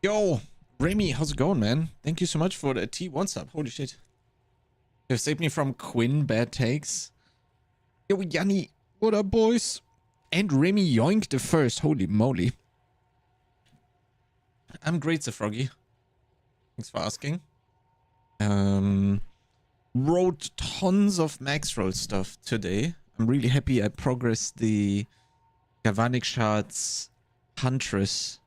Yo, Remy, how's it going, man? Thank you so much for the T1 sub. Holy shit. You've saved me from Quinn bad takes. Yo, Yanni, what up, boys? And Remy yoink the first. Holy moly. I'm great, Sir Froggy. Thanks for asking. Wrote tons of Maxroll stuff today. I'm really happy I progressed the GALVANIC shards Huntress.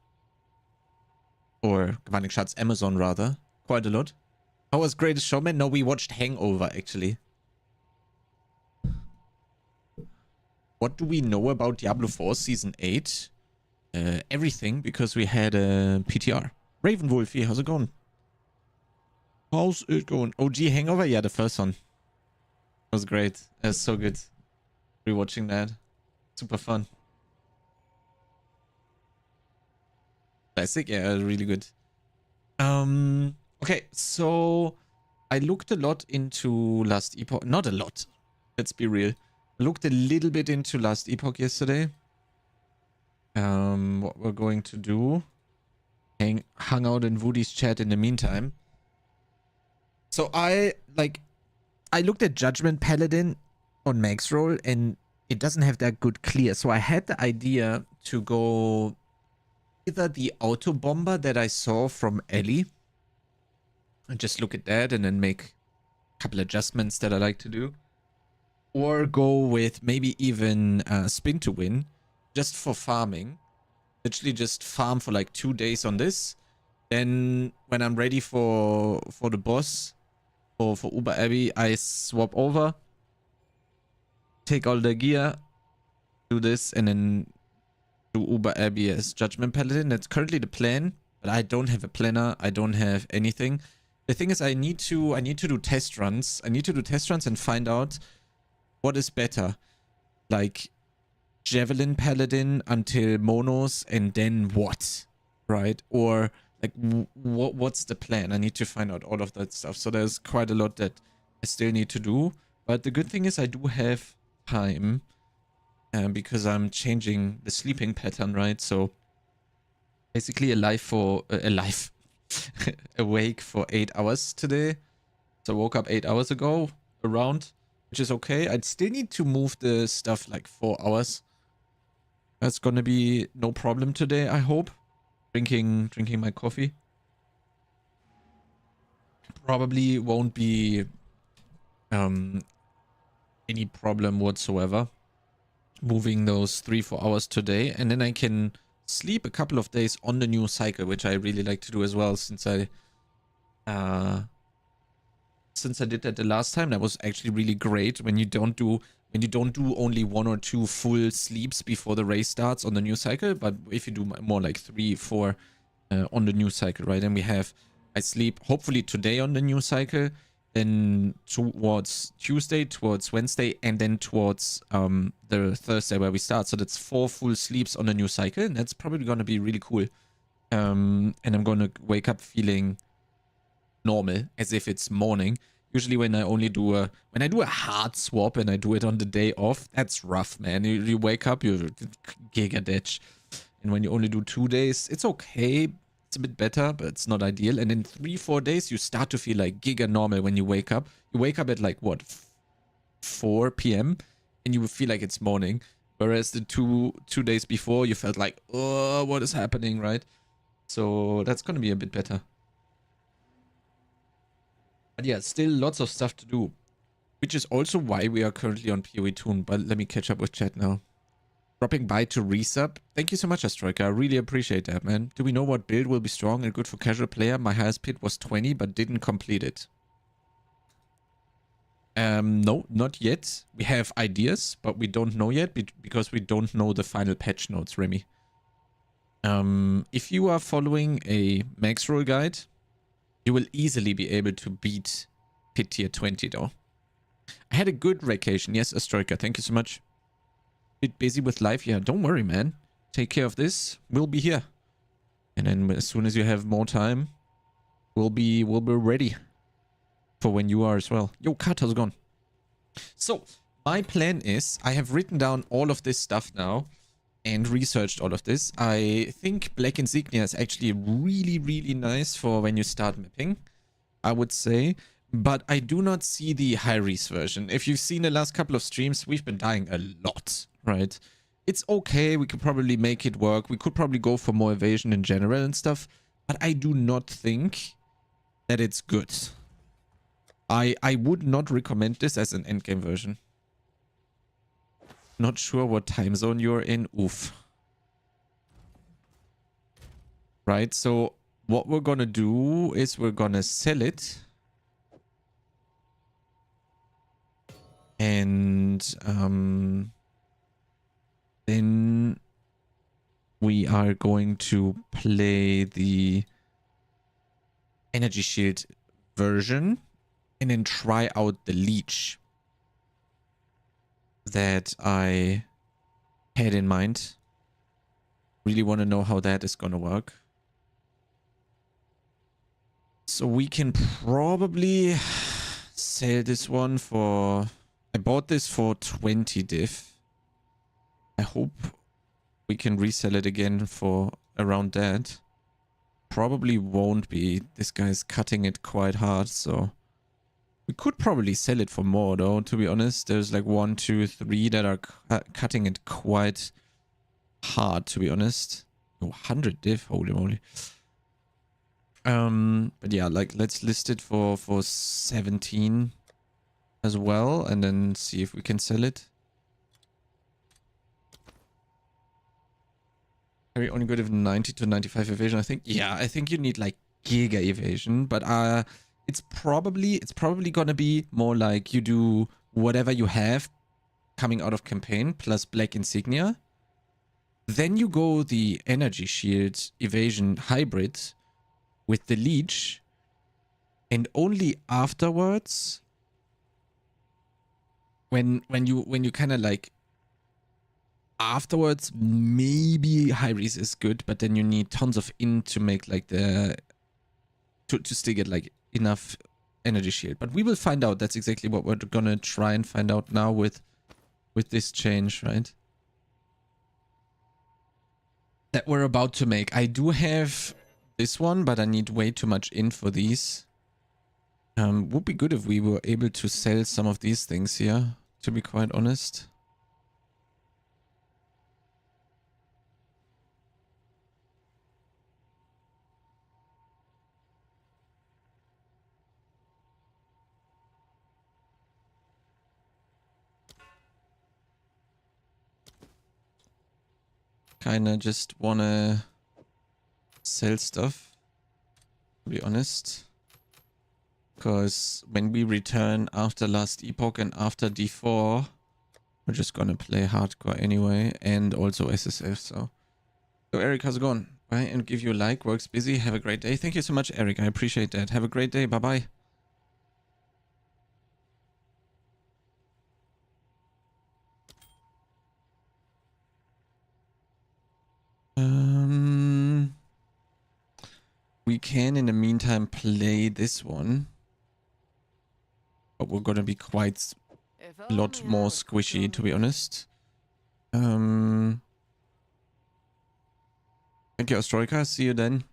Or GALVANIC shards Amazon, rather. Quite a lot. How was Greatest Showman? No, we watched Hangover, actually. What do we know about Diablo 4 Season 8? Everything, because we had a PTR. Raven Wolfie, how's it going? How's it going? OG Hangover? Yeah, the first one. That was great. It was so good. Rewatching that. Super fun. Classic? Yeah, really good. Okay, so I looked a lot into Last Epoch. Not a lot. Let's be real. I looked a little bit into Last Epoch yesterday. What we're going to do. Hung out in Woody's chat in the meantime. So I looked at Judgment Paladin on Maxroll and it doesn't have that good clear. So I had the idea to go either the auto bomber that I saw from Ellie and just look at that and then make a couple adjustments that I like to do, or go with maybe even spin to win just for farming. Literally just farm for like 2 days on this. Then when I'm ready for the boss or for Uber Abbey, I swap over, take all the gear, do this, and then do Uber Abbey as Judgment Paladin. That's currently the plan, but I don't have a planner. I don't have anything. The thing is, I need to do test runs. I need to do test runs and find out what is better. Like Javelin Paladin until Monos and then what? Right? Or like what's the plan? I need to find out all of that stuff. So there's quite a lot that I still need to do. But the good thing is I do have time. Because I'm changing the sleeping pattern, right? So basically awake for 8 hours today. So I woke up 8 hours ago around, which is okay. I'd still need to move the stuff like 4 hours. That's gonna be no problem today, I hope. Drinking my coffee. Probably won't be any problem whatsoever. Moving those 3-4 hours today, and then I can sleep a couple of days on the new cycle, which I really like to do as well, since I did that the last time. That was actually really great when you don't do only 1 or 2 full sleeps before the race starts on the new cycle, but if you do more like 3-4 on the new cycle, right? And I sleep hopefully today on the new cycle, then towards Tuesday, towards Wednesday, and then towards the Thursday where we start. So that's 4 full sleeps on the new cycle, and that's probably going to be really cool. And I'm going to wake up feeling normal, as if it's morning. Usually when I do a hard swap and I do it on the day off, that's rough, man. You wake up, you're giga ditch. And when you only do 2 days, it's okay. It's a bit better, but it's not ideal. And in 3-4 days, you start to feel like giga normal when you wake up. You wake up at like, what, 4 p.m. and you will feel like it's morning. Whereas the two days before, you felt like, oh, what is happening, right? So that's going to be a bit better. But yeah, still lots of stuff to do, which is also why we are currently on PoE Toon. But let me catch up with chat now. Dropping by to resub. Thank you so much, Astroika. I really appreciate that, man. Do we know what build will be strong and good for casual player? My highest pit was 20, but didn't complete it. No, not yet. We have ideas, but we don't know yet because we don't know the final patch notes, Remy. If you are following a Maxroll guide, you will easily be able to beat pit tier 20, though. I had a good vacation. Yes, Astroika, thank you so much. Bit busy with life. Yeah, don't worry, man. Take care of this. We'll be here. And then as soon as you have more time, we'll be ready for when you are as well. Yo, Kat, how's it going? So, my plan is, I have written down all of this stuff now. and researched all of this, I think Black Insignia is actually really, really nice for when you start mapping, I would say. But I do not see the HYRRI'S version. If you've seen the last couple of streams, we've been dying a lot, right? It's okay, we could probably make it work. We could probably go for more evasion in general and stuff. But I do not think that it's good. I would not recommend this as an endgame version. Not sure what time zone you're in. Oof. Right, so what we're gonna do is we're gonna sell it. And then we are going to play the energy shield version and then try out the leech that I had in mind. Really want to know how that is going to work. So we can probably sell this one for... I bought this for 20 diff. I hope we can resell it again for around that. Probably won't be. This guy's cutting it quite hard, so... We could probably sell it for more, though, to be honest. There's like 1, 2, 3 that are cutting it quite hard, to be honest. Oh, 100 diff, holy moly. But yeah, like, let's list it for 17 as well, and then see if we can sell it. Very only good if 90 to 95 evasion, I think. Yeah, I think you need like giga evasion, but it's probably gonna be more like you do whatever you have coming out of campaign plus Black Insignia. Then you go the energy shield evasion hybrid with the leech, and only afterwards, when you kind of like afterwards, maybe HYRRI'S is good, but then you need tons of int to make like the to still get like enough energy shield. But we will find out. That's exactly what we're gonna try and find out now with this change, right? That we're about to make. I do have this one, but I need way too much int for these. Would be good if we were able to sell some of these things here, to be quite honest. Kinda just wanna sell stuff, to be honest. Because when we return after last epoch and after D4, we're just gonna play hardcore anyway, and also SSF, so. So Eric, how's it going? Bye, and give you a like. Work's busy. Have a great day. Thank you so much, Eric. I appreciate that. Have a great day. Bye-bye. We can, in the meantime, play this one. But we're gonna be quite a lot more squishy, to be honest. Thank you, Ostroika. See you then.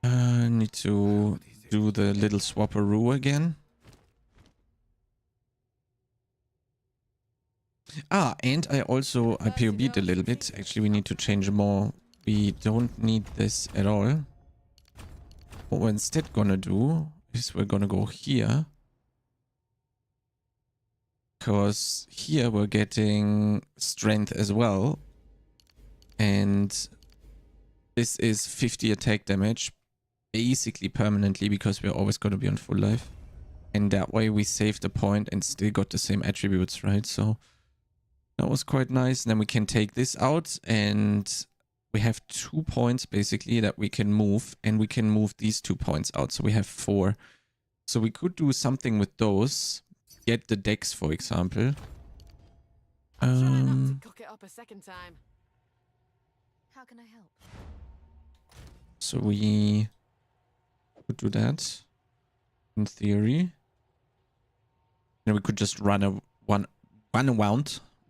Need to do the little swapperoo again. Ah, and I POB'd a little bit. Actually, we need to change more. We don't need this at all. What we're instead gonna do is we're gonna go here. Because here we're getting strength as well. And this is 50 attack damage. Basically permanently, because we're always gonna be on full life. And that way we saved a point and still got the same attributes, right? So that was quite nice. And then we can take this out, and we have 2 points basically that we can move, and we can move these 2 points out. So we have 4. So we could do something with those. Get the decks, for example. Cook it up a second time. How can I help? So we could do that in theory. And we could just run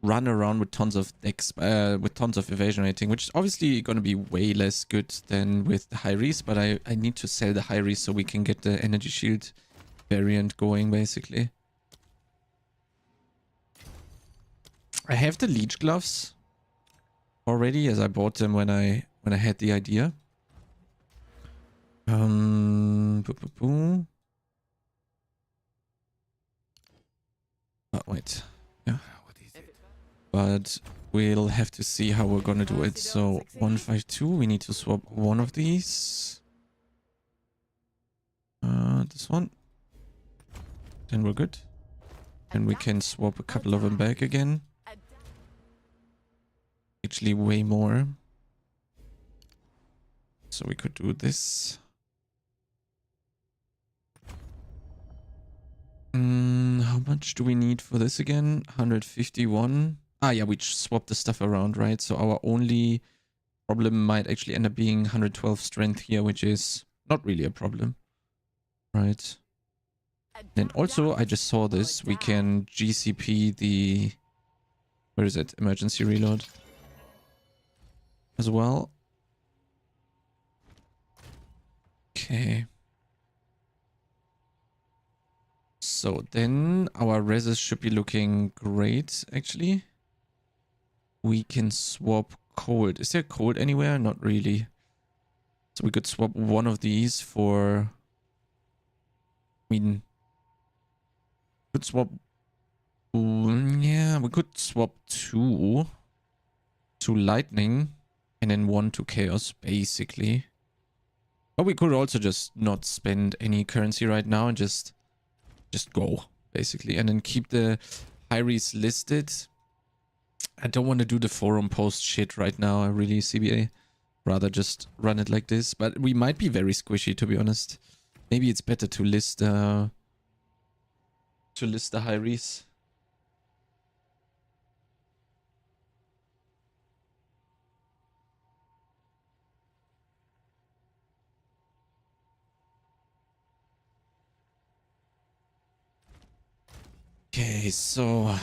run around with tons of decks, with tons of evasion rating, which is obviously going to be way less good than with the HYRRI'S, but I need to sell the HYRRI'S so we can get the energy shield variant going, basically. I have the leech gloves already, as I bought them when I had the idea. Oh, wait. Yeah. But we'll have to see how we're gonna do it. So 152, we need to swap one of these. This one. Then we're good. And we can swap a couple of them back again. Actually, way more. So we could do this. How much do we need for this again? 151. Ah, yeah, we swapped the stuff around, right? So our only problem might actually end up being 112 strength here, which is not really a problem. Right. And also, I just saw this. We can GCP the... Where is it? Emergency reload. As well. Okay. So then our reses should be looking great, actually. We can swap cold. Is there cold anywhere? Not really. So we could swap one of these for... I mean... Could swap... Yeah, we could swap two to lightning and then one to chaos, basically. But we could also just not spend any currency right now and just go, basically, and then keep the HYRRI'S listed. I don't want to do the forum post shit right now, I really, CBA. Rather just run it like this, but we might be very squishy, to be honest. Maybe it's better to list the HYRRI'S. Okay, so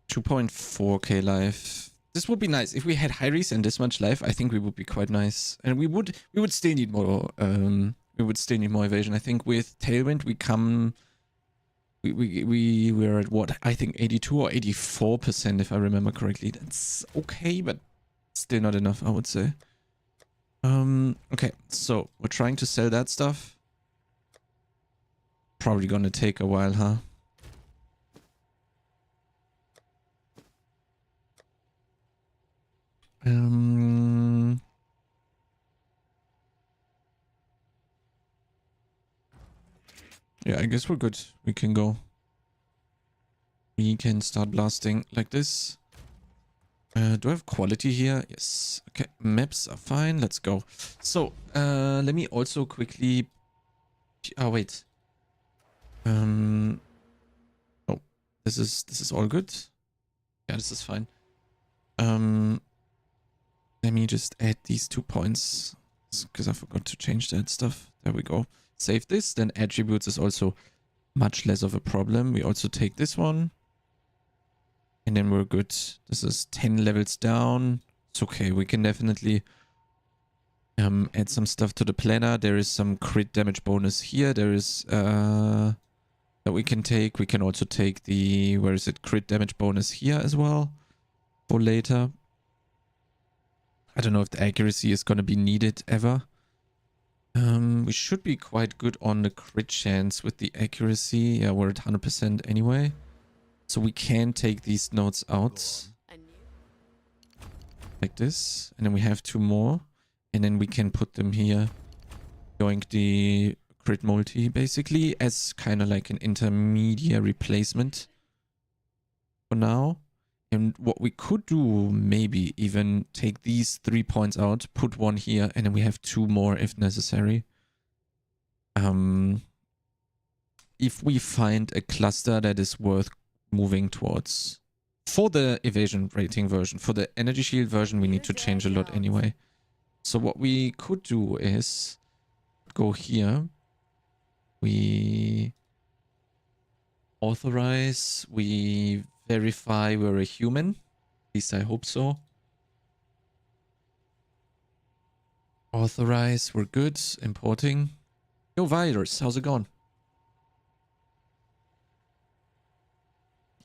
2.4k life. This would be nice if we had HYRRI'S and this much life. I think we would be quite nice, and we would still need more. We would still need more evasion. I think with Tailwind we're at what, I think 82 or 84% if I remember correctly. That's okay, but still not enough, I would say. Okay, so we're trying to sell that stuff. Probably gonna take a while, huh? Yeah, I guess we're good. We can go. We can start blasting like this. Do I have quality here? Yes. Okay, maps are fine. Let's go. So, let me also quickly... Oh, wait. Oh, this is all good. Yeah, this is fine. Let me just add these 2 points because I forgot to change that stuff. There we go. Save this. Then attributes is also much less of a problem. We also take this one. And then we're good. This is 10 levels down. It's okay. We can definitely add some stuff to the planner. There is some crit damage bonus here. There is that we can take. We can also take the, where is it, crit damage bonus here as well for later. I don't know if the accuracy is going to be needed ever. We should be quite good on the crit chance with the accuracy. Yeah, we're at 100% anyway. So we can take these nodes out like this, and then we have 2 more, and then we can put them here, going the crit multi basically as kind of like an intermediate replacement for now. And what we could do, maybe even take these 3 points out, put 1 here, and then we have 2 more if necessary. If we find a cluster that is worth moving towards. For the evasion rating version, for the energy shield version, we need to change a lot anyway. So what we could do is go here, We authorize. We verify we're a human. At least I hope so. Authorize. We're good. Importing. Yo, virus. How's it going?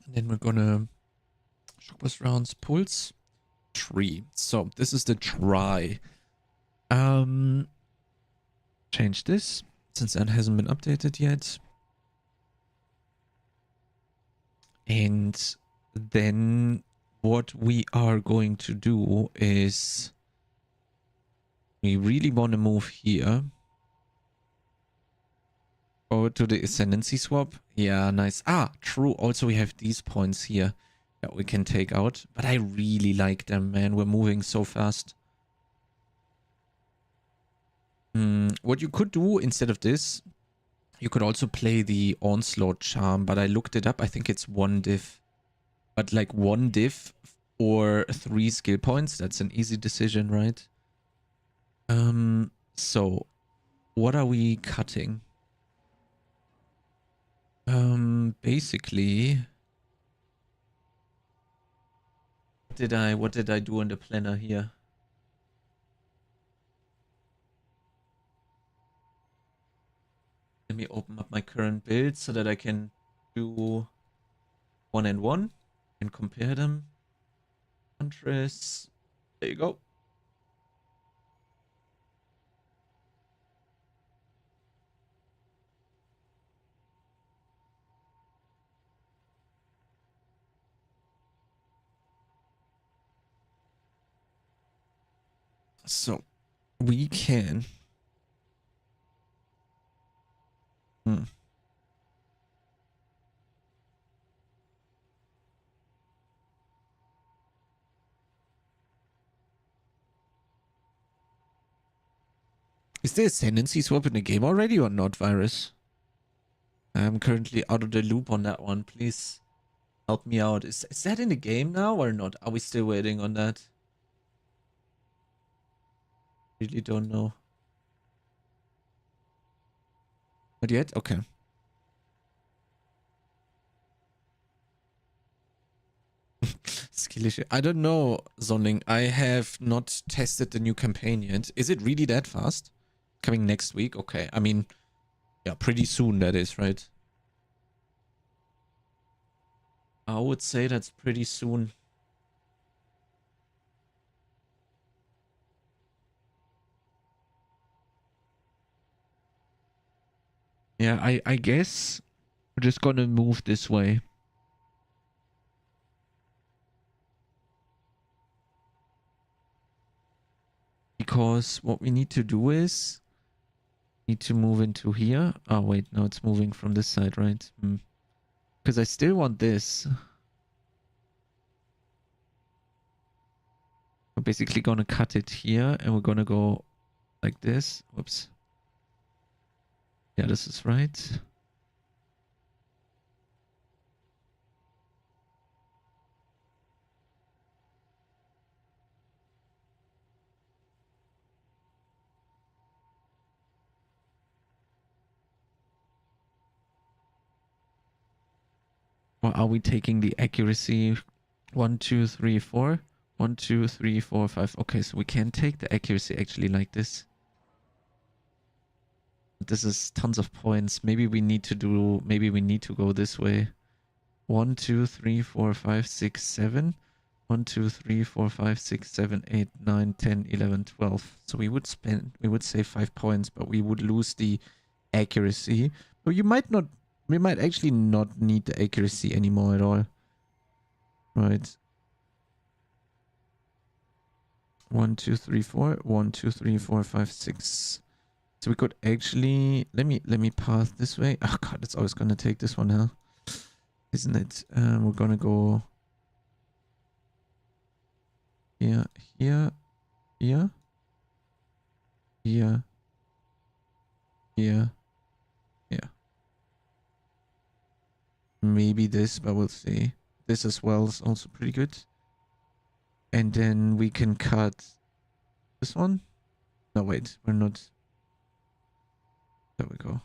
And then we're gonna shockburst rounds pulse 3. So this is the try. Change this since that hasn't been updated yet. And then what we are going to do is we really want to move here. Go to the ascendancy swap. Yeah, nice. Ah, true. Also, we have these points here that we can take out. But I really like them, man. We're moving so fast. What you could do instead of this, you could also play the Onslaught Charm. But I looked it up. I think it's 1 diff. But like 1 diff or 3 skill points. That's an easy decision, right? So what are we cutting? Basically, what did I do in the planner here? Let me open up my current build so that I can do 1 and 1 and compare them. Huntress. There you go. So we can. Is there ascendancy swap in the game already or not, Virus? I'm currently out of the loop on that one. Please help me out. Is that in the game now or not? Are we still waiting on that? Really don't know. Not yet? Okay. Skillish. I don't know, Zonling. I have not tested the new campaign yet. Is it really that fast? Coming next week? Okay. I mean, yeah, pretty soon that is, right? I would say that's pretty soon. Yeah, I guess we're just gonna move this way. Because what we need to do is need to move into here. Oh wait, no, it's moving from this side, right? Because I still want this. We're basically gonna cut it here and we're gonna go like this. Whoops. Yeah, this is right. Or are we taking the accuracy? 1, 2, 3, 4. 1, 2, 3, 4, 5. Okay, so we can take the accuracy actually like this. This is tons of points. Maybe we need to go this way. 1, 2, 3, 4, 5, 6, 7. 1, 2, 3, 4, 5, 6, 7, 8, 9, 10, 11, 12. So we would save 5 points, but we would lose the accuracy. But we might actually not need the accuracy anymore at all. Right. 1, 2, 3, 4. 1, 2, 3, 4, 5, 6. So we could actually let me path this way. Oh god, it's always gonna take this one, huh? Isn't it? We're gonna go here, here, here, here, here, here. Maybe this, but we'll see. This as well is also pretty good. And then we can cut this one. No, wait, we're not. There we go.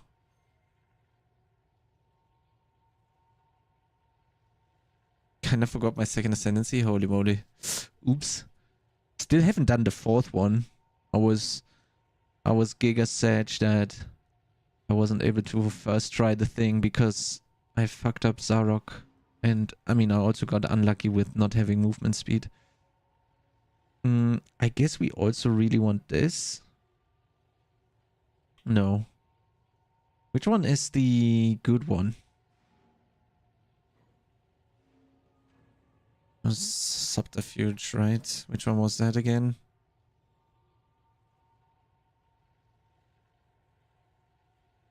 kind of forgot my second ascendancy. Holy moly. Oops. Still haven't done the fourth one. I was giga sad that I wasn't able to first try the thing because I fucked up Zarok. And I mean, I also got unlucky with not having movement speed. I guess we also really want this. No. Which one is the good one? Subterfuge, right? Which one was that again?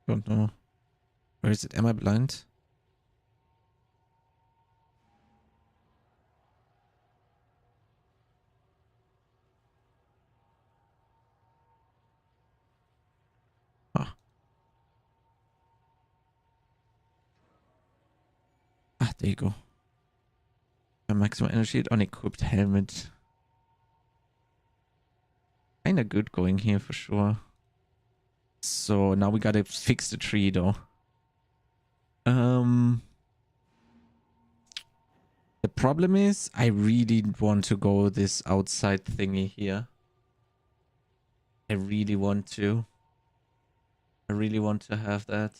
Don't know. Where is it? Am I blind? Ah. Ah, there you go. A maximum energy, unequipped helmet. Kinda good going here for sure. So now we gotta fix the tree though. The problem is I really want to go this outside thingy here. I really want to. I really want to have that.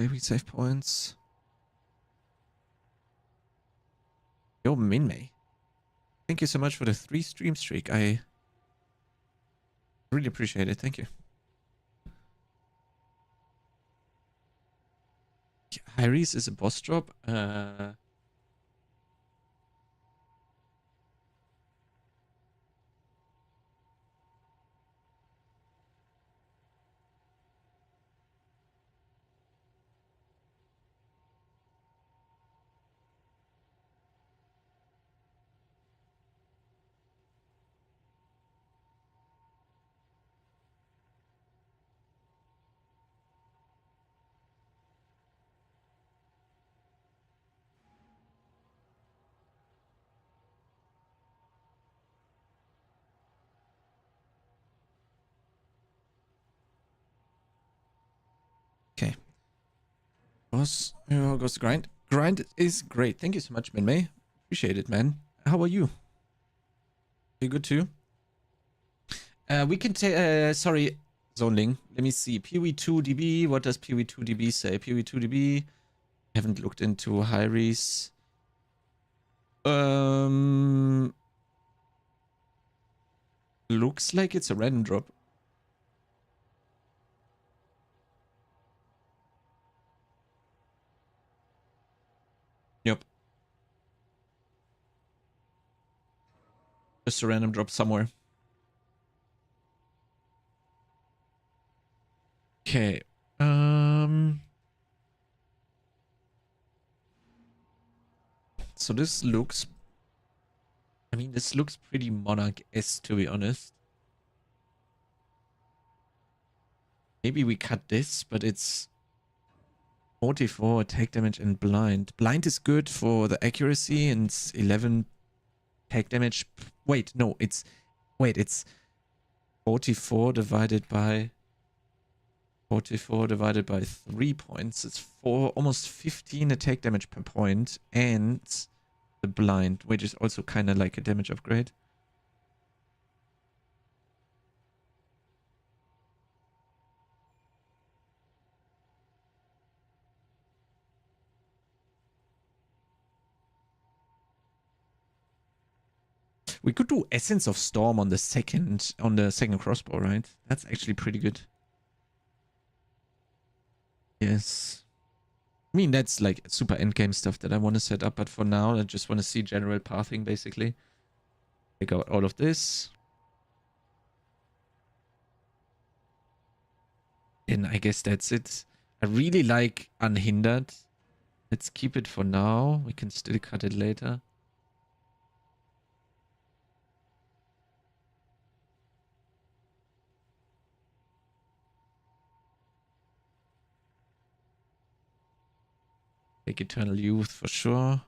Maybe save points. Yo, Minmay. Thank you so much for the 3 stream streak. I really appreciate it. Thank you. HYRRI'S is a boss drop. Okay. Boss, goes to grind. Grind is great. Thank you so much, Minmay. Appreciate it, man. How are you? You good too? We can take, sorry, Zoneling. Let me see. PW2DB. What does PW2DB say? PW2DB. Haven't looked into HYRRI'S. Looks like it's a random drop. Yep. Just a random drop somewhere. Okay. So this looks... I mean, this looks pretty Monarch-esque, to be honest. Maybe we cut this, but it's 44 attack damage and blind. Blind is good for the accuracy and 11 attack damage. Wait, no, it's... Wait, it's 44 divided by 3 points. It's almost 15 attack damage per point, and the blind, which is also kind of like a damage upgrade. We could do Essence of Storm on the second crossbow, right? That's actually pretty good. Yes. I mean, that's like super endgame stuff that I want to set up, but for now, I just want to see general pathing, basically. Take out all of this. And I guess that's it. I really like Unhindered. Let's keep it for now. We can still cut it later. Take Eternal Youth for sure.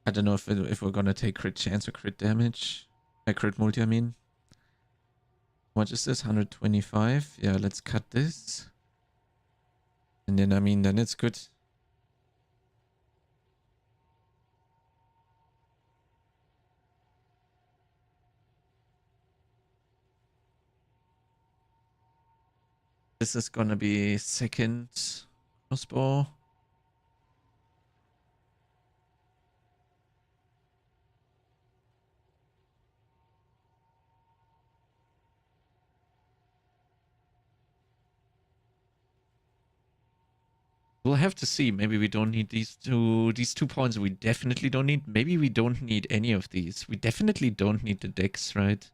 I don't know if we're gonna take crit chance or crit damage. Crit multi, I mean. What is this? 125? Yeah, let's cut this. And then, I mean, then it's good. This is gonna be second crossbow. We'll have to see. Maybe we don't need these 2 points. We definitely don't need. Maybe we don't need any of these. We definitely don't need the decks, right?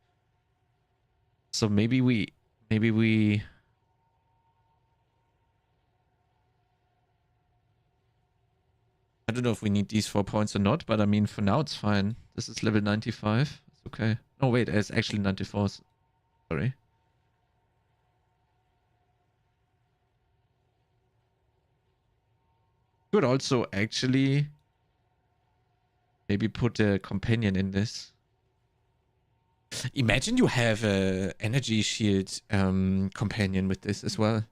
So maybe we I don't know if we need these 4 points or not, but I mean, for now it's fine. This is level 95. It's okay. Oh wait, it's actually 94. Sorry. Could also actually maybe put a companion in this. Imagine you have a energy shield companion with this as well.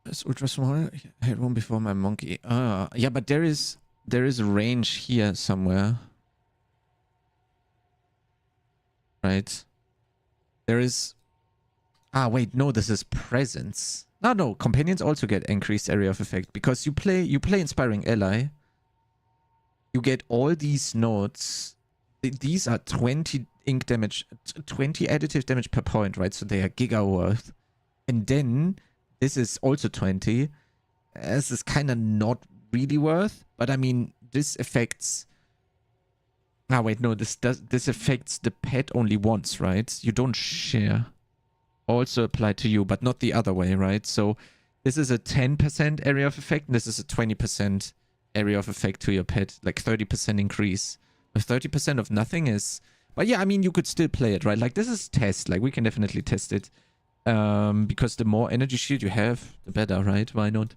It's ultra small. I had one before my monkey. Yeah, but there is a range here somewhere. Right. There is. Ah, wait, no, this is presence. No, companions also get increased area of effect because you play Inspiring Ally. You get all these nodes. These are 20 ink damage, 20 additive damage per point, right? So they are giga worth. And then this is also 20. This is kind of not really worth, but I mean, this affects. Ah, wait, no, this affects the pet only once, right? You don't share. Also apply to you, but not the other way, right? So this is a 10% area of effect, and this is a 20% area of effect to your pet, like 30% increase. A 30% of nothing is. But yeah, I mean, you could still play it, right? Like, this is test. Like, we can definitely test it. Because the more energy shield you have, the better, right? Why not?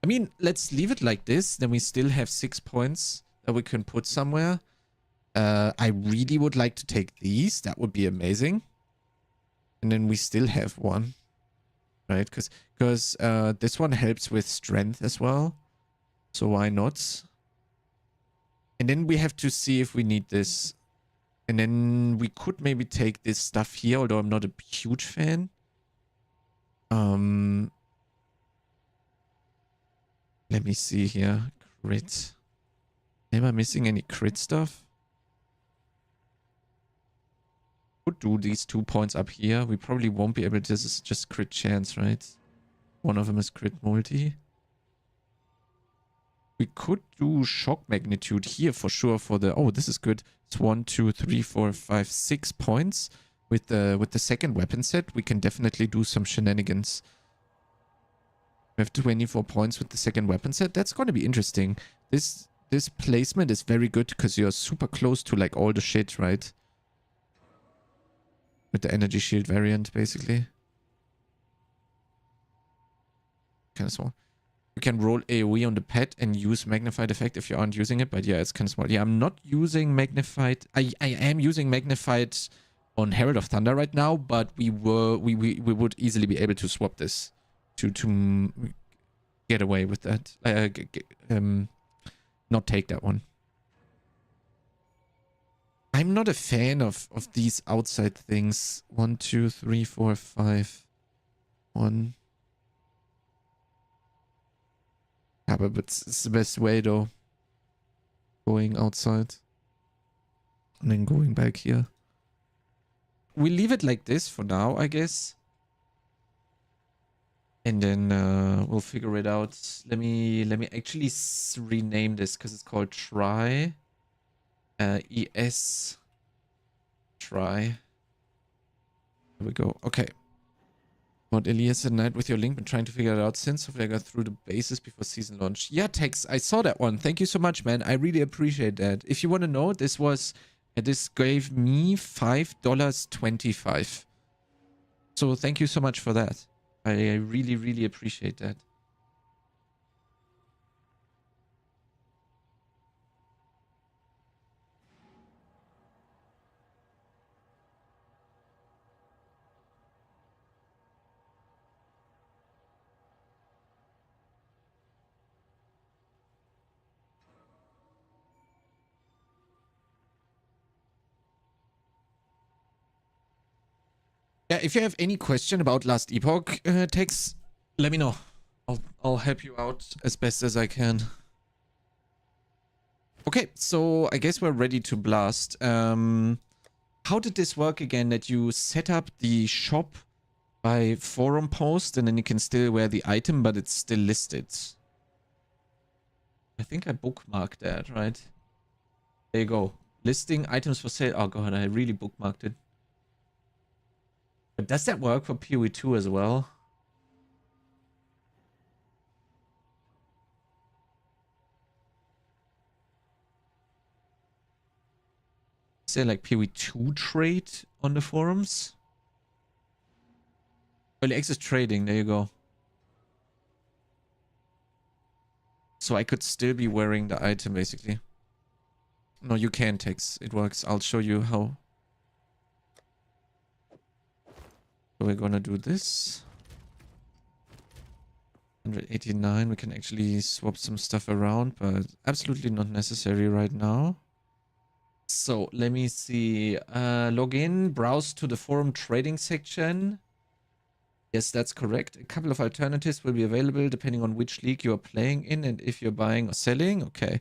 I mean, let's leave it like this. Then we still have 6 points that we can put somewhere. I really would like to take these. That would be amazing. And then we still have one, right? Because this one helps with strength as well. So why not? And then we have to see if we need this. And then we could maybe take this stuff here, although I'm not a huge fan. Let me see here. Crit. Am I missing any crit stuff? Could do these 2 points up here. We probably won't be able to. This is just crit chance, right? One of them is crit multi. We could do shock magnitude here for sure for the. Oh, this is good. It's 1, 2, 3, 4, 5, 6 points. With the second weapon set, we can definitely do some shenanigans. We have 24 points with the second weapon set. That's going to be interesting. This placement is very good because you're super close to like all the shit, right? With the energy shield variant, basically. Kind of small. You can roll AoE on the pet and use magnified effect if you aren't using it, but yeah, it's kind of small. Yeah, I'm not using magnified. I am using magnified on Herald of Thunder right now, but we would easily be able to swap this to get away with that. Not take that one. I'm not a fan of these outside things. 1, 2, 3, 4, 5. 1. Yeah, but it's the best way though. Going outside. And then going back here. We leave it like this for now, I guess. And then we'll figure it out. Let me actually rename this because it's called try. ES. Try. There we go. Okay. What Elias at night with your link, been trying to figure it out since. Hopefully I got through the bases before season launch. Yeah, Tex, I saw that one. Thank you so much, man. I really appreciate that. If you want to know, this gave me $5.25. So thank you so much for that. I really, really appreciate that. Yeah, if you have any question about Last Epoch, Tex, let me know. I'll help you out as best as I can. Okay, so I guess we're ready to blast. How did this work again? That you set up the shop by forum post and then you can still wear the item, but it's still listed. I think I bookmarked that, right? There you go. Listing items for sale. Oh god, I really bookmarked it. But does that work for PoE 2 as well? Is there like PoE 2 trade on the forums? Early access trading, there you go. So I could still be wearing the item basically. No, you can, Tex. It works. I'll show you how. So we're gonna do this. 189. We can actually swap some stuff around, but absolutely not necessary right now. So let me see. Log in, browse to the forum trading section. Yes, that's correct. A couple of alternatives will be available depending on which league you're playing in and if you're buying or selling. Okay.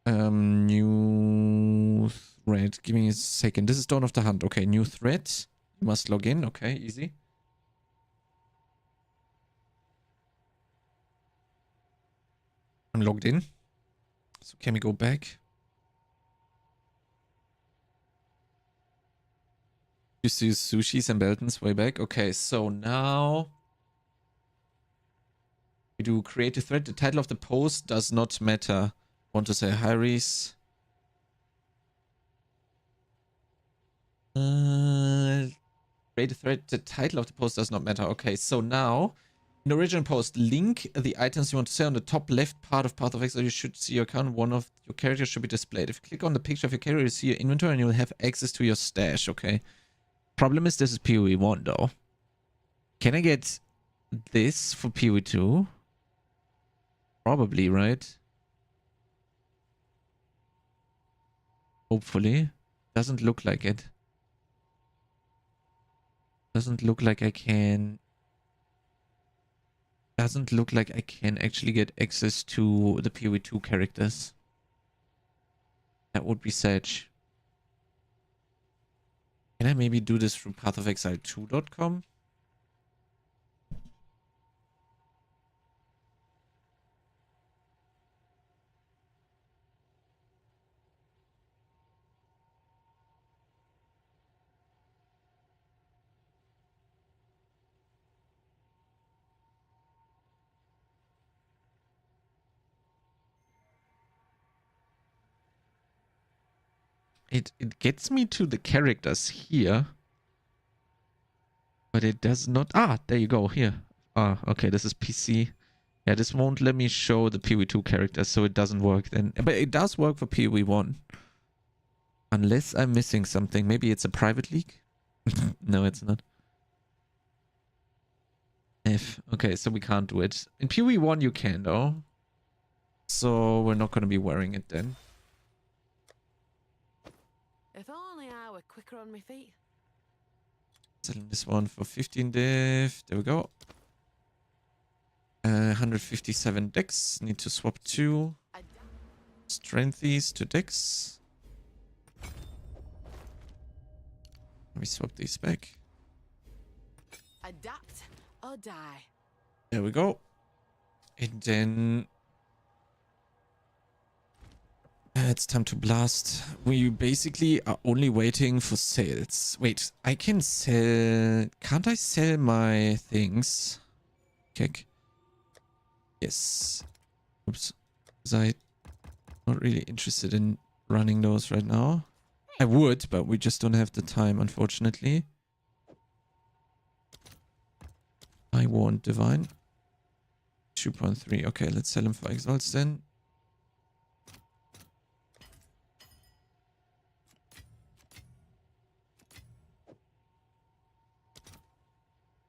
New thread. Give me a second. This is Dawn of the Hunt. Okay, new thread. You must log in. Okay, easy. I'm logged in. So can we go back? Used to use sushis and Beltons way back. Okay, so now we do create a thread. The title of the post does not matter. Want to say HYRRI'S. Create a thread. The title of the post does not matter. Okay, so now in the original post, link the items you want to sell on the top left part of Path of Exile. You should see your account. One of your characters should be displayed. If you click on the picture of your character, you see your inventory and you'll have access to your stash. Okay. Problem is this is PoE 1 though. Can I get this for PoE 2? Probably, right? Hopefully. Doesn't look like it. Doesn't look like I can. Doesn't look like I can actually get access to the PoE 2 characters. That would be sad. Can I maybe do this through pathofexile2.com? It gets me to the characters here. But it does not... Ah, there you go, here. Ah, okay, this is PC. Yeah, this won't let me show the PoE 2 characters, so it doesn't work then. But it does work for PoE 1. Unless I'm missing something. Maybe it's a private league? No, it's not. F. Okay, so we can't do it. In PoE1 you can though. So we're not going to be wearing it then. If only I were quicker on my feet. Selling this one for 15 div. There we go. 157 dex. Need to swap 2 strengthies to dex. Let me swap these back. Adapt or die. There we go. And then it's time to blast. We basically are only waiting for sales. Wait, I can sell. Can't I sell my things? Check. Yes. Oops. Was I not really interested in running those right now? I would, but we just don't have the time, unfortunately. I want divine. 2.3. Okay, let's sell him for exalts then.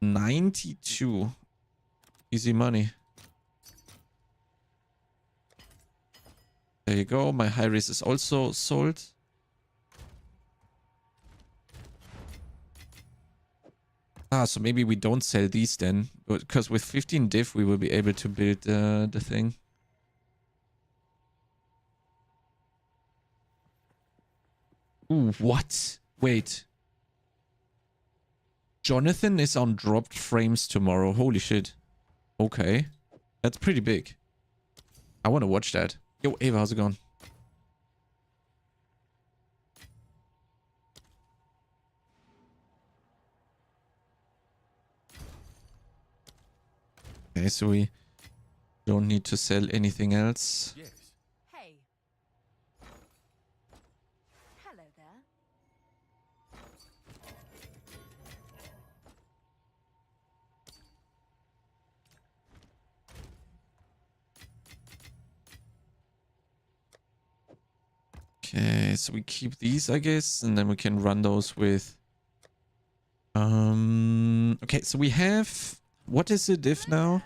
$92. Easy money. There you go. My HYRRI'S is also sold. Ah, so maybe we don't sell these then. Because with 15 div, we will be able to build the thing. Ooh, what? Wait. Jonathan is on dropped frames tomorrow. Holy shit. Okay. That's pretty big. I want to watch that. Yo, Ava, how's it going? Okay, so we don't need to sell anything else. Yes. Hey. Hello there. Okay, so we keep these, I guess, and then we can run those with... Okay, so we have... What is the diff now?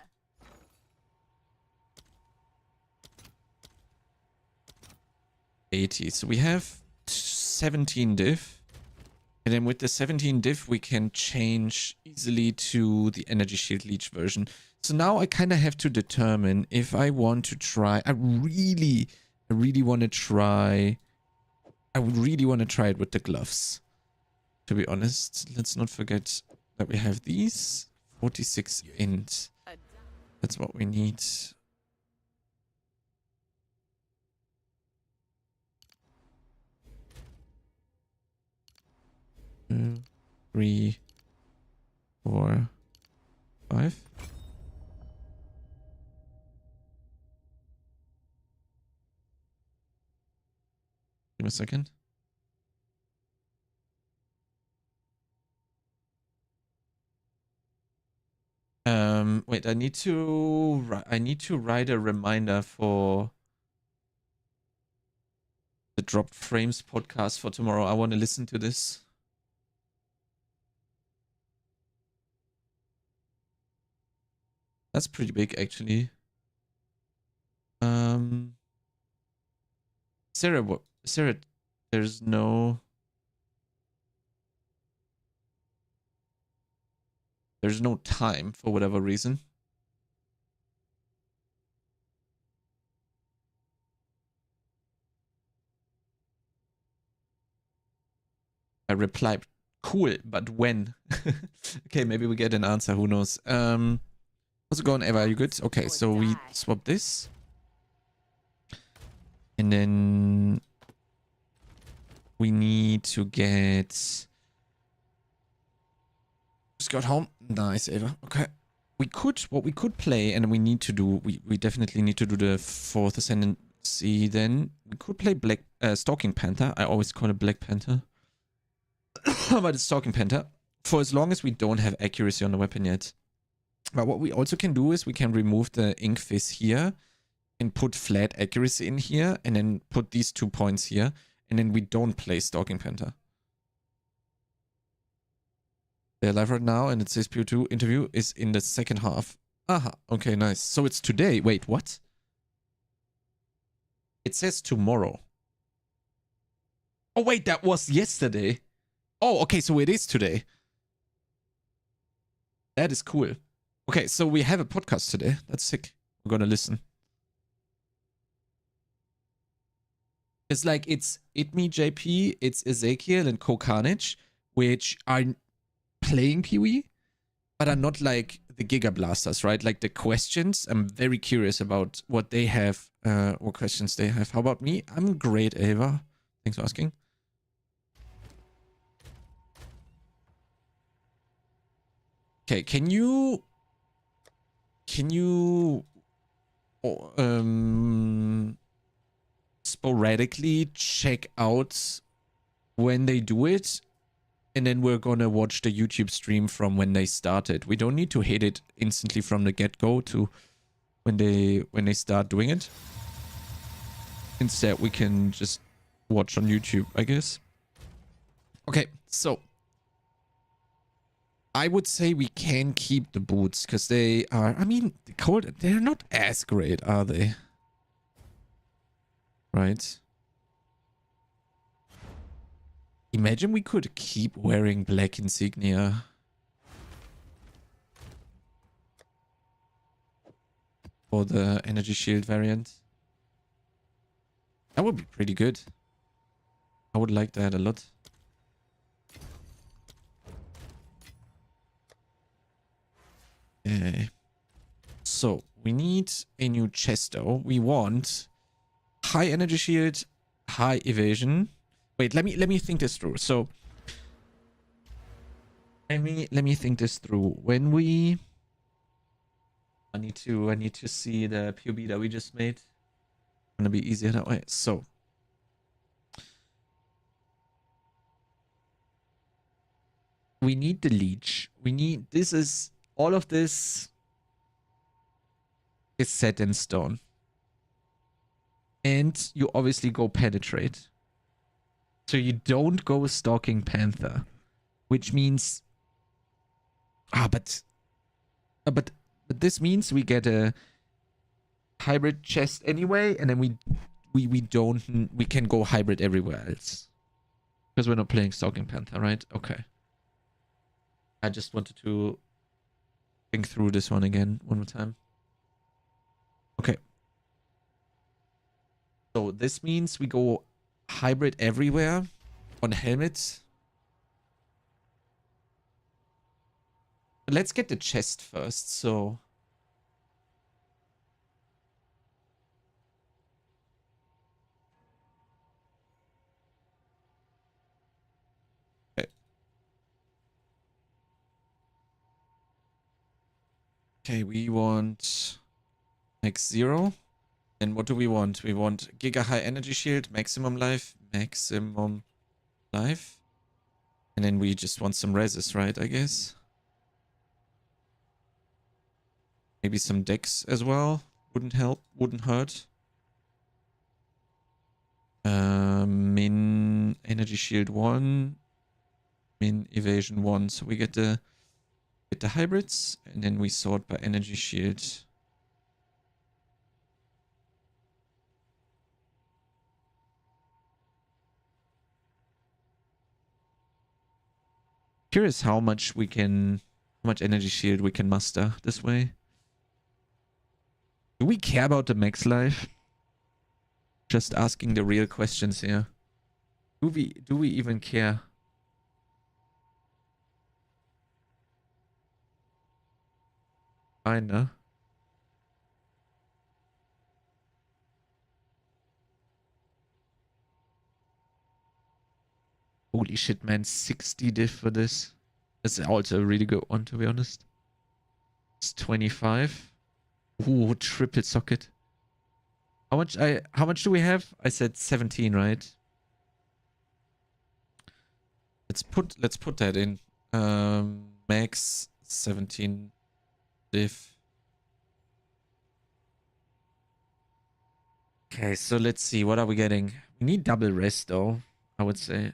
$80. So we have 17 diff. And then with the 17 diff, we can change easily to the energy shield leech version. So now I kind of have to determine if I want to try... I really want to try... I would really want to try it with the gloves. To be honest, let's not forget that we have these 46 int. That's what we need. 2, 3, 4, 5. Give me a second. Wait, I need to write a reminder for the Dropped Frames podcast for tomorrow. I want to listen to this. That's pretty big, actually. Sarah, there's no time for whatever reason. I replied, cool, but when? Okay, maybe we get an answer, who knows. How's it going, Eva? Are you good? Okay, so we swap this. And then we need to get... Just got home. Nice, Eva. Okay. What we could play, and we need to do, we definitely need to do the 4th Ascendancy then. We could play Stalking Panther. I always call it Black Panther. But it's Stalking Panther. For as long as we don't have accuracy on the weapon yet. But what we also can do is we can remove the Ink Fizz here and put flat accuracy in here and then put these 2 points here. And then we don't play Stalking Panther. They're live right now and it says PO2 interview is in the second half. Aha. Okay, nice. So it's today. Wait, what? It says tomorrow. Oh, wait, that was yesterday. Oh, okay, so it is today. That is cool. Okay, so we have a podcast today. That's sick. We're gonna listen. It's like, it's me, JP, it's Ezekiel and Carnage, which are playing PoE, but are not like the Giga Blasters, right? Like the questions, I'm very curious about what they have, what questions they have. How about me? I'm great, Ava. Thanks for asking. Okay, can you sporadically check out when they do it, and then we're gonna watch the YouTube stream from when they started. We don't need to hit it instantly from the get-go to when they start doing it. Instead, we can just watch on YouTube, I guess. Okay, so I would say we can keep the boots because they are, I mean, the cold, they're not as great, are they? Right. Imagine we could keep wearing black insignia. For the energy shield variant. That would be pretty good. I would like that a lot. Okay. So, we need a new chest though. We want high energy shield, high evasion. Wait, let me think this through. So, let me think this through. When we I need to see the POB that we just made. Gonna be easier that way. So, we need the leech. We need, this is, all of this is set in stone. And you obviously go penetrate. So you don't go stalking panther, which means, but this means we get a hybrid chest anyway, and then we can go hybrid everywhere else because we're not playing stalking panther, right? Okay. I just wanted to think through this one again one more time. Okay. So this means we go hybrid everywhere on helmets. But let's get the chest first, so... Okay. Okay, we want max 0. And what do we want? We want Giga High Energy Shield, maximum life. And then we just want some reses, right, I guess? Maybe some dex as well. Wouldn't help, wouldn't hurt. Min Energy Shield 1. Min Evasion 1. So we get the hybrids, and then we sort by Energy Shield. Curious how much energy shield we can muster this way. Do we care about the max life? Just asking the real questions here. Do we even care? Kinda. Holy shit, man. 60 diff for this. That's also a really good one, to be honest. It's 25. Ooh, triple socket. How much do we have? I said 17, right? Let's put that in. Max 17 diff. Okay, so let's see. What are we getting? We need double rest though, I would say.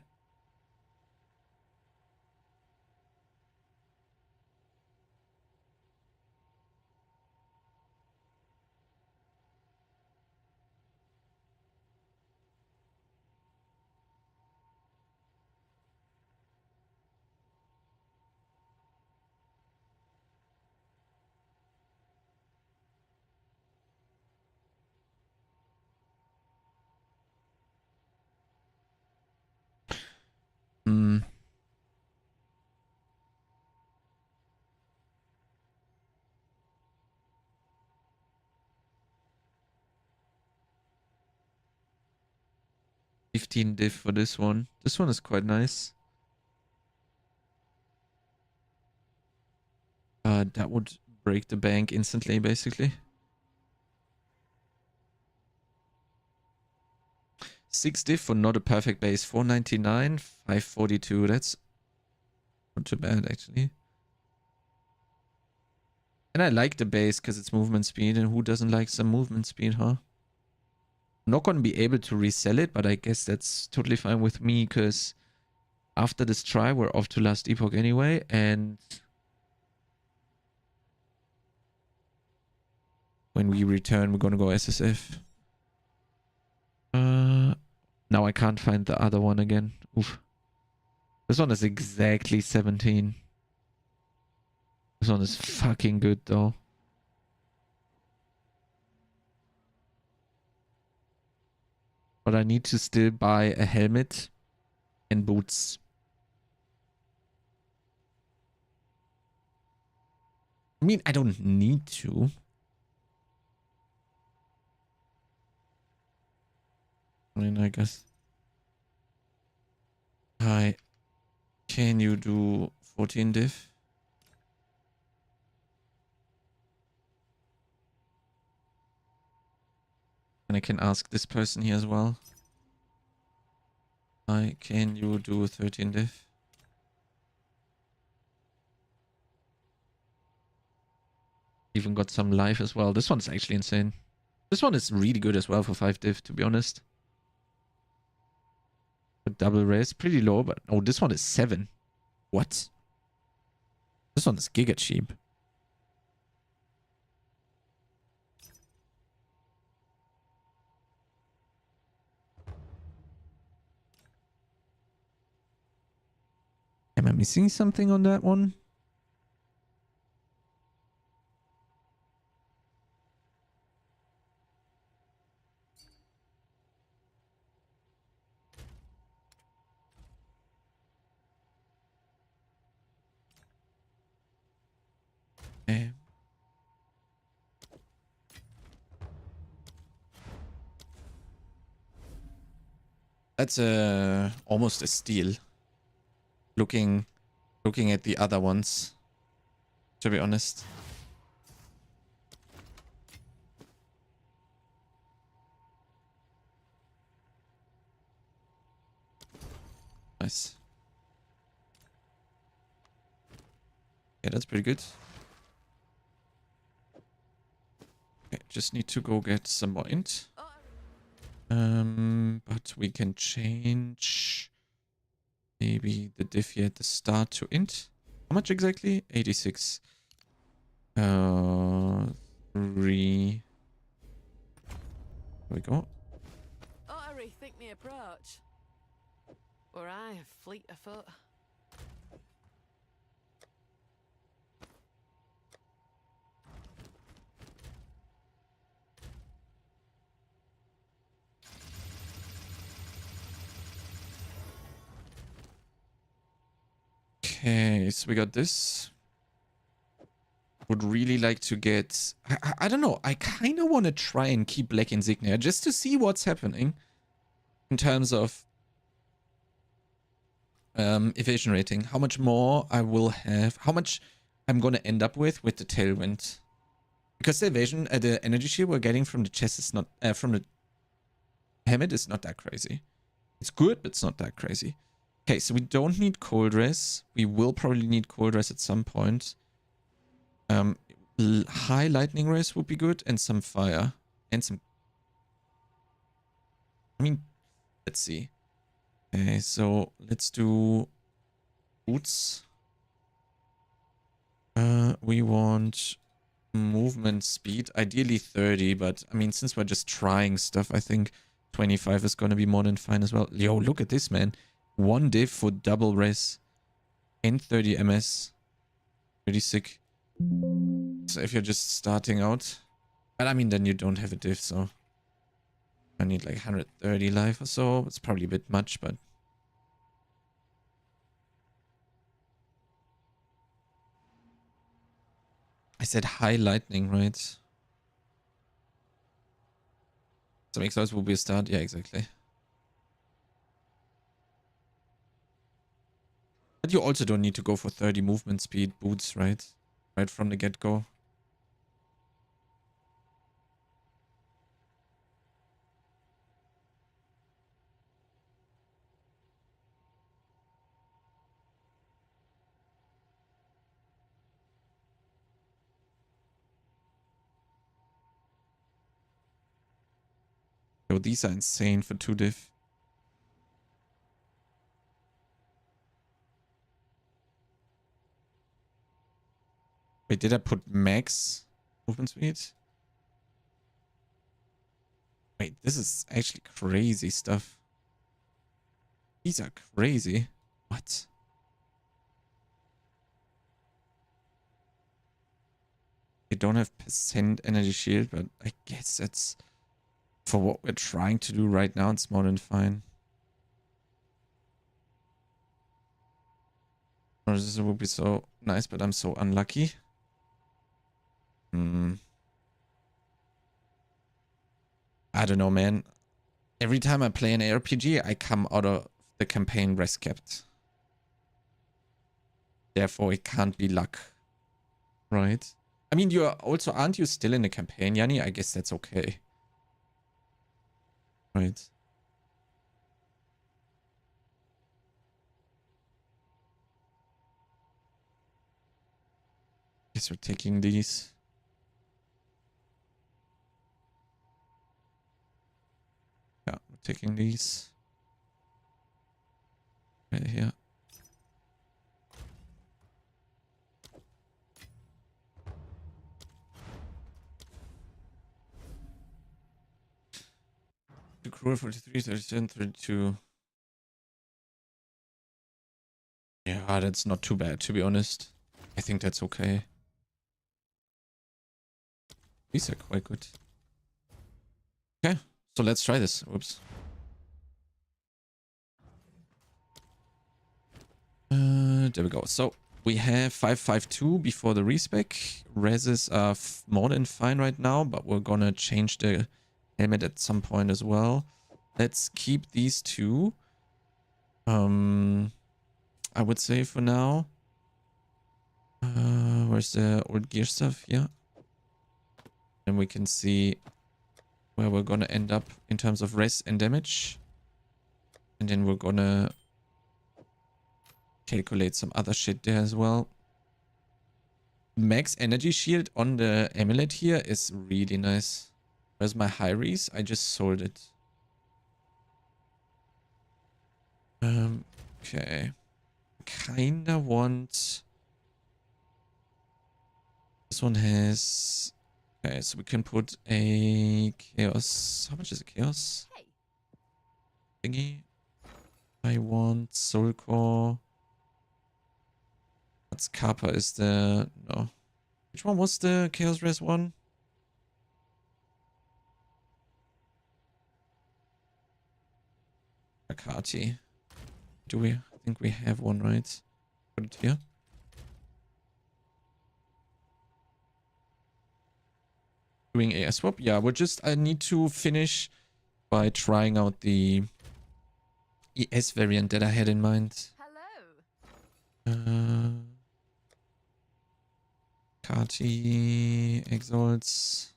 15 diff for this one. This one is quite nice. That would break the bank instantly, basically. 6 diff for not a perfect base. 499, 542. That's not too bad, actually. And I like the base because it's movement speed. And who doesn't like some movement speed, huh? I'm not going to be able to resell it, but I guess that's totally fine with me because after this try, we're off to Last Epoch anyway. And when we return, we're going to go SSF. Now I can't find the other one again. Oof. This one is exactly 17. This one is fucking good though. But I need to still buy a helmet and boots. I mean, I don't need to. I mean, I guess. Hi. Can you do 14 diff? And I can ask this person here as well. Hi, can you do 13 diff? Even got some life as well. This one's actually insane. This one is really good as well for 5 diff, to be honest. But double raise, pretty low, but oh, this one is 7. What? This one is giga cheap. Am I missing something on that one? Okay. That's almost a steal. Looking at the other ones, to be honest. Nice. Yeah, that's pretty good. Okay, just need to go get some more int. But we can change maybe the diff here at the start to int. How much exactly? 86. 3. There we go. Ought to rethink my approach. Or I have fleet of foot. Okay, so we got this. Would really like to get... I don't know. I kind of want to try and keep Black Insignia just to see what's happening in terms of evasion rating. How much more I will have. How much I'm going to end up with the Tailwind. Because the evasion, the energy shield we're getting from the chest is not... from the helmet is not that crazy. It's good, but it's not that crazy. Okay, so we don't need cold res. We will probably need cold res at some point. High lightning res would be good, and some fire. And some... I mean, let's see. Okay, so let's do boots. We want movement speed. Ideally 30, but I mean, since we're just trying stuff, I think 25 is going to be more than fine as well. Yo, look at this, man. 1 diff for double res and 30 ms. Pretty sick. So if you're just starting out, but I mean, then you don't have a diff, so I need like 130 life or so. It's probably a bit much, but I said high lightning, right? So Maxroll will be a start. Yeah, exactly. But you also don't need to go for 30 movement speed boots, right? Right from the get-go. Yo, these are insane for 2 diff. Wait, did I put max movement speed? Wait, this is actually crazy stuff. These are crazy. What? They don't have percent energy shield, but I guess that's for what we're trying to do right now. It's more than fine. Oh, this would be so nice, but I'm so unlucky. I don't know, man. Every time I play an RPG, I come out of the campaign rest capped. Therefore, it can't be luck. Right? I mean, aren't you still in the campaign, Yanni? I guess that's okay. Right. Guess we're taking these. Yeah, we're taking these. Right here. The crew 43, 37, 32. Yeah, that's not too bad, to be honest. I think that's okay. These are quite good. Okay, so let's try this. Whoops. There we go. So we have 552 before the respec. Reses are more than fine right now, but we're gonna change the helmet at some point as well. Let's keep these two. I would say for now. Where's the old gear stuff? Yeah. And we can see where we're gonna end up in terms of res and damage. And then we're gonna calculate some other shit there as well. Max energy shield on the amulet here is really nice. Where's my HYRRI'S? I just sold it. Okay. Kinda want... This one has... Okay, so we can put a chaos... How much is a chaos? Thingy. I want soul core. That's Kappa is the... No. Which one was the chaos res one? Akati. Do we? I think we have one, right? Put it here. Doing a swap? Yeah, we're just... I need to finish by trying out the ES variant that I had in mind. Hello. Kati, Exalts.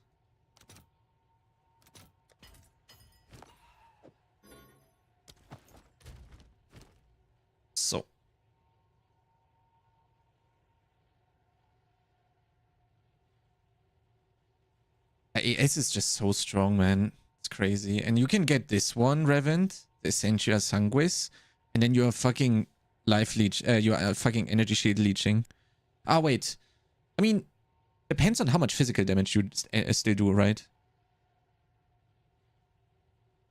So. AS is just so strong, man. It's crazy. And you can get this one, Revent, the Essentia Sanguis, and then you're fucking life leech. You are fucking energy shield leeching. Ah, wait. I mean, depends on how much physical damage you still do, right?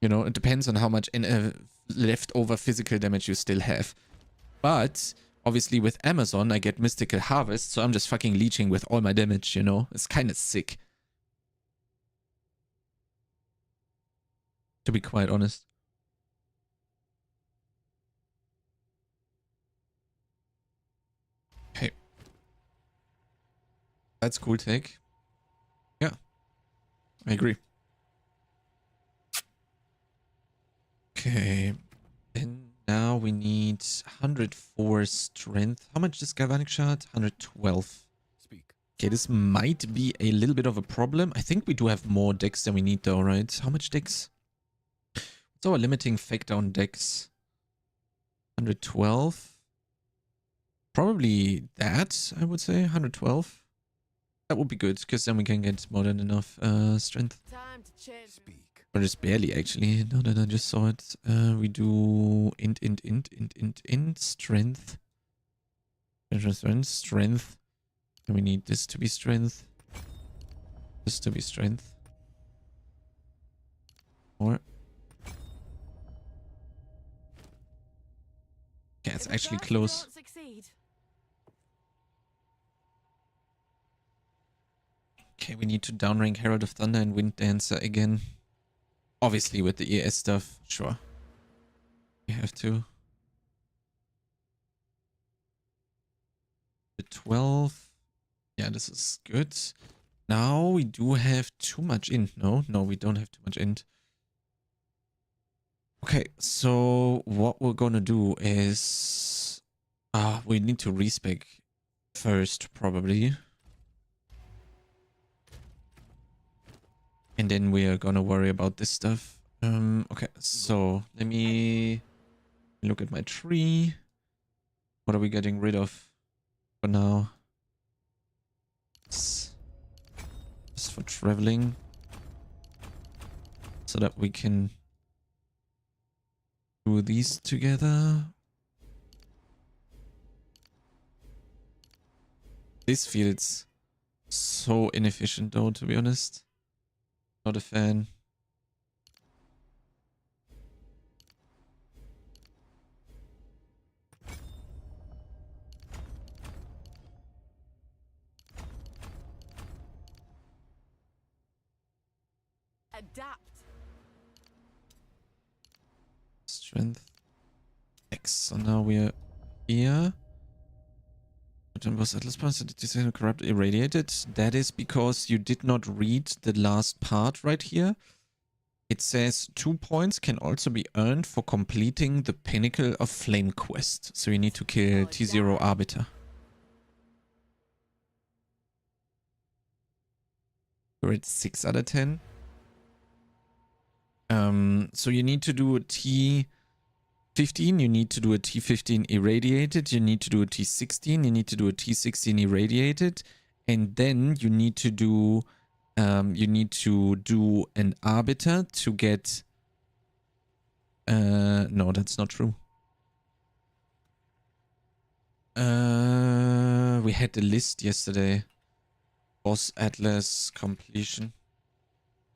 You know, it depends on how much leftover physical damage you still have. But obviously with Amazon, I get Mystical Harvest, so I'm just fucking leeching with all my damage, you know? It's kind of sick. To be quite honest. Okay. That's cool take. Yeah. I agree. Okay. And now now we need 104 strength. How much is galvanic shard? 112. Speak. Okay, this might be a little bit of a problem. I think we do have more decks than we need though, right? How much decks? What's our limiting factor on decks? 112. Probably that, I would say. 112. That would be good, because then we can get more than enough strength. Time to change. Speak. Or just barely, actually. Now that I just saw it. We do int, strength. Strength. And we need this to be strength. This to be strength. Or... yeah, it's actually close. Okay, we need to downrank Herald of Thunder and Wind Dancer again. Obviously with the ES stuff, sure. We have to. The 12. Yeah, this is good. Now we do have too much int. No, we don't have too much int. Okay, so what we're gonna do is... we need to respec first, probably. And then we are gonna worry about this stuff. Okay, so let me look at my tree. What are we getting rid of for now? Just for traveling. So that we can do these together. This feels so inefficient though, to be honest. Not a fan. Adapt. Strength. X. So now we're here. Was Atlas Pass corrupt irradiated? That is because you did not read the last part right here. It says 2 points can also be earned for completing the Pinnacle of Flame quest. So you need to kill T0 Arbiter. We're at 6 out of 10. So you need to do a T15, you need to do a T15 irradiated, you need to do a T16, you need to do a T16 irradiated, and then you need to do an arbiter to get no, that's not true. We had the list yesterday. Boss Atlas completion.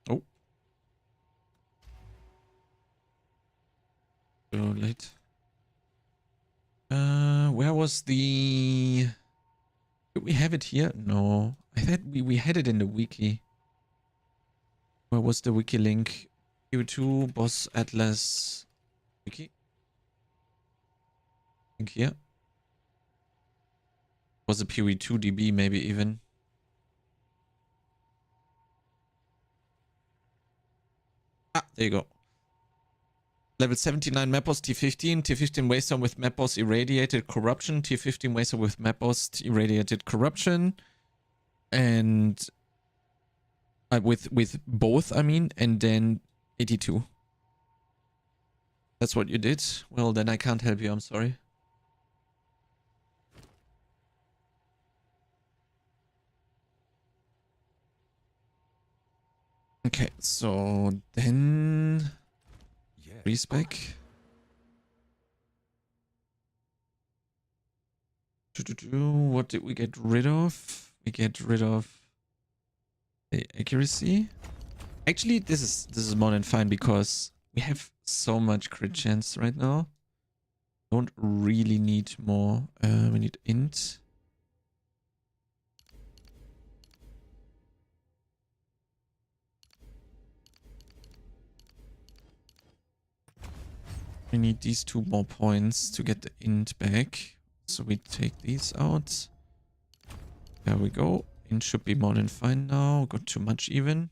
Oh. So late. Where was the... Did we have it here? No. I thought we had it in the wiki. Where was the wiki link? Q2 Boss Atlas wiki? I think here. Was a PoE2 DB maybe even. Ah, there you go. Level 79 Mapboss T15, T15 Waystone with Mapboss Irradiated Corruption, T15 Waystone with Mapboss Irradiated Corruption, and with both, I mean, and then 82. That's what you did? Well, then I can't help you, I'm sorry. Okay, so then... respec. What did we get rid of? We get rid of the accuracy. Actually, this is more than fine because we have so much crit chance right now. Don't really need more. We need int. We need these 2 more points to get the int back. So we take these out. There we go. Int should be more than fine now. Got too much even.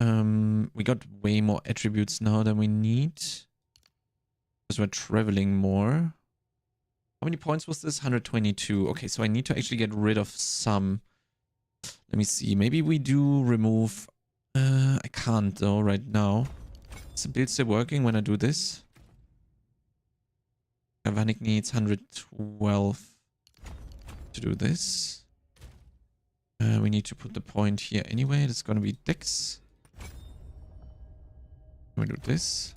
We got way more attributes now than we need. Because we're traveling more. How many points was this? 122. Okay, so I need to actually get rid of some. Let me see. Maybe we do remove... I can't though right now. Is the build still working when I do this? Galvanic needs 112 to do this. We need to put the point here anyway. It's going to be Dex. We do this.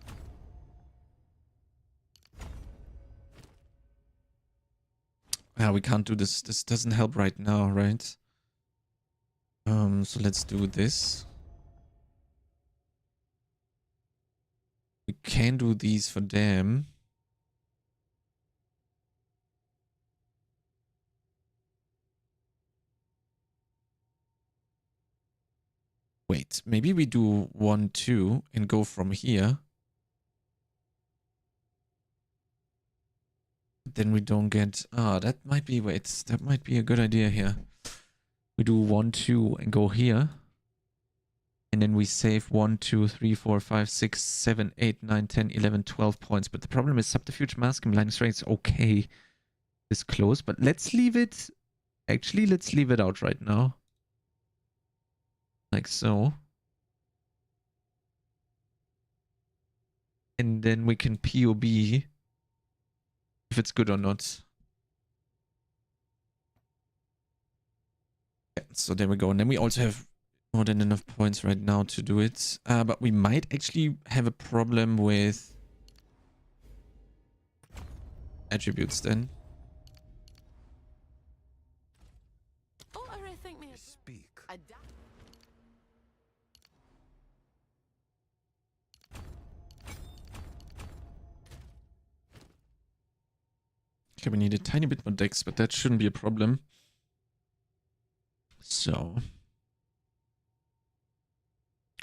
We can't do this. This doesn't help right now, right? So let's do this. We can do these for them. Wait, maybe we do 1, 2 and go from here. Then we don't get... that might be... Wait, that might be a good idea here. We do 1, 2 and go here. And then we save 1, 2, 3, 4, 5, 6, 7, 8, 9, 10, 11, 12 points. But the problem is Subterfuge Mask and Blinding Strike is okay this close. But let's leave it... Actually, let's leave it out right now. Like so. And then we can POB if it's good or not. Yeah, so there we go. And then we also have more than enough points right now to do it. But we might actually have a problem with attributes then. Oh, I think me. Speak. Okay, we need a tiny bit more dex, but that shouldn't be a problem. So...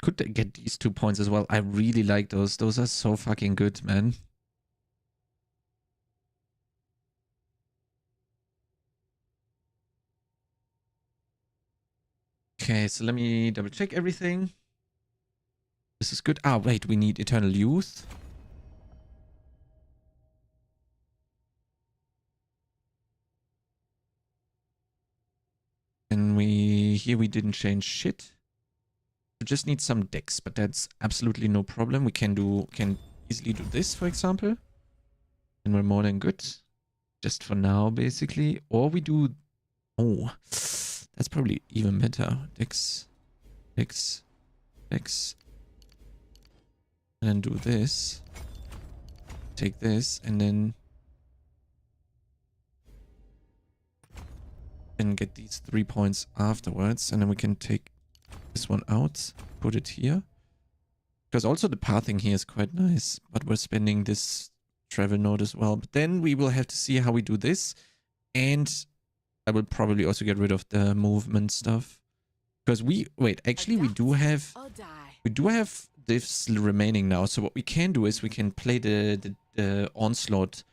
Could they get these 2 points as well? I really like those. Those are so fucking good, man. Okay, so let me double check everything. This is good. Ah, wait, we need Eternal Youth. And here we didn't change shit. We just need some dex, but that's absolutely no problem. We can easily do this, for example. And we're more than good. Just for now, basically. Or we do... Oh, that's probably even better. Dex, Dex, Dex. And then do this. Take this, and then... And get these 3 points afterwards. And then we can take this one out. Put it here. Because also the pathing here is quite nice. But we're spending this travel node as well. But then we will have to see how we do this. And I will probably also get rid of the movement stuff. Because we... Wait, actually we do have... We do have this remaining now. So what we can do is we can play the Onslaught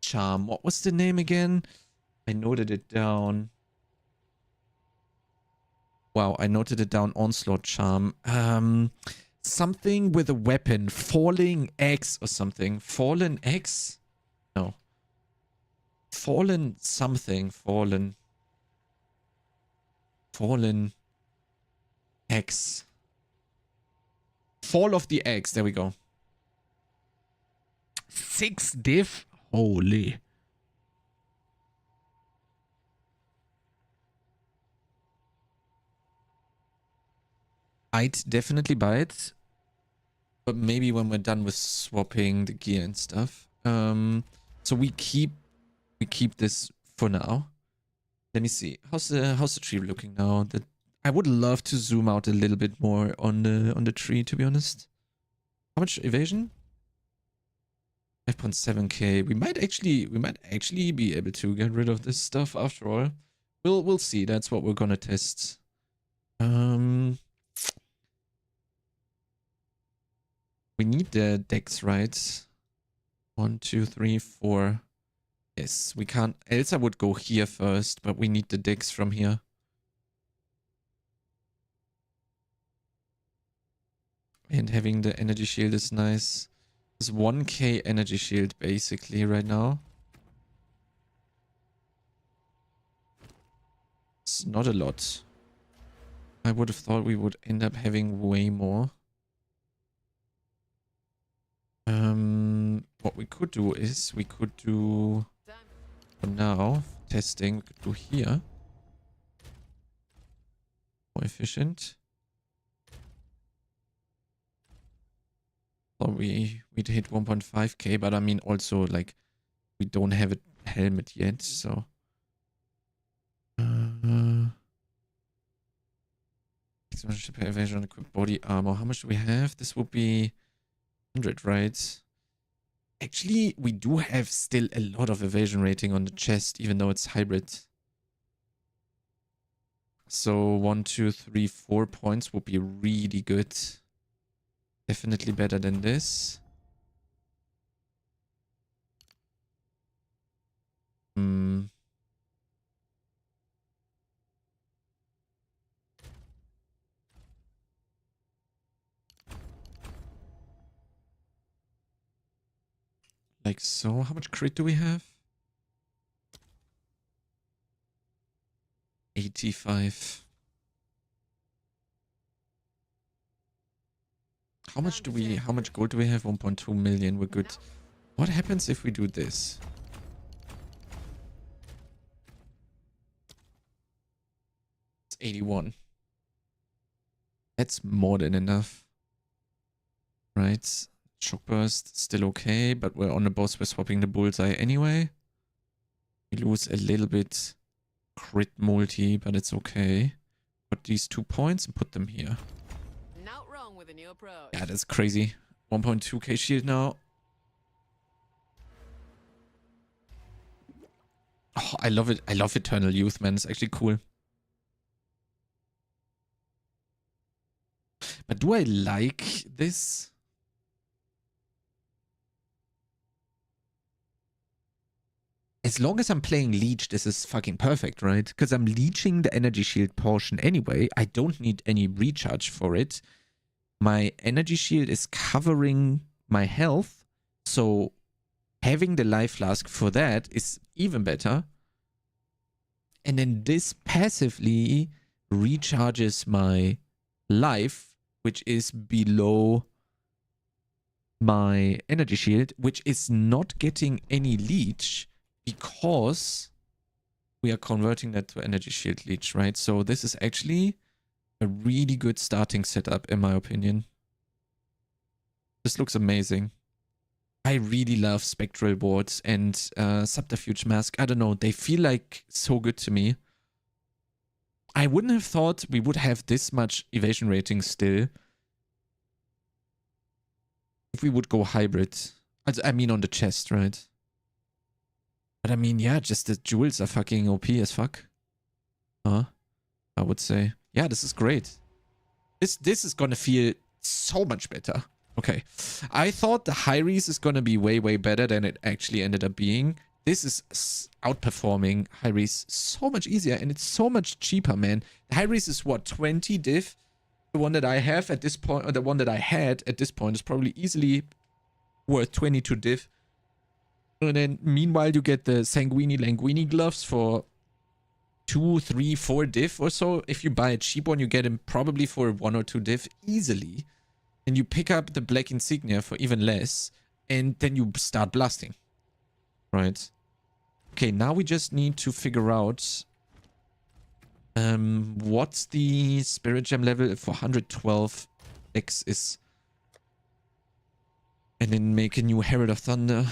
charm. What was the name again? I noted it down. Wow, I noted it down. Onslaught charm. Something with a weapon. Falling X or something. Fallen X? No. Fallen something. Fallen X. Fall of the X. There we go. 6 diff? Holy. I'd definitely buy it. But maybe when we're done with swapping the gear and stuff. So we keep this for now. Let me see. How's the tree looking now? I would love to zoom out a little bit more on the tree, to be honest. How much evasion? 5.7k. We might actually be able to get rid of this stuff after all. We'll see. That's what we're gonna test. We need the dex, right? 1, 2, 3, 4. Yes, we can't. Else I would go here first, but we need the dex from here. And having the energy shield is nice. It's 1k energy shield basically right now. It's not a lot. I would have thought we would end up having way more. What we could do is we could do for now testing. We could do here more efficient. Thought we'd hit 1.5k, but I mean also like we don't have a helmet yet, so. Evasion equipped body armor. How much do we have? This would be 100, right? Actually, we do have still a lot of evasion rating on the chest, even though it's hybrid. So 1, 2, 3, 4 points would be really good. Definitely better than this. Like so. How much crit do we have? 85. How much gold do we have? 1.2 million. We're good. What happens if we do this? It's 81. That's more than enough. Right. Shockburst, still okay, but we're on the boss. We're swapping the bullseye anyway. We lose a little bit crit multi, but it's okay. Put these 2 points and put them here. Not wrong with a new approach. Yeah, that's crazy. 1.2k shield now. Oh, I love it. I love Eternal Youth, man. It's actually cool. But do I like this? As long as I'm playing Leech, this is fucking perfect, right? Because I'm leeching the energy shield portion anyway. I don't need any recharge for it. My energy shield is covering my health. So having the life flask for that is even better. And then this passively recharges my life, which is below my energy shield, which is not getting any leech because we are converting that to energy shield leech, right? So this is actually a really good starting setup, in my opinion. This looks amazing. I really love Spectral Boards and Subterfuge Mask. I don't know, they feel like so good to me. I wouldn't have thought we would have this much evasion rating still if we would go hybrid. I mean on the chest, right? But I mean, yeah, just the jewels are fucking OP as fuck. I would say. Yeah, this is great. This is gonna feel so much better. Okay. I thought the HYRRI'S is gonna be way, way better than it actually ended up being. This is outperforming HYRRI'S so much easier, and it's so much cheaper, man. The HYRRI'S is what, 20 div? The one that I have at this point, or the one that I had at this point is probably easily worth 22 div. And then meanwhile you get the Sanguini gloves for 2, 3, 4 div or so. If you buy a cheap one, you get them probably for 1 or 2 div easily. And you pick up the black insignia for even less. And then you start blasting. Right. Okay, now we just need to figure out what's the spirit gem level for 112 X is. And then make a new Herald of Thunder.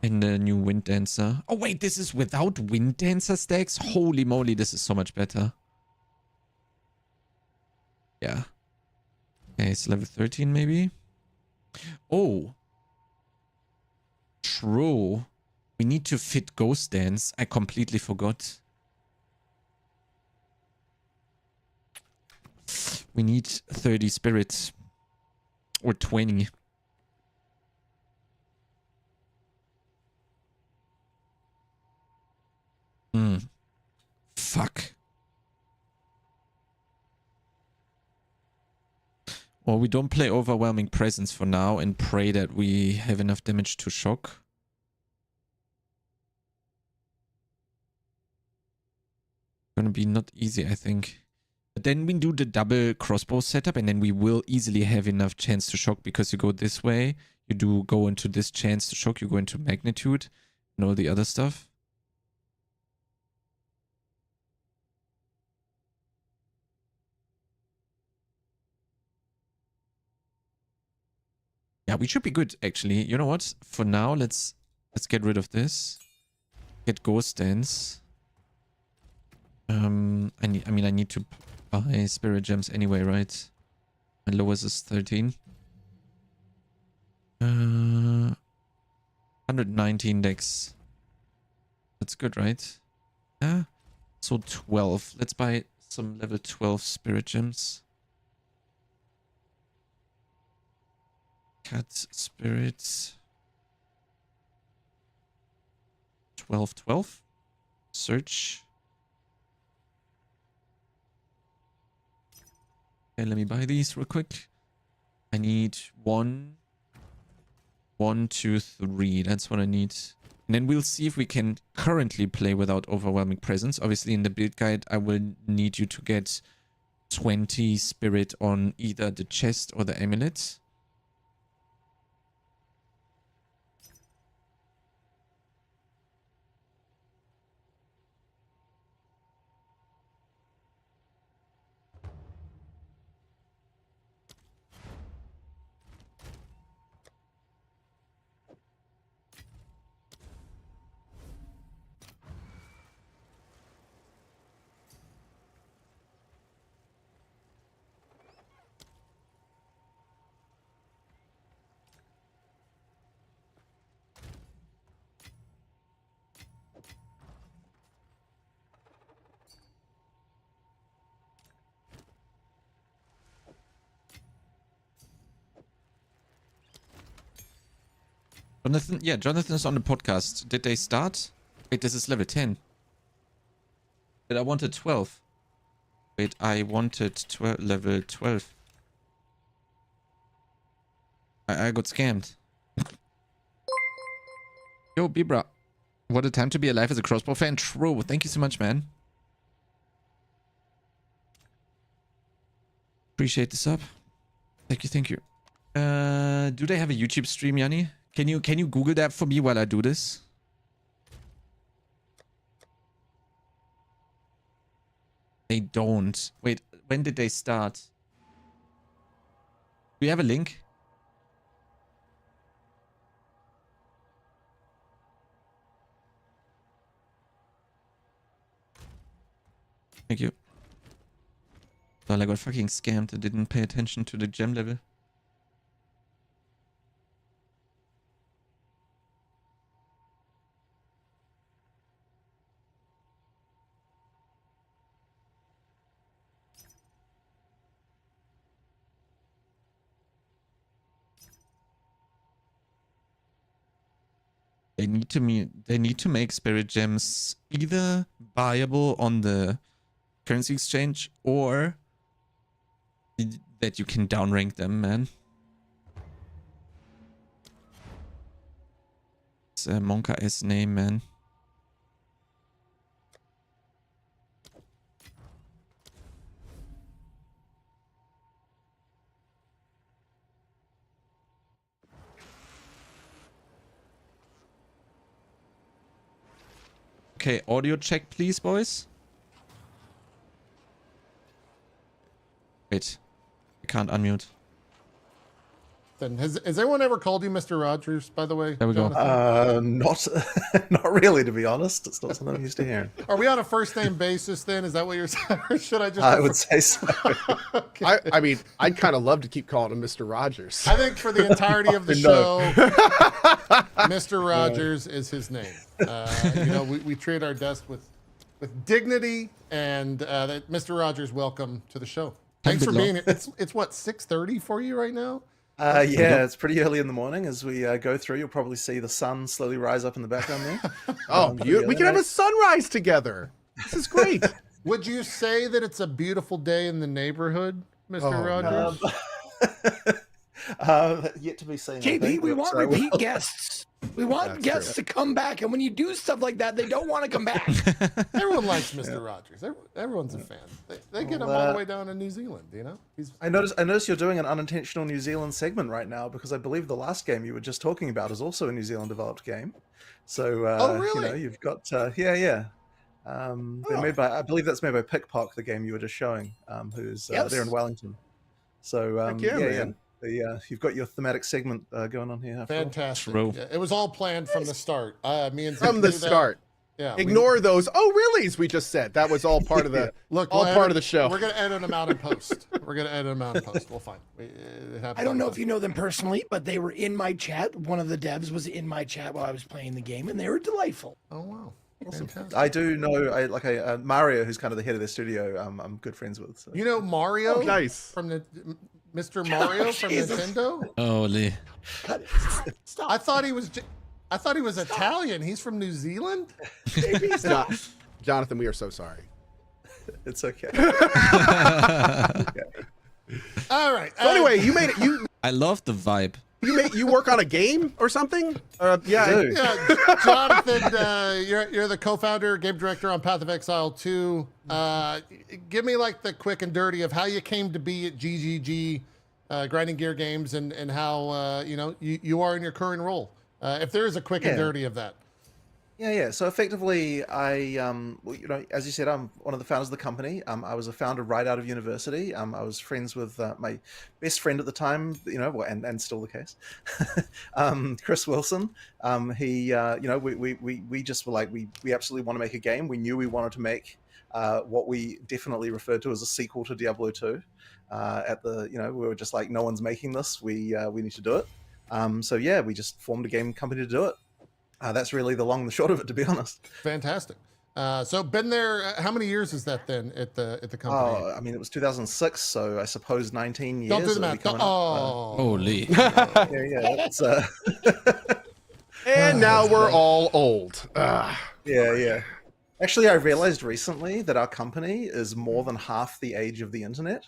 And a new Wind Dancer. Oh wait, this is without Wind Dancer stacks? Holy moly, this is so much better. Yeah. Okay, it's level 13 maybe. Oh. True. We need to fit Ghost Dance. I completely forgot. We need 30 spirits. Or 20. Fuck. Or we don't play Overwhelming Presence for now and pray that we have enough damage to shock. Gonna be not easy, I think. But then we do the double crossbow setup and then we will easily have enough chance to shock because you go this way. You do go into this chance to shock. You go into magnitude and all the other stuff. Yeah, we should be good, actually. You know what? For now, let's get rid of this. Get Ghost Dance. I need to buy Spirit Gems anyway, right? My lowest is 13. 119 dex. That's good, right? Yeah. So 12. Let's buy some level 12 Spirit Gems. Cat Spirits. 12. Search. Okay, let me buy these real quick. I need 1, 2, 3. That's what I need. And then we'll see if we can currently play without Overwhelming Presence. Obviously, in the build guide, I will need you to get 20 spirit on either the chest or the amulet. Jonathan, yeah, Jonathan is on the podcast. Did they start? Wait, this is level 10. But I wanted 12. Wait, I wanted level 12. I got scammed. Yo, Bibra. What a time to be alive as a crossbow fan. True. Thank you so much, man. Appreciate the sub. Thank you. Do they have a YouTube stream, Yanni? Can you Google that for me while I do this? They don't. Wait, when did they start? Do we have a link? Thank you. Well, I got fucking scammed. I didn't pay attention to the gem level. They need to make spirit gems either buyable on the currency exchange or that you can downrank them, man. It's a Monka S name, man. Okay, audio check, please, boys. Wait, I can't unmute. Then has anyone ever called you Mr. Rogers, by the way? There we go. Not really, to be honest. It's not something I'm used to hearing. Are we on a first name basis then? Is that what you're saying? Or should I just... I would say so. Okay. I mean, I'd kind of love to keep calling him Mr. Rogers. I think for the entirety of the show, Mr. Rogers is his name. You know, we treat our guests with dignity, and Mr. Rogers, welcome to the show. Thanks for being here. It's what, 6:30 for you right now? Yeah, it's pretty early in the morning. As we go through, you'll probably see the sun slowly rise up in the background there. Oh, we can have a sunrise together. This is great. Would you say that it's a beautiful day in the neighborhood, Mr. Rogers? Yet to be seen. I JP, think, we but, want repeat guests. We want That's guests to come back, and when you do stuff like that, they don't want to come back. Everyone likes Mr. Rogers. Everyone's a fan. They get him all the way down in New Zealand, you know? I noticed you're doing an unintentional New Zealand segment right now because I believe the last game you were just talking about is also a New Zealand developed game. So Oh, really? you know, you've got yeah. They're made by, I believe that's made by Pickpock, the game you were just showing, who's there in Wellington. So Heck yeah, man. You've got your thematic segment going on here. Fantastic. True. Yeah, it was all planned from the start. Me and Zeke From the knew that. start. Yeah. Ignore those. Oh, really? As we just said, that was all part of the Look, all we'll part edit- of the show. We're gonna edit them out in post. We'll find. I don't know if you know them personally, but they were in my chat. One of the devs was in my chat while I was playing the game, and they were delightful. Oh wow. I do know Mario, who's kind of the head of their studio. I'm good friends with. So. You know Mario? Oh, nice. From the Mr. Mario from Jesus. Nintendo? Holy. Cut it. Stop. I thought he was Italian. He's from New Zealand? JP, stop. Jonathan, we are so sorry. It's okay. All right. So anyway, you made it. I love the vibe. You work on a game or something? Yeah. Dude. Yeah, Jonathan, you're the co-founder, game director on Path of Exile 2. Give me like the quick and dirty of how you came to be at GGG, Grinding Gear Games, and how you are in your current role. If there is a quick and dirty of that. Yeah. So effectively, as you said, I'm one of the founders of the company. I was a founder right out of university. I was friends with my best friend at the time, and still the case, Chris Wilson. We just were like, we absolutely want to make a game. We knew we wanted to make what we definitely referred to as a sequel to Diablo 2. We were just like, no one's making this. We need to do it. We just formed a game company to do it. That's really the long and the short of it, to be honest. Fantastic. So been there. How many years is that then at the company? Oh, I mean, it was 2006, so I suppose 19 years. Don't do the it'll be math. coming up. Holy. It's, And now we're all old. yeah. Actually, I realized recently that our company is more than half the age of the internet.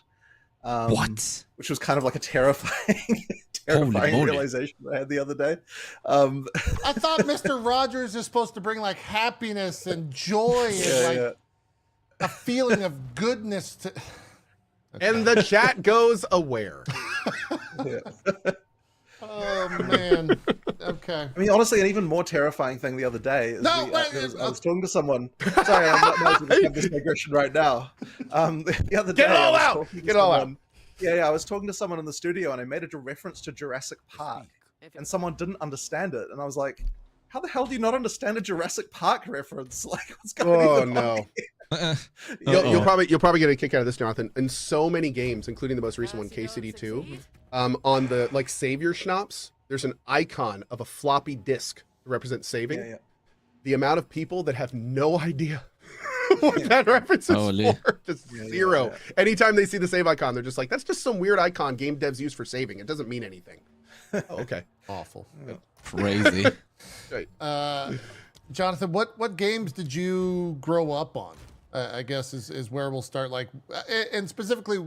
What? Which was kind of like a terrifying moly. realization I had the other day. I thought Mr. Rogers is supposed to bring like happiness and joy and a feeling of goodness to. And the chat goes aware. Oh man. Okay. I mean, honestly, an even more terrifying thing the other day is I was talking to someone. Sorry, I'm not going to have this digression right now. The other day, Get it all out! Get it all out! Yeah, I was talking to someone in the studio and I made a reference to Jurassic Park, and someone didn't understand it, and I was like, "How the hell do you not understand a Jurassic Park reference? Like, what's going on?" Oh no! You'll probably get a kick out of this, Jonathan. In so many games, including the most recent one, KCD2, on the savior schnapps, there's an icon of a floppy disk to represent saving. Yeah. The amount of people that have no idea what that reference is for, just zero. Yeah. Anytime they see the save icon, they're just like, "That's just some weird icon game devs use for saving. It doesn't mean anything." Oh, okay. Awful. Crazy. Right. Jonathan, what games did you grow up on? I guess is where we'll start. Like, and specifically,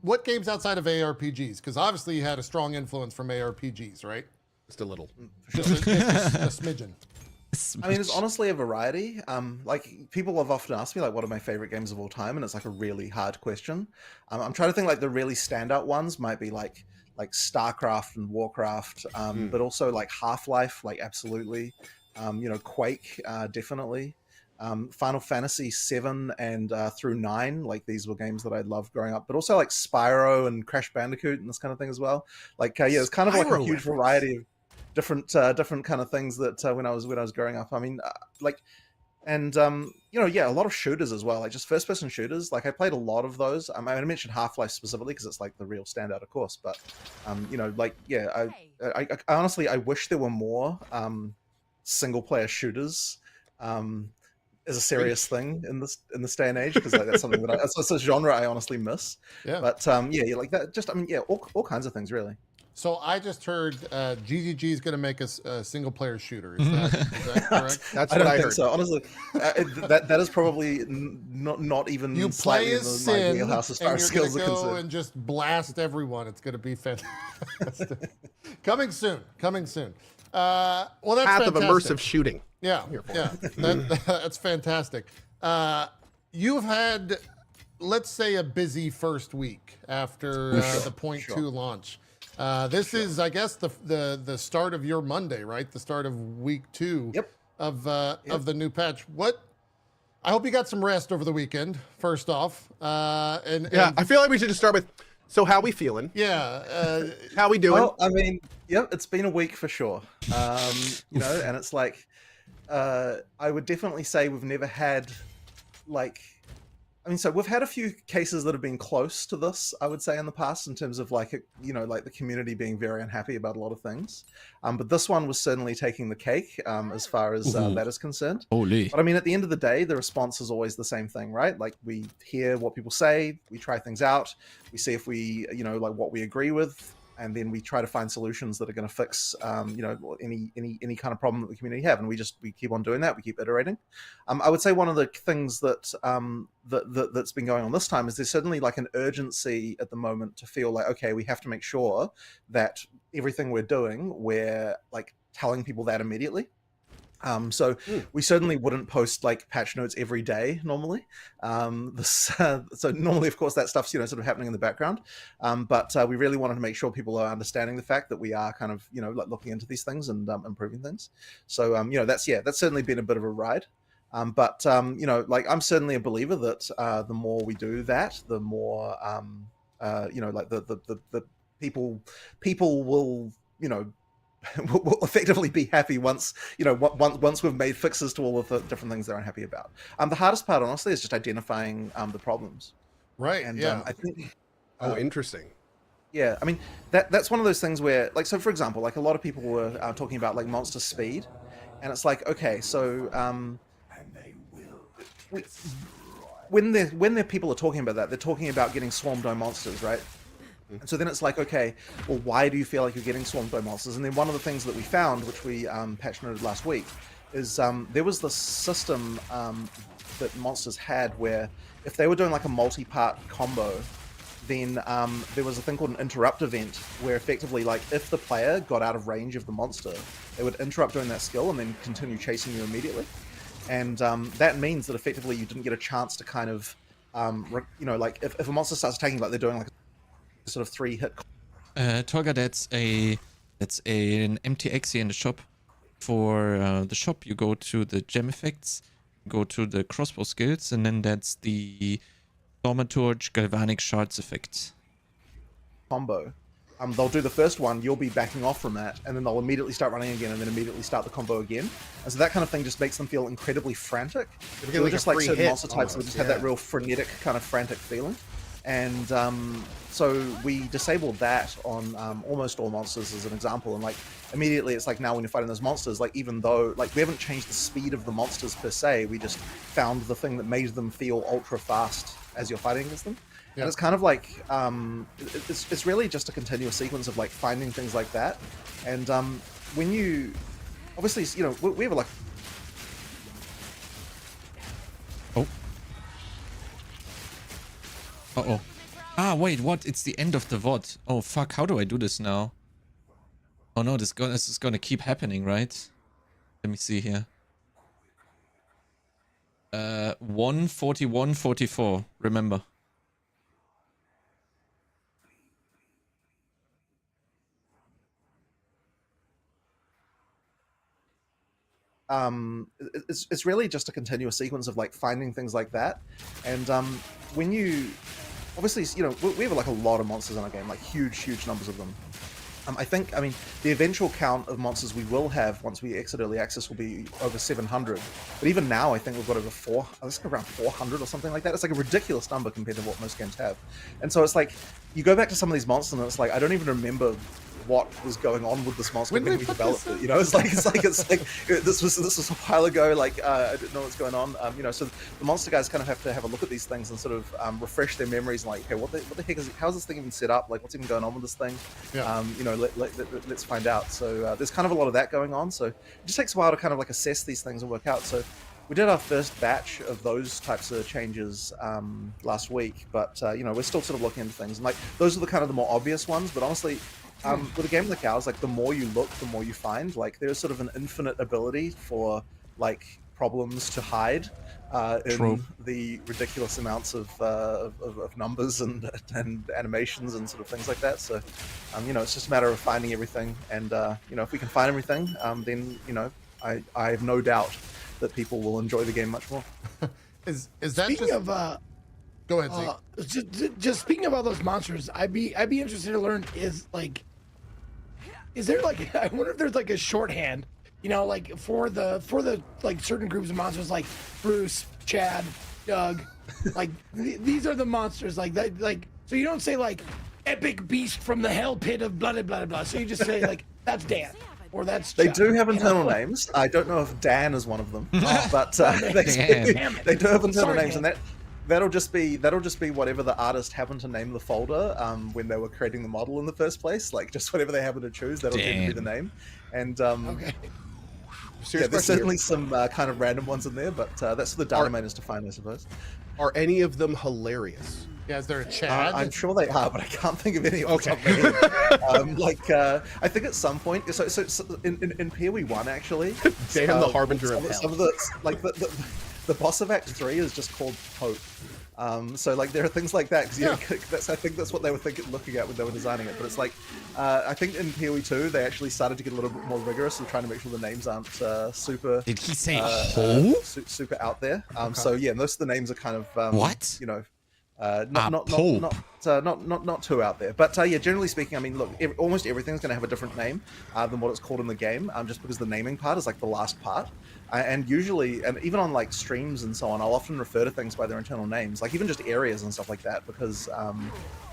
what games outside of ARPGs? Because obviously you had a strong influence from ARPGs, right? Just a little. Just a smidgen. I mean, it's honestly a variety. Like, people have often asked me, like, what are my favorite games of all time? And it's like a really hard question. I'm trying to think, like, the really standout ones might be like StarCraft and Warcraft, but also like Half-Life, like absolutely. Quake, definitely. Final Fantasy 7 and through 9, like these were games that I loved growing up, but also like Spyro and Crash Bandicoot and this kind of thing as well. Like, it's kind of like a huge variety of different kind of things that when I was growing up. I mean, a lot of shooters as well, like just first-person shooters. Like, I played a lot of those. I mentioned Half-Life specifically because it's like the real standout, of course. But I honestly, I wish there were more single-player shooters as a serious thing in this day and age, because like, that's something that it's a genre I honestly miss. Yeah. But like that. Just all kinds of things really. So I just heard GGG is going to make us a single-player shooter. Is that correct? That's I what don't I think heard. so. Honestly, that is probably not even You slightly play in as my Sin, wheelhouse as and far you're as going skills to are go concerned. and just blast everyone. It's going to be fantastic. Coming soon. Coming soon. Well, that's Path of fantastic. immersive shooting. Yeah, yeah, that's fantastic. You've had, let's say, a busy first week after the Point 2 launch. This is, I guess, the start of your Monday, right? The start of week 2 of the new patch. I hope you got some rest over the weekend. First off, and I feel like we should just start with. So how we feeling? yeah, How we doing? Well, I mean, it's been a week for sure. You know, and it's like, I would definitely say we've never had, like, I mean, so we've had a few cases that have been close to this, I would say, in the past, in terms of like, you know, like the community being very unhappy about a lot of things. But this one was certainly taking the cake as far as that is concerned. Holy. But I mean, at the end of the day, the response is always the same thing, right? Like, we hear what people say, we try things out, we see if we, you know, like what we agree with, and then we try to find solutions that are going to fix, you know, any kind of problem that the community have, and we keep on doing that. We keep iterating. I would say one of the things that that's been going on this time is there's certainly like an urgency at the moment to feel like, okay, we have to make sure that everything we're doing, we're like telling people that immediately. So we certainly wouldn't post like patch notes every day normally. So normally, of course, that stuff's, you know, sort of happening in the background. But we really wanted to make sure people are understanding the fact that we are kind of, you know, like looking into these things and improving things. So, you know, that's certainly been a bit of a ride. But you know, like, I'm certainly a believer that the more we do that, the more, you know, like the people will, you know, will effectively be happy once, you know, once we've made fixes to all of the different things they're unhappy about. The hardest part, honestly, is just identifying the problems. right. And Yeah. I think, Interesting. yeah, I mean, that's one of those things where, like, so for example, like a lot of people were talking about like monster speed, and it's like, okay, so when people are talking about that, they're talking about getting swarmed by monsters, right? And so then it's like, okay, well, why do you feel like you're getting swarmed by monsters? And then one of the things that we found, which we patch noted last week, is there was this system that monsters had where if they were doing like a multi-part combo, then there was a thing called an interrupt event where effectively, like, if the player got out of range of the monster, they would interrupt doing that skill and then continue chasing you immediately. And that means that effectively you didn't get a chance to kind of, you know, like if a monster starts attacking, like they're doing like a sort of 3-hit. Tolga, that's an MTX here in the shop. For the shop, you go to the gem effects, go to the crossbow skills, and then that's the Thaumaturge Galvanic Shards effect. Combo. They'll do the first one, you'll be backing off from that, and then they'll immediately start running again, and then immediately start the combo again. And so that kind of thing just makes them feel incredibly frantic. They They're like just a like free certain hit monster types that almost, just have that real frenetic kind of frantic feeling. And so we disabled that on almost all monsters as an example, and like immediately it's like now when you're fighting those monsters, like even though like we haven't changed the speed of the monsters per se, we just found the thing that made them feel ultra fast as you're fighting against them. And it's kind of like it's really just a continuous sequence of like finding things like that. And when you obviously, you know, we have like Uh-oh. Ah, wait, what? It's the end of the VOD. Oh, fuck, how do I do this now? Oh no, this is gonna keep happening, right? Let me see here. 1:41:44, remember. it's really just a continuous sequence of like finding things like that. And when you obviously, you know, we have like a lot of monsters in our game, like huge numbers of them. I think, I mean, the eventual count of monsters we will have once we exit early access will be over 700. But even now, I think we've got over around 400 or something like that. It's like a ridiculous number compared to what most games have. And so it's like, you go back to some of these monsters and it's like, I don't even remember what was going on with this monster When when they we put developed this it. You know, it's like this was a while ago. Like I didn't know what's going on. You know, so the monster guys kind of have to have a look at these things and sort of refresh their memories. And like, okay, what the heck is it? How's this thing even set up? Like, what's even going on with this thing? Yeah. You know, let's find out. So there's kind of a lot of that going on. So it just takes a while to kind of like assess these things and work out. So we did our first batch of those types of changes last week, but you know, we're still sort of looking into things. And like those are the kind of the more obvious ones. But honestly, with a game like ours, like the more you look, the more you find. Like there's sort of an infinite ability for like problems to hide in the ridiculous amounts of numbers and animations and sort of things like that. So you know, it's just a matter of finding everything. And you know, if we can find everything, then you know, I have no doubt that people will enjoy the game much more. Is that Speaking just... of Go ahead, Zeke. just speaking of all those monsters, I'd be interested to learn is there like I wonder if there's like a shorthand, you know, like for the like certain groups of monsters like Bruce, Chad, Doug, like these are the monsters like that, like so you don't say like epic beast from the hell pit of blah blah blah blah. So you just say like that's Dan. Or that's They Chuck, do have you internal know? names. I don't know if Dan is one of them, but Damn it. they do have internal Sorry, names, Dan. and that'll just be whatever the artist happened to name the folder when they were creating the model in the first place. Like just whatever they happen to choose, that'll tend to be the name. And Okay. yeah, there's certainly some kind of random ones in there, but that's for the data miners to find, I suppose. Are any of them hilarious? Yeah, is there a Chad? I'm sure they are, but I can't think of any. Okay. I think at some point, so in PoE 1 actually, Dan the Harbinger of some Hell. of the like the boss of Act 3 is just called Pope. So like there are things like that because I think that's what they were looking at when they were designing it. But it's like I think in PoE 2 they actually started to get a little bit more rigorous and trying to make sure the names aren't super. Did he say Super out there? So yeah, most of the names are kind of What? you know. Not too out there, but yeah, generally speaking, I mean, look, almost everything's going to have a different name than what it's called in the game, just because the naming part is like the last part. And usually, and even on like streams and so on, I'll often refer to things by their internal names, like even just areas and stuff like that, because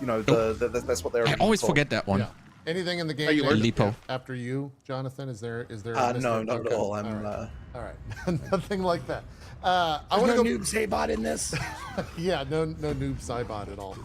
you know, that's what they're. I always forget that one. Yeah. Anything in the game you learned named Lipo. after you, Jonathan? Is there? No, not at all. I'm. All right. Nothing like that. I There's want to no go. noob Saybot in this. Yeah, no noob Cybot at all.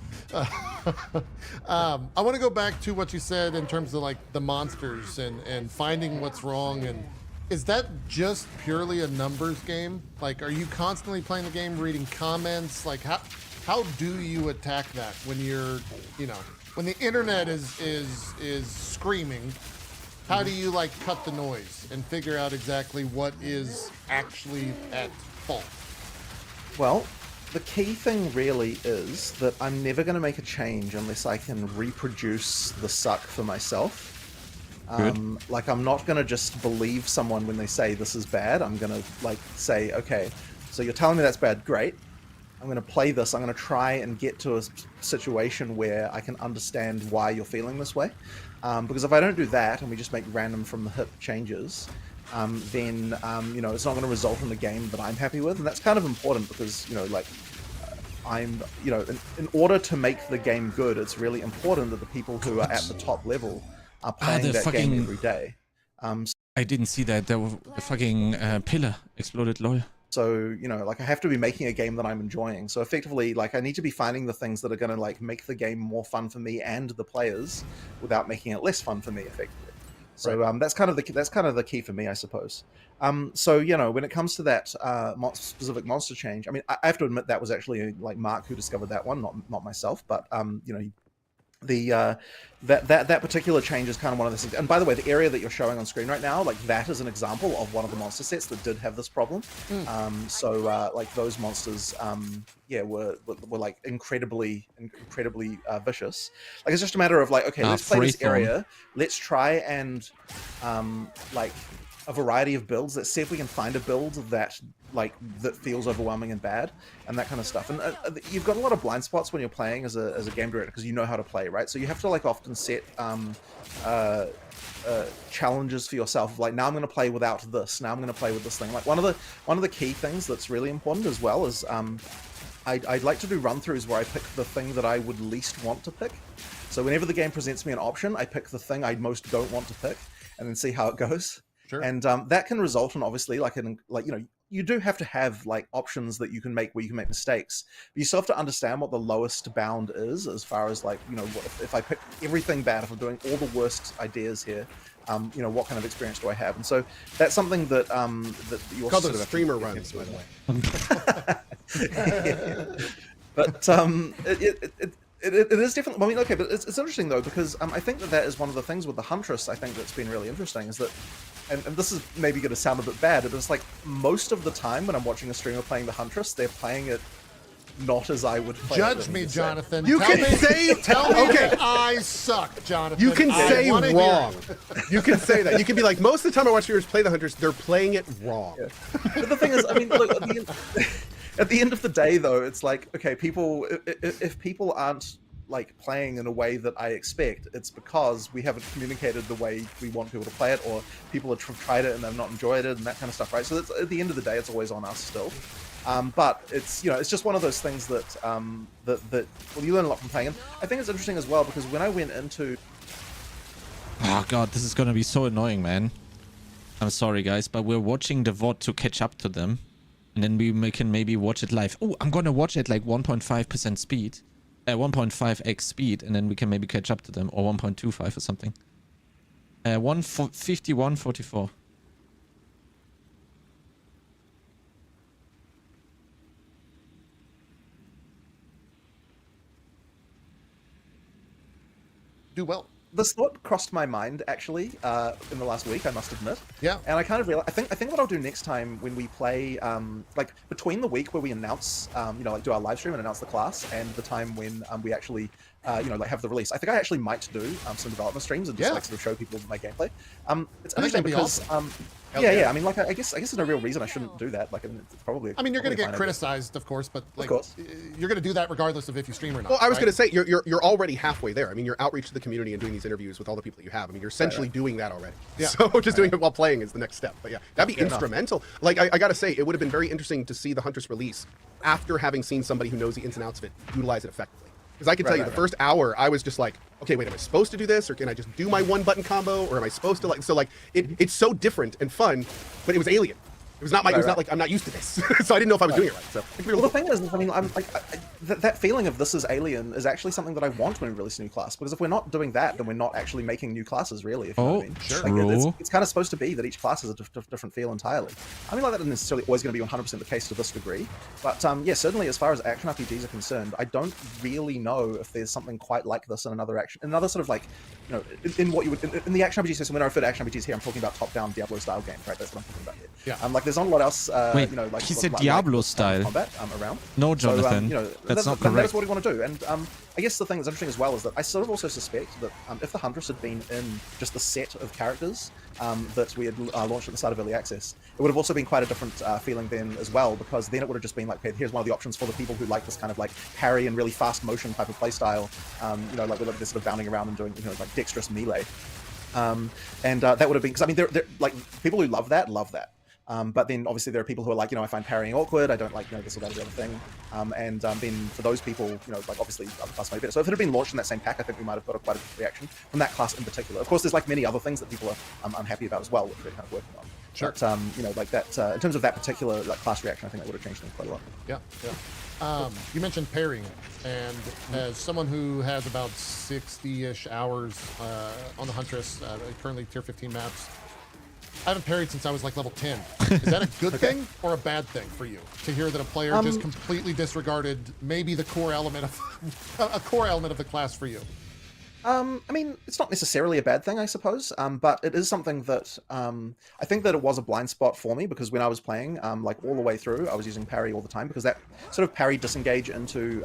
I want to go back to what you said in terms of like the monsters and finding what's wrong. And is that just purely a numbers game? Like, are you constantly playing the game, reading comments? Like, how do you attack that when you're, you know, when the internet is screaming? How do you like cut the noise and figure out exactly what is actually at fault? Well, the key thing really is that I'm never going to make a change unless I can reproduce the suck for myself. Like, I'm not going to just believe someone when they say this is bad. I'm going to like say, okay, so you're telling me that's bad. Great. I'm going to play this. I'm going to try and get to a situation where I can understand why you're feeling this way. Because if I don't do that and we just make random from the hip changes, then you know, it's not going to result in a game that I'm happy with, and that's kind of important because, you know, like you know, in order to make the game good, it's really important that the people who are at the top level are playing that game every day. I didn't see that. The fucking pillar exploded, lol. So, you know, like I have to be making a game that I'm enjoying. So effectively, like I need to be finding the things that are going to like make the game more fun for me and the players without making it less fun for me effectively. So that's kind of the key for me, I suppose. So, you know, when it comes to that specific monster change, I mean, I have to admit that was actually like Mark who discovered that one, not myself, but you know, the that particular change is kind of one of those things. And by the way, the area that you're showing on screen right now, like that is an example of one of the monster sets that did have this problem. So like those monsters, yeah, were like incredibly vicious. Like it's just a matter of like, okay, let's play this area. Let's try and like a variety of builds. Let's see if we can find a build that feels overwhelming and bad and that kind of stuff. And you've got a lot of blind spots when you're playing as a game director because you know how to play, right? So you have to like often set challenges for yourself. Like now I'm going to play without this. Now I'm going to play with this thing. Like one of the key things that's really important as well is I'd like to do run-throughs where I pick the thing that I would least want to pick. So whenever the game presents me an option, I pick the thing I most don't want to pick, and then see how it goes. Sure. And that can result in obviously you do have to have like options that you can make where you can make mistakes. But you still have to understand what the lowest bound is, as far as like, if I pick everything bad, if I'm doing all the worst ideas here, what kind of experience do I have? And so that's something that that you also Called those streamer runs, by the way. But it is definitely. I mean, okay, but it's interesting though, because I think that is one of the things with the Huntress. I think that's been really interesting is that, and this is maybe going to sound a bit bad, but it's like most of the time when I'm watching a streamer playing the Huntress, they're playing it not as I would play. Judge me, Jonathan. You can say tell me that I suck, Jonathan. You can say wrong. Hear. You can say that. You can be like, most of the time I watch viewers play the Hunters, they're playing it wrong. Yeah. But the thing is, I mean, look, at the end of the day, though, it's like, okay, if people aren't like playing in a way that I expect, it's because we haven't communicated the way we want people to play it, or people have tried it and they've not enjoyed it and that kind of stuff, right? So at the end of the day, it's always on us still. But it's it's just one of those things that well, you learn a lot from playing. And I think it's interesting as well because when I went into Oh god, this is gonna be so annoying, man. I'm sorry, guys, but we're watching the VOD to catch up to them, and then we can maybe watch it live. Oh, I'm gonna watch it like 1.5% speed, 1.5x speed, and then we can maybe catch up to them, or 1.25 or something. 151.44. Do well. this thought crossed my mind actually in the last week, I must admit. Yeah. And I kind of realized, I think what I'll do next time when we play, like between the week where we announce, like do our live stream and announce the class, and the time when we actually, like have the release, I think I actually might do some development streams and just like sort of show people my gameplay. It's interesting because, yeah. I mean, like, I guess there's no real reason I shouldn't do that. Like, it's probably. I mean, you're going to get criticized, of course, but like, you're going to do that regardless of if you stream or not. Well, I was going to say you're already halfway there. I mean, your outreach to the community and doing these interviews with all the people that you have. I mean, you're essentially doing that already. Yeah. So just doing it while playing is the next step. But yeah, that'd be instrumental. Like, I got to say, it would have been very interesting to see the Huntress release after having seen somebody who knows the ins and outs of it utilize it effectively. Because I can tell you, the first hour, I was just like, okay, wait, am I supposed to do this, or can I just do my one button combo, or am I supposed to like? So like, it's so different and fun, but it was alien. It was not my. It was not like I'm not used to this, so I didn't know if I was doing it right. So well, the thing is, I mean, I'm like that feeling of this is alien is actually something that I want when we release a new class. Because if we're not doing that, then we're not actually making new classes, really. If you know what I mean. Sure. Like, it's kind of supposed to be that each class has a different feel entirely. I mean, like that isn't necessarily always going to be 100% the case to this degree, but yeah, certainly as far as action RPGs are concerned, I don't really know if there's something quite like this in another sort of like, in what you would in the action RPG system. When I refer to action RPGs here, I'm talking about top-down Diablo style games, right? That's what I'm talking about here. Yeah. Like there's not a lot else. Wait, like he said Diablo style combat around. No, Jonathan, that's not correct. That's what we want to do. And I guess the thing that's interesting as well is that I sort of also suspect that if the Huntress had been in just the set of characters that we had launched at the start of early access, it would have also been quite a different feeling then as well, because then it would have just been like, okay, here's one of the options for the people who like this kind of like parry and really fast motion type of playstyle, like we're this sort of bounding around and doing like dexterous melee. And that would have been, because I mean, they're like people who love that. But then obviously there are people who are like, I find parrying awkward, I don't like, this or that or the other thing. And then for those people, like obviously other class might be better. So if it had been launched in that same pack, I think we might have got quite a good reaction from that class in particular. Of course, there's like many other things that people are unhappy about as well, which we're kind of working on. Sure. But, like that, in terms of that particular like class reaction, I think that would have changed things quite a lot. Yeah. You mentioned parrying, and as someone who has about 60-ish hours on the Huntress, currently tier 15 maps, I haven't parried since I was like level 10. Is that a good thing or a bad thing for you to hear that a player just completely disregarded maybe the core element of a core element of the class for you? I mean, it's not necessarily a bad thing, I suppose, but it is something that I think that it was a blind spot for me, because when I was playing, like all the way through, I was using parry all the time, because that sort of parry disengage into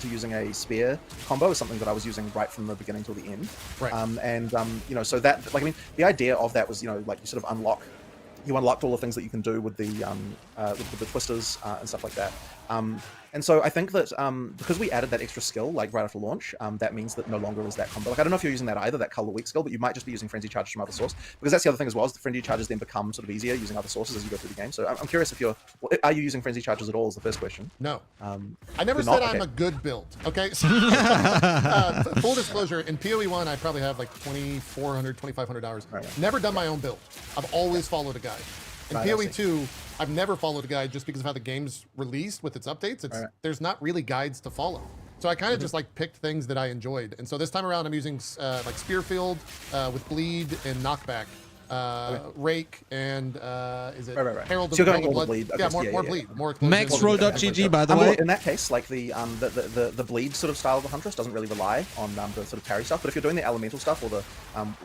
using a spear combo is something that I was using right from the beginning till the end. Right. So that, like, I mean, the idea of that was, like you sort of unlocked all the things that you can do with the twisters and stuff like that. And so I think that because we added that extra skill like right after launch, that means that no longer is that combo. Like I don't know if you're using that either, that color weak skill, but you might just be using frenzy charges from other source, because that's the other thing as well, is the frenzy charges then become sort of easier using other sources as you go through the game. So I'm curious if are you using frenzy charges at all? Is the first question. No. I never said I'm a good build. Okay. So, full disclosure, in PoE 1, I probably have like 2,400, 2,500 hours. Right. Never done my own build. I've always followed a guide. In PoE 2, I've never followed a guide just because of how the game's released with its updates. There's not really guides to follow. So I kind of just like picked things that I enjoyed. And so this time around, I'm using like Spearfield with Bleed and Knockback. Rake and is it Herald of the Blood? Bleed. Okay, Yeah, more bleed, more Maxroll.gg, by the way. In that case, like the bleed sort of style of the Huntress doesn't really rely on the sort of parry stuff. But if you're doing the elemental stuff or the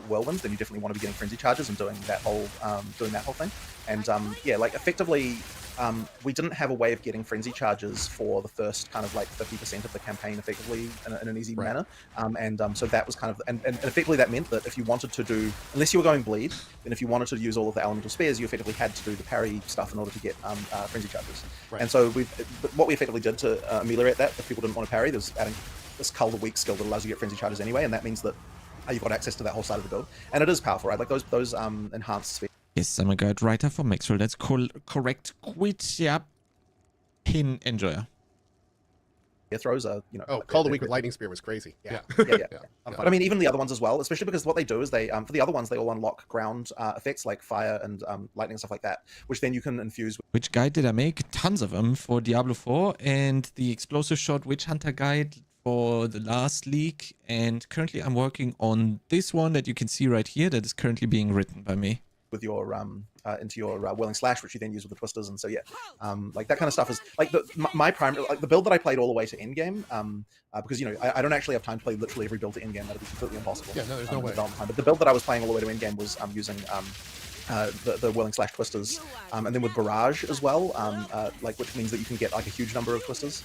whirlwinds, then you definitely want to be getting frenzy charges and doing that whole thing. And yeah, like effectively, we didn't have a way of getting frenzy charges for the first kind of like 50% of the campaign effectively in an easy manner. So that was kind of, and effectively that meant that if you wanted to do, unless you were going bleed, then if you wanted to use all of the elemental spears, you effectively had to do the parry stuff in order to get frenzy charges. And so what we effectively did to ameliorate that, if people didn't want to parry, there's adding this color weak skill that allows you to get frenzy charges anyway, and that means that you've got access to that whole side of the build. And it is powerful, right? Like those enhanced spears. Yes, I'm a guide writer for Maxroll. That's correct. Quit, yeah. Pin enjoyer. Throws are, you know. Oh, Call the Weak with Lightning Spear was crazy. Yeah. But I mean, even the other ones as well, especially because what they do is they, for the other ones, they all unlock ground effects like fire and lightning and stuff like that, which then you can infuse with. Which guide did I make? Tons of them for Diablo 4 and the Explosive Shot Witch Hunter guide for the last leak. And currently I'm working on this one that you can see right here that is currently being written by me. With your into your whirling slash, which you then use with the twisters, and so yeah, like that kind of stuff is like my primary, like the build that I played all the way to end game, because you know I don't actually have time to play literally every build to end game. That'd be completely impossible. Yeah, no, there's no way. But the build that I was playing all the way to end game was using the whirling slash twisters, and then with barrage as well, like which means that you can get like a huge number of twisters.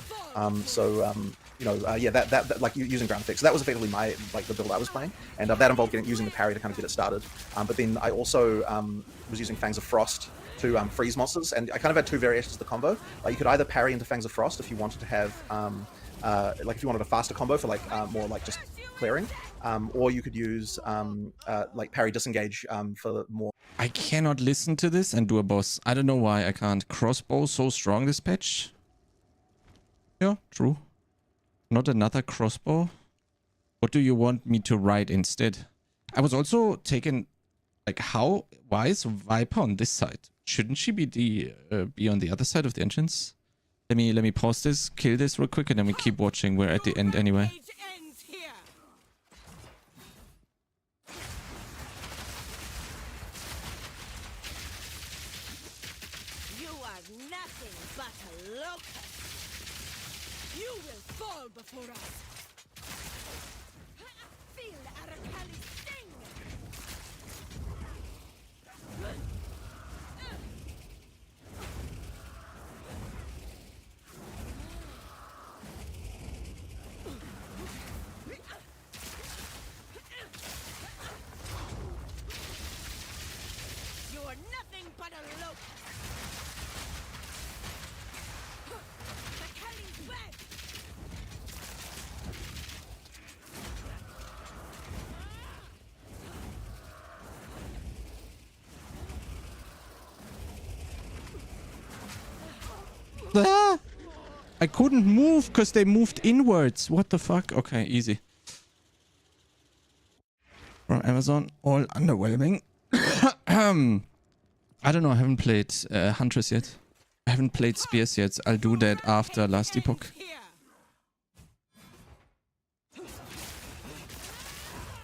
You know, yeah, that like using ground effects. So that was effectively the build I was playing, and that involved using the parry to kind of get it started. But then I also was using Fangs of Frost to freeze monsters, and I kind of had two variations of the combo. Like you could either parry into Fangs of Frost if you wanted to have like if you wanted a faster combo for like more like just clearing, or you could use like parry disengage for more. I cannot listen to this and do a boss. I don't know why I can't. Crossbow so strong this patch. Yeah, true. Not another crossbow. What do you want me to write instead? I was also taken, like, why is Viper on this side? Shouldn't she be on the other side of the entrance? Let me pause this, kill this real quick, and then we keep watching. We're at the end anyway. You are nothing but a locust. You will fall before us. Feel Arakali's sting. You are nothing but a locust. The Kelly's back. Ah! I couldn't move because they moved inwards. What the fuck? Okay, easy. From Amazon, all underwhelming. I don't know, I haven't played Huntress yet. I haven't played Spears yet. I'll do that after Last Epoch.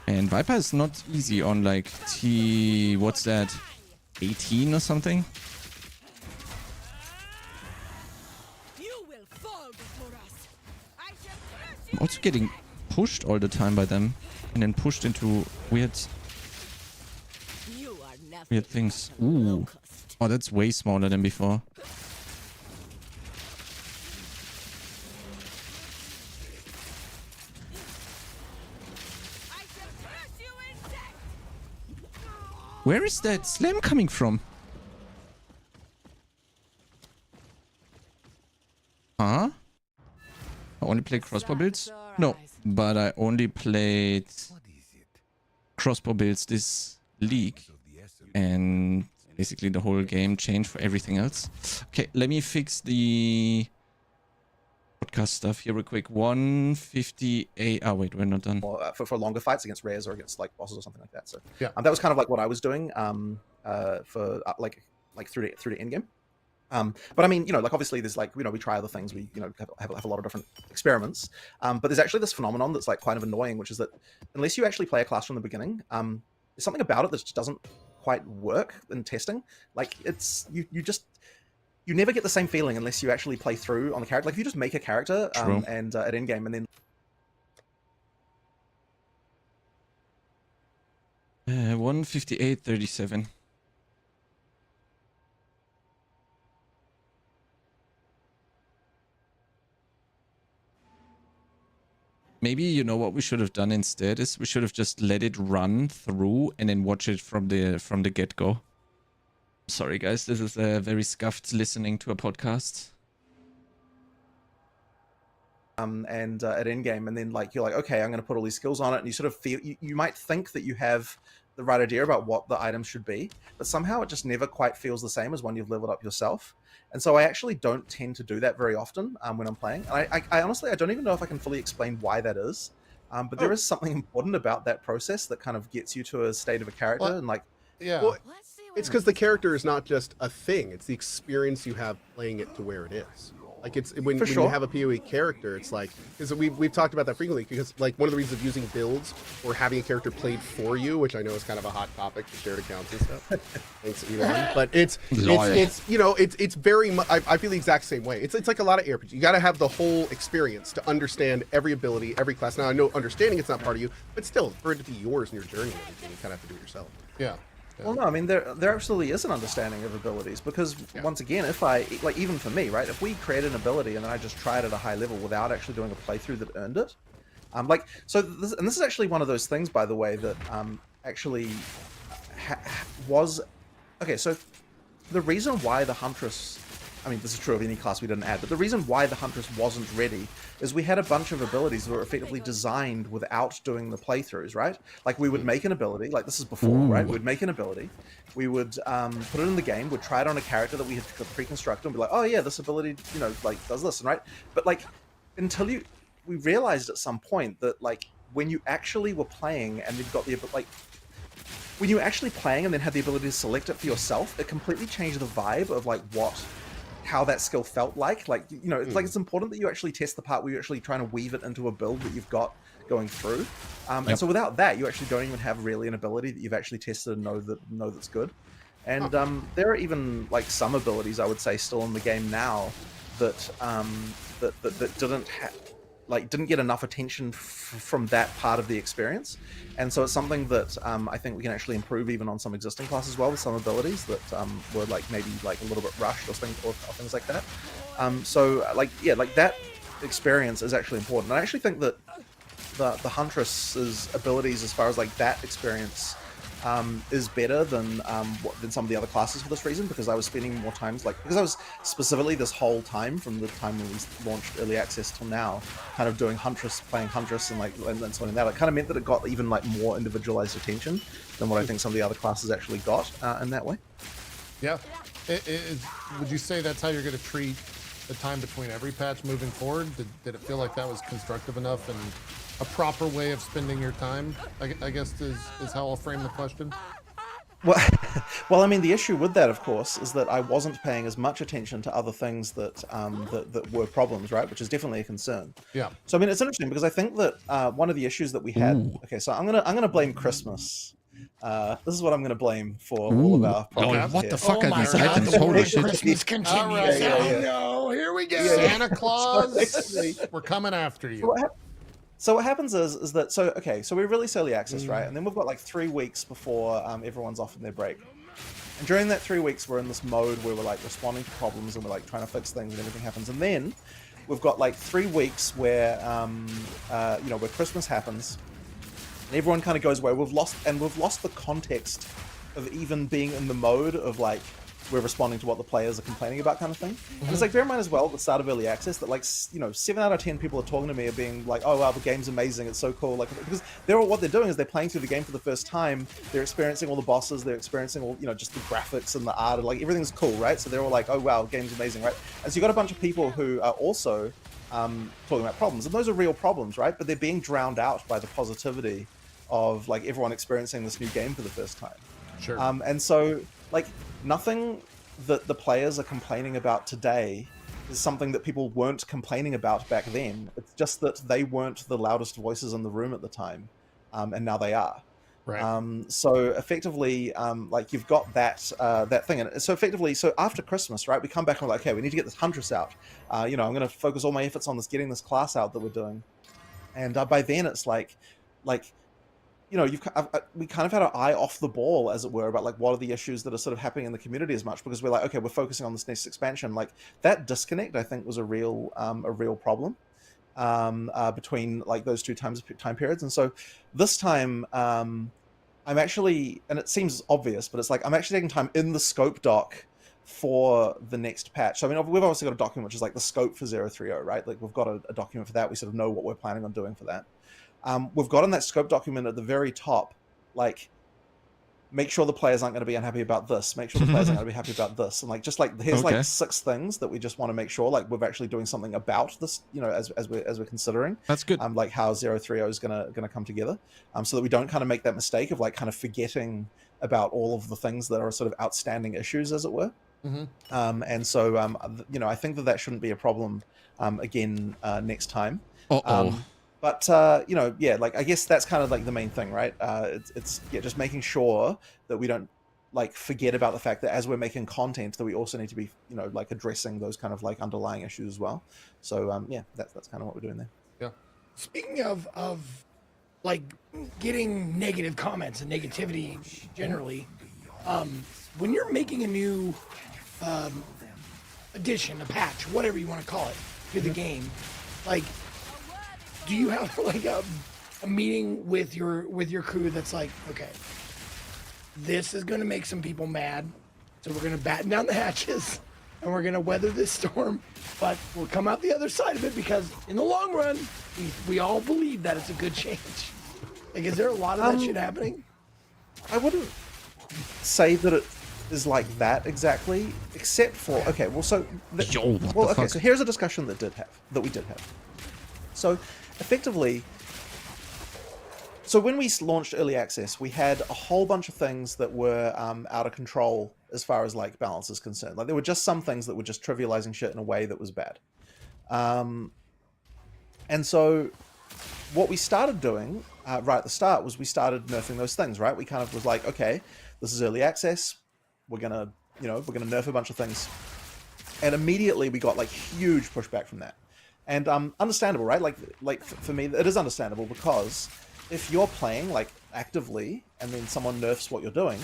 And Viper is not easy on like what's that? 18 or something? I'm also getting pushed all the time by them. And then pushed into weird things. Ooh. Oh, that's way smaller than before. Where is that slam coming from? Huh? only play crossbow builds? No, but I only played crossbow builds this league, and basically the whole game changed for everything else. Okay, let me fix the podcast stuff here real quick. 158. Oh wait, we're not done. Or, for longer fights against rares or against like bosses or something like that. So Yeah. that was kind of like what I was doing for like through to end game. But I mean, you know, like obviously there's like, you know, we try other things, we, you know, have a lot of different experiments. But there's actually this phenomenon that's like kind of annoying, which is that unless you actually play a class from the beginning, there's something about it that just doesn't quite work in testing. Like it's, you never get the same feeling unless you actually play through on the character. Like if you just make a character and at end game and then 158.37. Maybe, you know, what we should have done instead is we should have just let it run through and then watch it from the get-go. Sorry guys, this is very scuffed listening to a podcast. And at end game, and then like you're like, okay, I'm going to put all these skills on it, and you sort of feel you might think that you have the right idea about what the items should be, but somehow it just never quite feels the same as when you've leveled up yourself. And so I actually don't tend to do that very often when I'm playing. And I honestly, I don't even know if I can fully explain why that is. But there is something important about that process that kind of gets you to a state of a character and like, Yeah. Well, it's because the character is not just a thing; it's the experience you have playing it to where it is. Like it's when you have a PoE character, it's like, because we've talked about that frequently, because like one of the reasons of using builds or having a character played for you, which I know is kind of a hot topic for shared accounts and stuff. Thanks Elon. But it's you know, it's very much, I feel the exact same way. It's like a lot of RPG. You got to have the whole experience to understand every ability, every class. Now I know understanding it's not part of you, but still for it to be yours and your journey and everything, you kind of have to do it yourself. Yeah. well, no, I mean there absolutely is an understanding of abilities, because once again, if I like, even for me, right, if we create an ability and then I just try it at a high level without actually doing a playthrough that earned it, like so this is actually one of those things, by the way, that actually was okay. So the reason why the Huntress, I mean, this is true of any class we didn't add, but the reason why the Huntress wasn't ready is we had a bunch of abilities that were effectively designed without doing the playthroughs, right? Like we would make an ability, like this is before, right? We'd make an ability, we would put it in the game, we'd try it on a character that we had pre-constructed and be like, oh yeah, this ability, you know, like does this, right? But like, until we realized at some point that like, when you actually were playing and you've got the, like, when you were actually playing and then had the ability to select it for yourself, it completely changed the vibe of like how that skill felt like you know, it's like it's important that you actually test the part where you're actually trying to weave it into a build that you've got going through, and so without that you actually don't even have really an ability that you've actually tested and know that's good. And there are even like some abilities I would say still in the game now that didn't get enough attention from that part of the experience, and so it's something that I think we can actually improve even on some existing classes as well, with some abilities that were like maybe like a little bit rushed or things like that. So like yeah, like that experience is actually important. And I actually think that the Huntress's abilities as far as like that experience is better than some of the other classes for this reason, because I was spending more times because I was specifically this whole time from the time when we launched early access till now kind of doing playing Huntress and something like that. It kind of meant that it got even like more individualized attention than what I think some of the other classes actually got in that way. Yeah. Would you say that's how you're going to treat the time between every patch moving forward? Did it feel like that was constructive enough and a proper way of spending your time, I guess is how I'll frame the question? Well, I mean, the issue with that, of course, is that I wasn't paying as much attention to other things that that were problems, right? Which is definitely a concern. Yeah. So I mean, it's interesting because I think that one of the issues that we had. Okay, so I'm gonna blame Christmas. This is what I'm gonna blame for all of our problems. What here. the fuck are my these God, items? the Holy word shit. Christmas continues. All right. Oh no, here we go. Santa Claus, we're coming after you. So what happens is that so we're release early access, right? And then we've got like 3 weeks before everyone's off on their break. And during that 3 weeks, we're in this mode where we're like responding to problems and we're like trying to fix things and everything happens. And then we've got like 3 weeks where you know, where Christmas happens and everyone kind of goes away. We've lost the context of even being in the mode of like we're responding to what the players are complaining about, kind of thing. And it's like, bear in mind as well at the start of early access that like 7 out of 10 people are talking to me are being like, oh wow, the game's amazing, it's so cool, like, because what they're doing is they're playing through the game for the first time, they're experiencing all the bosses, they're experiencing all just the graphics and the art, and like everything's cool, right? So they're all like, oh wow, game's amazing, right? And so you got a bunch of people who are also talking about problems, and those are real problems, right? But they're being drowned out by the positivity of like everyone experiencing this new game for the first time. Sure. And so like nothing that the players are complaining about today is something that people weren't complaining about back then. It's just that they weren't the loudest voices in the room at the time, and now they are. Right. So effectively, like you've got that that thing, and so effectively, so after Christmas, right, we come back and we're like, okay, we need to get this Huntress out. I'm going to focus all my efforts on getting this class out that we're doing, and by then it's like we kind of had our eye off the ball, as it were, about like what are the issues that are sort of happening in the community as much, because we're like, okay, we're focusing on this next expansion. Like that disconnect, I think, was a real problem between like those two time periods. And so this time, I'm actually, and it seems obvious, but it's like I'm actually taking time in the scope doc for the next patch. So I mean, we've obviously got a document which is like the scope for 030, right? Like we've got a document for that. We sort of know what we're planning on doing for that. We've got in that scope document at the very top, like, make sure the players aren't going to be unhappy about this. Make sure the players aren't going to be happy about this. And like, just like, here's like 6 things that we just want to make sure like we're actually doing something about this, as we're considering. That's good. Like how 030 is gonna come together, so that we don't kind of make that mistake of like kind of forgetting about all of the things that are sort of outstanding issues, as it were. And so I think that shouldn't be a problem again next time. But yeah, like I guess that's kind of like the main thing, right? It's just making sure that we don't like forget about the fact that as we're making content, that we also need to be like addressing those kind of like underlying issues as well. So yeah, that's kind of what we're doing there. Yeah. Speaking of like getting negative comments and negativity generally, when you're making a new addition, a patch, whatever you want to call it, to the game, like, do you have like a meeting with your crew that's like, okay, this is going to make some people mad, so we're going to batten down the hatches and we're going to weather this storm, but we'll come out the other side of it because in the long run, we all believe that it's a good change. Like, is there a lot of that shit happening? I wouldn't say that it is like that exactly, except for okay. Well, so so here's a discussion that we did have. So effectively, so when we launched early access, we had a whole bunch of things that were out of control as far as like balance is concerned. Like there were just some things that were just trivializing shit in a way that was bad. And so what we started doing right at the start was we started nerfing those things, right? We kind of was like, okay, this is early access. We're gonna nerf a bunch of things. And immediately we got like huge pushback from that. And understandable, right? Like for me, it is understandable, because if you're playing like actively and then someone nerfs what you're doing,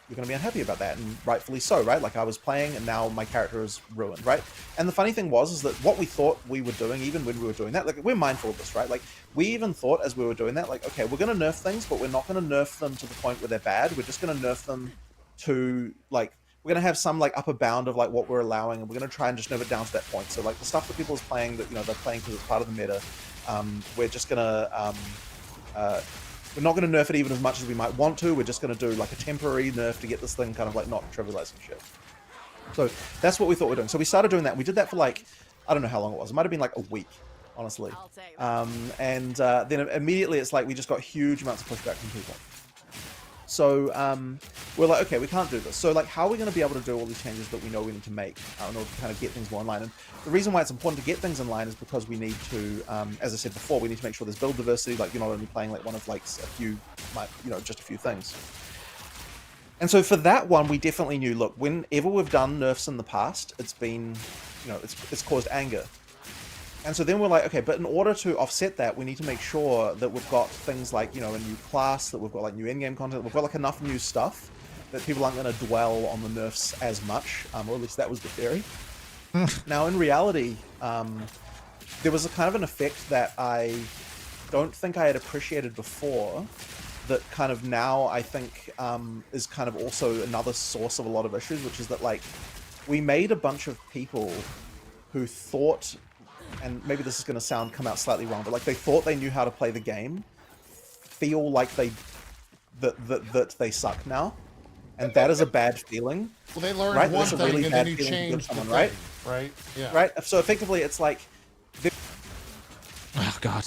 you're going to be unhappy about that, and rightfully so, right? Like I was playing and now my character is ruined, right? And the funny thing is that what we thought we were doing, even when we were doing that, like we're mindful of this, right? Like we even thought as we were doing that, like, okay, we're going to nerf things, but we're not going to nerf them to the point where they're bad. We're just going to nerf them to like, we're going to have some like upper bound of like what we're allowing, and we're going to try and just nerf it down to that point. So like the stuff that people are playing that, they're playing because it's part of the meta, we're just going to, we're not going to nerf it even as much as we might want to. We're just going to do like a temporary nerf to get this thing kind of like not trivializing shit. So that's what we thought we were doing. So we started doing that. We did that for like, I don't know how long it was. It might have been like a week, honestly. And then immediately it's like we just got huge amounts of pushback from people. So we're like, okay, we can't do this. So like, how are we going to be able to do all these changes that we know we need to make in order to kind of get things more in line? And the reason why it's important to get things in line is because we need to, as I said before, we need to make sure there's build diversity. Like you're not only playing like one of like a few, just a few things. And so for that one, we definitely knew, look, whenever we've done nerfs in the past, it's been, it's caused anger. And so then we're like, okay, but in order to offset that, we need to make sure that we've got things like, a new class, that we've got like new in-game content, we've got like enough new stuff that people aren't going to dwell on the nerfs as much, or at least that was the theory. Now, in reality, there was a kind of an effect that I don't think I had appreciated before, that kind of now I think is kind of also another source of a lot of issues, which is that like we made a bunch of people who thought, and maybe this is going to come out slightly wrong, but like they thought they knew how to play the game, feel like that they suck now, and that is a bad feeling. Well, they learned right? one That's a thing really and bad then you feeling to give changed someone, the right? thing, right? Yeah. Right. So effectively, it's like Oh god.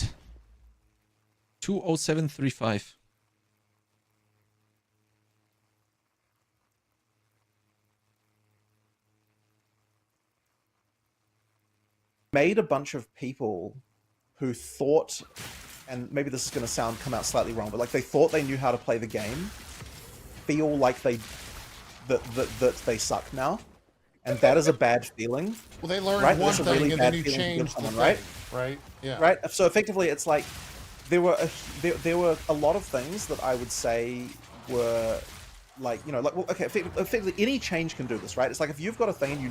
20735. made a bunch of people who thought, and maybe this is going to come out slightly wrong, but like they thought they knew how to play the game, feel like that they suck now, and that is a bad feeling. Well, they learned right? one That's a thing really and then bad you feeling to give changed the someone, thing, right? right? Yeah. Right. So effectively, it's like there were a lot of things that I would say were like, you know, like, well, okay, effectively any change can do this, right? It's like if you've got a thing and you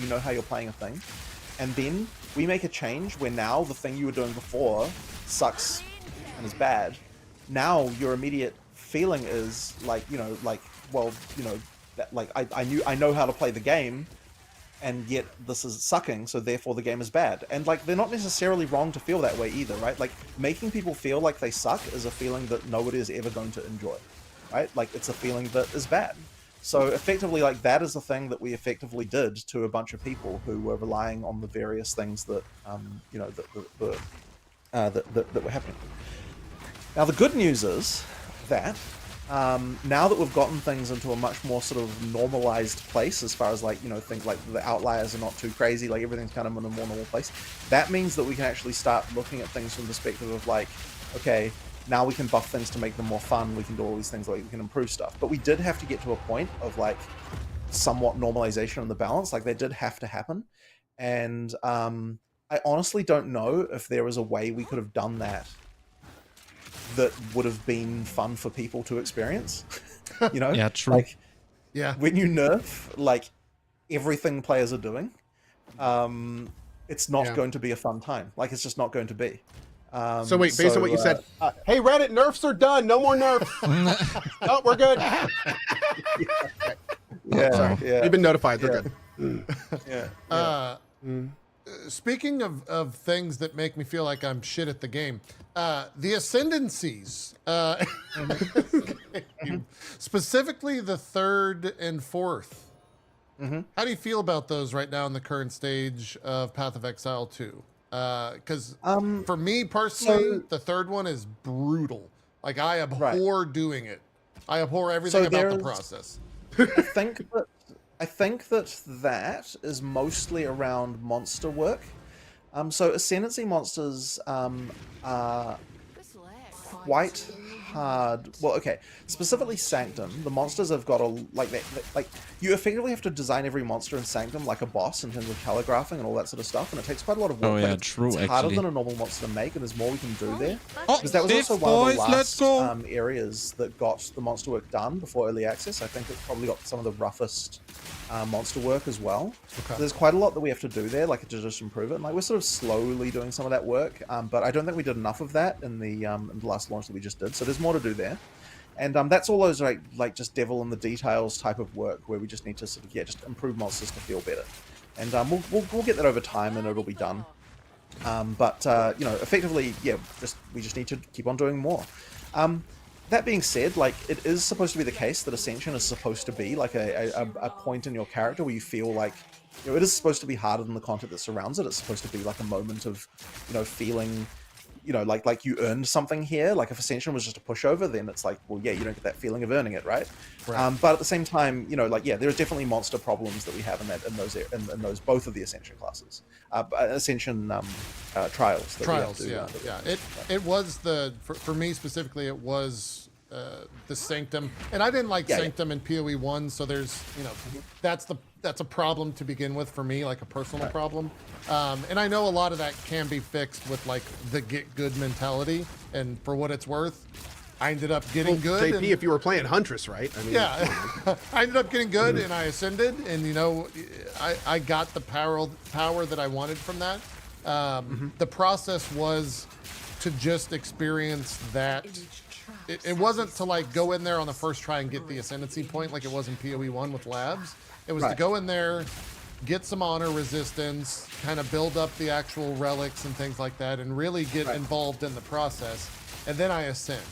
know how you're playing a thing, and then we make a change where now the thing you were doing before sucks and is bad. Now your immediate feeling is like, you know, like, well, you know, that like I know how to play the game, and yet this is sucking, so therefore the game is bad. And like they're not necessarily wrong to feel that way either, right? Like making people feel like they suck is a feeling that nobody is ever going to enjoy, right? Like it's a feeling that is bad. So effectively, like that is the thing that we effectively did to a bunch of people who were relying on the various things that you know that were happening. Now the good news is that now that we've gotten things into a much more sort of normalized place, as far as like, you know, things like the outliers are not too crazy, like everything's kind of in a more normal place, that means that we can actually start looking at things from the perspective of like, okay, now we can buff things to make them more fun, we can do all these things, like we can improve stuff. But we did have to get to a point of like somewhat normalization in the balance, like that did have to happen. And I honestly don't know if there was a way we could have done that would have been fun for people to experience. You know? Yeah, true. Like, Yeah. when you nerf like everything players are doing, it's not going to be a fun time. Like it's just not going to be. So wait, based on what you said, hey Reddit, nerfs are done. No more nerfs. Oh, we're good. Yeah, yeah. You've been notified. They're good. Yeah. Speaking of things that make me feel like I'm shit at the game, the ascendancies, specifically the 3rd and 4th. How do you feel about those right now in the current stage of Path of Exile 2? Because for me personally, the 3rd one is brutal. Like I abhor doing it. I abhor everything about the process. I think that is mostly around monster work. So Ascendancy monsters are quite hard. Well, okay, specifically Sanctum, the monsters have got a like you effectively have to design every monster in Sanctum like a boss in terms of calligraphing and all that sort of stuff, and it takes quite a lot of work. Oh yeah, like, true. It's harder actually, than a normal monster to make, and there's more we can do there. Oh, Because that was this, also one of the boys, let's last go. areas that got the monster work done before early access. I think it probably got some of the roughest monster work as well. Okay. So there's quite a lot that we have to do there, like to just improve it. And like we're sort of slowly doing some of that work, but I don't think we did enough of that in the last launch that we just did. So there's more to do there. And that's all those like just devil in the details type of work where we just need to sort of just improve monsters to feel better. And we'll get that over time and it'll be done. But you know, effectively, yeah, we just need to keep on doing more. That being said, like it is supposed to be the case that Ascension is supposed to be like a point in your character where you feel like, you know, it is supposed to be harder than the content that surrounds it. It's supposed to be like a moment of, you know, feeling, you know, like you earned something here. Like if Ascension was just a pushover, then it's like, well, yeah, you don't get that feeling of earning it, right? But at the same time, you know, like yeah, there's definitely monster problems that we have in those both of the Ascension classes, Ascension trials. Yeah. It was for me specifically, it was the Sanctum, and I didn't like Sanctum in PoE 1, so there's, you know, that's a problem to begin with for me, like a personal problem. And I know a lot of that can be fixed with like the get good mentality, and for what it's worth, I ended up getting good. JP, if you were playing Huntress, right? I mean, yeah, I ended up getting good and I ascended, and you know, I got the power that I wanted from that. The process was to just experience that it wasn't to like go in there on the first try and get the ascendancy point like it was in PoE1 with labs. It was to go in there, get some honor resistance, kind of build up the actual relics and things like that, and really get involved in the process. And then I ascend.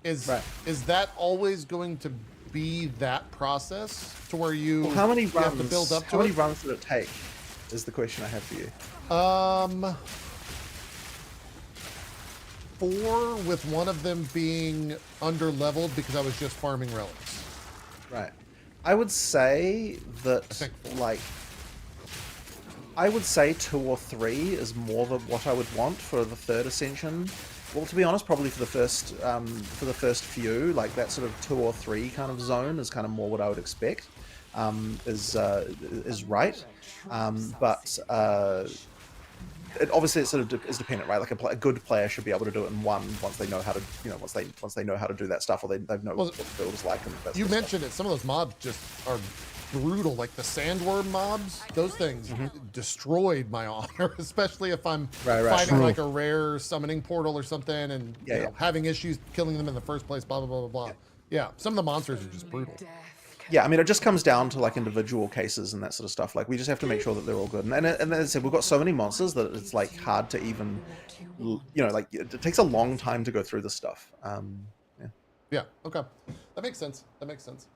Is that always going to be that process to where you, how many runs, have to build up to how many it? runs did it take? Is the question I have for you. 4, with one of them being under leveled because I was just farming relics. Right. I would say that like I would say 2 or 3 is more than what I would want for the 3rd ascension. Well, to be honest, probably for the first few, like that sort of 2 or 3 kind of zone is kind of more what I would expect. Is right, but it obviously it sort of is dependent, right? Like a good player should be able to do it in one once they know how to, once they know how to do that stuff, or they know what the build is like. And that You sort of mentioned it. Some of those mobs just are brutal, like the sandworm mobs. Those things destroyed my honor, especially if I'm fighting like a rare summoning portal or something, and you know, having issues killing them in the first place. Blah blah blah blah blah. Yeah, some of the monsters are just brutal. Yeah, I mean, it just comes down to like individual cases and that sort of stuff. Like we just have to make sure that they're all good. And as I said, we've got so many monsters that it's like hard to even, you know, like it takes a long time to go through this stuff. Yeah. Okay, that makes sense. That makes sense.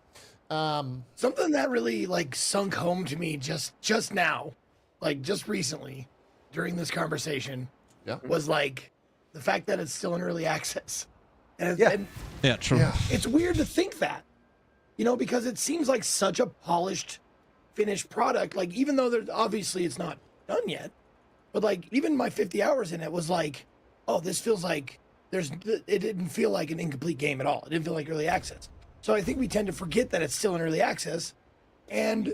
Something that really like sunk home to me just now, like just recently, during this conversation, was like the fact that it's still in early access. And True. Yeah. it's weird to think that. You know, because it seems like such a polished, finished product. Like, even though there's obviously it's not done yet, but like even my 50 hours in it was like, oh, this feels like it didn't feel like an incomplete game at all. It didn't feel like early access. So I think we tend to forget that it's still in early access, and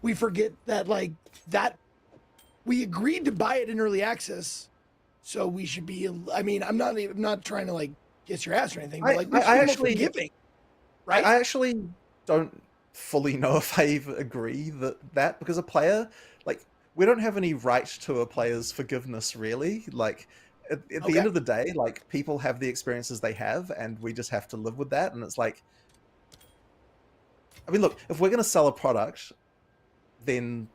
we forget that like that we agreed to buy it in early access, so we should be. I mean, I'm not trying to like kiss your ass or anything, but like we should be more forgiving. Right? I actually don't fully know if I even agree that because a player, like, we don't have any right to a player's forgiveness, really. Like, at the end of the day, like, people have the experiences they have, and we just have to live with that. And it's like, I mean, look, if we're going to sell a product, then,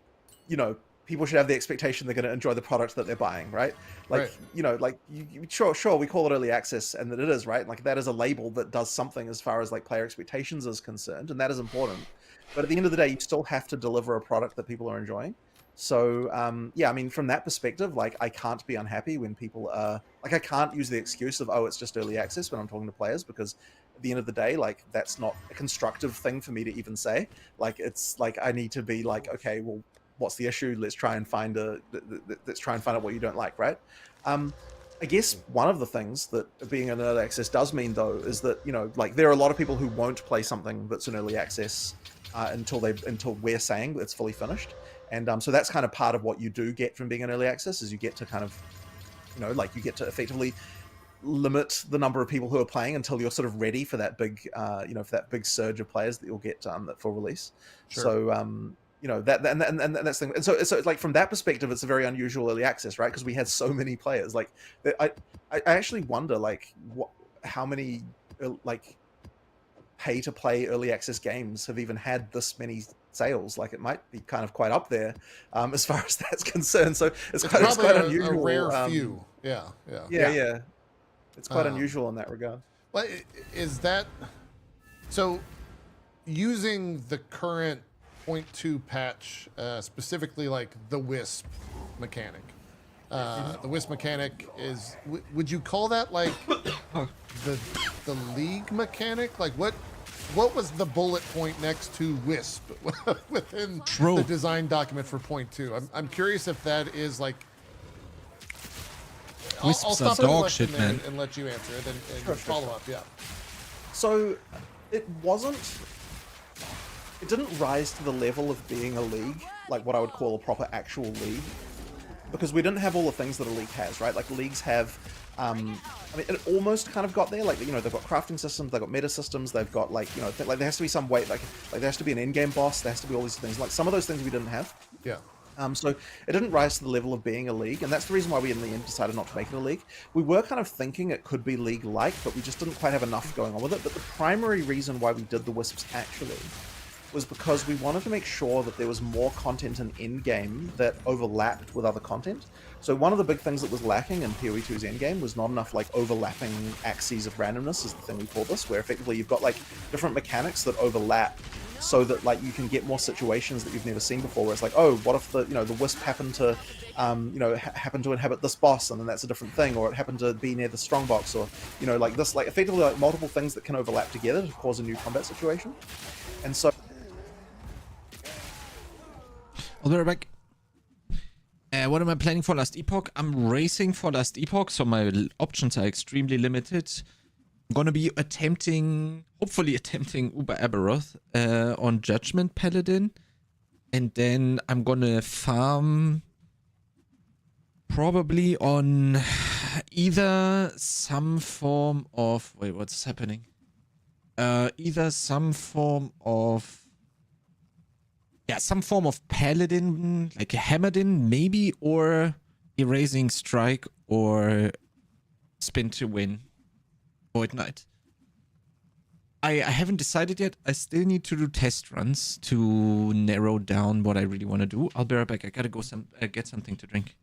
you know, people should have the expectation they're going to enjoy the product that they're buying, right? Like, you know, like, sure, we call it early access, and that it is, right? Like, that is a label that does something as far as, like, player expectations is concerned, and that is important. But at the end of the day, you still have to deliver a product that people are enjoying. So, yeah, I mean, from that perspective, like, I can't be unhappy when people are... Like, I can't use the excuse of, oh, it's just early access when I'm talking to players, because at the end of the day, like, that's not a constructive thing for me to even say. Like, it's, like, I need to be like, okay, well, what's the issue? Let's try and find out what you don't like, right? I guess one of the things that being in early access does mean, though, is that, you know, like, there are a lot of people who won't play something that's in early access until we're saying it's fully finished. And so that's kind of part of what you do get from being in early access, is you get to kind of, you know, like, you get to effectively limit the number of people who are playing until you're sort of ready for that big, you know, for that big surge of players that you'll get at full release. Sure. So, you know, and that's the thing. And so it's like, from that perspective, it's a very unusual early access, right? Because we had so many players. Like, I actually wonder, like, how many like pay to play early access games have even had this many sales. Like, it might be kind of quite up there as far as that's concerned. So it's quite unusual. A rare few. Yeah. It's quite unusual in that regard. Well, is that so? Using the current 0.2 patch, specifically like the Wisp mechanic. The Wisp mechanic is, would you call that like the League mechanic? Like, what was the bullet point next to Wisp within the design document for 0.2? I'm curious if that is like. I'll stop dog shit, man, and let you answer it and follow up. Yeah. So it didn't rise to the level of being a league, like what I would call a proper actual league, because we didn't have all the things that a league has, right? Like, leagues have, I mean, it almost kind of got there. Like, you know, they've got crafting systems, they've got meta systems, they've got, like, you know, like, there has to be some way, like there has to be an in-game boss, there has to be all these things. Like, some of those things we didn't have. Yeah. So it didn't rise to the level of being a league, and that's the reason why we in the end decided not to make it a league. We were kind of thinking it could be league-like, but we just didn't quite have enough going on with it. But the primary reason why we did the Wisps actually was because we wanted to make sure that there was more content in endgame that overlapped with other content. So one of the big things that was lacking in PoE2's endgame was not enough like overlapping axes of randomness is the thing we call this, where effectively you've got like different mechanics that overlap so that like you can get more situations that you've never seen before, where it's like, oh, what if the the wisp happened to happen to inhabit this boss, and then that's a different thing, or it happened to be near the strongbox, or like this, like effectively like multiple things that can overlap together to cause a new combat situation. And so I'll be right back. What am I planning for Last Epoch? I'm racing for Last Epoch, so my options are extremely limited. I'm gonna be hopefully attempting Uber Aberoth on Judgment Paladin. And then I'm gonna farm probably on either some form of... Wait, what's happening? Either some form of... Yeah, some form of Paladin, like a Hammerdin, maybe, or Erasing Strike, or Spin to Win. Void Knight. I haven't decided yet. I still need to do test runs to narrow down what I really want to do. I'll be right back. I gotta go get something to drink.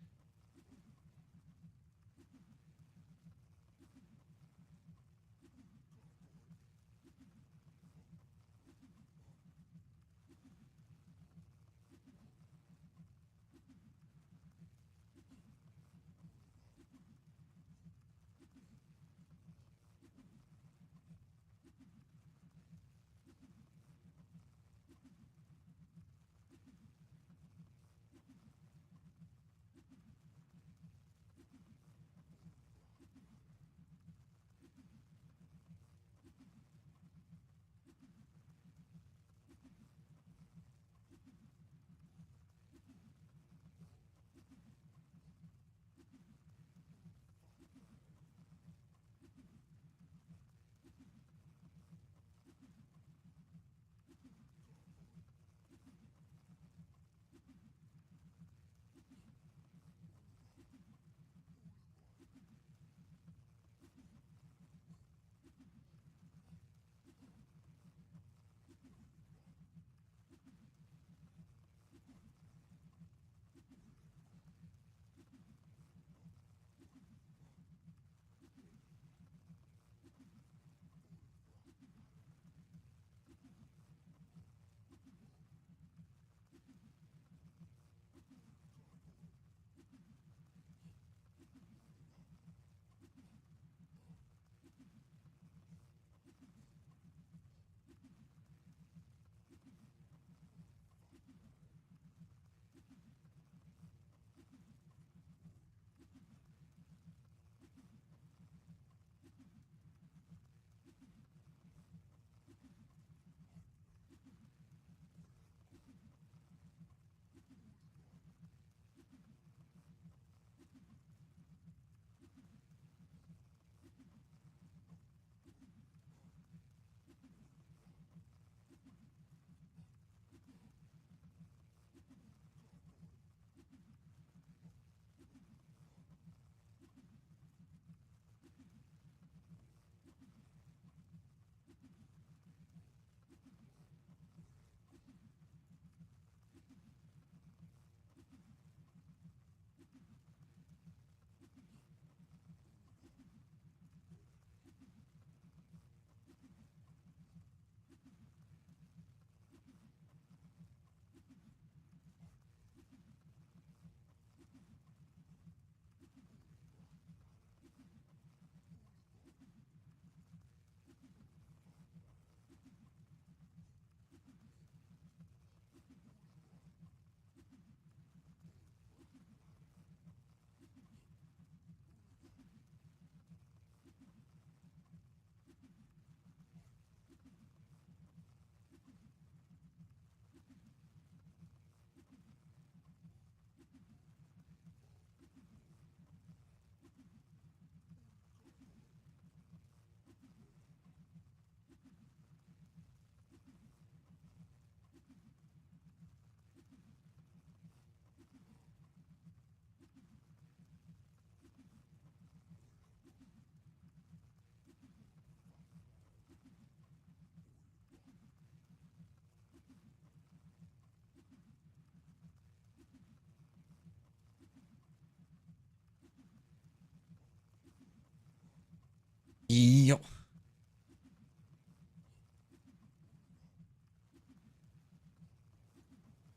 Yo.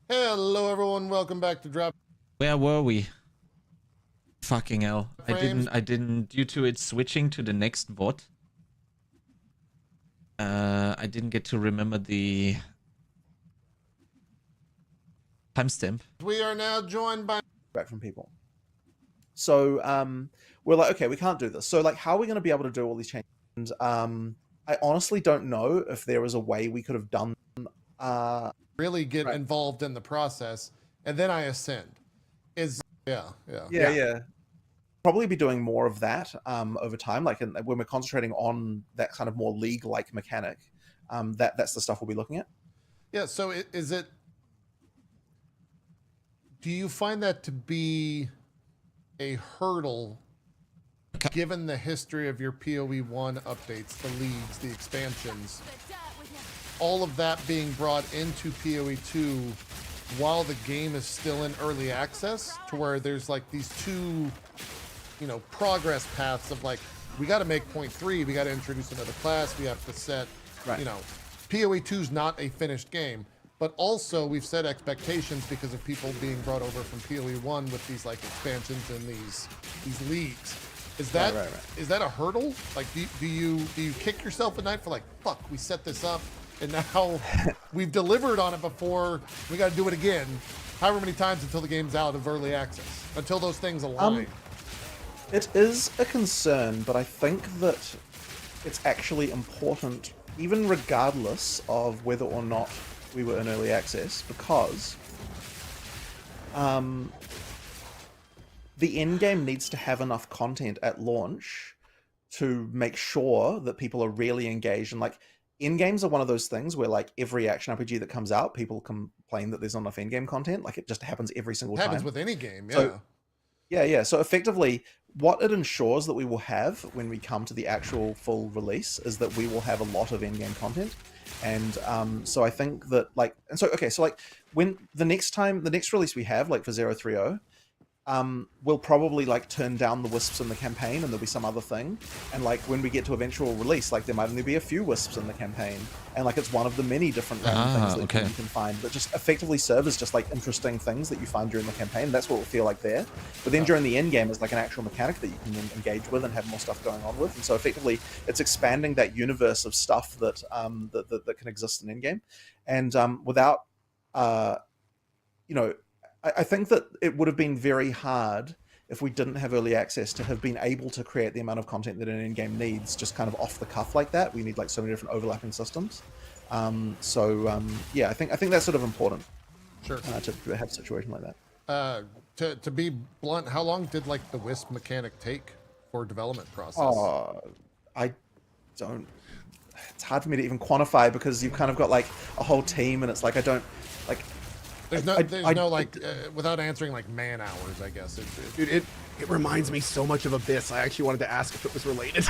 Hello, everyone. Welcome back to Drop. Where were we? Fucking hell. Frames. I didn't, due to it switching to the next VOD. I didn't get to remember the timestamp. We are now joined by. Back from people. So we're like, okay, we can't do this. So like, how are we going to be able to do all these changes? And I honestly don't know if there was a way we could have done. Really get Right. involved in the process, and then I ascend. Yeah. Probably be doing more of that over time. Like when we're concentrating on that kind of more league-like mechanic, that's the stuff we'll be looking at. Yeah. So is it? Do you find that to be a hurdle, given the history of your PoE1 updates, the leagues, the expansions, all of that being brought into PoE2 while the game is still in early access, to where there's like these two, progress paths of like, we got to make 0.3, we got to introduce another class, we have to set, PoE2 is not a finished game, but also we've set expectations because of people being brought over from PoE1 with these like expansions and these leagues. Is that is that a hurdle? Like, do you kick yourself at night for like, fuck, we set this up and now we've delivered on it before, we got to do it again, however many times until the game's out of early access, until those things align? It is a concern, but I think that it's actually important, even regardless of whether or not we were in early access, because the end game needs to have enough content at launch to make sure that people are really engaged. And like, end games are one of those things where like every action RPG that comes out, people complain that there's not enough end game content. Like, it just happens every single time. Happens with any game, yeah. So, yeah. So effectively, what it ensures that we will have when we come to the actual full release is that we will have a lot of end game content. And so I think that like, and so okay, so like when the next release we have, like for 030, we'll probably like turn down the wisps in the campaign, and there'll be some other thing. And like when we get to eventual release, like there might only be a few wisps in the campaign, and like it's one of the many different random things that you can find that just effectively serve as just like interesting things that you find during the campaign. That's what it'll feel like there. But then during the end game is like an actual mechanic that you can engage with and have more stuff going on with. And so effectively, it's expanding that universe of stuff that that can exist in end game, and without I think that it would have been very hard if we didn't have early access to have been able to create the amount of content that an in-game needs just kind of off the cuff like that. We need like so many different overlapping systems. Yeah, I think that's sort of important. Sure. To have a situation like that. To be blunt, how long did like the wisp mechanic take for development process? I don't. It's hard for me to even quantify because you've kind of got like a whole team, and it's like I don't like. There's no like without answering like man hours, I guess. Dude, it reminds me so much of Abyss. I actually wanted to ask if it was related.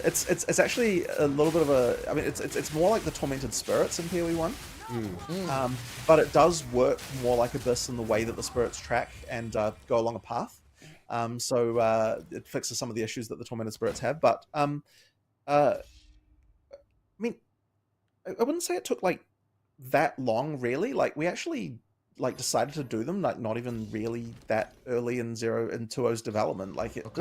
It's actually a little bit of a. I mean, it's more like the Tormented Spirits in PoE1. But it does work more like Abyss in the way that the spirits track and go along a path. So it fixes some of the issues that the Tormented Spirits have. But I mean, I wouldn't say it took like that long, really. Like, we actually like decided to do them like not even really that early in 2.0's development. Like, it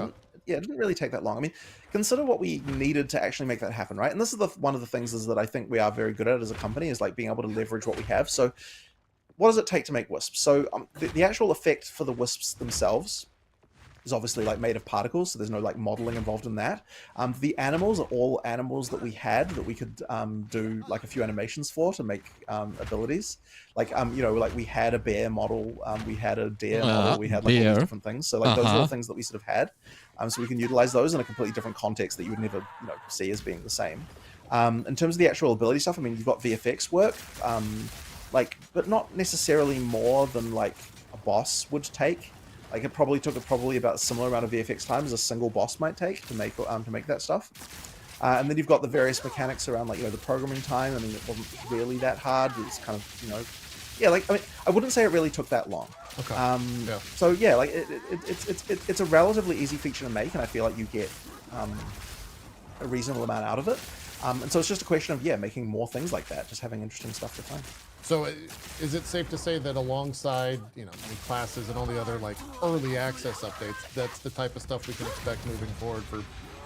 didn't really take that long. I mean, consider what we needed to actually make that happen, right? And this is one of the things is that I think we are very good at as a company, is like being able to leverage what we have. So what does it take to make wisps? So the actual effect for the wisps themselves is obviously like made of particles, so there's no like modeling involved in that. The animals are all animals that we had that we could do like a few animations for to make abilities. Like like we had a bear model, we had a deer model, we had like all these different things. So like those are the things that we sort of had. So we can utilize those in a completely different context that you would never see as being the same. In terms of the actual ability stuff, I mean, you've got VFX work, but not necessarily more than like a boss would take. Like, it probably took about a similar amount of VFX time as a single boss might take to make that stuff. And then you've got the various mechanics around, like, the programming time. I mean, it wasn't really that hard. It's kind of, yeah, like, I mean, I wouldn't say it really took that long. Okay. So yeah, like it's a relatively easy feature to make, and I feel like you get a reasonable amount out of it. And so it's just a question of, yeah, making more things like that, just having interesting stuff to play. So is it safe to say that alongside, you know, new classes and all the other like early access updates, that's the type of stuff we can expect moving forward for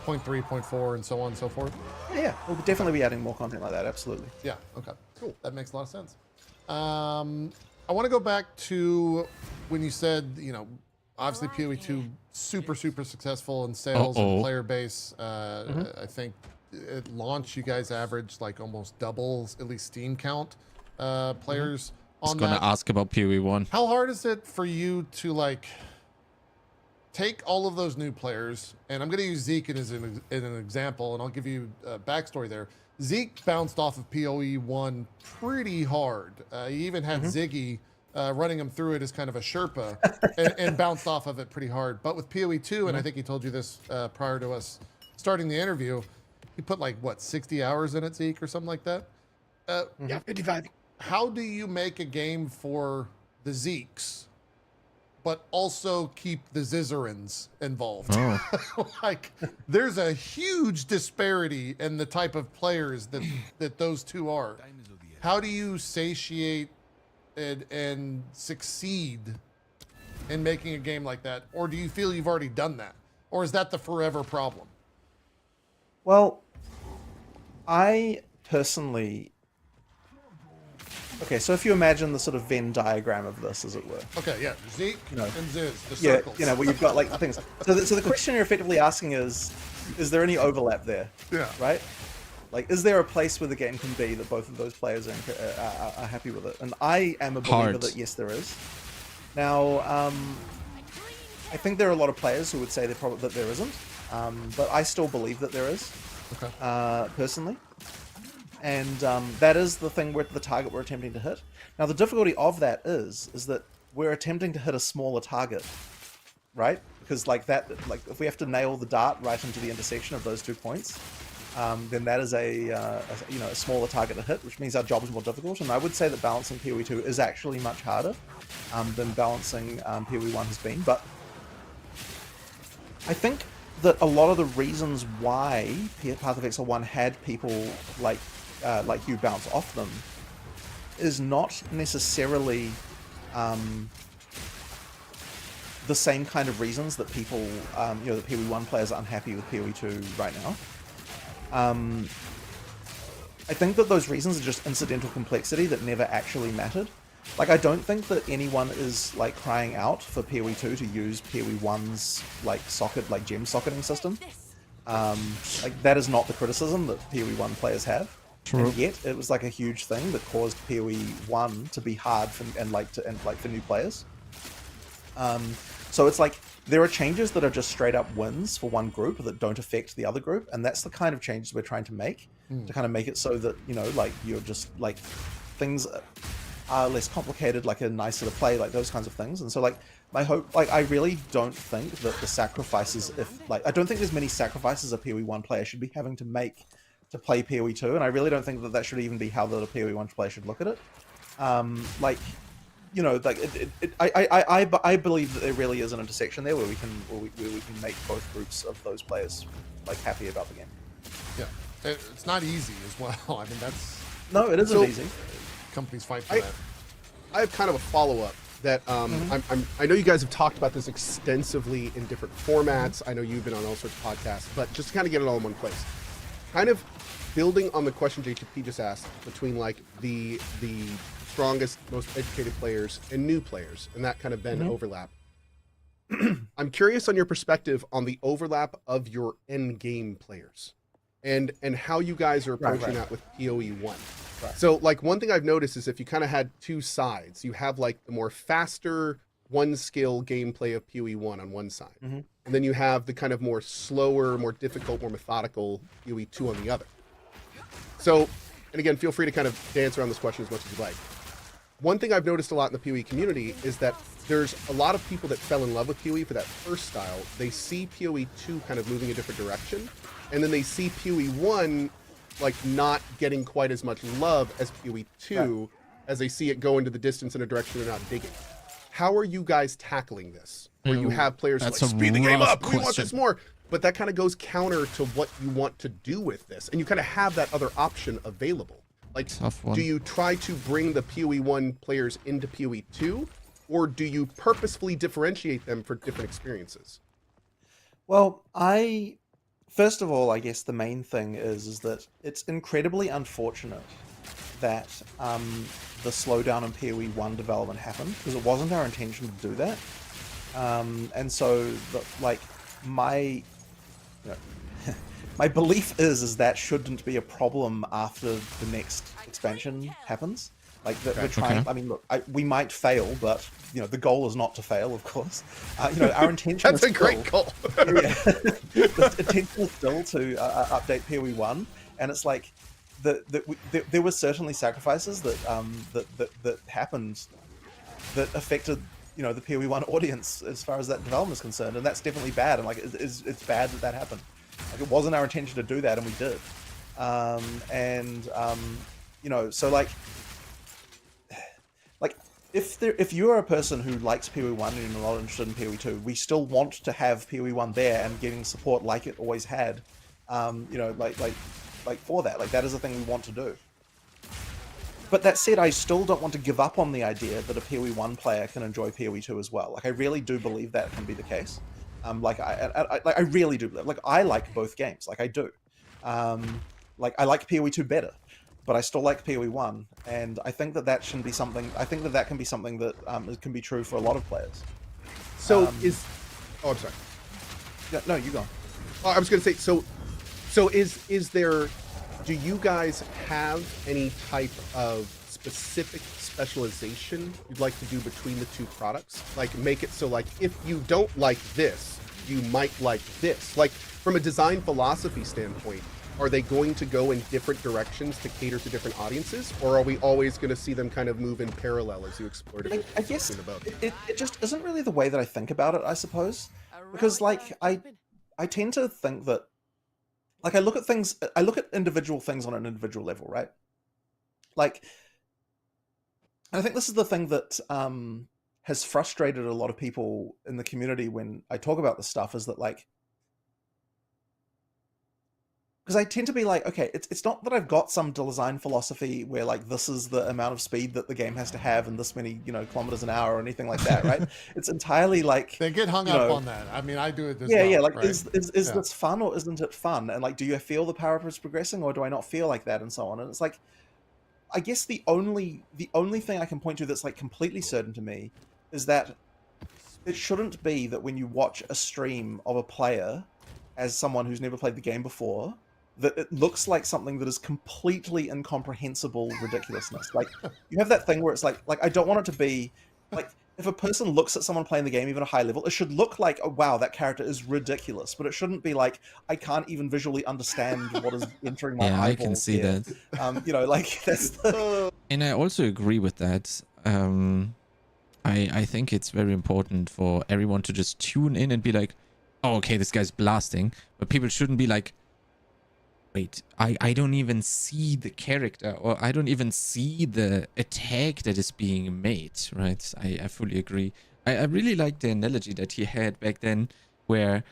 0.3, 0.4, and so on and so forth? Yeah, we'll definitely be adding more content like that, absolutely. Yeah, okay, cool. That makes a lot of sense. I want to go back to when you said, you know, obviously PoE 2 super successful in sales and player base. I think at launch you guys averaged like almost double at least Steam count players I was on gonna that. ask about PoE 1. How hard is it for you to like take all of those new players, and I'm going to use Zeke as an example, and I'll give you a backstory there. Zeke bounced off of PoE 1 pretty hard. He even had Ziggy running him through it as kind of a Sherpa and bounced off of it pretty hard. But with PoE 2, and I think he told you this prior to us starting the interview, he put like, what, 60 hours in it, Zeke, or something like that? Yeah, 55. How do you make a game for the Zekes, but also keep the Zizerins involved? Oh. Like, there's a huge disparity in the type of players that those two are. How do you satiate and succeed in making a game like that? Or do you feel you've already done that? Or is that the forever problem? Well, I personally... Okay, so if you imagine the sort of Venn diagram of this, as it were. Okay, yeah, Zeke and Ziz, the Yeah, circles. you know, where you've got like things. So the question you're effectively asking is there any overlap there? Yeah. Right? Like, is there a place where the game can be that both of those players are happy with it? And I am a believer that yes, there is. Now, I think there are a lot of players who would say that there isn't, but I still believe that there is, personally. And that is the thing, the target we're attempting to hit. Now, the difficulty of that is that we're attempting to hit a smaller target, right? Because like if we have to nail the dart right into the intersection of those 2 points, then that is a smaller target to hit, which means our job is more difficult. And I would say that balancing PoE 2 is actually much harder than balancing PoE 1 has been. But I think that a lot of the reasons why Path of Exile 1 had people like you bounce off them is not necessarily the same kind of reasons that people, the PoE 1 players are unhappy with PoE 2 right now. I think that those reasons are just incidental complexity that never actually mattered. Like, I don't think that anyone is like crying out for PoE 2 to use PoE 1's like gem socketing system. Like, that is not the criticism that PoE 1 players have. True. And yet it was like a huge thing that caused PoE 1 to be hard for new players. So it's like there are changes that are just straight up wins for one group that don't affect the other group, and that's the kind of changes we're trying to make to kind of make it so that, you know, like you're just like things are less complicated, like a nicer to play, like those kinds of things. And so like my hope, like I really don't think that the sacrifices, I don't think there's many sacrifices a PoE 1 player should be having to make to play PoE 2, and I really don't think that that should even be how the PoE 1 player should look at it. Like, you know, like I believe that there really is an intersection there where we can make both groups of those players like happy about the game. Yeah, it's not easy as well. I mean, that's no, it isn't easy. Companies fight for that. I have kind of a follow-up that I know you guys have talked about this extensively in different formats. I know you've been on all sorts of podcasts, but just to kind of get it all in one place, kind of building on the question JTP just asked between like the strongest, most educated players and new players, and that kind of then overlap. I'm curious on your perspective on the overlap of your end game players and how you guys are approaching that with PoE 1. So like one thing I've noticed is if you kind of had two sides, you have like the more faster one skill gameplay of PoE 1 on one side, and then you have the kind of more slower, more difficult, more methodical PoE 2 on the other. So, and again, feel free to kind of dance around this question as much as you like. One thing I've noticed a lot in the PoE community is that there's a lot of people that fell in love with PoE for that first style. They see PoE 2 kind of moving a different direction, and then they see PoE 1 like not getting quite as much love as PoE 2 as they see it go into the distance in a direction they're not digging. How are you guys tackling this? Where you have players who like, speed the game up, we want this more. but that kind of goes counter to what you want to do with this, and you kind of have that other option available. Like, do you try to bring the PoE 1 players into PoE 2, or do you purposefully differentiate them for different experiences? Well, first of all, I guess the main thing is that it's incredibly unfortunate that the slowdown in PoE 1 development happened, because it wasn't our intention to do that. And so, like, my my belief is that shouldn't be a problem after the next expansion happens. Like, we're trying. I mean, look, we might fail, but you know, the goal is not to fail, of course. You know, our intention. That's a great goal. The intention is still to update PoE 1, and it's like there were certainly sacrifices that that happened that affected, you know, the PoE 1 audience as far as that development is concerned, and that's definitely bad. And like, it's bad that happened. Like, it wasn't our intention to do that, and we did. You know, so like if you're a person who likes PoE 1 and you're not interested in PoE 2, we still want to have PoE 1 there and getting support like it always had. You know, like for that, like, that is a thing we want to do. But that said, I still don't want to give up on the idea that a PoE 1 player can enjoy PoE 2 as well. Like, I really do believe that can be the case. Like, I really do believe. Like, I like both games. Like, I do. Like, I like PoE 2 better, but I still like PoE 1, and I think that shouldn't be something. I think that can be something that can be true for a lot of players. So oh, I'm sorry. Yeah, no, you go. Oh, I was going to say, so is there, do you guys have any type of specific specialization you'd like to do between the two products? Like, make it so, like, if you don't like this, you might like this. Like, from a design philosophy standpoint, are they going to go in different directions to cater to different audiences, or are we always going to see them kind of move in parallel as you explored it? I guess it just isn't really the way that I think about it, I suppose, because like I tend to think that, like, I look at individual things on an individual level, right? Like, and I think this is the thing that has frustrated a lot of people in the community when I talk about this stuff, is that, like, because I tend to be like, okay, it's not that I've got some design philosophy where, like, this is the amount of speed that the game has to have and this many, you know, kilometers an hour or anything like that, right? It's entirely like, they get hung up on that. I mean, I do it as yeah, well, yeah. Like, right? is this fun or isn't it fun? And like, do you feel the power is progressing or do I not feel like that, and so on? And it's like, I guess the only thing I can point to that's like completely certain to me is that it shouldn't be that when you watch a stream of a player as someone who's never played the game before, that it looks like something that is completely incomprehensible ridiculousness. Like, you have that thing where it's like I don't want it to be like, if a person looks at someone playing the game even at a high level, it should look like, oh wow, that character is ridiculous, but it shouldn't be like, I can't even visually understand what is entering my eyeballs. I can see here. that. You know, like, that's the... And I also agree with that. I think it's very important for everyone to just tune in and be like, oh, okay, this guy's blasting, but people shouldn't be like, wait, I don't even see the character, or I don't even see the attack that is being made, right? I fully agree. I really like the analogy that he had back then, where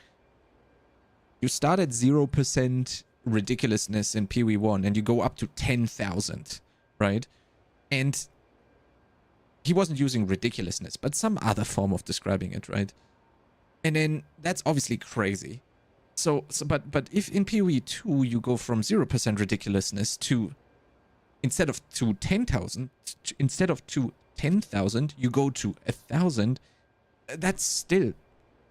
you start at 0% ridiculousness in PoE 1 and you go up to 10,000, right? And he wasn't using ridiculousness, but some other form of describing it, right? And then that's obviously crazy. But if in PoE 2 you go from 0% ridiculousness to, instead of to 10,000, you go to 1,000, that's still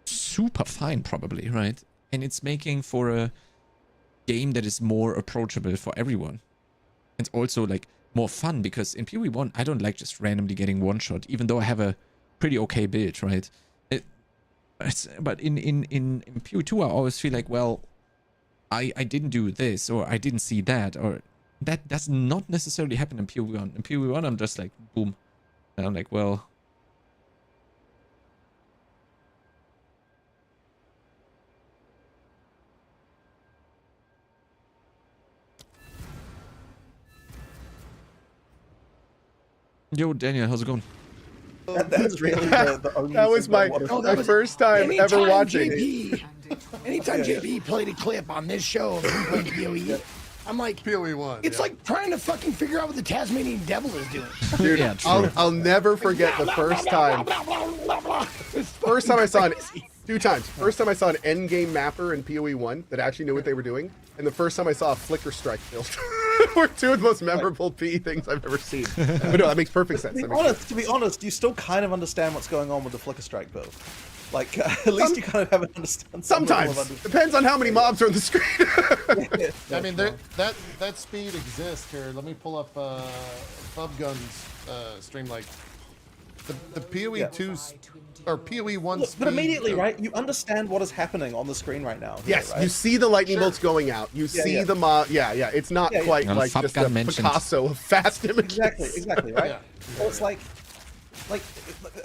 super fine, probably, right? And it's making for a game that is more approachable for everyone. It's also like more fun, because in PoE 1 I don't like just randomly getting one shot, even though I have a pretty okay build, right? But in PoE 2 I always feel like, well, I didn't do this, or I didn't see that, or that does not necessarily happen in PoE 1. In PoE 1 I'm just like, boom, and I'm like, well, yo, Daniel, how's it going? That's really the only that was thing my first time ever watching. anytime JP played a clip on this show of him playing PoE, I'm like, PoE 1. it's like trying to fucking figure out what the Tasmanian devil is doing. Dude, Yeah, true. I'll never forget the first time. First time I saw it, 2 times. First time I saw an endgame mapper in PoE 1 that actually knew what they were doing, and the first time I saw a flicker strike build. Were 2 of the most memorable PE things I've ever seen. But no, that makes perfect sense. To be honest, you still kind of understand what's going on with the flicker strike build. Like, at least you kind of have an understand. Sometimes. Depends on how many mobs are on the screen. I mean, that speed exists here. Let me pull up Bubgun's stream. Like, the PoE 2's or PoE 1 Look, speed. but immediately, right, you understand what is happening on the screen right now. Yes, right? you see the lightning bolts going out. You see the mob. Yeah. It's not quite Well, like just a Picasso of fast images. Exactly, right? Yeah. Well, it's like,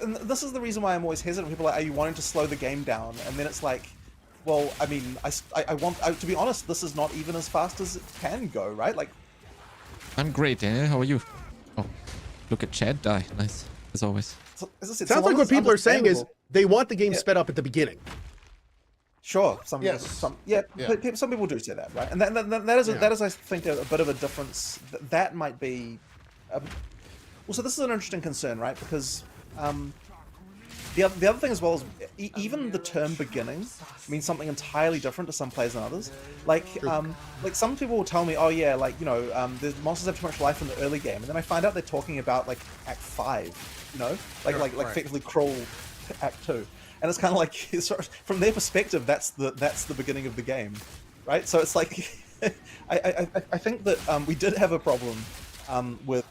and this is the reason why I'm always hesitant. People are like, are you wanting to slow the game down? And then it's like, well, I mean, I want, to be honest, this is not even as fast as it can go, right? Like, I'm great, Daniel. How are you? Oh, look at Chad die. Nice, as always. so, as I said, Sounds so like long what as people are saying is understandable- they want the game sped up at the beginning. Sure, some people do say that, right? And that is I think a bit of a difference. That might be. Well, so this is an interesting concern, right? Because the other thing as well is even the term beginning means something entirely different to some players than others. Like some people will tell me, oh yeah, like, you know, the monsters have too much life in the early game, and then I find out they're talking about like Act 5, you know, like effectively Crawl Act 2, and it's kind of like from their perspective, that's the beginning of the game, right? So it's like I think that we did have a problem with.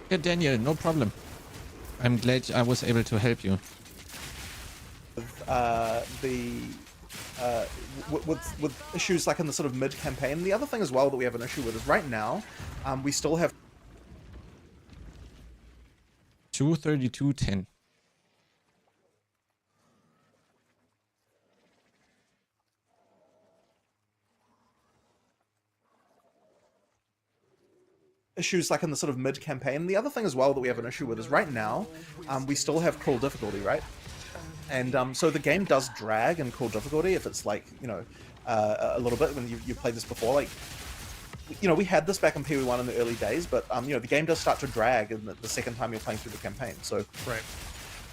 Yeah, Daniel, no problem. I'm glad I was able to help you. With issues like in the sort of mid-campaign. The other thing as well that we have an issue with is right now, we still have 232.10. issues like in the sort of mid-campaign. The other thing as well that we have an issue with is right now, we still have crawl difficulty, right? And so the game does drag in crawl difficulty if it's like, you know, a little bit when you played this before. Like, you know, we had this back in PoE 1 in the early days, but you know, the game does start to drag in the second time you're playing through the campaign. So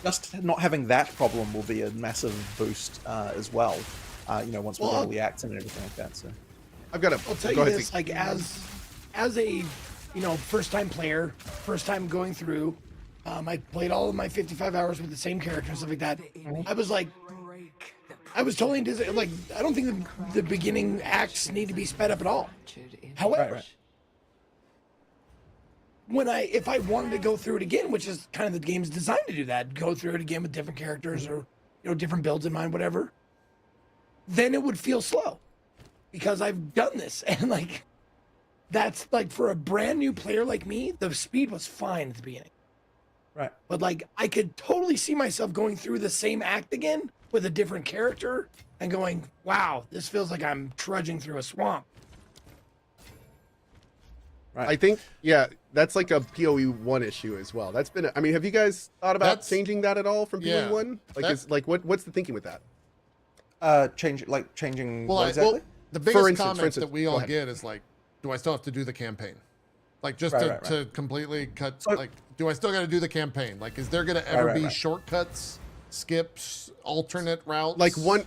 just not having that problem will be a massive boost as well. You know, once we've got all the acts and everything like that. So I've got I'll tell you this, like as a you know, first-time player, first time going through, I played all of my 55 hours with the same character and stuff like that. I was like, I was totally like, I don't think the beginning acts need to be sped up at all. However, if I wanted to go through it again, which is kind of the game's designed to do that, go through it again with different characters or, you know, different builds in mind, whatever, then it would feel slow because I've done this and like. That's like for a brand new player like me, the speed was fine at the beginning. Right. But like I could totally see myself going through the same act again with a different character and going, wow, this feels like I'm trudging through a swamp. Right. I think, yeah, that's like a PoE 1 issue as well. That's been, I mean, have you guys thought about changing that at all from PoE 1? Like, what's the thinking with that? Changing well, what exactly? Well, the biggest comment that we all get is like, do I still have to do the campaign? Like just to completely cut, like, do I still got to do the campaign? Like, is there going to ever be shortcuts, skips, alternate routes? Like one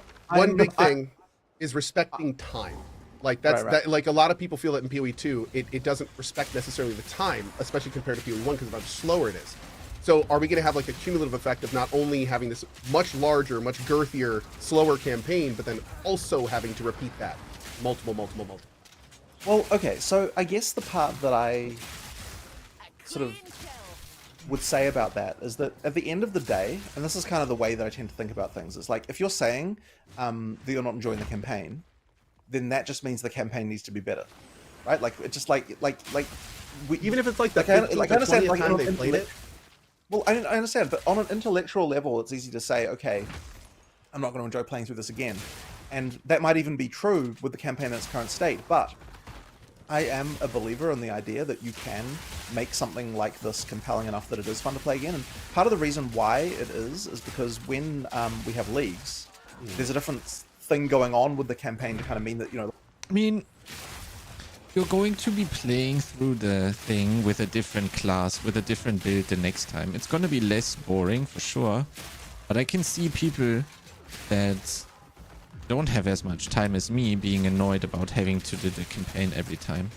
big thing is respecting time. Like that's that. Like a lot of people feel that in PoE 2, it doesn't respect necessarily the time, especially compared to PoE 1 because of how much slower it is. So are we going to have like a cumulative effect of not only having this much larger, much girthier, slower campaign, but then also having to repeat that multiple? Well, okay, so I guess the part that I sort of would say about that is that at the end of the day, and this is kind of the way that I tend to think about things, is like if you're saying that you're not enjoying the campaign, then that just means the campaign needs to be better, right? Like it's just like even if it's like the like I understand like time they played it. Well, I understand, but on an intellectual level, it's easy to say, okay, I'm not going to enjoy playing through this again, and that might even be true with the campaign in its current state, but I am a believer in the idea that you can make something like this compelling enough that it is fun to play again. And part of the reason why it is because when we have leagues, there's a different thing going on with the campaign to kind of mean that, you know. I mean, you're going to be playing through the thing with a different class, with a different build the next time. It's going to be less boring for sure, but I can see people that don't have as much time as me being annoyed about having to do the campaign every time.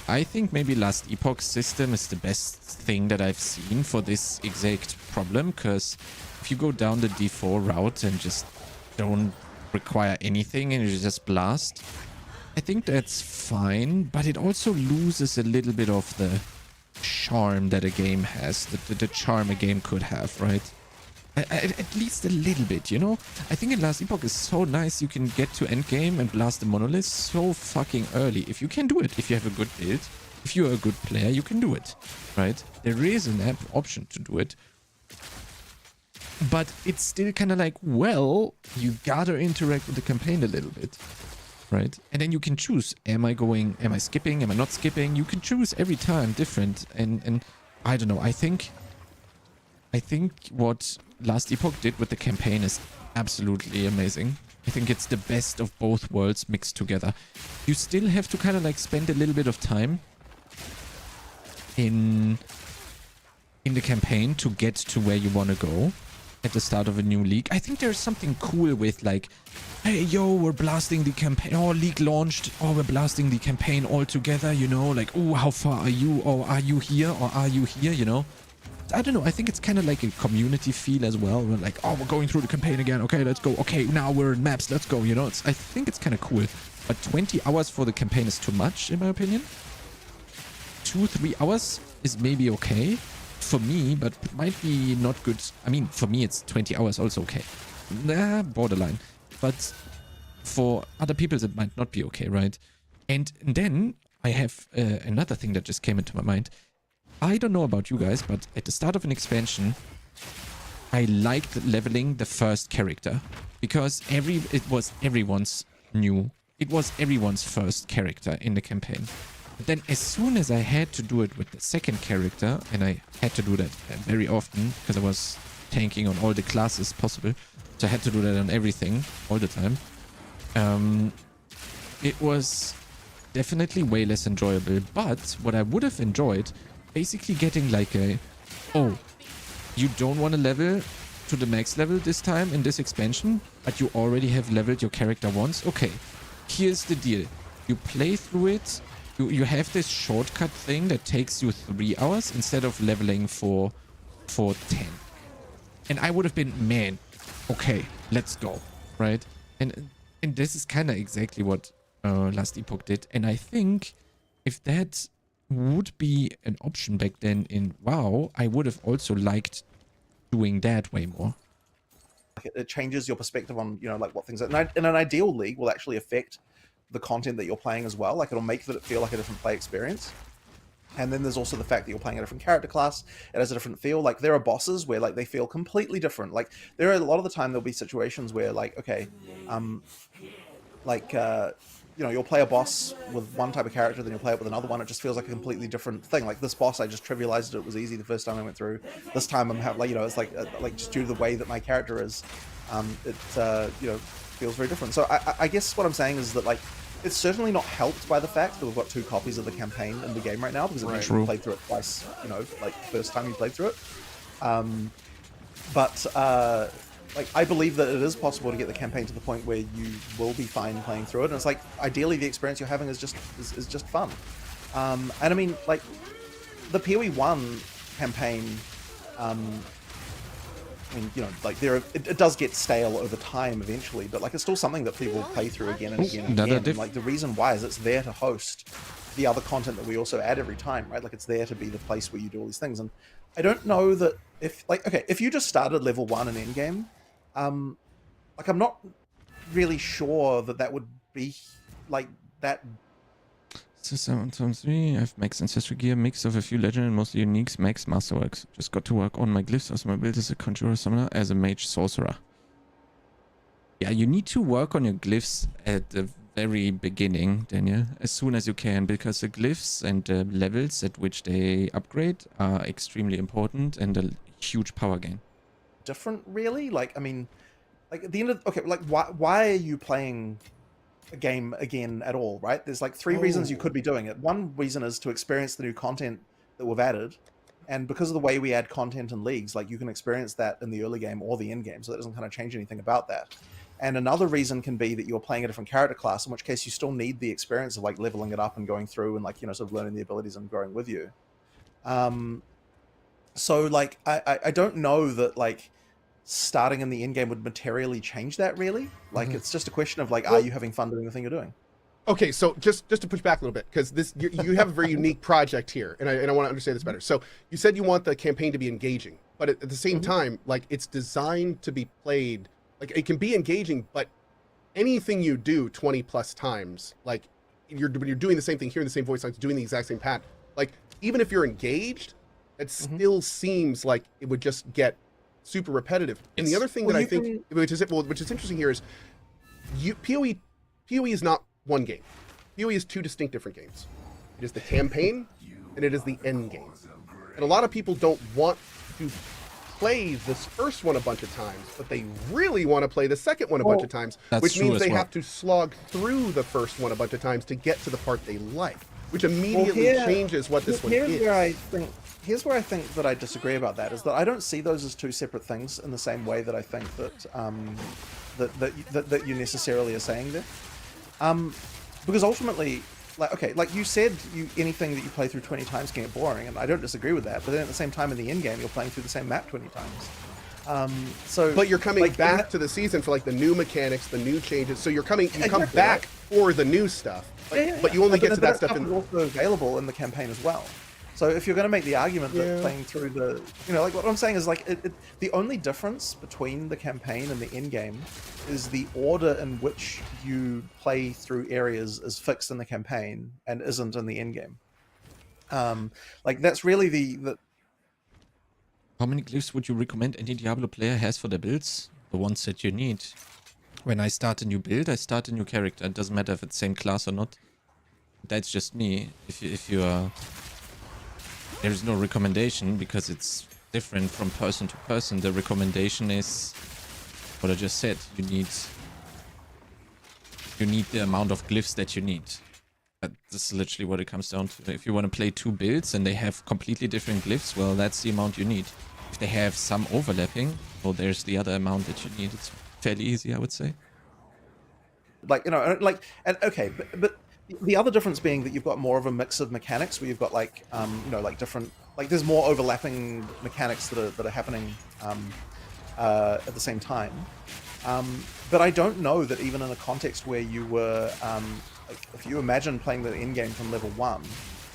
I think maybe Last Epoch's system is the best thing that I've seen for this exact problem, because if you go down the D4 route and just don't require anything and you just blast, I think that's fine, but it also loses a little bit of the charm that a game has, the charm a game could have, right? At least a little bit, you know? I think in Last Epoch is so nice you can get to endgame and blast the monolith so fucking early. If you can do it, if you have a good build, if you're a good player, you can do it, right? There is an option to do it. But it's still kind of like, well, you gotta interact with the campaign a little bit, right? And then you can choose, am I skipping, am I not skipping? You can choose every time different. And I don't know, I think what Last Epoch did with the campaign is absolutely amazing. I think it's the best of both worlds mixed together. You still have to kind of like spend a little bit of time in the campaign to get to where you want to go at the start of a new league. I think there's something cool with like, hey, yo, we're blasting the campaign. Oh, league launched. Oh, we're blasting the campaign all together, you know, like, oh, how far are you? Or are you here? Or are you here? You know, I don't know. I think it's kind of like a community feel as well. We're like, oh, we're going through the campaign again. Okay, let's go. Okay, now we're in maps. Let's go. You know, I think it's kind of cool. But 20 hours for the campaign is too much, in my opinion. 2-3 hours is maybe okay for me, but might be not good. I mean, for me, it's 20 hours also okay. Nah, borderline. But for other people, it might not be okay, right? And then I have another thing that just came into my mind. I don't know about you guys, but at the start of an expansion, I liked leveling the first character because it was everyone's first character in the campaign. But then as soon as I had to do it with the second character, and I had to do that very often because I was tanking on all the classes possible, so I had to do that on everything all the time, it was definitely way less enjoyable. But what I would have enjoyed, basically getting like oh, you don't want to level to the max level this time in this expansion, but you already have leveled your character once. Okay, here's the deal. You play through it. You have this shortcut thing that takes you 3 hours instead of leveling for 10. And I would have been, man, okay, let's go, right? And this is kind of exactly what Last Epoch did. And I think if that would be an option back then in WoW, I would have also liked doing that way more. It changes your perspective on, you know, like what things are, in an ideal league will actually affect the content that you're playing as well. Like it'll make it feel like a different play experience. And then there's also the fact that you're playing a different character class. It has a different feel. Like there are bosses where like they feel completely different. Like there are a lot of the time there'll be situations where like, okay, you know, you'll play a boss with one type of character, then you'll play it with another one. It just feels like a completely different thing. Like this boss, I just trivialized it. It was easy the first time I went through. This time I'm having, like, you know, it's like just due to the way that my character is, you know, feels very different. So I guess what I'm saying is that like, it's certainly not helped by the fact that we've got 2 copies of the campaign in the game right now, because it means you played through it twice, you know, like first time you played through it. Like I believe that it is possible to get the campaign to the point where you will be fine playing through it, and it's like ideally the experience you're having is just fun. And I mean, like the PoE 1 campaign, I mean, you know, like it does get stale over time eventually, but like it's still something that people play through again and again and again. And, like the reason why is it's there to host the other content that we also add every time, right? Like it's there to be the place where you do all these things. And I don't know that if like, okay, if you just started level 1 in endgame, like I'm not really sure that would be like that. So 7 I have max ancestry gear, mix of a few legend and mostly uniques, max masterworks. Just got to work on my glyphs as my build as a conjurer summoner, as a mage sorcerer. Yeah, you need to work on your glyphs at the very beginning, Daniel, as soon as you can, because the glyphs and the levels at which they upgrade are extremely important and a huge power gain. Different, really? Like, I mean, like at the end of okay, like why are you playing a game again at all, right? There's like 3 reasons you could be doing it. One reason is to experience the new content that we've added. And because of the way we add content in leagues, like you can experience that in the early game or the end game, so that doesn't kind of change anything about that. And another reason can be that you're playing a different character class, in which case you still need the experience of like leveling it up and going through and like, you know, sort of learning the abilities and growing with you. So like, I don't know that like starting in the end game would materially change that really. Like it's just a question of like, are you having fun doing the thing you're doing? Okay, so just to push back a little bit, because this you have a very unique project here, and I want to understand this better. So you said you want the campaign to be engaging, but at the same time, like it's designed to be played, like it can be engaging, but anything you do 20 plus times, like when you're doing the same thing, hearing the same voice lines, doing the exact same pattern, like even if you're engaged, it still seems like it would just get super repetitive. And the other thing that I think, which is interesting here, is PoE is not one game. PoE is 2 distinct different games. It is the campaign and it is the end game. And a lot of people don't want to play this first one a bunch of times, but they really want to play the second one a bunch of times, which means they have to slog through the first one a bunch of times to get to the part they like, which immediately changes what this one is. Here's where I think that I disagree about that, is that I don't see those as 2 separate things in the same way that I think that that you necessarily are saying there. Because ultimately, like, okay, like you said, anything that you play through 20 times can get boring, and I don't disagree with that. But then at the same time, in the end game, you're playing through the same map 20 times. But you're coming like, back to the season for like the new mechanics, the new changes. So you come back for the new stuff, but you only get to that stuff is also available in the campaign as well. So if you're going to make the argument that playing through the, you know, like what I'm saying is like the only difference between the campaign and the end game is the order in which you play through areas is fixed in the campaign and isn't in the end game. Like that's really the. How many glyphs would you recommend any Diablo player has for their builds? The ones that you need. When I start a new build, I start a new character. It doesn't matter if it's same class or not. That's just me. If you are... There is no recommendation because it's different from person to person. The recommendation is what I just said. You need the amount of glyphs that you need. That's literally what it comes down to. If you want to play 2 builds and they have completely different glyphs, well, that's the amount you need. If they have some overlapping, well, there's the other amount that you need. It's fairly easy, I would say. Like, you know, like, and okay, but the other difference being that you've got more of a mix of mechanics where you've got like, you know, like different, like there's more overlapping mechanics that are happening at the same time. But I don't know that even in a context where you were, like if you imagine playing the end game from level 1,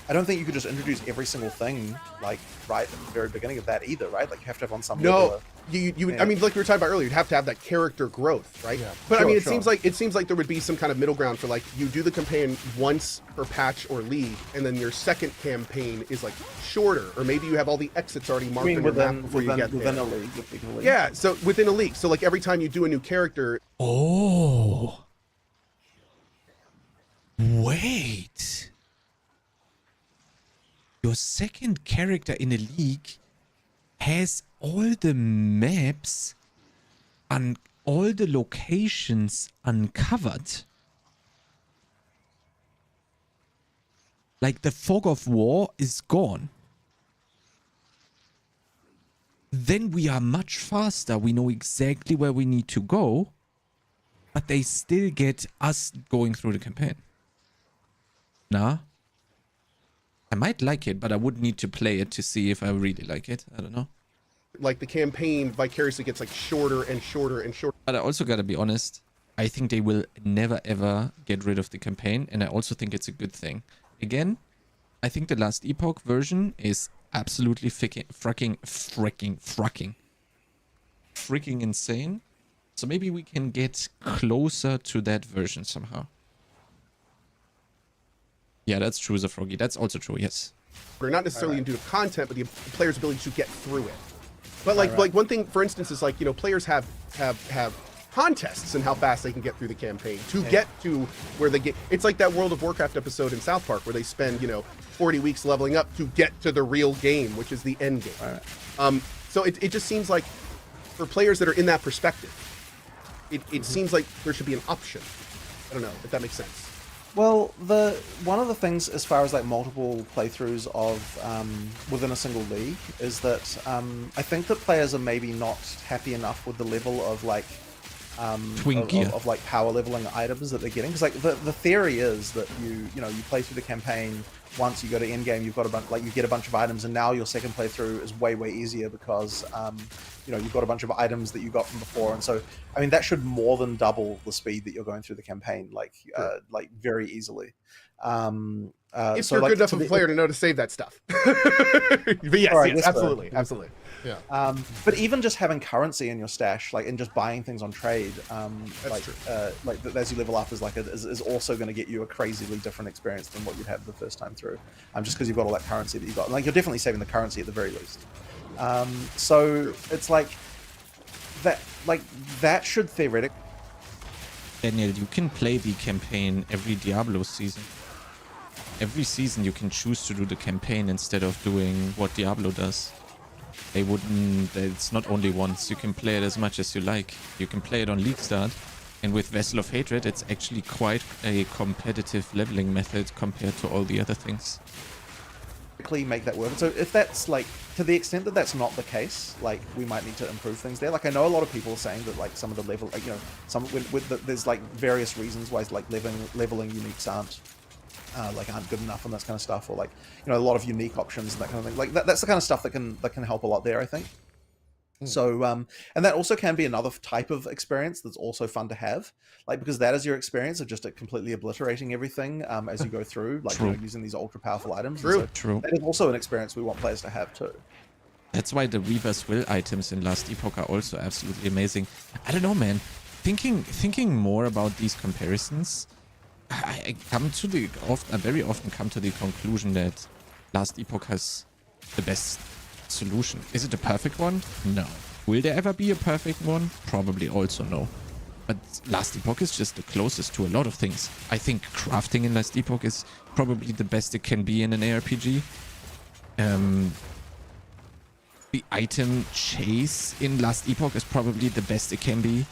I don't think you could just introduce every single thing like right at the very beginning of that either, right? Like you have to have on some level. You would, I mean, like we were talking about earlier, you'd have to have that character growth, right? Yeah, but I mean, it seems like there would be some kind of middle ground for like you do the campaign once per patch or league, and then your second campaign is like shorter, or maybe you have all the exits already marked in your map before you get there. Within a league. Yeah, so within a league. So like every time you do a new character. Oh. Wait. Your second character in a league has all the maps and all the locations uncovered. Like the fog of war is gone. Then we are much faster. We know exactly where we need to go, but they still get us going through the campaign. Nah. I might like it, but I would need to play it to see if I really like it. I don't know. Like the campaign vicariously gets like shorter and shorter and shorter. But I also gotta be honest. I think they will never ever get rid of the campaign, and I also think it's a good thing. Again, I think the last Epoch version is absolutely freaking insane. So maybe we can get closer to that version somehow. Yeah, that's true, Zafrogi. That's also true, yes. We're not necessarily due to content, but the player's ability to get through it. But like one thing, for instance, is like, you know, players have contests in how fast they can get through the campaign to get to where they get. It's like that World of Warcraft episode in South Park where they spend, you know, 40 weeks leveling up to get to the real game, which is the end game. So it just seems like for players that are in that perspective, it seems like there should be an option. I don't know if that makes sense. Well, one of the things as far as like multiple playthroughs of within a single league is that I think that players are maybe not happy enough with the level of like of like power leveling items that they're getting, because like the theory is that you play through the campaign. Once you go to end game, you've got you get a bunch of items, and now your second playthrough is way easier because you've got a bunch of items that you got from before, and so I mean that should more than double the speed that you're going through the campaign, like very easily. If so you're like, good enough of a player to know to save that stuff. But yes, right, yes, absolutely, absolutely. Yeah. But even just having currency in your stash, like, and just buying things on trade, true. As you level up is also going to get you a crazily different experience than what you'd have the first time through. Just because you've got all that currency that you've got, like, you're definitely saving the currency at the very least. So it's like that should theoretically. Daniel, you can play the campaign every Diablo season. Every season you can choose to do the campaign instead of doing what Diablo does. They wouldn't, it's not only once, you can play it as much as you like. You can play it on League Start, and with Vessel of Hatred it's actually quite a competitive leveling method compared to all the other things. Make that work. So if that's like, to the extent that that's not the case, like, we might need to improve things there. Like, I know a lot of people are saying that like some of the level, like, there's like various reasons why like leveling uniques aren't good enough and that kind of stuff, or like a lot of unique options and that kind of thing. Like that's the kind of stuff that can help a lot there, I think. So and that also can be another type of experience that's also fun to have, like, because that is your experience of just completely obliterating everything as you go through, like using these ultra powerful items. True. That is also an experience we want players to have too. That's why the Reaver's Will items in Last Epoch are also absolutely amazing. I don't know, man. Thinking more about these comparisons, I very often come to the conclusion that Last Epoch has the best solution. Is it a perfect one? No. Will there ever be a perfect one? Probably also no. But Last Epoch is just the closest to a lot of things. I think crafting in Last Epoch is probably the best it can be in an ARPG. The item chase in Last Epoch is probably the best it can be.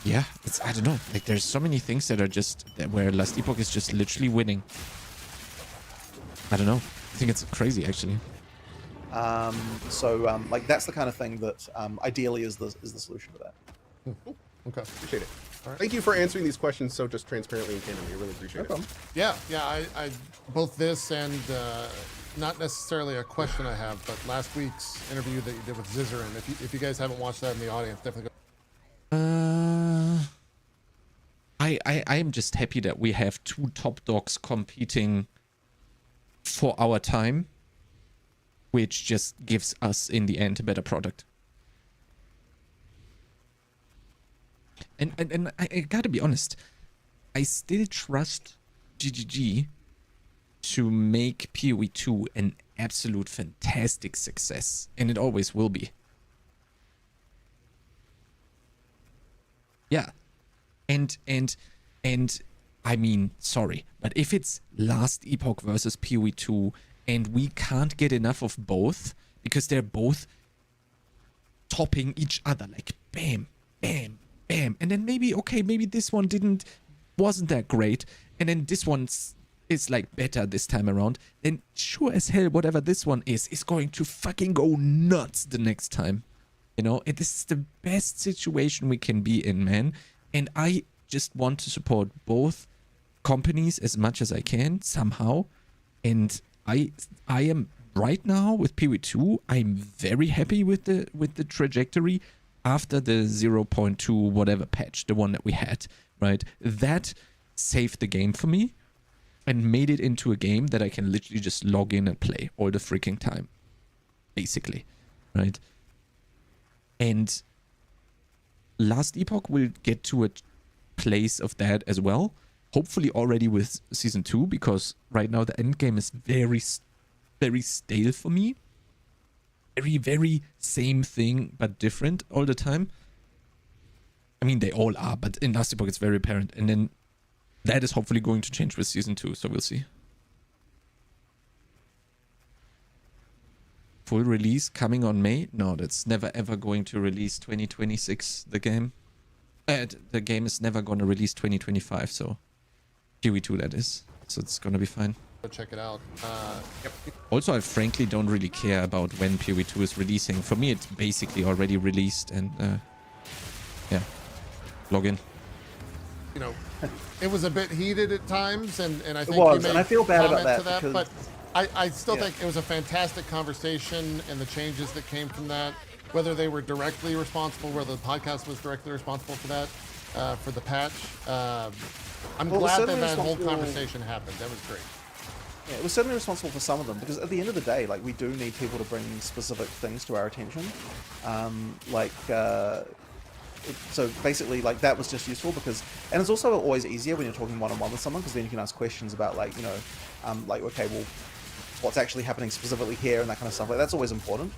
Yeah, I don't know. Like, there's so many things that are just where Last Epoch is just literally winning. I don't know. I think it's crazy, actually. Like, that's the kind of thing that ideally is the solution to that. Okay, appreciate it. Right. Thank you for answering these questions so just transparently and candidly. I really appreciate it. Yeah, I both this and not necessarily a question I have, but last week's interview that you did with Zizzarin. If you guys haven't watched that in the audience, definitely go. I am just happy that we have two top dogs competing for our time, which just gives us in the end a better product. And I gotta be honest, I still trust GGG to make PoE 2 an absolute fantastic success, and it always will be. Yeah. And I mean, sorry, but if it's Last Epoch versus PoE 2 and we can't get enough of both because they're both topping each other, like bam, bam, bam, and then maybe this one wasn't that great, and then this one's is like better this time around, then sure as hell whatever this one is going to fucking go nuts the next time. You know, this is the best situation we can be in, man. And I just want to support both companies as much as I can somehow. And I am right now with PoE 2, I'm very happy with the trajectory after the 0.2 whatever patch, the one that we had, right? That saved the game for me and made it into a game that I can literally just log in and play all the freaking time, basically, right? And Last Epoch will get to a place of that as well, hopefully already with Season 2, because right now the end game is very, very stale for me. Very, very same thing, but different all the time. I mean, they all are, but in Last Epoch it's very apparent. And then that is hopefully going to change with Season 2, so we'll see. full release coming on May. No, that's never ever going to release 2026, the game. The game is never going to release 2025, so PoE2 that is. So it's going to be fine. Go check it out. Also, I frankly don't really care about when PoE2 is releasing. For me, it's basically already released, and yeah, log in. You know, it was a bit heated at times, and I think was, you made and I feel bad about comment that to because- but I still think it was a fantastic conversation, and the changes that came from that, whether they were directly responsible, whether the podcast was directly responsible for that, for the patch. I'm Well, glad that certainly that whole responsible- conversation happened. That was great. Yeah, it was certainly responsible for some of them because at the end of the day, like we do need people to bring specific things to our attention. So basically, like that was just useful because, and it's also always easier when you're talking one-on-one with someone because then you can ask questions about like, you know, like, okay, well, what's actually happening specifically here and that kind of stuff. Like that's always important.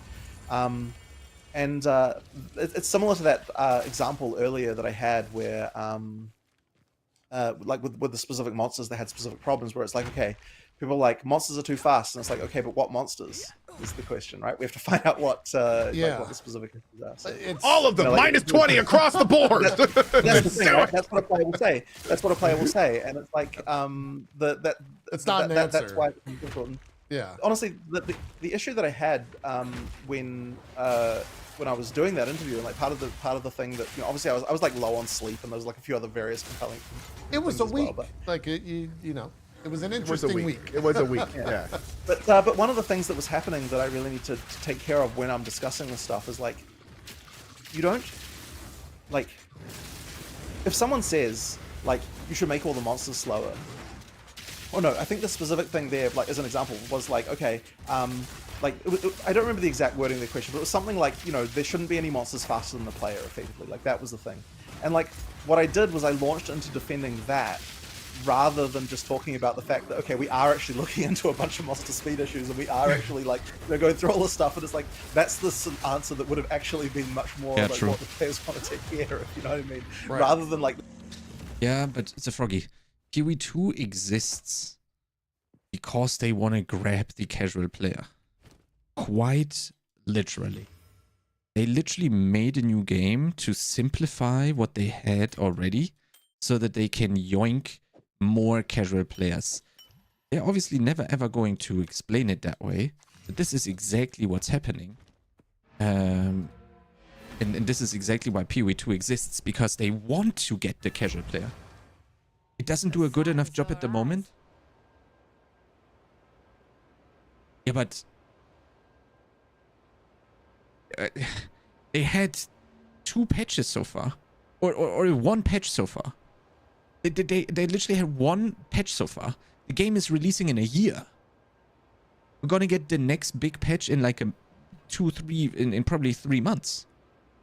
It's similar to that example earlier that I had where, like with the specific monsters that had specific problems where it's like, okay, people are like, monsters are too fast. And it's like, okay, but what monsters is the question, right? We have to find out what, like what the specific issues are. So, It's, All of them, You know, like- minus 20 across the board. that's the thing, right? That's what a player will say. That's what a player will say. And it's like, It's not an that's answer. why it's important. yeah. Honestly, the issue that I had when I was doing that interview, and like part of the thing that, you know, obviously I was like low on sleep, and there was like a few other various compelling. It was things a as well, week. but- Like you know, it was an It was a interesting week. week. It was a week. Yeah. But one of the things that was happening that I really need to take care of when I'm discussing this stuff is like, you don't like, if someone says like you should make all the monsters slower. Oh no, I think the specific thing there, like as an example, was like, okay, like I don't remember the exact wording of the question, but it was something like, you know, there shouldn't be any monsters faster than the player, effectively. Like that was the thing. And like what I did was I launched into defending that rather than just talking about the fact that, okay, we are actually looking into a bunch of monster speed issues and we are actually like, you know, going through all this stuff, and it's like that's the answer that would have actually been much more Yeah, like true. what the players want to take care of, you know what I mean? Right. Rather than like, Yeah, but it's a froggy. PoE2 exists because they want to grab the casual player. Quite literally. They literally made a new game to simplify what they had already so that they can yoink more casual players. They're obviously never ever going to explain it that way, but this is exactly what's happening. And this is exactly why PoE2 exists, because they want to get the casual player. It doesn't do a good enough job at the moment. Yeah, but they had 2 patches so far, or 1 patch so far. They literally had 1 patch so far. The game is releasing in a year. We're gonna get the next big patch in like in probably 3 months.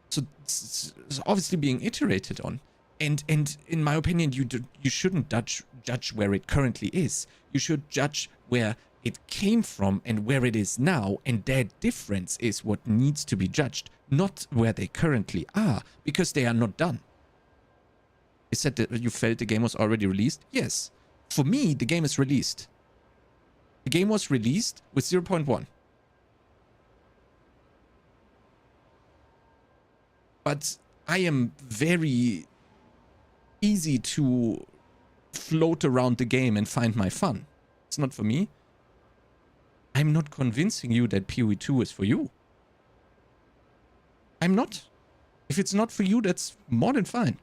So it's obviously being iterated on. And in my opinion, you shouldn't judge where it currently is. You should judge where it came from and where it is now, and that difference is what needs to be judged, not where they currently are, because they are not done. You said that you felt the game was already released? Yes. For me, the game is released. The game was released with 0.1. But I am very easy to float around the game and find my fun. It's not for me. I'm not convincing you that PoE2 is for you. I'm not. If it's not for you, that's more than fine.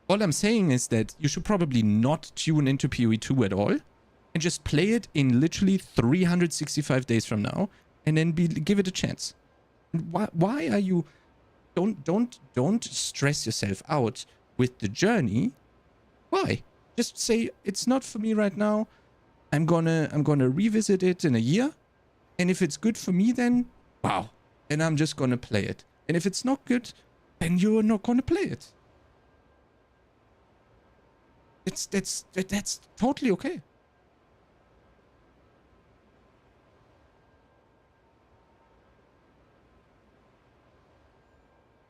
All I'm saying is that you should probably not tune into PoE2 at all and just play it in literally 365 days from now and then give it a chance. Why are you... Don't stress yourself out with the journey. Why? Just say it's not for me right now. I'm gonna revisit it in a year, and if it's good for me, then wow, then I'm just gonna play it. And if it's not good, then you're not gonna play it. That's totally okay.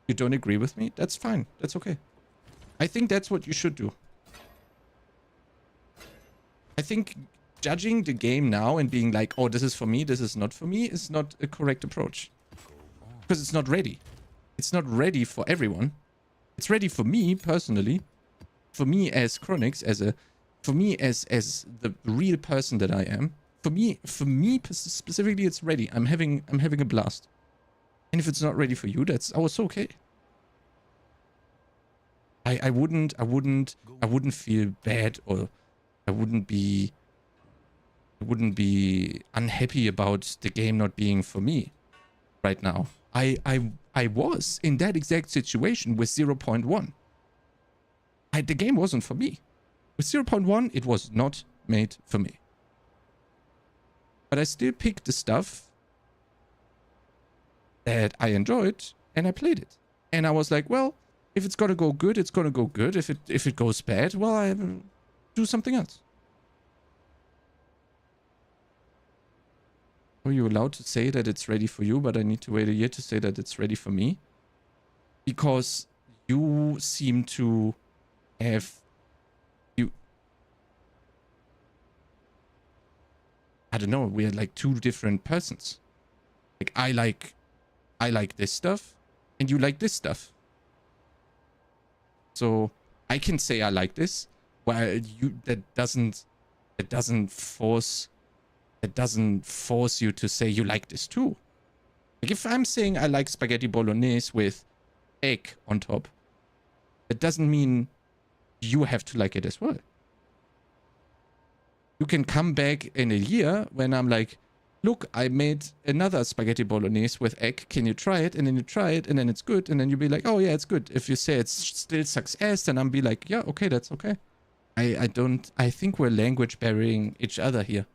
You don't agree with me? That's fine. That's okay. I think that's what you should do. I think judging the game now and being like, oh, this is for me, this is not for me, is not a correct approach. Because it's not ready. It's not ready for everyone. It's ready for me personally. For me as Chronix, for me as the real person that I am. For me specifically, it's ready. I'm having a blast. And if it's not ready for you, that's also okay. I wouldn't feel bad, or I wouldn't be unhappy about the game not being for me right now. I was in that exact situation with 0.1. The game wasn't for me. With 0.1, it was not made for me. But I still picked the stuff that I enjoyed, and I played it. And I was like, well, if it's gonna go good, it's gonna go good. If it goes bad, well, I do something else. Are you allowed to say that it's ready for you, but I need to wait a year to say that it's ready for me? Because you seem to have... I don't know, we are like two different persons. Like, I like this stuff, and you like this stuff. So I can say I like this, while that doesn't force you to say you like this too. Like, if I'm saying I like spaghetti bolognese with egg on top, it doesn't mean you have to like it as well. You can come back in a year when I'm like, look, I made another spaghetti bolognese with egg. Can you try it? And then you try it, and then it's good. And then you'll be like, oh yeah, it's good. If you say it still sucks ass, then I'll be like, yeah, okay, that's okay. I think we're language barriering each other here.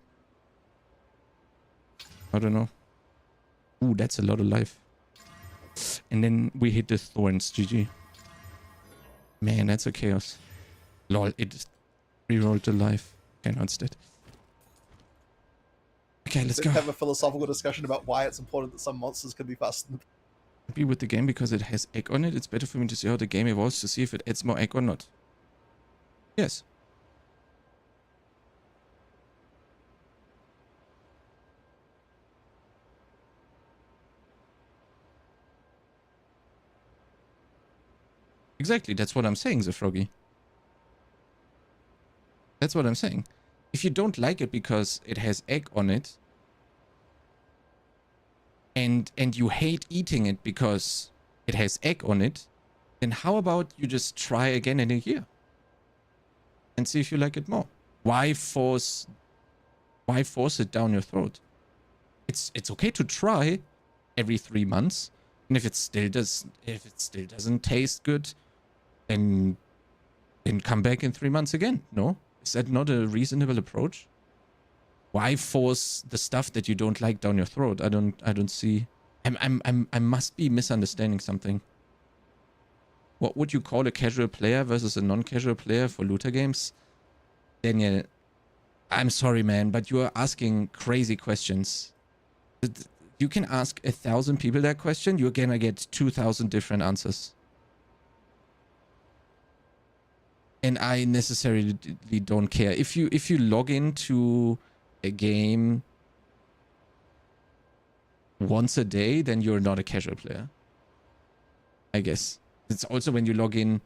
I don't know. Ooh, that's a lot of life. And then we hit the thorns, GG. Man, that's a chaos. Lol, it rerolled the life. Okay, no, it's dead. Okay, let's go. Have a philosophical discussion about why it's important that some monsters can be faster than... Be with the game because it has egg on it. It's better for me to see how the game evolves to see if it adds more egg or not. Yes. Exactly, that's what I'm saying, the froggy. That's what I'm saying. If you don't like it because it has egg on it, and you hate eating it because it has egg on it, then how about you just try again in a year and see if you like it more? Why force it down your throat? It's okay to try every 3 months, and if it still doesn't taste good, then come back in 3 months again. No? Is that not a reasonable approach? Why force the stuff that you don't like down your throat? I don't see. I must be misunderstanding something. What would you call a casual player versus a non-casual player for looter games? Daniel, I'm sorry, man, but you are asking crazy questions. You can ask 1,000 people that question, you're gonna get 2,000 different answers. And I necessarily don't care. If you log into a game once a day, then you're not a casual player, I guess. It's also when you log in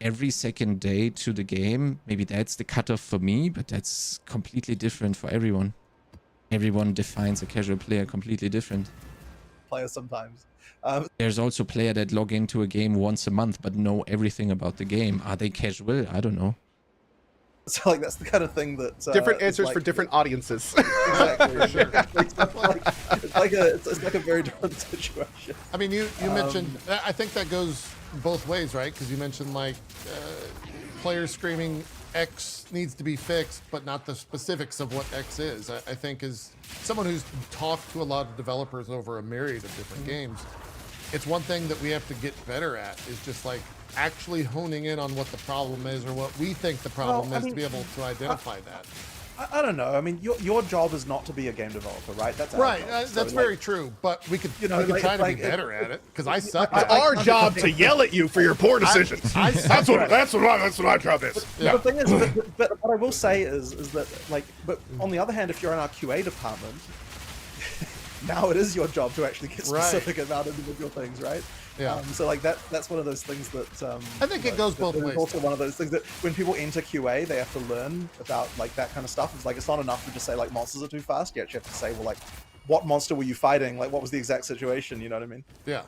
every second day to the game, maybe that's the cutoff for me, but that's completely different for everyone. Everyone defines a casual player completely different. Player sometimes. There's also player that log into a game once a month but know everything about the game. Are they casual? I don't know. So like that's the kind of thing that different answers for different audiences. Exactly. Sure. It's like a very different situation. I mean, you mentioned. I think that goes both ways, right? Because you mentioned like players screaming X needs to be fixed, but not the specifics of what X is. I think as someone who's talked to a lot of developers over a myriad of different games, it's one thing that we have to get better at is just like actually honing in on what the problem is or what we think the problem is to be able to identify that. I don't know. I mean, your job is not to be a game developer, right? That's our Right, job. So, that's like, very true. But we could, you know, we could like- try to like, be better at it because I suck. It's at it. our job to yell at you for your poor decisions. I suck at it. That's what my job is. Yeah. The thing is, but what I will say is that, like, but on the other hand, if you're in our QA department, now it is your job to actually get Right. specific about individual things, right? Yeah. So like that's one of those things that I think it goes both that is ways. also one of those things that when people enter QA, they have to learn about like that kind of stuff. It's like it's not enough to just say like monsters are too fast. You actually have to say, well, like, what monster were you fighting? Like, what was the exact situation? You know what I mean? Yeah.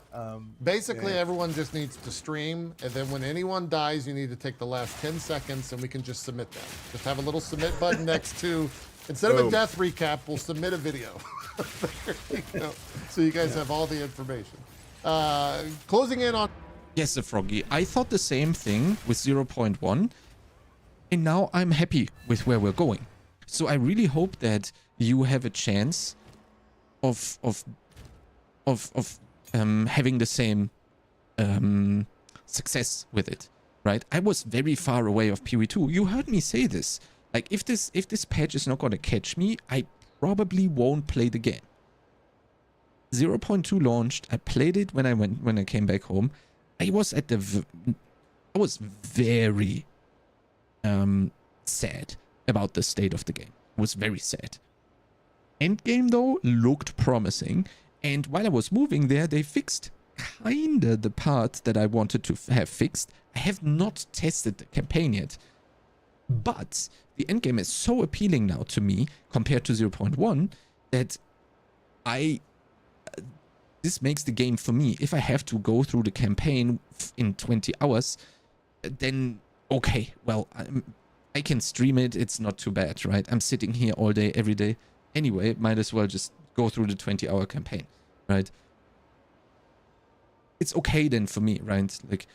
Basically, everyone just needs to stream, and then when anyone dies, you need to take the last 10 seconds, and we can just submit them. Just have a little submit button next to, instead of a Boom. death recap, we'll submit a video. There you go. So you guys have all the information. Closing in on. Yes, the Froggy. I thought the same thing with 0.1, and now I'm happy with where we're going. So I really hope that you have a chance of having the same success with it, right? I was very far away of PoE2. You heard me say this. Like, if this patch is not gonna catch me, I probably won't play the game. 0.2 launched. I played it when I came back home. I was at the I was very sad about the state of the game. I was very sad. Endgame though looked promising, and while I was moving there, they fixed kinda the part that I wanted to have fixed. I have not tested the campaign yet, but the endgame is so appealing now to me compared to 0.1 that this makes the game for me. If I have to go through the campaign in 20 hours, then okay, well, I can stream it. It's not too bad, right? I'm sitting here all day, every day. Anyway, might as well just go through the 20-hour campaign, right? It's okay then for me, right? Like,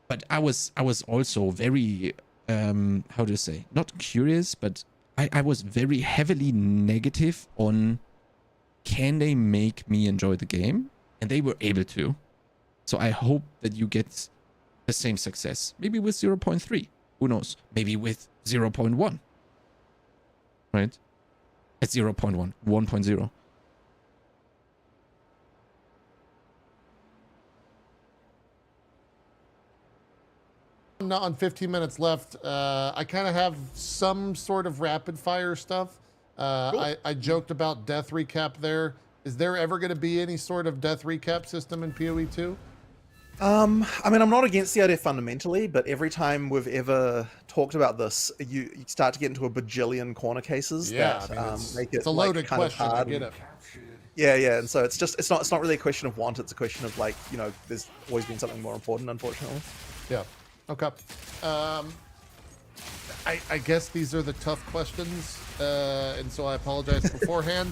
but I was also very, how do you say? Not curious, but I was very heavily negative on, can they make me enjoy the game? And they were able to. So I hope that you get the same success. Maybe with 0.3. Who knows? Maybe with 0.1. Right? At 0.1. 1.0. Not on 15 minutes left. I kind of have some sort of rapid fire stuff. I joked about death recap there. Is there ever going to be any sort of death recap system in PoE2? I mean, I'm not against the idea fundamentally, but every time we've ever talked about this, you start to get into a bajillion corner cases Yeah, that I mean, make it it's a loaded kind of question. I hard. get it. Yeah, and so it's not really a question of want, it's a question of like, you know, there's always been something more important, unfortunately. Yeah. Okay. I guess these are the tough questions, and so I apologize beforehand.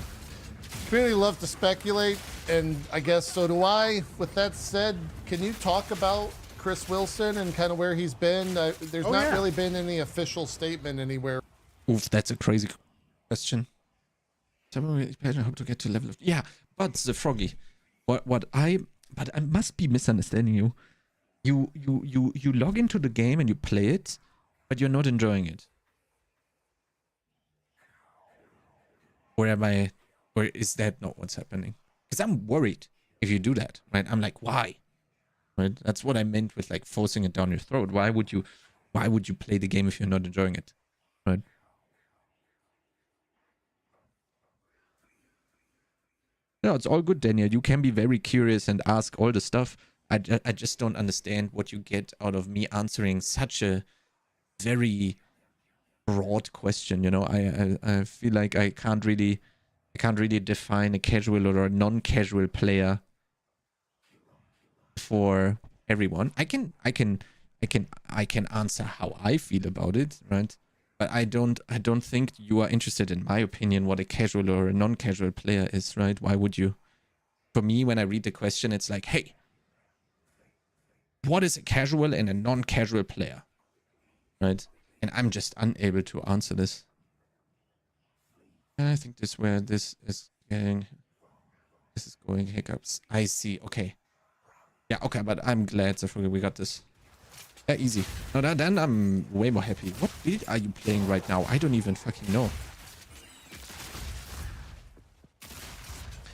Community love to speculate, and I guess so do I. With that said, can you talk about Chris Wilson and kind of where he's been? There's not really been any official statement anywhere. Oof, that's a crazy question. I hope to get to level of... Yeah, but the Froggy. But I must be misunderstanding you. You log into the game and you play it, but you're not enjoying it. Or is that not what's happening? Because I'm worried if you do that, right? I'm like, why? Right? That's what I meant with like forcing it down your throat. Why would you play the game if you're not enjoying it? Right? No, it's all good, Daniel. You can be very curious and ask all the stuff. I just don't understand what you get out of me answering such a very broad question. You know, I feel like I can't really define a casual or a non-casual player for everyone. I can answer how I feel about it, right? But I don't think you are interested in my opinion what a casual or a non-casual player is, right? Why would you? For me, when I read the question, it's like, hey, what is a casual and a non-casual player, right? And I'm just unable to answer this. And I think this is where this is going hiccups. I see. Okay. Yeah. Okay. But I'm glad, Zafruga, we got this. Yeah, easy. No, then I'm way more happy. What build are you playing right now? I don't even fucking know.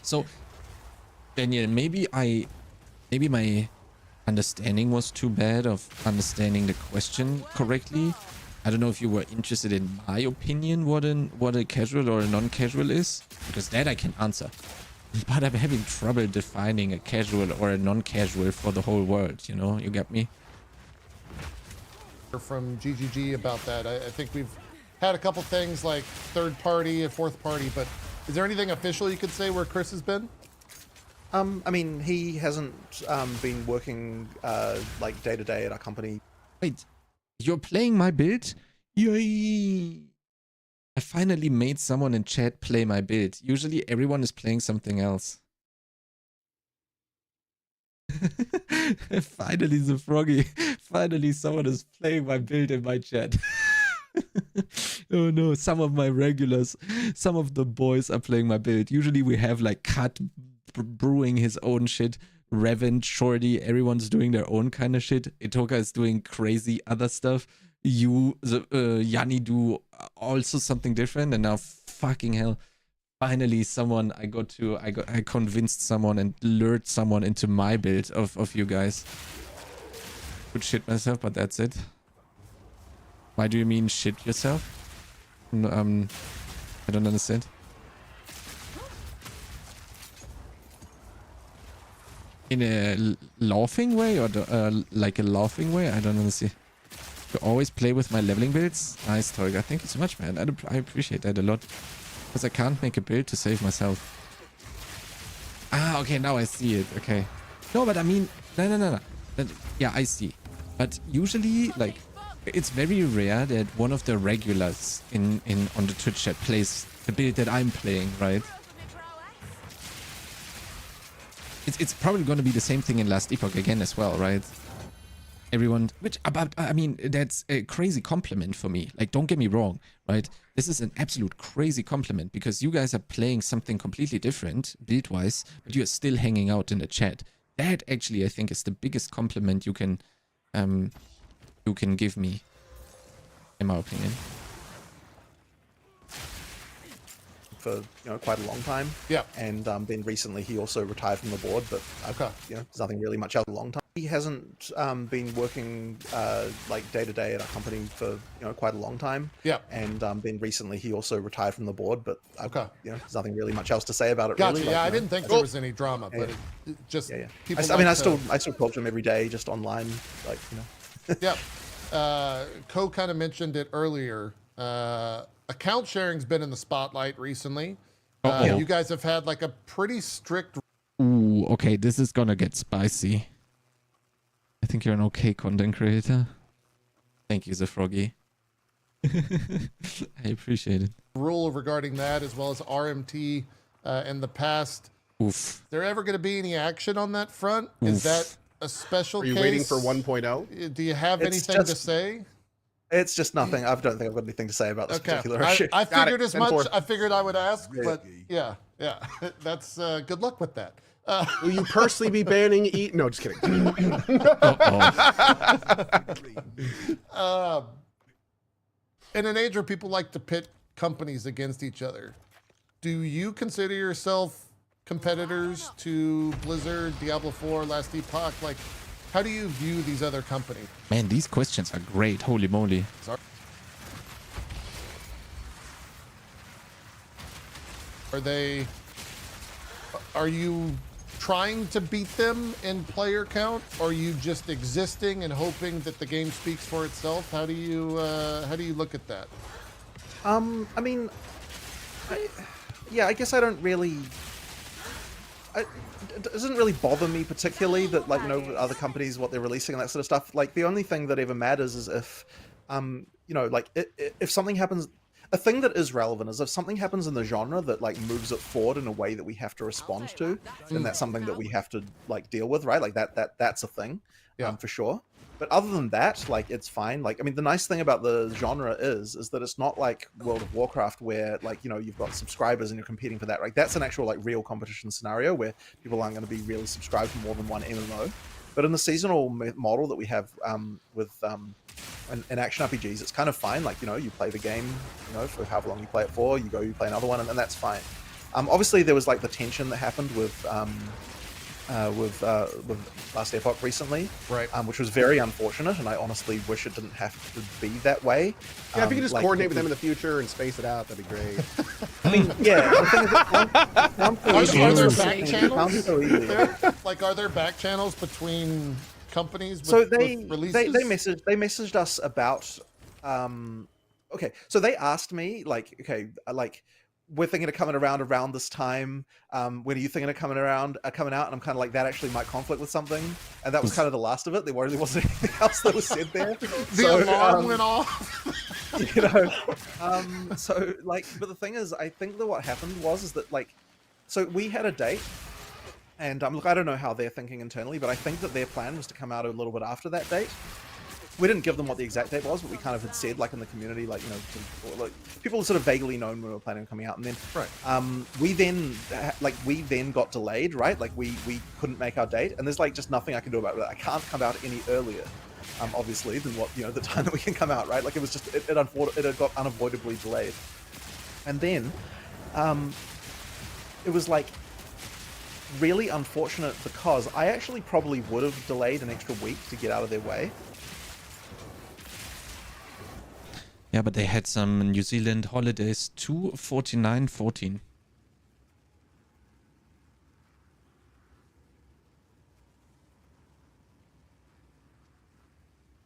So, Daniel, maybe my understanding was too bad of understanding the question correctly. I don't know if you were interested in my opinion what a casual or a non-casual is, because that I can answer. But I'm having trouble defining a casual or a non-casual for the whole world, you know? You get me? From GGG about that. I think we've had a couple things like third party and fourth party, but is there anything official you could say where Chris has been? I mean, he hasn't been working like day to day at our company. Wait, you're playing my build? Yay! I finally made someone in chat play my build. Usually everyone is playing something else. Finally, the froggy. Finally, someone is playing my build in my chat. Oh no, some of my regulars, some of the boys are playing my build. Usually we have like Cut brewing his own shit, Revan, Shorty, everyone's doing their own kind of shit. Itoka is doing crazy other stuff. Yanni do also something different, and now fucking hell, finally someone I convinced someone and lured someone into my build of you guys. Could shit myself, but that's it. Why do you mean shit yourself? No, I don't understand. In a laughing way or like a laughing way? I don't understand. You always play with my leveling builds? Nice, Tolga. Thank you so much, man. I appreciate that a lot. Because I can't make a build to save myself. Ah, okay, now I see it. Okay. No, but I mean, no. Yeah, I see. But usually, like, it's very rare that one of the regulars on the Twitch chat plays the build that I'm playing, right? It's probably going to be the same thing in Last Epoch again as well, right? Everyone, I mean, that's a crazy compliment for me. Like, don't get me wrong, right? This is an absolute crazy compliment because you guys are playing something completely different build-wise, but you're still hanging out in the chat. That actually, I think, is the biggest compliment you can give me, in my opinion. For quite a long time. Yeah. And then recently he also retired from the board, but there's nothing really much else a long time. He hasn't been working like day to day at our company for quite a long time. Yeah. And then recently he also retired from the board, but there's nothing really much else to say about it. Gotcha. Really. Yeah, like, I didn't think there was any drama, but it just people. I still talk to him every day, just online, like Yep. Ko kind of mentioned it earlier. Account sharing's been in the spotlight recently. You guys have had like a pretty strict. Ooh, okay, this is gonna get spicy. I think you're an okay content creator. Thank you, the froggy. I appreciate it. Rule regarding that, as well as RMT in the past. Oof. Is there ever going to be any action on that front? Oof. Is that a special Are you case? waiting for 1.0? Do you have anything to say? It's just nothing. I don't think I've got anything to say about this particular issue. I figured as much. I figured I would ask, but yeah. That's good luck with that. Will you personally be banning eat? No, just kidding. In an age where people like to pit companies against each other, do you consider yourself competitors to Blizzard, Diablo 4, Last Epoch? Like, how do you view these other companies? Man, these questions are great. Holy moly. Are you trying to beat them in player count, or are you just existing and hoping that the game speaks for itself? How do you look at that? I mean, I guess I don't really. It doesn't really bother me particularly that, like, other companies, what they're releasing and that sort of stuff. Like, the only thing that ever matters is if, like, if something happens. A thing that is relevant is if something happens in the genre that, like, moves it forward in a way that we have to respond to, then that's something that we have to, like, deal with, right? Like, that's a thing, for sure. But other than that, like, it's fine. Like, I mean, the nice thing about the genre is that it's not like World of Warcraft where, like, you've got subscribers and you're competing for that. Like, that's an actual, like, real competition scenario where people aren't going to be really subscribed to more than one MMO. But in the seasonal model that we have with in action RPGs, it's kind of fine. Like, you know, you play the game, you know, for however long you play it for, you play another one, and that's fine. Obviously, there was like the tension that happened with Last Epoch recently, Right. Which was very unfortunate, and I honestly wish it didn't have to be that way. Yeah, if you could just like, coordinate with them in the future and space it out, that'd be great. I mean, yeah. The thing is, Are there it back sounds channels? so easy. Like, are there back channels between companies? With, So with they releases? messaged us about okay, so they asked me like, okay, like, we're thinking of coming around this time. When are you thinking of coming out? And I'm kind of like, that actually might conflict with something, and that was kind of the last of it. There really wasn't anything else that was said there. The alarm went off. You know, so like, but the thing is, I think that what happened is that like, so we had a date, and look, I don't know how they're thinking internally, but I think that their plan was to come out a little bit after that date. We didn't give them what the exact date was, but we kind of had said, like, in the community, like, you know, like, people sort of vaguely known when we were planning on coming out, and then we then got delayed, right? Like, we couldn't make our date, and there's like just nothing I can do about it. I can't come out any earlier, obviously, than what, you know, the time that we can come out, right? Like, it was just it had got unavoidably delayed, and then it was like really unfortunate because I actually probably would have delayed an extra week to get out of their way. Yeah, but they had some New Zealand holidays too, 49-14.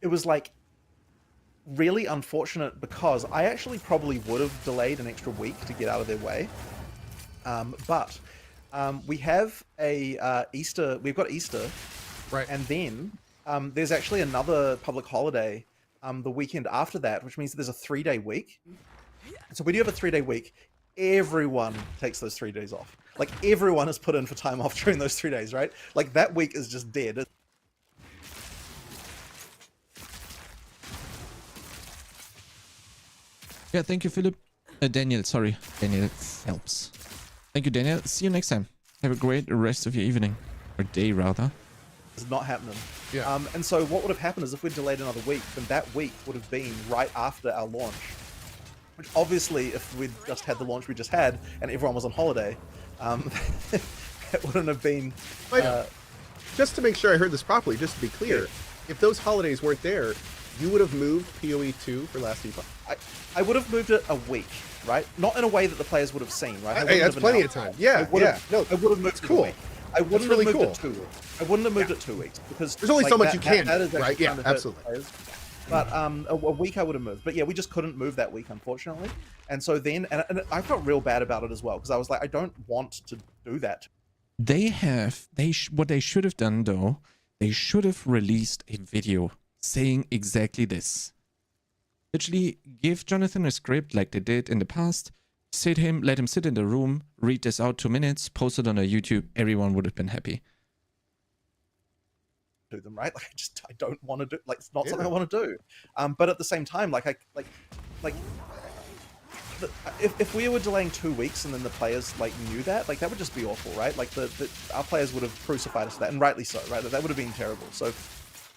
It was like really unfortunate because I actually probably would have delayed an extra week to get out of their way. But we have a Easter, we've got Easter, Right. and then there's actually another public holiday the weekend after that, which means that there's a 3-day week. So when you have a 3-day week, everyone takes those 3 days off. Like, everyone is put in for time off during those 3 days, right? Like, that week is just dead. Yeah, thank you, Philip. Daniel, sorry. Daniel Phelps. Thank you, Daniel. See you next time. Have a great rest of your evening. Or day, rather. It's not happening. Yeah. And so what would have happened is if we delayed another week, then that week would have been right after our launch. Which obviously, if we'd just had the launch we just had and everyone was on holiday, it wouldn't have been... Just to make sure I heard this properly, just to be clear, if those holidays weren't there, you would have moved PoE 2 for Last Epoch? I would have moved it a week, right? Not in a way that the players would have seen, right? Hey, that's plenty of time. Yeah, yeah. No, I would have moved it a week. I wouldn't have moved it 2 weeks. I wouldn't have moved it 2 weeks because there's only like, so much that, you can, that is right? Yeah, absolutely. Players. But a week I would have moved. But yeah, we just couldn't move that week, unfortunately. And so then, and I felt real bad about it as well because I was like, I don't want to do that. What they should have done though, they should have released a video saying exactly this. Literally give Jonathan a script like they did in the past, let him sit in the room, read this out 2 minutes, post it on a YouTube, everyone would have been happy. Do them, right? Like, I don't want to do, like, it's not something I want to do. But at the same time, if we were delaying 2 weeks and then the players like knew that, like, that would just be awful, right? Like our players would have crucified us for that, and rightly so, right? That would have been terrible. So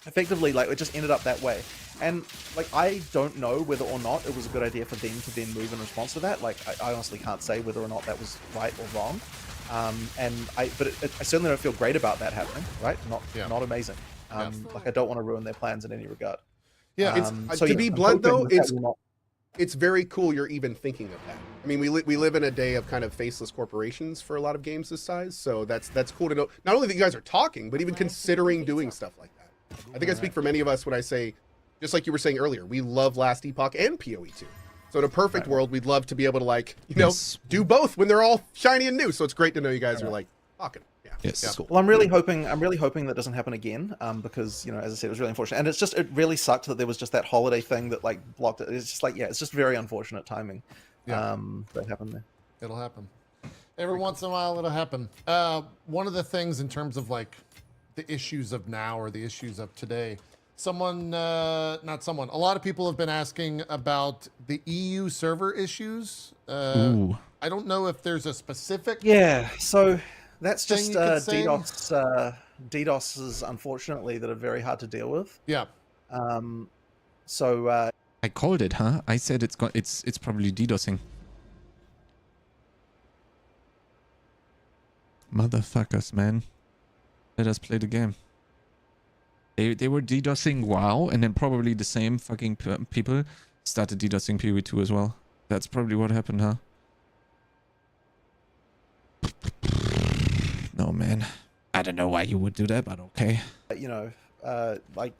effectively, like, it just ended up that way. And like, I don't know whether or not it was a good idea for them to then move in response to that. Like, I honestly can't say whether or not that was right or wrong. But I certainly don't feel great about that happening, right? Not amazing. Like, I don't want to ruin their plans in any regard. Yeah. To be blunt though, it's very cool you're even thinking of that. I mean, we live in a day of kind of faceless corporations for a lot of games this size, so that's cool to know. Not only that you guys are talking, but even considering doing stuff like that. I think I speak for many of us when I say, just like you were saying earlier, we love Last Epoch and PoE 2. So in a perfect world, we'd love to be able to, like, you know, do both when they're all shiny and new. So it's great to know you guys are like talking. Yeah. Yes. Yeah. Cool. Well, I'm really hoping that doesn't happen again, because, you know, as I said, it was really unfortunate, and it really sucked that there was just that holiday thing that like blocked it. It's just like, it's just very unfortunate timing. That happened there. It'll happen. Every once in a while, it'll happen. One of the things in terms of like the issues of now or the issues of today, a lot of people have been asking about the EU server issues. I don't know if there's a specific. Yeah. So that's just thing you could say? DDoS. DDoSes, unfortunately, that are very hard to deal with. Yeah. So I called it, huh? I said it's probably DDoSing. Motherfuckers, man. Let us play the game. They were DDoSing WoW, and then probably the same fucking people started DDoSing PoE2 as well. That's probably what happened, huh? No, man. I don't know why you would do that, but okay. you know, like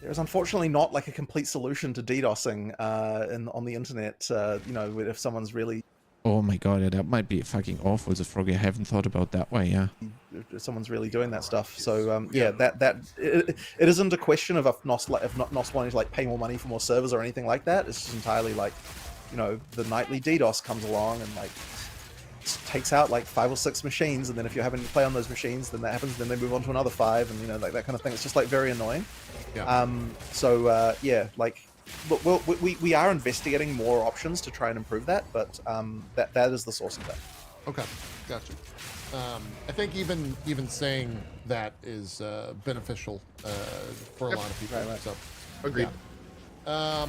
there's unfortunately not like a complete solution to DDoSing on the internet. You know, if someone's really Oh my god, yeah, that might be fucking awful, the Froggy. I haven't thought about that way, yeah. if someone's really doing that stuff. So yeah, it isn't a question of NOS wanting to like pay more money for more servers or anything like that. It's just entirely like, you know, the nightly DDoS comes along and like takes out like 5 or 6 machines, and then if you're having to play on those machines, then that happens, then they move on to another 5, and you know, like that kind of thing. It's just like very annoying. Yeah. So yeah, like we are investigating more options to try and improve that, but that is the source of that. Okay, gotcha. I think even saying that is beneficial for a lot of people. Right. So Agreed. yeah.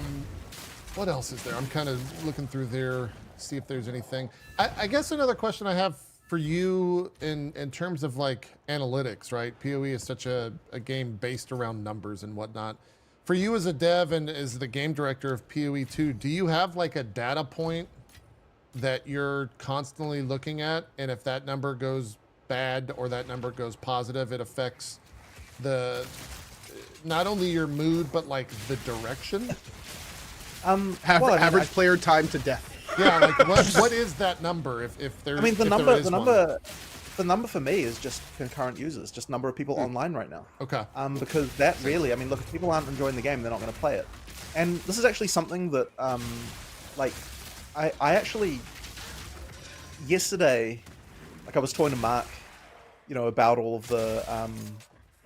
What else is there? I'm kind of looking through there, see if there's anything. I guess another question I have for you in terms of like analytics, right? PoE is such a game based around numbers and whatnot. For you as a dev and as the game director of PoE2, do you have like a data point that you're constantly looking at, and if that number goes bad or that number goes positive, it affects the not only your mood but like the direction? Average player time to death. Yeah, like what is that number if there? I mean, the number for me is just concurrent users, just number of people online right now. Okay. Because that really, I mean, look, if people aren't enjoying the game, they're not going to play it. And this is actually something that, like, I actually, yesterday, like, I was talking to Mark, you know, about all of the,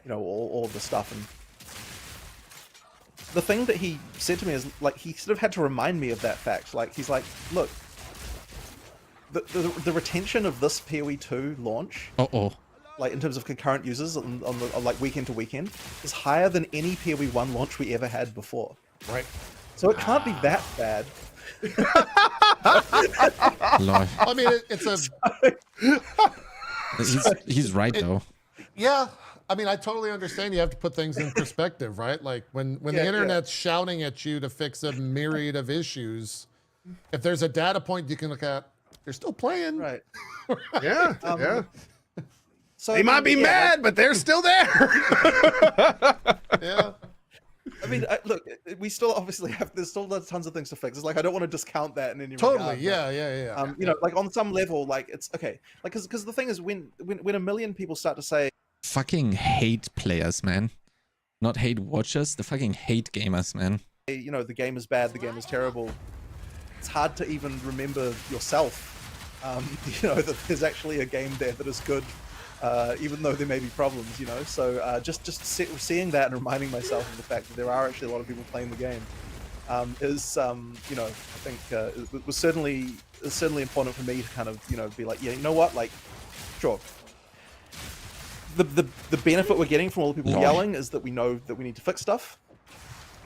you know, all of the stuff. And the thing that he said to me is, like, he sort of had to remind me of that fact. Like, he's like, look, the retention of this PoE2 launch, like in terms of concurrent users on like weekend to weekend, is higher than any PoE1 launch we ever had before. Right. So it can't be that bad. I mean, it's a. He's right though. Yeah. I mean, I totally understand. You have to put things in perspective, right? Like when the internet's shouting at you to fix a myriad of issues, if there's a data point you can look at, they're still playing. Right. Yeah. Yeah. So They might be mad, but they're still there. Yeah. I mean, look, we still obviously have. There's still tons of things to fix. It's like I don't want to discount that in any Totally. regard. Yeah. You know, like on some level, like it's okay. Like because the thing is, when a million people start to say, Fucking hate players, man. Not hate watchers, the fucking hate gamers, man. you know, the game is bad, the game is terrible, it's hard to even remember yourself. You know, that there's actually a game there that is good, even though there may be problems, you know. So just seeing that and reminding myself of the fact that there are actually a lot of people playing the game is, you know, I think it was certainly important for me to kind of, you know, be like, yeah, you know what, like, sure. The benefit we're getting from all the people yelling is that we know that we need to fix stuff,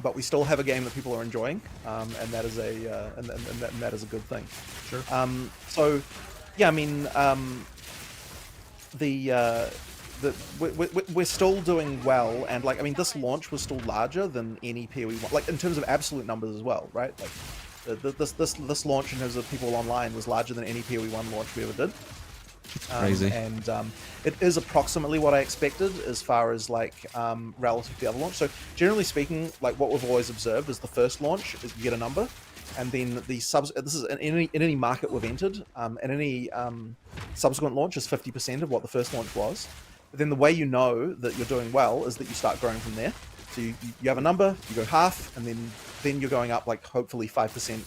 but we still have a game that people are enjoying, and that is a and that is a good thing. Sure. So, yeah, I mean, we're still doing well, and like, I mean, this launch was still larger than any PoE1, like in terms of absolute numbers as well, right? Like, this launch in terms of people online was larger than any PoE1 launch we ever did. It's crazy. And it is approximately what I expected as far as like relative to the other launch. So generally speaking, like what we've always observed is the first launch is you get a number, and then the this is in any market we've entered, and any subsequent launch is 50% of what the first launch was. But then the way you know that you're doing well is that you start growing from there. So you have a number, you go half, and then you're going up like hopefully 5%,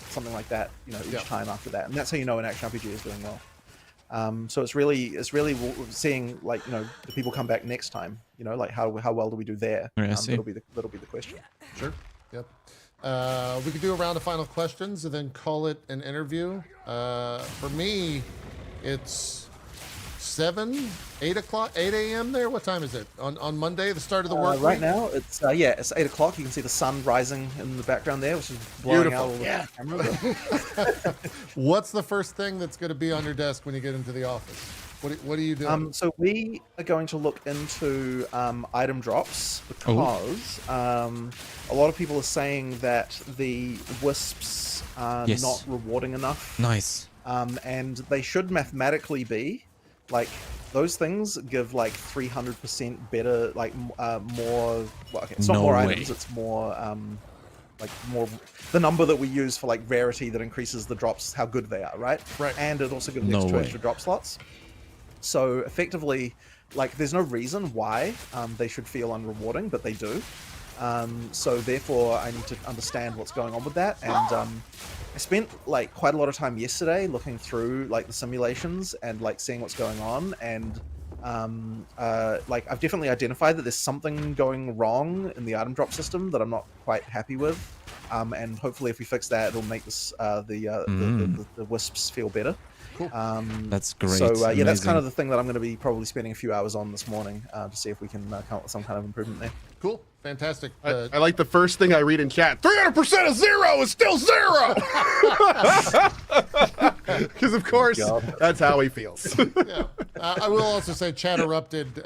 something like that, you know, each time after that. And that's how you know an action RPG is doing well. So it's really seeing, like, you know, do people come back next time, you know, like how well do we do there? That'll be the question. Sure. Yep. We could do a round of final questions and then call it an interview. For me, it's 8 o'clock, 8 a.m. there? What time is it? On Monday, the start of the work Right week? now, it's it's 8 o'clock. You can see the sun rising in the background there, which is blowing out all the cameras. What's the first thing that's going to be on your desk when you get into the office? What are you doing? So we are going to look into item drops because a lot of people are saying that the wisps are not rewarding enough. Nice. And they should mathematically be. Like, those things give like 300% better, like more. Well, okay, it's not more items. It's more like more the number that we use for like rarity that increases the drops, how good they are, right? Right. And it also gives two extra drop slots. So effectively, like, there's no reason why they should feel unrewarding, but they do. So therefore, I need to understand what's going on with that. And I spent like quite a lot of time yesterday looking through like the simulations and like seeing what's going on. And like, I've definitely identified that there's something going wrong in the item drop system that I'm not quite happy with. And hopefully, if we fix that, it'll make this the wisps feel better. Cool. That's great. So yeah, that's kind of the thing that I'm going to be probably spending a few hours on this morning to see if we can come up with some kind of improvement there. Cool. Fantastic. I like the first thing I read in chat. 300% of 0 is still 0. Because of course, that's how he feels. Yeah. I will also say chat erupted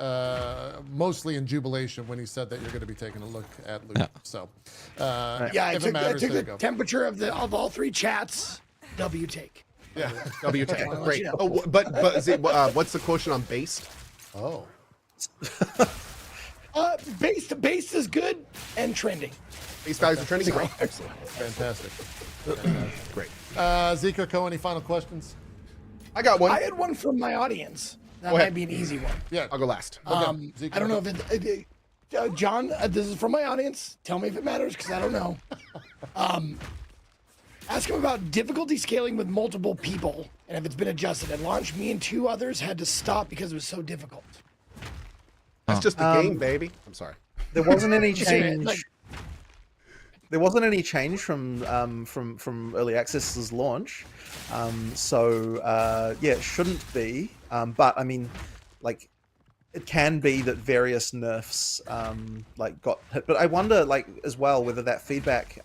mostly in jubilation when he said that you're going to be taking a look at loot. So I if took, it matters, I took there you the go. temperature of all three chats. W take. Yeah. W take. I'll let Great. you know. Oh, but is it, what's the quotient on based? Oh. Based is good and trending. Base values are trending. Great. Excellent. Fantastic. Great. Zika, Co, any final questions? I got one. I had one from my audience. That Go ahead. might be an easy one. Yeah. I'll go last. Zika, I don't know if John, this is from my audience. Tell me if it matters, because I don't know. Ask him about difficulty scaling with multiple people, and if it's been adjusted. At launch, me and 2 others had to stop because it was so difficult. That's just the game, baby. I'm sorry. There wasn't any Saying, change. like, There wasn't any change from early access's launch, so yeah, it shouldn't be. But I mean, like, it can be that various nerfs like got hit. But I wonder, like, as well, whether that feedback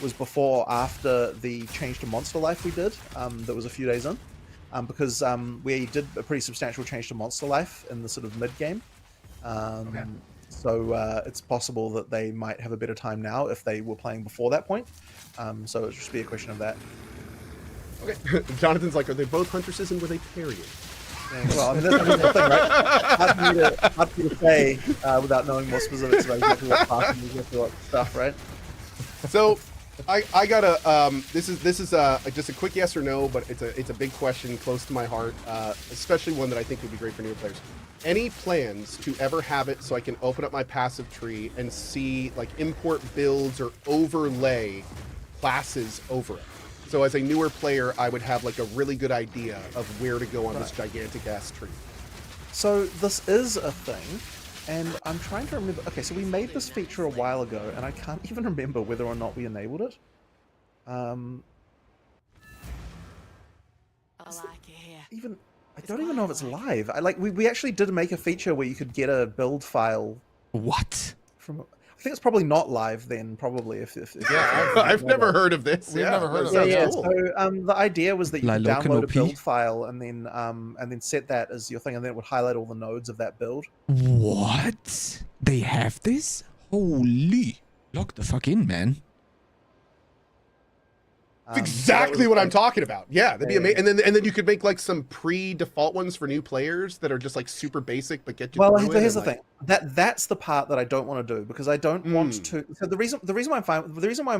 was before or after the change to Monster Life we did. That was a few days in, because we did a pretty substantial change to Monster Life in the sort of mid game. So it's possible that they might have a better time now if they were playing before that point. So it should just be a question of that. Okay. Jonathan's like, are they both huntresses and were they period? Yeah, well, I mean, that's the thing, right? Hard for me to say without knowing more specifics about exactly what class and exactly what stuff, right? So, I got a this is just a quick yes or no, but it's a big question close to my heart, especially one that I think would be great for newer players. Any plans to ever have it so I can open up my passive tree and see like import builds or overlay classes over it? So as a newer player, I would have like a really good idea of where to go on this gigantic ass tree. So this is a thing, and I'm trying to remember. Okay, so we made this feature a while ago, and I can't even remember whether or not we enabled it. I like it here. Even I don't even know if it's live. We actually did make a feature where you could get a build file What? from. I think it's probably not live then. Probably if I've never heard of this. We've never heard of Yeah, that. yeah. Cool. So the idea was that you could Lilo download a Canopy. build file and then set that as your thing, and then it would highlight all the nodes of that build. What? They have this? Holy. Lock the fuck in, man. That's exactly what I'm talking about. Yeah, that'd be Yeah, amazing. And then you could make like some pre-default ones for new players that are just like super basic but get you. Well, through it here's the and, like, thing. That's the part that I don't want to do, because I don't want to. So the reason why I'm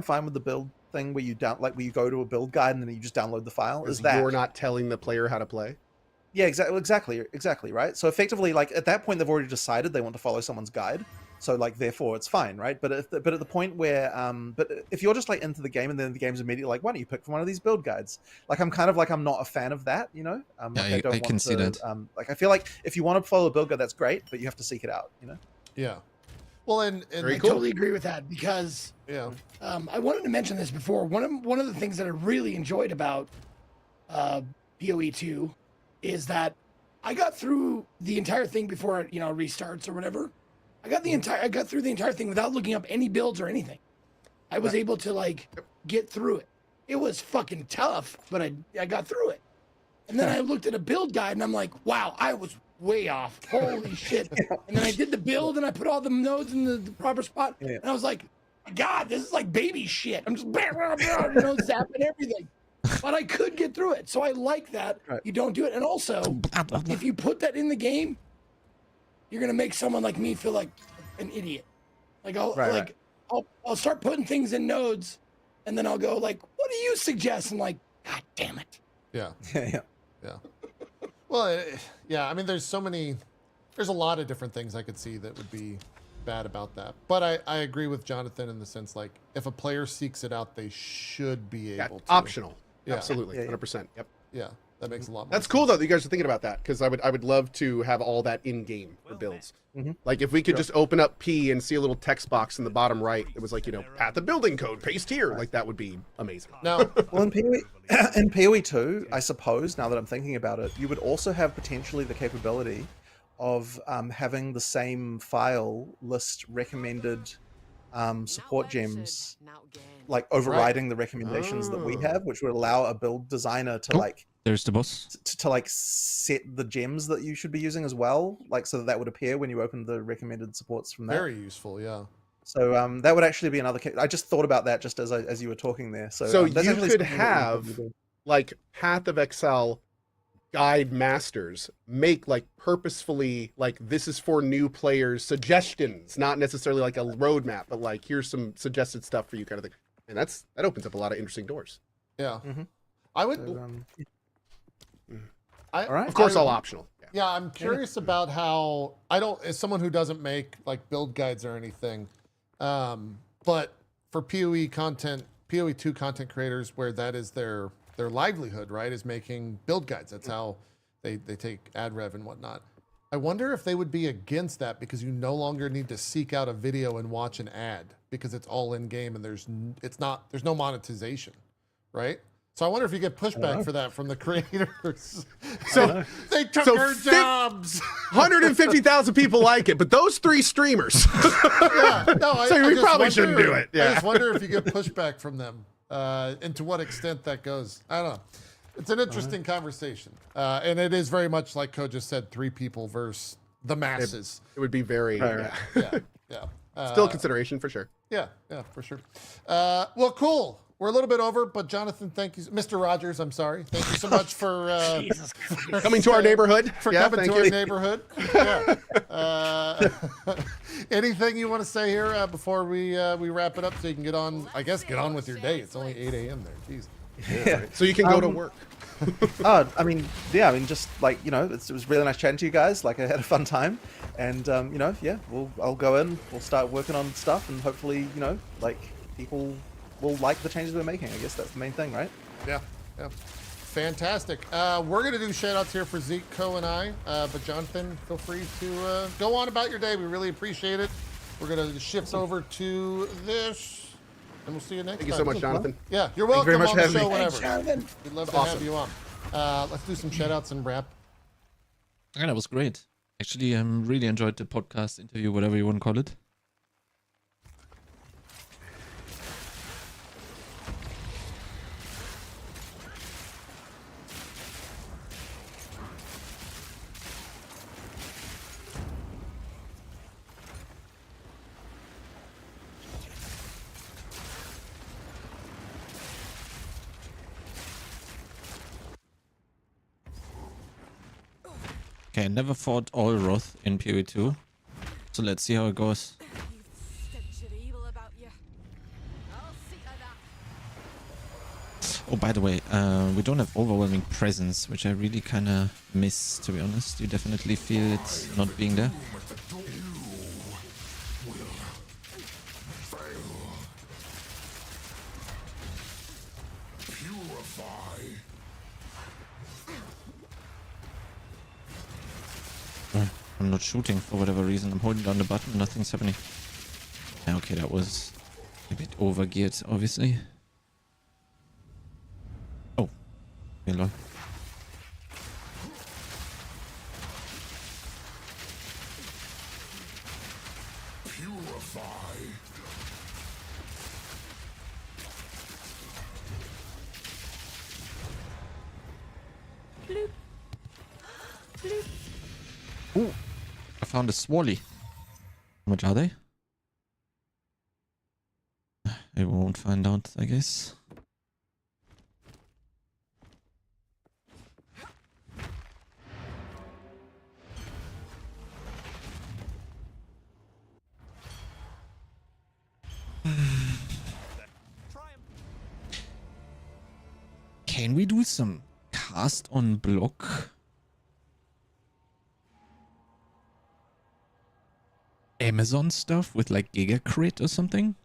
fine with the build thing where you where you go to a build guide and then you just download the file is that you're not telling the player how to play. Yeah, exactly, right? So effectively, like, at that point, they've already decided they want to follow someone's guide. So, like, therefore, it's fine, right? But at the point where, but if you're just, like, into the game and then the game's immediately like, why don't you pick from one of these build guides? Like, I'm kind of like, I'm not a fan of that, you know? Yeah, I can see that. Like, I feel like if you want to follow a build guide, that's great, but you have to seek it out, you know? Yeah. Well, and Very I cool. totally agree with that, because yeah. I wanted to mention this before. One of the things that I really enjoyed about PoE 2 is that I got through the entire thing before it, restarts or whatever. I got through the entire thing without looking up any builds or anything. I was able to like get through it. It was fucking tough, but I got through it. And then I looked at a build guide and I'm like, wow, I was way off. Holy shit. And then I did the build and I put all the nodes in the proper spot. And I was like, God, this is like baby shit. I'm just zapping everything. But I could get through it. So I like that. You don't do it. And also, if you put that in the game, you're gonna make someone like me feel like an idiot. Like I'll start putting things in nodes and then I'll go like, what do you suggest? And like, God damn it. Yeah. Well, yeah, I mean, there's a lot of different things I could see that would be bad about that. But I agree with Jonathan in the sense, like, if a player seeks it out, they should be able to. Optional. Yeah. Absolutely. 100%. Yep. Yeah, that makes a lot more That's sense. cool, though, that you guys are thinking about that, because I would love to have all that in-game for builds. Like, if we could just open up P and see a little text box in the bottom right that was like, path of building code, paste here. Like, that would be amazing. Now, Well, in PoE 2, I suppose, now that I'm thinking about it, you would also have potentially the capability of having the same file list recommended support gems, like overriding the recommendations that we have, which would allow a build designer to There's the boss. to set the gems that you should be using as well, like so that would appear when you open the recommended supports from that. very useful, yeah. So that would actually be another. I just thought about that just as you were talking there. So that's you actually could something that you have probably do. like Path of Exile guide masters make like purposefully like this is for new players suggestions, not necessarily like a roadmap, but like here's some suggested stuff for you kind of thing. And that opens up a lot of interesting doors. Yeah. I would. So, I, all right. Of course, I- all optional. Yeah. Yeah, I'm curious about how as someone who doesn't make like build guides or anything, but for PoE content, PoE 2 content creators, where that is their livelihood, right, is making build guides. That's how they take ad rev and whatnot. I wonder if they would be against that because you no longer need to seek out a video and watch an ad because it's all in game and there's no monetization, right? So I wonder if you get pushback for that from the creators. So they took our jobs. 150,000 people like it, but those 3 streamers. Yeah, no, So I we just probably shouldn't do it. I Yeah. just wonder if you get pushback from them and to what extent that goes. I don't know. It's an interesting conversation. And it is very much like Ko just said, 3 people versus the masses. It would be very Yeah. still a consideration for sure. Yeah, for sure. Well, cool. We're a little bit over, but Jonathan, thank you. Mr. Rogers, I'm sorry. Thank you so much for Jesus Christ. Coming to our neighborhood. coming thank to our you. neighborhood. Yeah. Anything you want to say here before we wrap it up so you can get on with your day. It's only 8 a.m. there. Jeez. So you can go to work. Just like it was really nice chatting to you guys. Like I had a fun time, and I'll go in, we'll start working on stuff, and hopefully people will like the changes we're making. I guess that's the main thing, right? Yeah. Fantastic. We're going to do shout-outs here for Zeke, Ko, and I. But Jonathan, feel free to go on about your day. We really appreciate it. We're going to shift over to this, and we'll see you next time. Thank you so much, Jonathan. Yeah, you're Thank you welcome very much on for the having show me. whenever. Thanks, Jonathan. We'd love to Awesome. have you on. Let's do some shout-outs and wrap. Yeah, that was great. Actually, really enjoyed the podcast interview, whatever you want to call it. Okay, I never fought Allroth in PoE 2, so let's see how it goes. Oh, by the way, we don't have overwhelming presence, which I really kind of miss, to be honest. You definitely feel it not being there. I'm not shooting for whatever reason. I'm holding down the button, nothing's happening. Yeah, okay, that was a bit overgeared, obviously. Oh. Okay, lol. Ooh, I found a Swally. How much are they? I won't find out, I guess. Can we do some cast on block? Amazon stuff with like Giga Crit or something?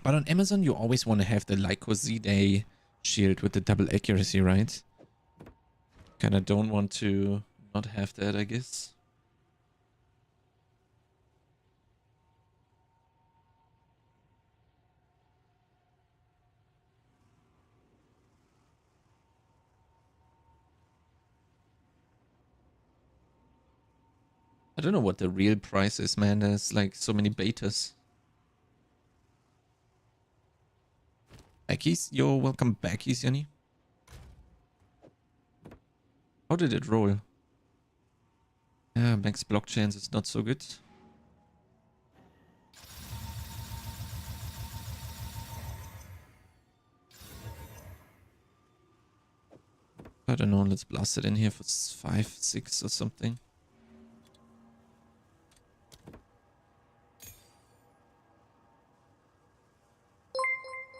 But on Amazon, you always want to have the Lycoside shield with the double accuracy, right? Kinda don't want to not have that, I guess. I don't know what the real price is, man. There's like so many betas. Backies? Yo, welcome backies, Yanni. How did it roll? Yeah, max blockchains is not so good. I don't know, let's blast it in here for 5, 6 or something.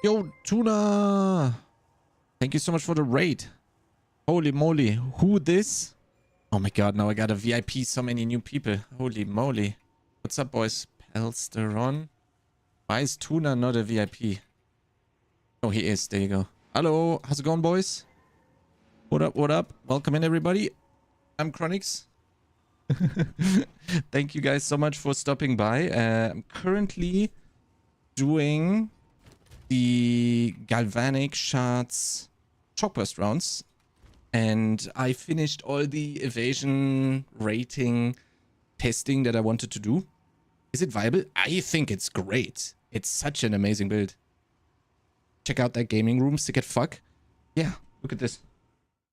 Yo, Tuna! Thank you so much for the raid. Holy moly, who this? Oh my god, now I got a VIP, so many new people. Holy moly. What's up, boys? Pelsteron? Why is Tuna not a VIP? Oh, he is. There you go. Hello, how's it going, boys? What up, what up? Welcome in, everybody. I'm Chronix. Thank you guys so much for stopping by. I'm currently doing the Galvanic Shards Shockburst rounds, and I finished all the evasion rating testing that I wanted to do. Is it viable? I think it's great. It's such an amazing build. Check out that gaming room, sick as fuck. Yeah, look at this.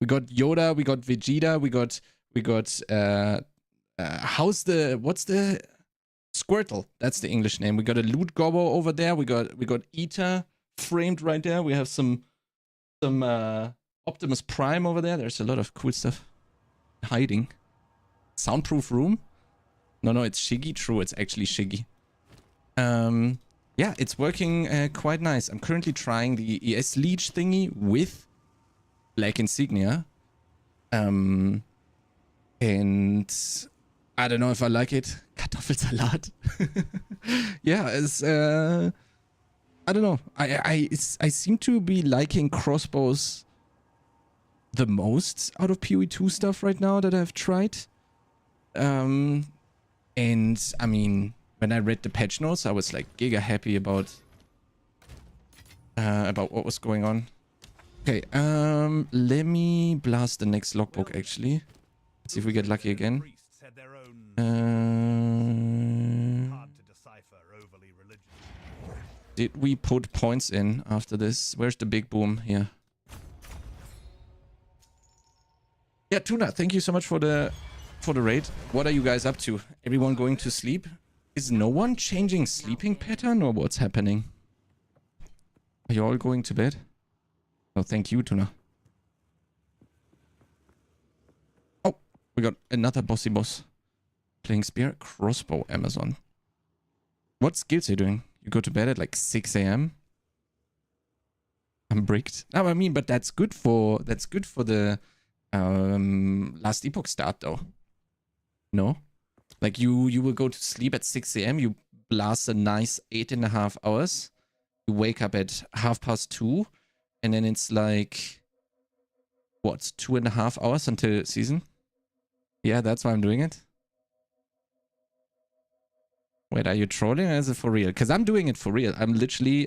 We got Yoda, we got Vegeta, we got what's the Squirtle? That's the English name. We got a loot gobbo over there. We got Eater framed right there. We have some Optimus Prime over there. There's a lot of cool stuff hiding. Soundproof room? No, it's Shiggy. True, it's actually Shiggy. Yeah, it's working quite nice. I'm currently trying the ES Leech thingy with Black Insignia. And I don't know if I like it. Kartoffelsalat. Yeah, it's I don't know. I seem to be liking crossbows the most out of PoE2 stuff right now that I've tried. And I mean, when I read the patch notes, I was like giga happy about what was going on. Okay, let me blast the next logbook actually. Let's see if we get lucky again. Did we put points in after this? Where's the big boom here? Yeah, Tuna, thank you so much for the raid. What are you guys up to? Everyone going to sleep? Is no one changing sleeping pattern or what's happening? Are you all going to bed? Oh, thank you, Tuna. Oh, we got another bossy boss. Playing spear, crossbow, Amazon. What skills are you doing? You go to bed at like 6 AM? I'm bricked. No, I mean, but that's good for the last epoch start though. No? Like you will go to sleep at 6 AM, you blast a nice 8.5 hours, you wake up at 2:30, and then it's like what, 2.5 hours until season? Yeah, that's why I'm doing it. Wait, are you trolling or is it for real? Because I'm doing it for real. I'm literally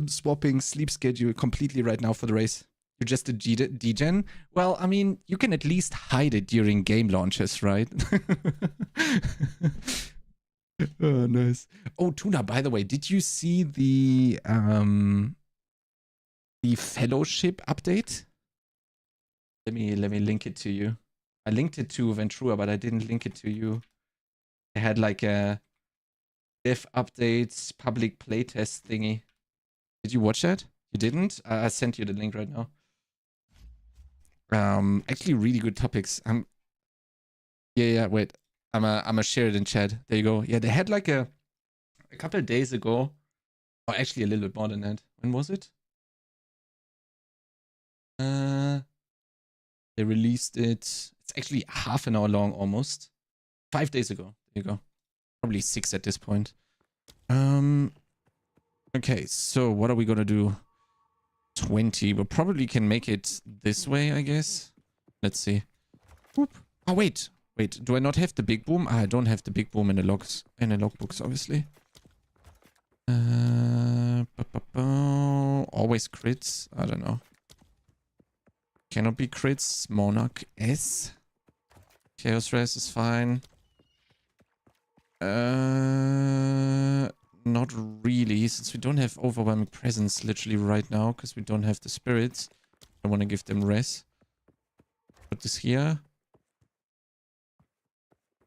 swapping sleep schedule completely right now for the race. You're just a degen? Well, I mean, you can at least hide it during game launches, right? Oh, nice. Oh, Tuna, by the way, did you see the fellowship update? Let me link it to you. I linked it to Ventura, but I didn't link it to you. They had like a dev updates public playtest thingy. Did you watch that? You didn't? I sent you the link right now. Actually really good topics. Yeah, wait. I'm gonna share it in chat. There you go. Yeah, they had like a couple of days ago, or actually a little bit more than that. When was it? They released it. It's actually half an hour long almost. 5 days ago. There you go. Probably 6 at this point. Okay, so what are we gonna do? 20. We probably can make it this way, I guess. Let's see. Whoop. Oh, wait. Wait, do I not have the big boom? I don't have the big boom in the logs, in the logbooks, obviously. Always crits. I don't know. Cannot be crits. Monarch S. Chaos Res is fine. Not really, since we don't have overwhelming presence literally right now, because we don't have the spirits. I want to give them res. Put this here.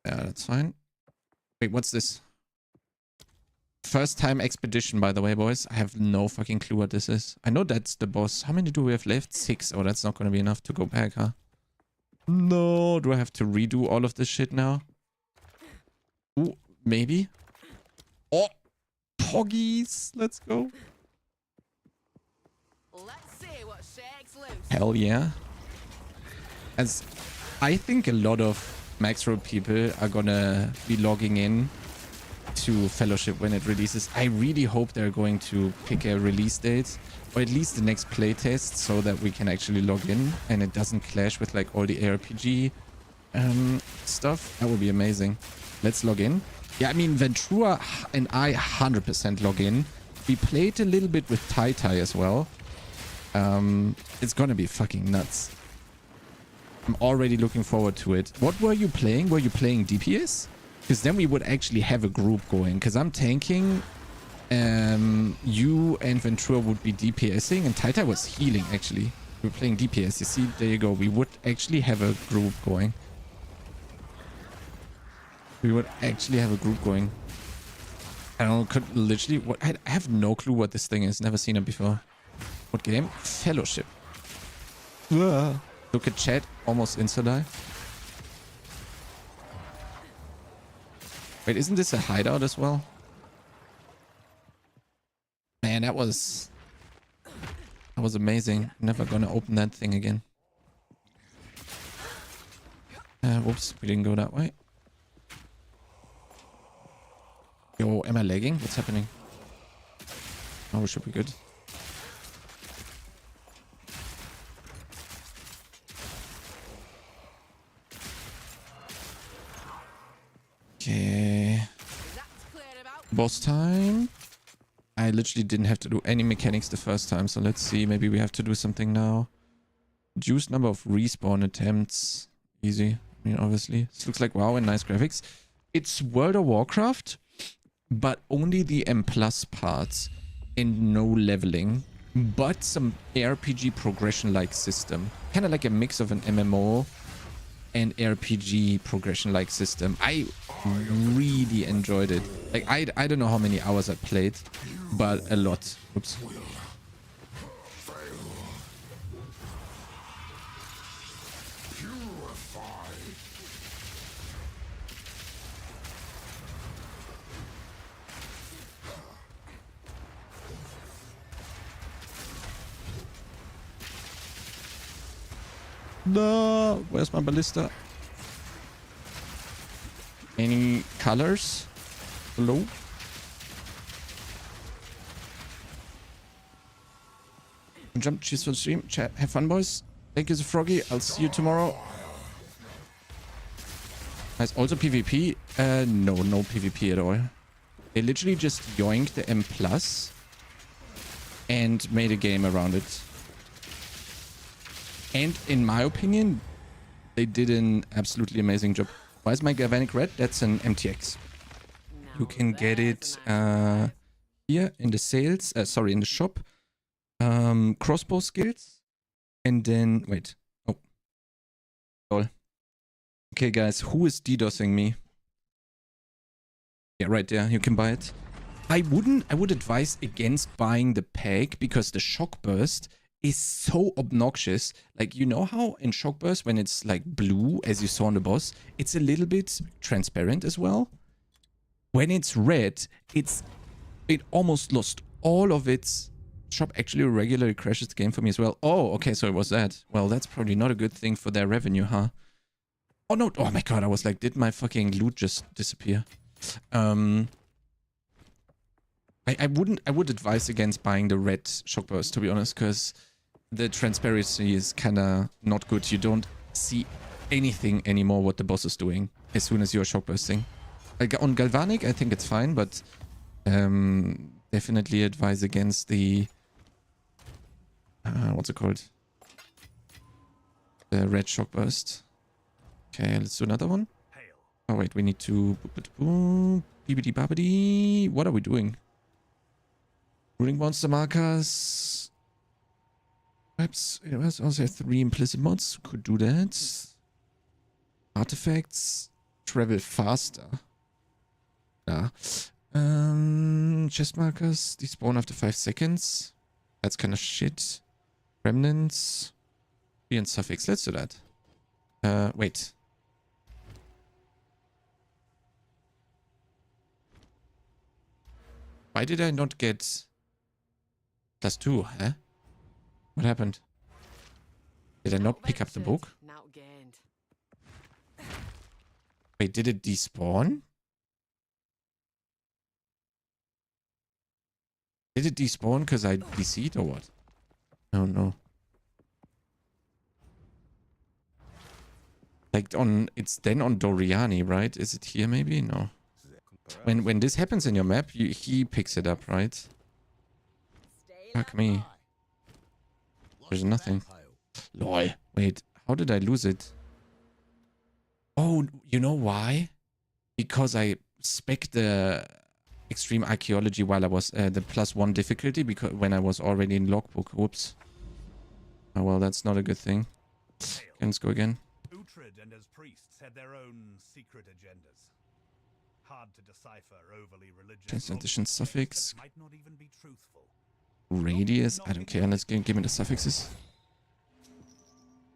Yeah, that's fine. Wait, what's this? First time expedition, by the way, boys. I have no fucking clue what this is. I know that's the boss. How many do we have left? 6. Oh, that's not going to be enough to go back, huh? No, do I have to redo all of this shit now? Ooh, maybe. Oh, poggies. Let's go. Let's see what shakes loose. Hell yeah. As I think a lot of Maxroll people are gonna be logging in to Fellowship when it releases. I really hope they're going to pick a release date, or at least the next playtest, so that we can actually log in and it doesn't clash with like all the ARPG stuff. That would be amazing. Let's log in. Yeah, I mean, Ventura and I 100% log in. We played a little bit with Tai Tai as well. It's gonna be fucking nuts. I'm already looking forward to it. What were you playing? Were you playing DPS? Because then we would actually have a group going. Because I'm tanking. You and Ventura would be DPSing. And Tai Tai was healing, actually. We were playing DPS. You see, there you go. We would actually have a group going. We would actually have a group going. I don't know, could literally... What? I have no clue what this thing is. Never seen it before. What game? Fellowship. Look at chat. Almost insta-die. Wait, isn't this a hideout as well? Man, that was amazing. Never gonna open that thing again. Whoops, we didn't go that way. Yo, am I lagging? What's happening? Oh, we should be good. Okay. Boss time. I literally didn't have to do any mechanics the first time, so let's see. Maybe we have to do something now. Reduce number of respawn attempts. Easy. I mean, obviously. This looks like WoW and nice graphics. It's World of Warcraft, but only the M+ parts and no leveling, but some RPG progression-like system. Kind of like a mix of an MMO and RPG progression-like system. I really enjoyed it. Like, I don't know how many hours I played, but a lot. Oops. No, where's my ballista? Any colors? Hello? Jump, cheers for the stream. Chat, have fun, boys. Thank you, the Froggy. I'll see you tomorrow. Nice. Also PvP? No PvP at all. They literally just yoinked the M+ and made a game around it. And in my opinion, they did an absolutely amazing job. Why is my Galvanic red? That's an MTX. you can get it here in the sales, sorry, in the shop. Crossbow skills. And then, wait. Oh. Lol. Okay, guys, who is DDoSing me? Yeah, right there. You can buy it. I would advise against buying the pack because the shock burst is so obnoxious. Like, you know how in shock burst, when it's like blue, as you saw on the boss, it's a little bit transparent as well. When it's red, it almost lost all of its shop. Actually regularly crashes the game for me as well. Oh, okay, so it was that. Well, that's probably not a good thing for their revenue, huh? Oh no, oh my god, I was like, did my fucking loot just disappear? I would advise against buying the red shock burst, to be honest, because the transparency is kind of not good. You don't see anything anymore what the boss is doing as soon as you're shock bursting. Like on Galvanic, I think it's fine, but definitely advise against the what's it called? The red shock burst. Okay, let's do another one. Oh wait, we need to Bibbidi babbidi. What are we doing? Rooting monster markers. Perhaps it also have 3 implicit mods. Could do that. Artifacts. Travel faster. Yeah. Chest markers. Despawn after 5 seconds. That's kind of shit. Remnants. And suffix. Let's do that. Wait. Why did I not get +2, huh? What happened? Did I not pick up the book? Wait, did it despawn? Did it despawn because I DC'd or what? Oh no. Like it's then on Doriani, right? Is it here maybe? No. When this happens in your map, he picks it up, right? Fuck me. There's nothing. Lol. Wait, how did I lose it? Oh, you know why? Because I spec'd the extreme archaeology while I was the +1 difficulty because when I was already in logbook. Whoops. Oh well, that's not a good thing. Okay, let's go again. Uhtred and his priests had their own secret agendas. Hard to decipher, overly religious. Translation suffix. Might not even be truthful. Radius. I don't care. Let's give me the suffixes.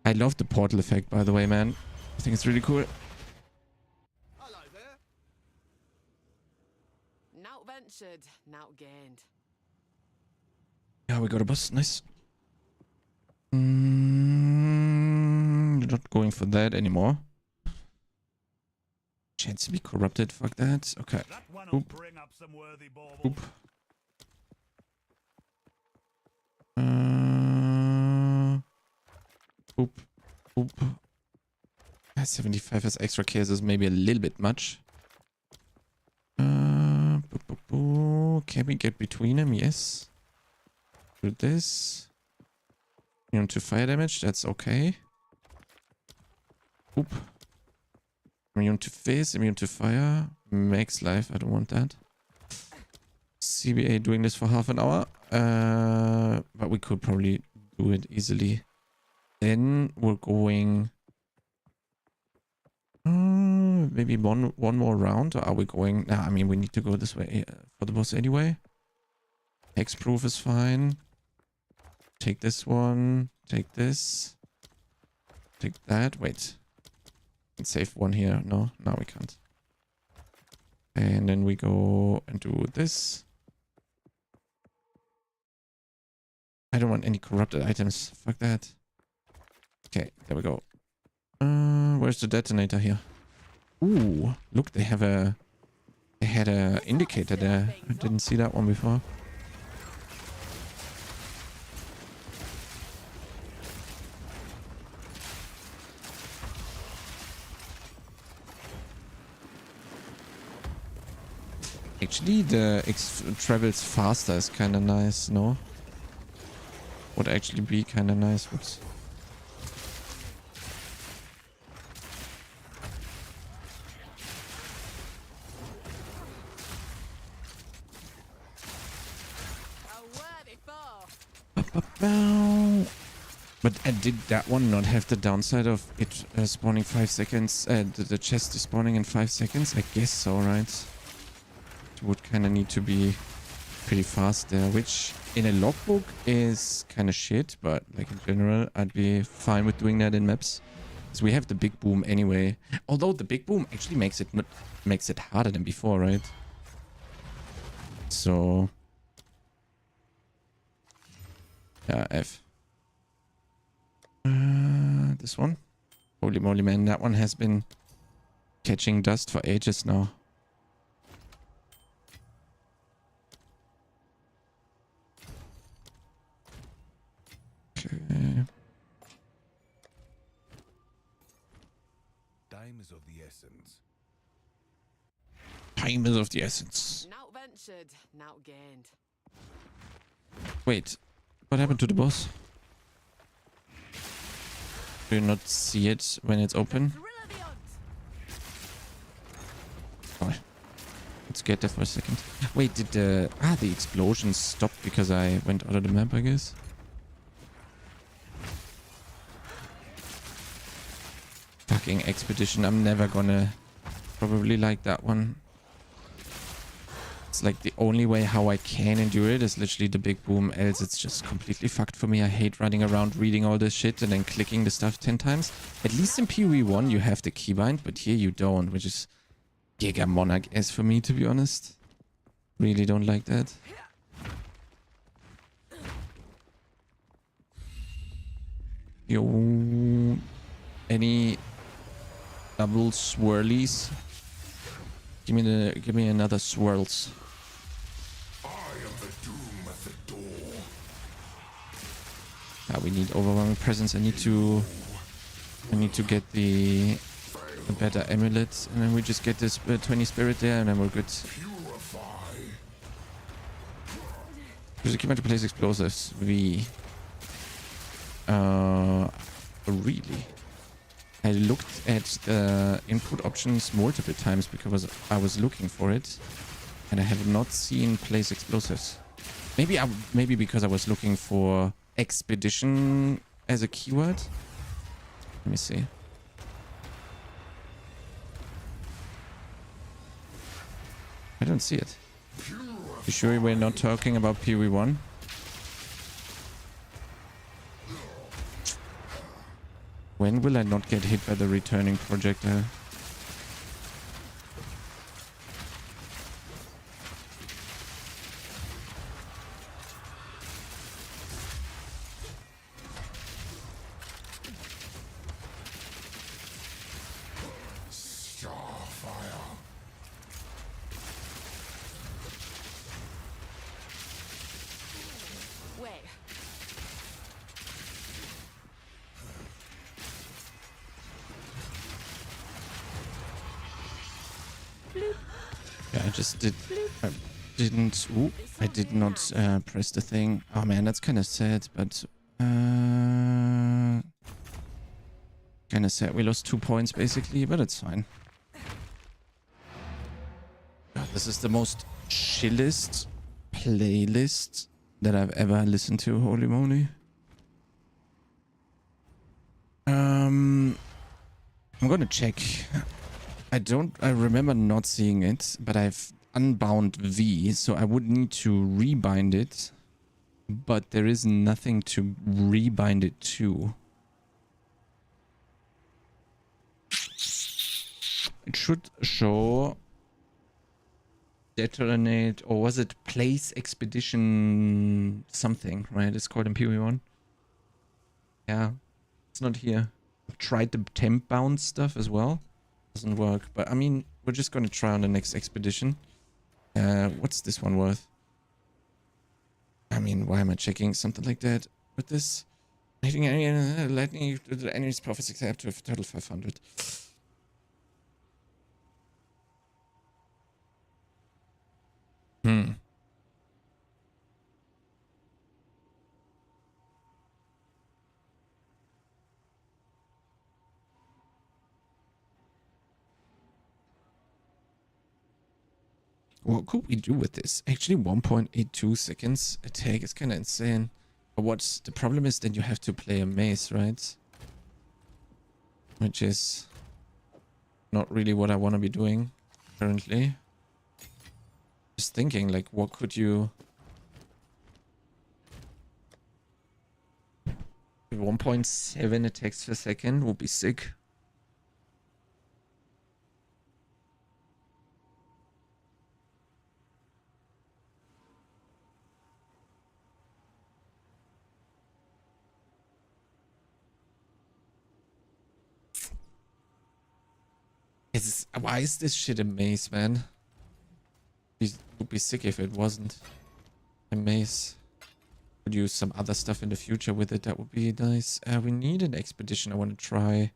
I love the portal effect, by the way, man. I think it's really cool. Hello there. Now ventured, now gained. Yeah, we got a boss. Nice. Not going for that anymore. Chance to be corrupted. Fuck that. Okay. Oop. Oop. Oop. Oop. 75 as extra cases, maybe a little bit much. Can we get between them? Yes. Do this. Immune to fire damage. That's okay. Oop. Immune to phase, immune to fire. Max life. I don't want that. CBA doing this for half an hour. But we could probably do it easily. Then we're going... maybe one more round. Or are we going... Nah, I mean, we need to go this way for the boss anyway. Hexproof is fine. Take this one. Take this. Take that. Wait. Can save one here. No, we can't. And then we go and do this. I don't want any corrupted items. Fuck that. Okay, there we go. Where's the detonator here? Ooh, look, they had a indicator there. I didn't see that one before. Actually, the travels faster is kind of nice, no? Would actually be kind of nice. Whoops. But did that one not have the downside of it spawning 5 seconds? The chest is spawning in 5 seconds? I guess so, right? It would kind of need to be pretty fast there, which in a logbook is kind of shit, but like in general, I'd be fine with doing that in maps. Because we have the big boom anyway. Although the big boom actually makes it harder than before, right? So yeah, F. This one. Holy moly, man. That one has been catching dust for ages now. Okay. Time is of the essence. Time is of the essence. Now ventured, now gained. Wait. What happened to the boss? Do you not see it when it's open? Oh, let's get there for a second. Wait, did the explosion stop because I went out of the map, I guess? Fucking expedition. I'm never gonna probably like that one. It's like the only way how I can endure it is literally the big boom, else it's just completely fucked for me. I hate running around reading all this shit and then clicking the stuff 10 times. At least in PoE1 you have the keybind, but here you don't, which is Giga Monarch S for me, to be honest. Really don't like that. Yo, any double swirlies? Give me another swirls. We need overwhelming presence. I need to get the better amulet, and then we just get this 20 spirit there, and then we're good. Use a keybind to place explosives. Really? I looked at the input options multiple times because I was looking for it, and I have not seen place explosives. Maybe because I was looking for expedition as a keyword. Let me see. I don't see it. You sure we're not talking about PoE1? When will I not get hit by the returning projectile? I did not press the thing. Oh man, that's kind of sad, but kind of sad. We lost 2 points basically, but it's fine. God, this is the most chillest playlist that I've ever listened to. Holy moly. I'm gonna check. I remember not seeing it, but I've unbound V, so I would need to rebind it, but there is nothing to rebind it to. It should show detonate, or was it place expedition something, right? It's called in PoE1. Yeah, it's not here. I've tried the temp bound stuff as well. Doesn't work, but I mean, we're just gonna try on the next expedition. What's this one worth? I mean, why am I checking something like that with this? Lightning, the enemy's profits except to a total 500. What could we do with this? Actually, 1.82 seconds attack is kind of insane. But what's the problem is then you have to play a maze, right? Which is not really what I want to be doing currently. Just thinking, like, what could you... 1.7 attacks per second would be sick. Why is this shit a maze, man? It would be sick if it wasn't a maze. Could use some other stuff in the future with it. That would be nice. We need an expedition. I want to try.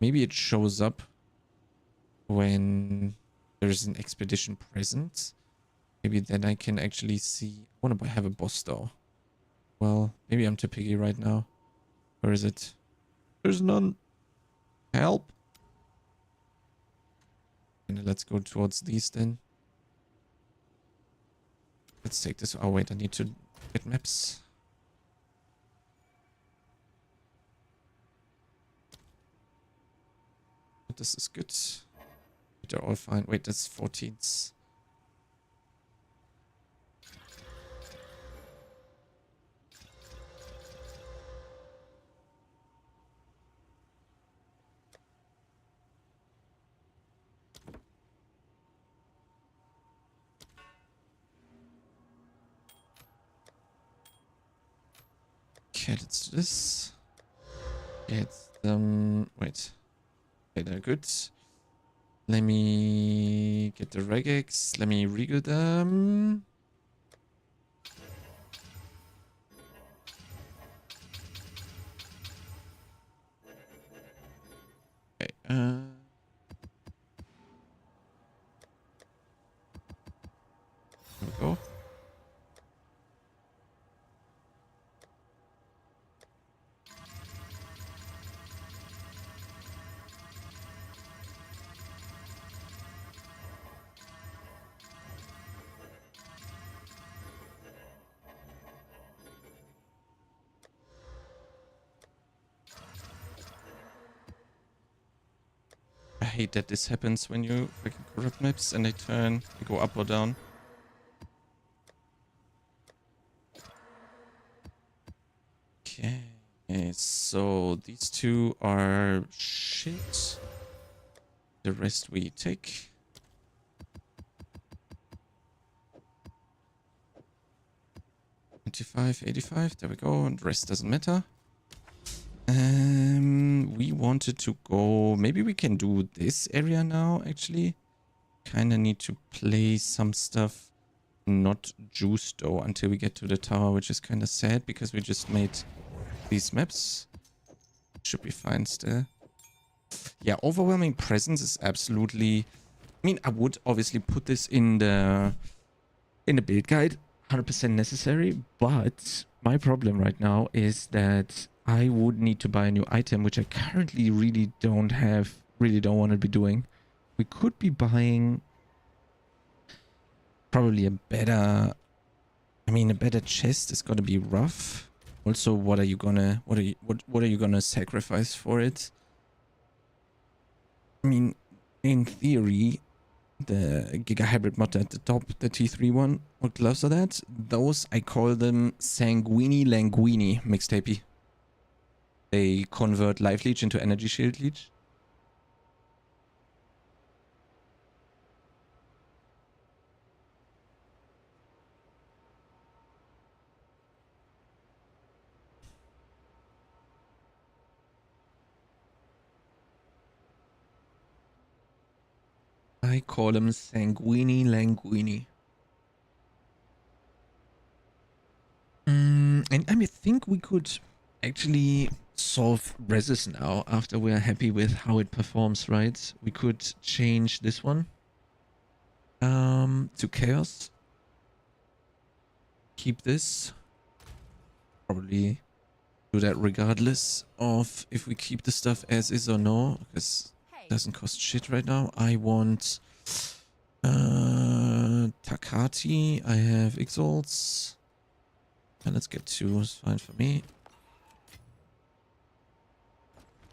Maybe it shows up when there's an expedition present. Maybe then I can actually see. I want to have a boss though. Well, maybe I'm too picky right now. Where is it? There's none. Help. And let's go towards these then. Let's take this. Oh wait, I need to get maps. But this is good. They're all fine. Wait, that's 14s. Okay, let's do this. It's wait. Okay, they're good. Let me get the regex. Let me rego them. Okay, there we go. I hate that this happens when you freaking corrupt maps and they go up or down. Okay, so these two are shit. The rest we take. $25, $85, there we go, and the rest doesn't matter. We wanted to go, maybe we can do this area now, actually. Kinda need to play some stuff not juiced though until we get to the tower, which is kinda sad because we just made these maps. Should be fine still. Yeah, overwhelming presence is absolutely... I mean, I would obviously put this in the build guide, 100% necessary, but my problem right now is that I would need to buy a new item, which I currently really don't have, really don't want to be doing. We could be buying probably a better, I mean, a better chest is gonna be rough. Also, what are you gonna sacrifice for it? I mean, in theory, the Giga Hybrid mod at the top, the T3 one, what gloves are that? Those, I call them Sanguini Languini mixtapey. They convert Life Leech into Energy Shield Leech. I call them Sanguini Languini. And I think we could actually solve Reses now after we're happy with how it performs, right? We could change this one to Chaos. Keep this. Probably do that regardless of if we keep the stuff as is or no, because it doesn't cost shit right now. I want Takati. I have Exalts. And let's get 2 is fine for me.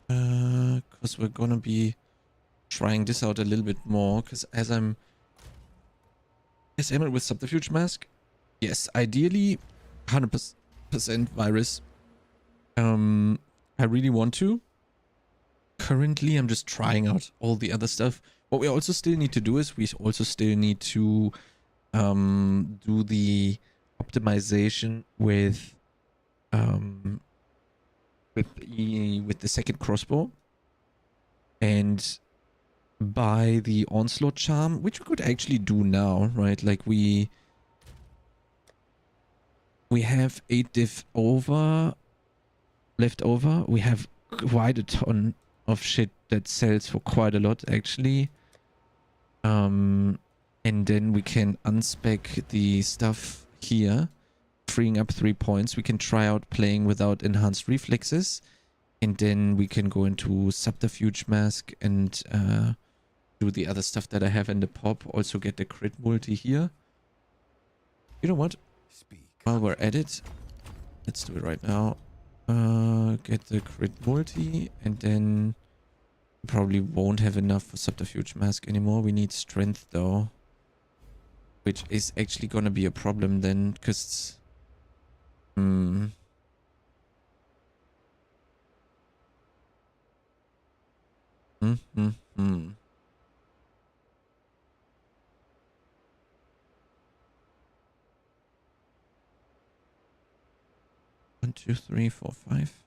Because we're gonna be trying this out a little bit more. Because as I'm disabled with subterfuge mask, yes, ideally 100% virus. I really want to. Currently, I'm just trying out all the other stuff. What we also still need to do is we also still need to do the optimization with the second crossbow and buy the onslaught charm, which we could actually do now, right? Like we have 8 diff left over. We have quite a ton of shit that sells for quite a lot actually. And then we can unspec the stuff here, freeing up 3 points. We can try out playing without enhanced reflexes, and then we can go into subterfuge mask and do the other stuff that I have in the pop. Also get the crit multi here. You know what? While we're at it, let's do it right now. Get the crit multi, and then probably won't have enough for subterfuge mask anymore. We need strength though, which is actually gonna be a problem then, because 1, 2, 3, 4, 5.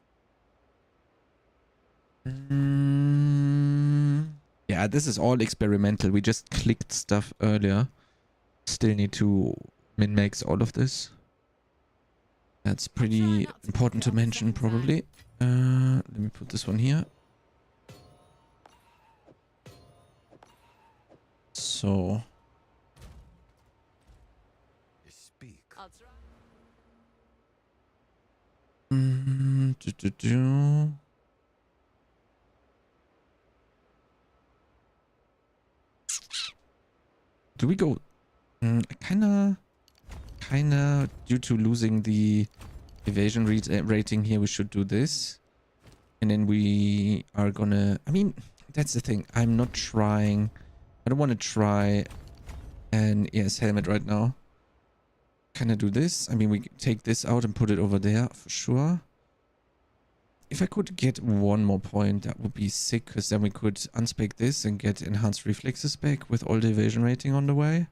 Yeah, this is all experimental. We just clicked stuff earlier. Still need to min-max all of this. That's pretty important to mention, probably. Let me put this one here. So. I'll try. Do we go? Kinda due to losing the evasion rating here, we should do this. And then we are gonna, I mean, that's the thing. I'm not trying. I don't want to try an ES helmet right now. Can I do this? I mean, we take this out and put it over there for sure. If I could get 1 more point, that would be sick, because then we could unspec this and get enhanced reflexes back with all the evasion rating on the way.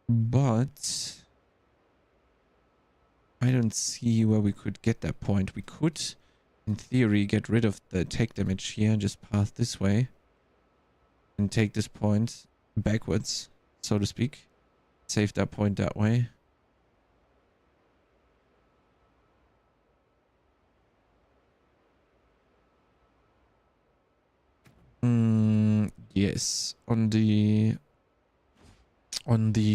But I don't see where we could get that point. We could, in theory, get rid of the attack damage here and just path this way. And take this point backwards, so to speak. Save that point that way. Yes, on the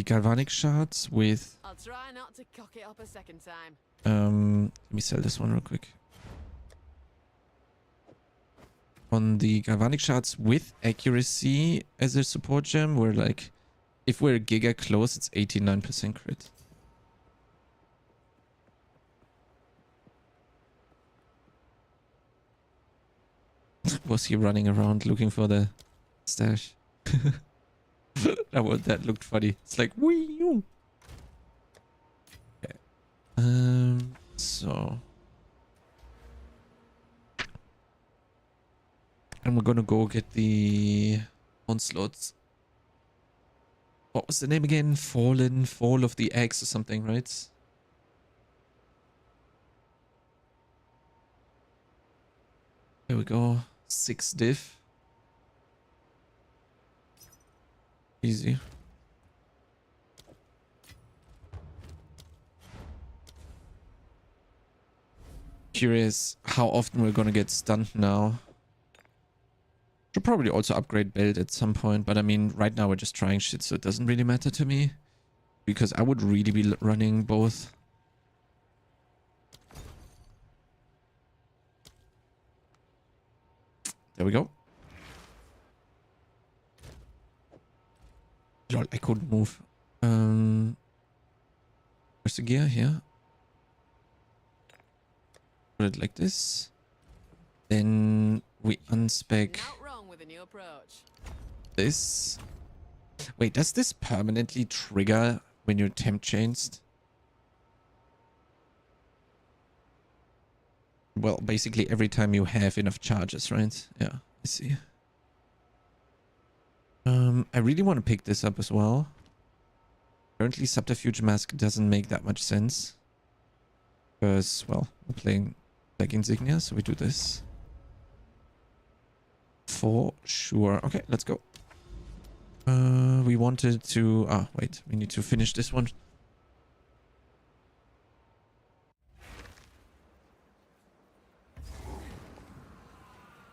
galvanic shards with I'll try not to cock it up a second time. let me sell this one real quick. On the galvanic shards with accuracy as a support gem, we're like, if we're giga close, it's 89% crit. Was he running around looking for the stash? That looked funny. It's like, wee. Okay. So. And we're gonna go get the onslaughts. What was the name again? Fall of the Axe or something, right? There we go. 6 diff. Easy. Curious how often we're gonna get stunned now. Should probably also upgrade belt at some point, but I mean, right now we're just trying shit, so it doesn't really matter to me. Because I would really be running both. There we go. Lol, I couldn't move. the gear here. Put it like this. Then we unspec Not wrong with a new approach. this. Wait, does this permanently trigger when you're temp changed? Well, basically every time you have enough charges, right? Yeah, I see. I really want to pick this up as well. Currently, Subterfuge Mask doesn't make that much sense. Because, well, we're playing Black Insignia, so we do this. For sure. Okay, let's go. We wanted to... Ah, wait. We need to finish this one.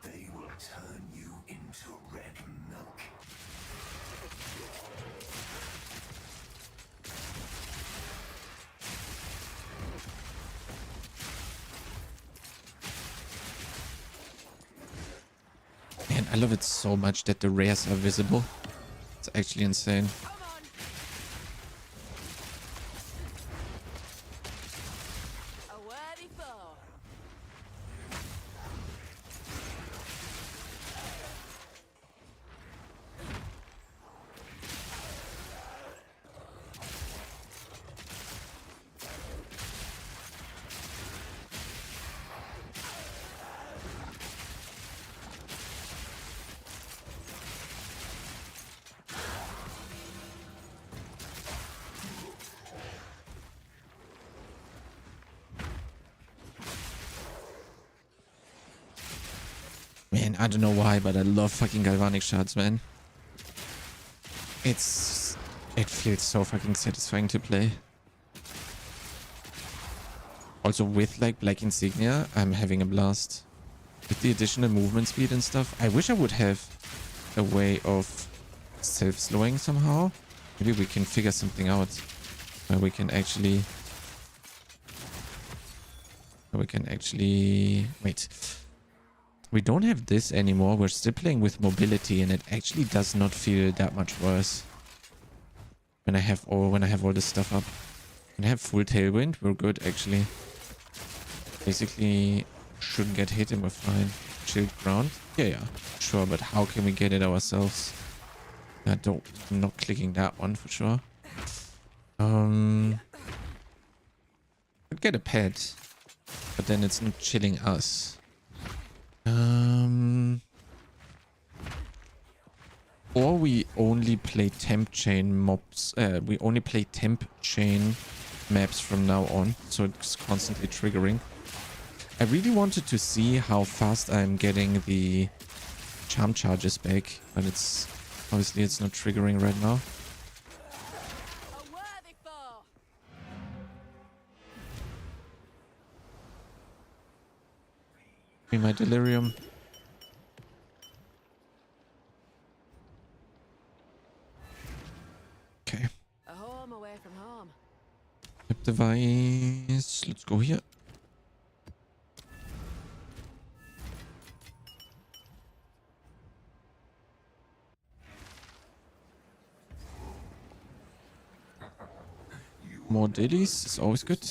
They will turn you into red milk. Man, I love it so much that the rares are visible. It's actually insane. Come on. A worthy foe. Man, I don't know why, but I love fucking Galvanic Shards, man. It feels so fucking satisfying to play. Also with like Black Insignia, I'm having a blast. With the additional movement speed and stuff. I wish I would have a way of self-slowing somehow. Maybe we can figure something out where we can actually... Wait. We don't have this anymore. We're still playing with mobility, and it actually does not feel that much worse when I have all this stuff up. When I have full tailwind, we're good actually. Basically, shouldn't get hit and we're fine. Chilled ground, yeah, sure. But how can we get it ourselves? I'm not clicking that one for sure. Could get a pet, but then it's not chilling us. Or we only play temp chain mobs. We only play temp chain maps from now on, so it's constantly triggering. I really wanted to see how fast I'm getting the charm charges back, but it's obviously it's not triggering right now. A worthy foe. Be my delirium. Okay. A home away from home. Hip device. Let's go here. More dillies is always good.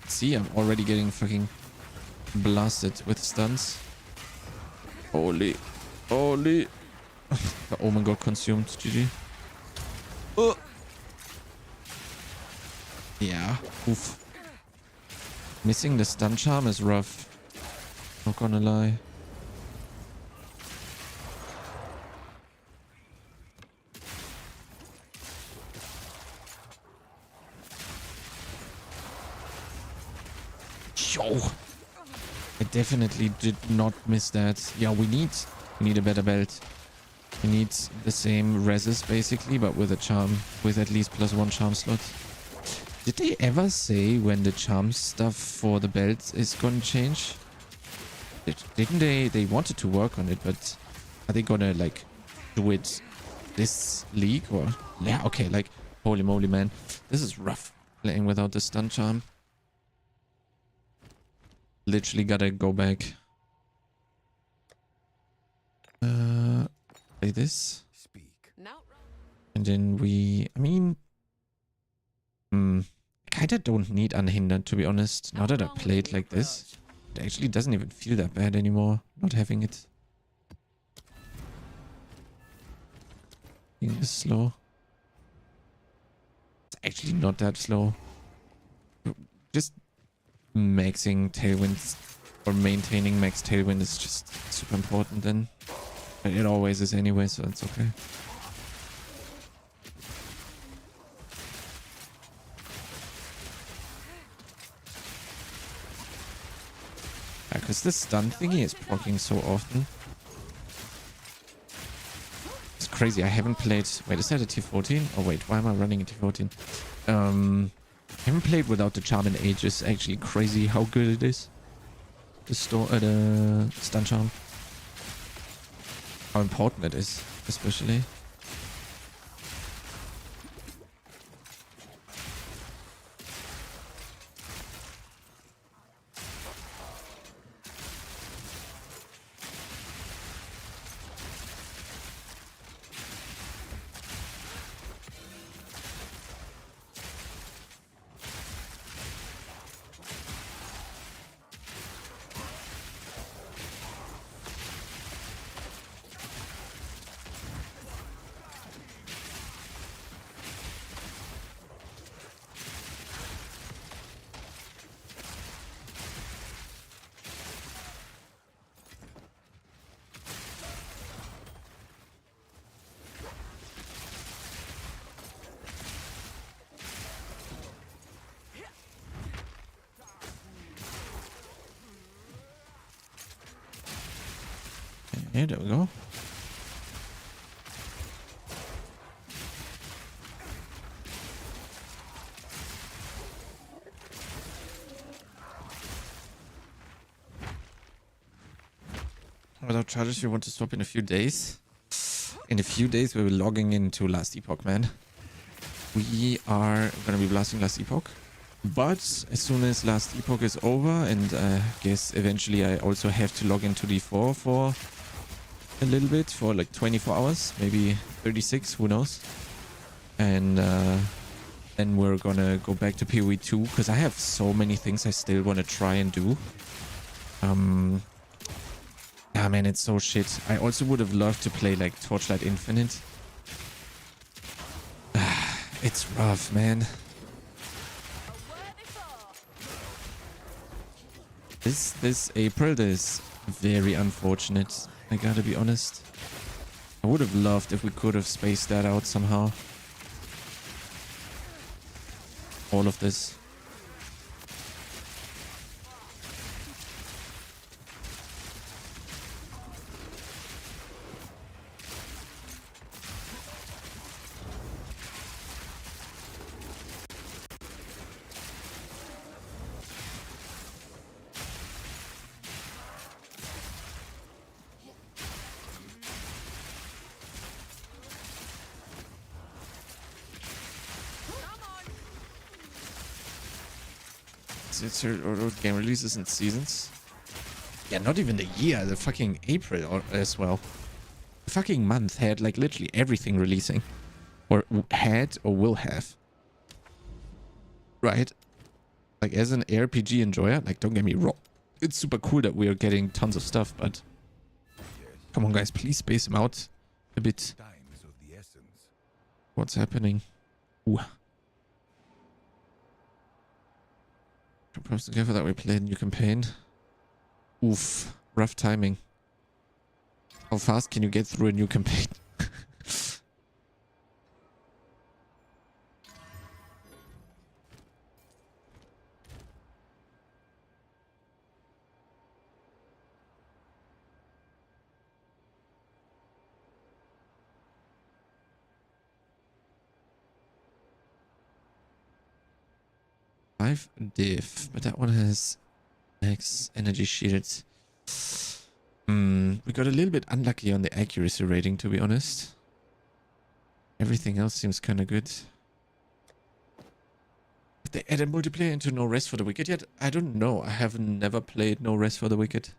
See, I'm already getting fucking blasted with stuns. Holy. The Omen got consumed. GG. Oh. Yeah. Oof. Missing the stun charm is rough. Not gonna lie. Yo. I definitely did not miss that. Yeah, we need a better belt. We need the same reses basically, but with a charm, with at least +1 charm slot. Did they ever say when the charm stuff for the belt is gonna change? Didn't they? They wanted to work on it, but are they gonna like do it this league or? Yeah, okay, like holy moly, man, this is rough playing without the stun charm. Literally gotta go back. Play this. Not wrong. And then I mean, I kinda don't need Unhindered, to be honest. Now that I played like this, it actually doesn't even feel that bad anymore, not having it. Being this slow. It's actually not that slow. Just maxing tailwinds or maintaining max tailwind is just super important then. But it always is anyway, so it's okay. Yeah, because this stun thingy is proccing so often. It's crazy. I haven't played... Wait, is that a T14? Oh wait, why am I running a T14? I haven't played without the charm in ages. Actually crazy how good it is. The stun charm. How important it is, especially. Okay, there we go. Without charges, you want to stop in a few days. In a few days, we'll be logging into Last Epoch, man. We are gonna be blasting Last Epoch. But as soon as Last Epoch is over, and I guess eventually I also have to log into D4 for a little bit, for like 24 hours, maybe 36, who knows. And then we're gonna go back to PoE 2, because I have so many things I still want to try and do. Yeah, man, it's so shit. I also would have loved to play like Torchlight Infinite. It's rough, man. This April is very unfortunate. I gotta be honest. I would have loved if we could have spaced that out somehow. All of this. It's or game releases and seasons. Yeah, not even the year, the fucking April as well. The fucking month had like literally everything releasing. Or had or will have. Right? Like as an RPG enjoyer, like don't get me wrong. It's super cool that we are getting tons of stuff, but come on guys, please space them out a bit. What's happening? Ooh. Proposed together that we played a new campaign. Oof, rough timing. How fast can you get through a new campaign? Div, but that one has max energy shields. We got a little bit unlucky on the accuracy rating, to be honest. Everything else seems kind of good. If they added multiplayer into No Rest for the Wicked yet? I don't know. I have never played No Rest for the Wicked.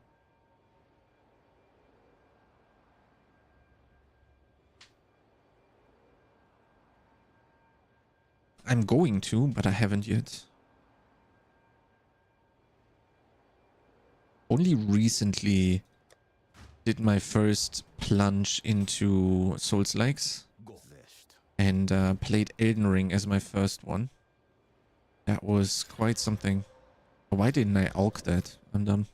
I'm going to, but I haven't yet. Only recently did my first plunge into Souls-likes and played Elden Ring as my first one. That was quite something. Why didn't I AUG that? I'm done.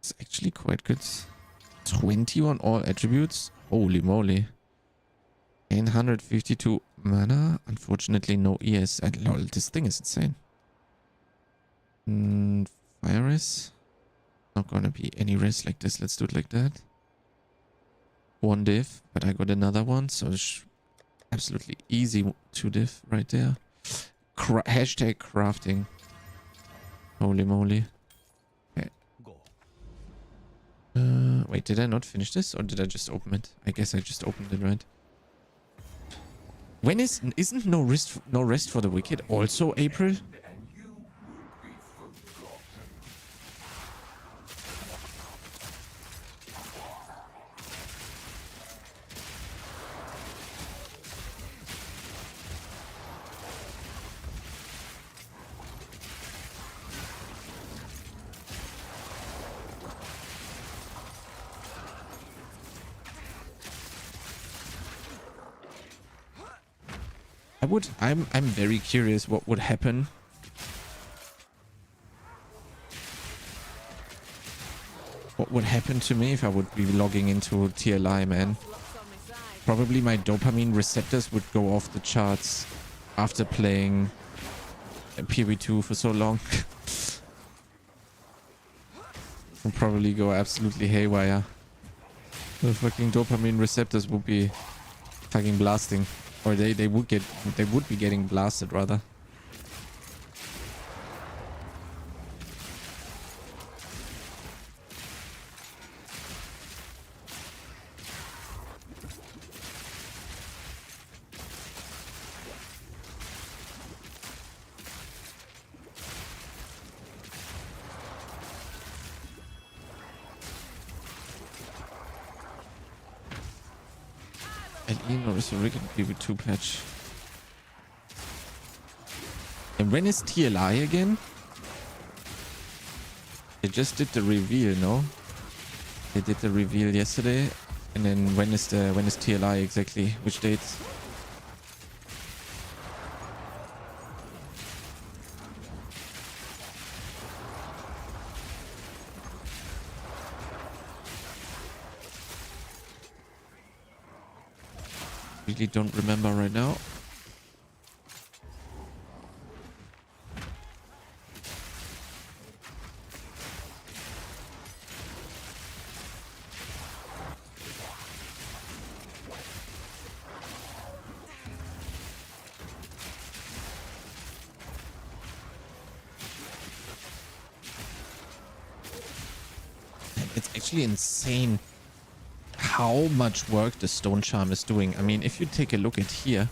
It's actually quite good. 20 on all attributes. Holy moly. 152 mana. Unfortunately, no ES. Lol, this thing is insane. HYRRI'S. Not gonna be any risk like this. Let's do it like that. One div, but I got another one, so it's absolutely easy to div right there. Hashtag crafting. Holy moly. Okay. Wait, did I not finish this or did I just open it? I guess I just opened it, right? When isn't no rest for the wicked also April? I'm very curious what would happen. What would happen to me if I would be logging into TLI, man? Probably my dopamine receptors would go off the charts after playing PV2 for so long. Would probably go absolutely haywire. The fucking dopamine receptors would be fucking blasting. Or they would be getting blasted rather. A regular PV2 patch. And when is TLI again? They just did the reveal, no? They did the reveal yesterday, and then when is TLI exactly? Which dates? Really don't remember right now. It's actually insane how much work the stone charm is doing. I mean, if you take a look at here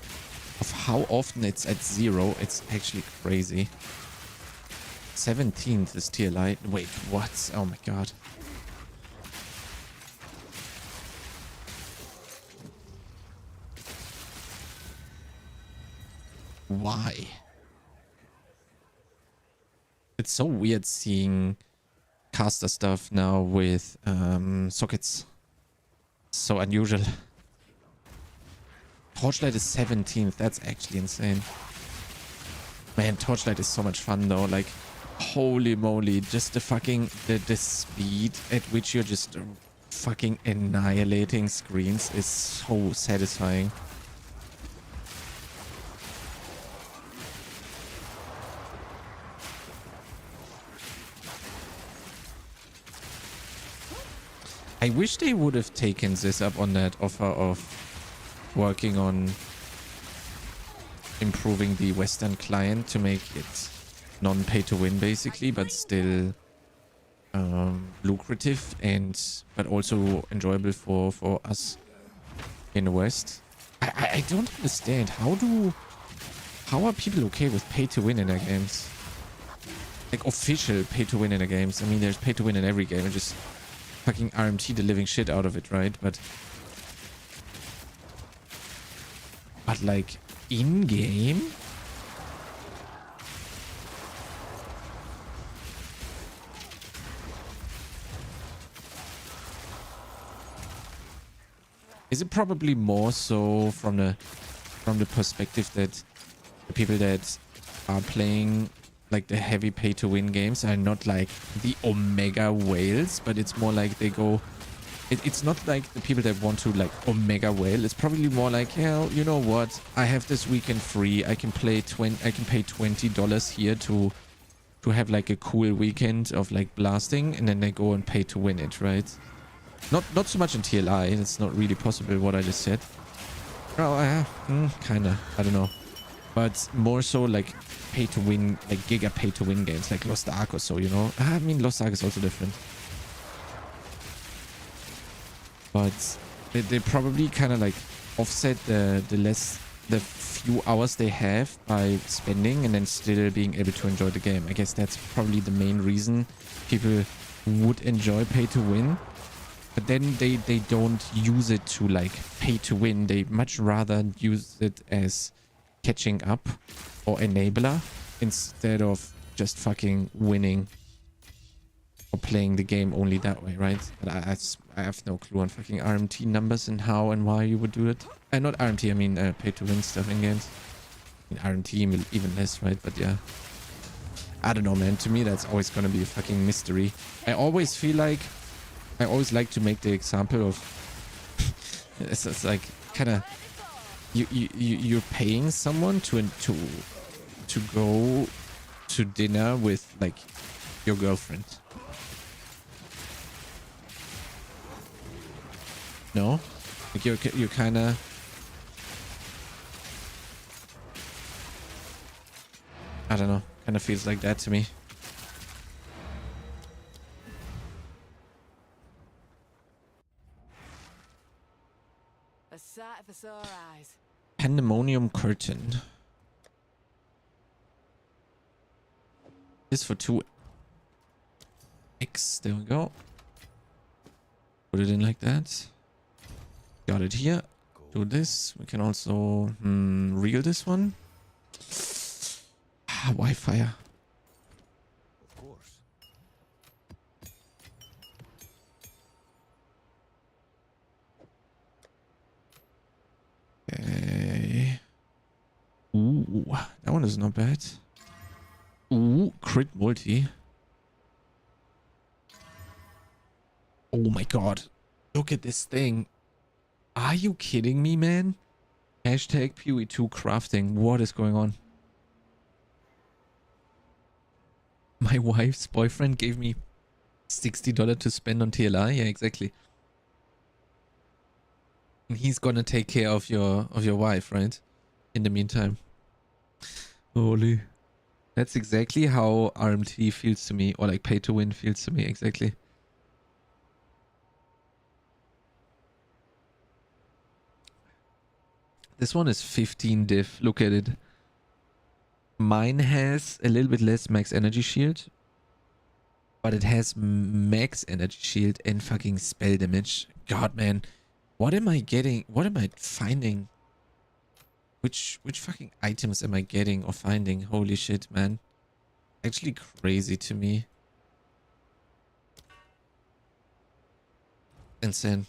of how often it's at 0, it's actually crazy. 17th is TLI. Wait, what? Oh my god. Why? It's so weird seeing caster stuff now with sockets. So unusual. Torchlight is 17th. That's actually insane. Man, Torchlight is so much fun though. Like, holy moly. Just the fucking... The speed at which you're just fucking annihilating screens is so satisfying. I wish they would have taken this up on that offer of working on improving the Western client to make it non-pay to win basically, but still lucrative and but also enjoyable for us in the West. I don't understand. How are people okay with pay to win in their games? Like official pay to win in their games. I mean, there's pay to win in every game and just fucking RMT the living shit out of it, right? But like in game? Is it probably more so from the perspective that the people that are playing like the heavy pay to win games are not like the Omega whales, but it's more like they go, it's not like the people that want to like Omega whale. It's probably more like, hell, you know what? I have this weekend free. I can pay $20 here to have like a cool weekend of like blasting, and then they go and pay to win it, right? Not so much in TLI. It's not really possible what I just said. Oh, kinda. I don't know. But more so like pay to win, like giga pay to win games, like Lost Ark or so, you know? I mean, Lost Ark is also different. But they probably kind of like offset the few hours they have by spending and then still being able to enjoy the game. I guess that's probably the main reason people would enjoy pay to win. But then they don't use it to like pay to win. They much rather use it as catching up or enabler instead of just fucking winning or playing the game only that way, right? But I have no clue on fucking RMT numbers and how and why you would do it. And not RMT, I mean pay to win stuff in games. I mean RMT even less, right? But yeah. I don't know, man. To me, that's always gonna be a fucking mystery. I always feel like I always like to make the example of it's like kind of you're paying someone to go to dinner with like your girlfriend. No, like you're kind of I don't know. Kind of feels like that to me. A sight for sore eyes. Pandemonium curtain. This for 2x. There we go. Put it in like that. Got it here. Do this. We can also reel this one. Wi-Fi. Of course. Okay. Ooh, that one is not bad. Ooh, crit multi. Oh my god. Look at this thing. Are you kidding me, man? Hashtag PoE2 crafting. What is going on? My wife's boyfriend gave me $60 to spend on TLI. Yeah, exactly. And he's gonna take care of your wife, right? In the meantime. Holy. That's exactly how RMT feels to me, or like pay to win feels to me, exactly. This one is 15 diff. Look at it. Mine has a little bit less max energy shield, but it has max energy shield and fucking spell damage. God, man. What am I getting? What am I finding? Which fucking items am I getting or finding? Holy shit, man. Actually crazy to me. Insane.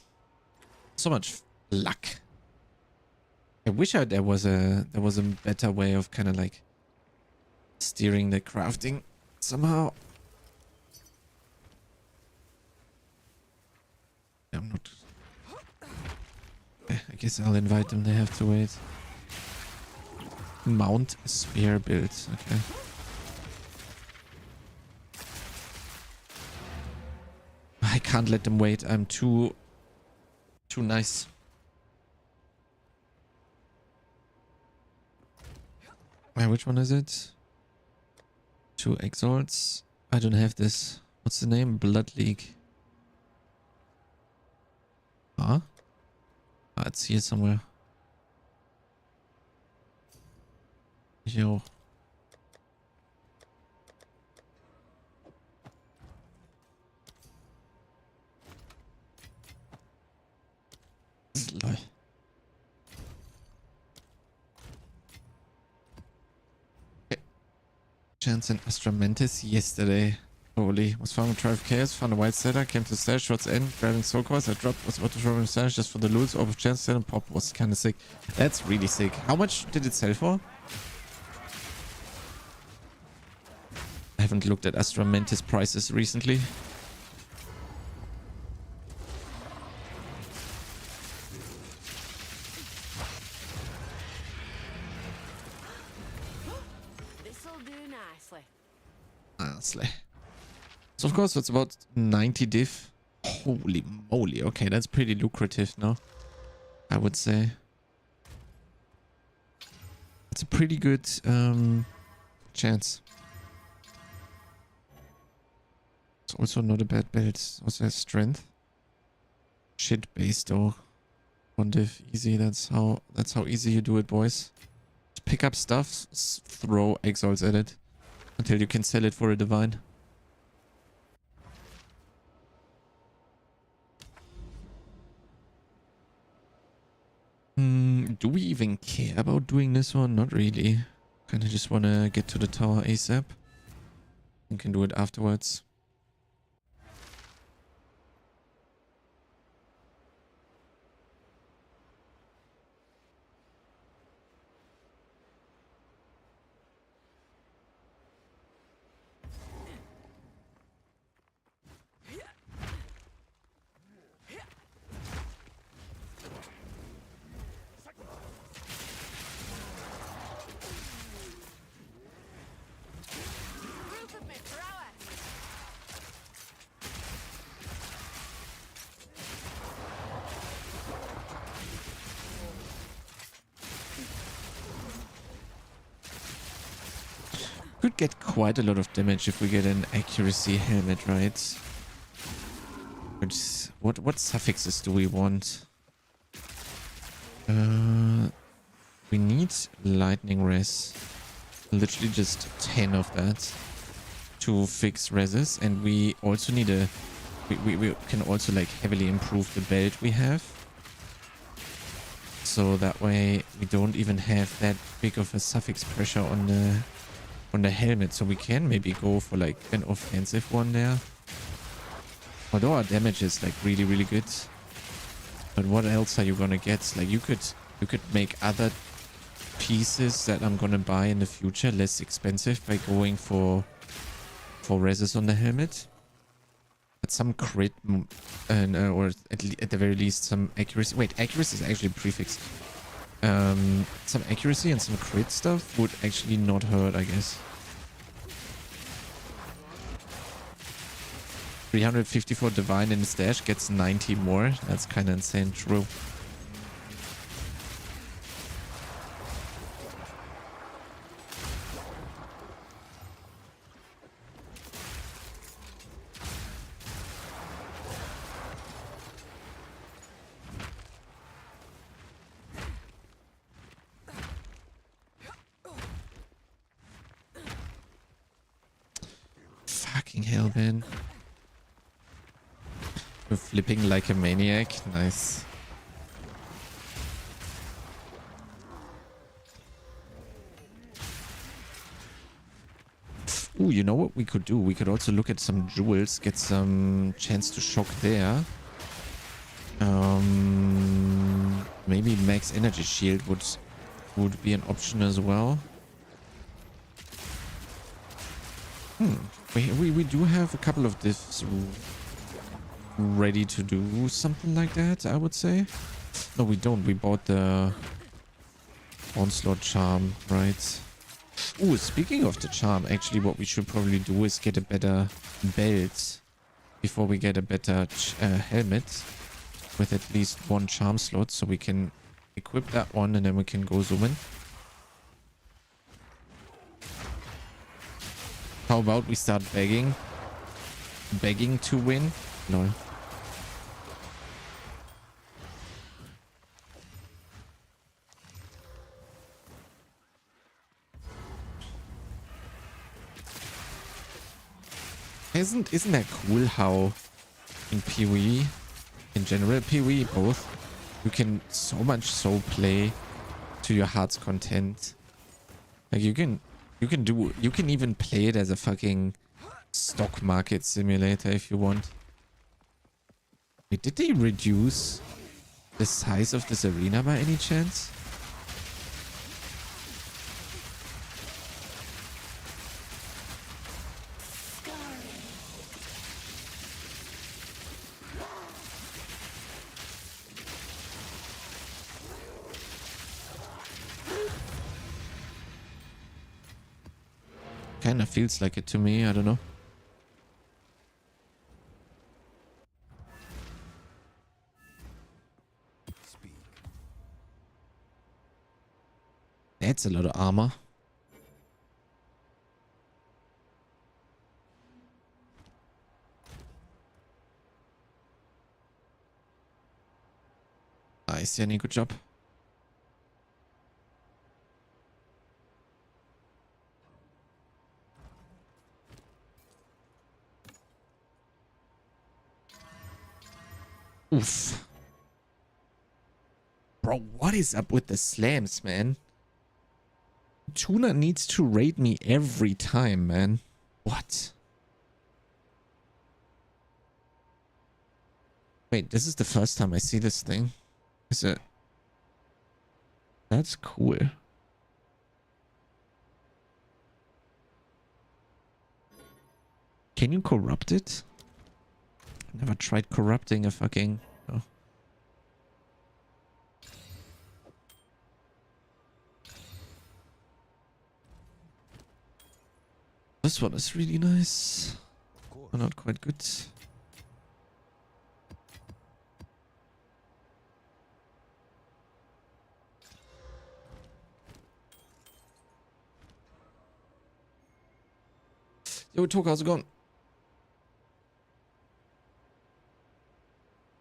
So much luck. I wish there was a better way of kind of like steering the crafting somehow. I'm not. I guess I'll invite them. They have to wait. Mount spear build. Okay. I can't let them wait. I'm too nice. Which one is it? 2 exalts. I don't have this. What's the name? Blood League. Huh? Ah, it's here somewhere. Yo. Lol. Chance and Astramentis yesterday. Holy. Was farming Tribe Chaos, found a white setter, came to stash, Short's end, grabbing soul cores. I dropped, was about to throw in stash just for the loot. Over chance set and pop was kind of sick. That's really sick. How much did it sell for? I haven't looked at Astramentis prices recently. This'll do nicely. Honestly. So of course it's about 90 diff. Holy moly. Okay, that's pretty lucrative now, I would say. It's a pretty good chance. It's also not a bad build. It also has strength. Shit based though. One diff easy. That's how easy you do it, boys. Just pick up stuff, throw exiles at it until you can sell it for a divine. Do we even care about doing this one? Not really. Kinda just wanna get to the tower ASAP. You can do it afterwards. Proof of my prowess. Could get quite a lot of damage if we get an accuracy helmet, right? What suffixes do we want? We need lightning res. Literally just 10 of that to fix reses, and we also need a we can also like heavily improve the belt we have, so that way we don't even have that big of a suffix pressure on the helmet, so we can maybe go for like an offensive one there, although our damage is like really good. But what else are you gonna get? Like you could make other pieces that I'm gonna buy in the future less expensive by going for reses on the helmet. But some crit or at the very least some accuracy. Wait, accuracy is actually a prefix. Some accuracy and some crit stuff would actually not hurt, I guess. 354 divine in the stash gets 90 more. That's kind of insane. True. Fucking hell, man. You're flipping like a maniac. Nice. Ooh, you know what we could do? We could also look at some jewels, get some chance to shock there. Maybe max energy shield would be an option as well. We do have a couple of diffs ready to do something like that, I would say. No, we don't. We bought the onslaught charm, right? Ooh, speaking of the charm, actually what we should probably do is get a better belt before we get a better helmet with at least one charm slot, so we can equip that one and then we can go zoom in. How about we start begging to win? No. isn't that cool how in PoE, in general PoE both, you can so much so play to your heart's content. Like you can even play it as a fucking stock market simulator if you want. Wait, did they reduce the size of this arena by any chance? Kinda feels like it to me, I don't know. That's a lot of armor. Nice, Jenny, good job. Oof. Bro, what is up with the slams, man? Tuna needs to raid me every time, man. What? Wait, this is the first time I see this thing. Is it? That's cool. Can you corrupt it? Never tried corrupting a fucking... Oh. This one is really nice. But not quite good. Yo, Talk, how's it going?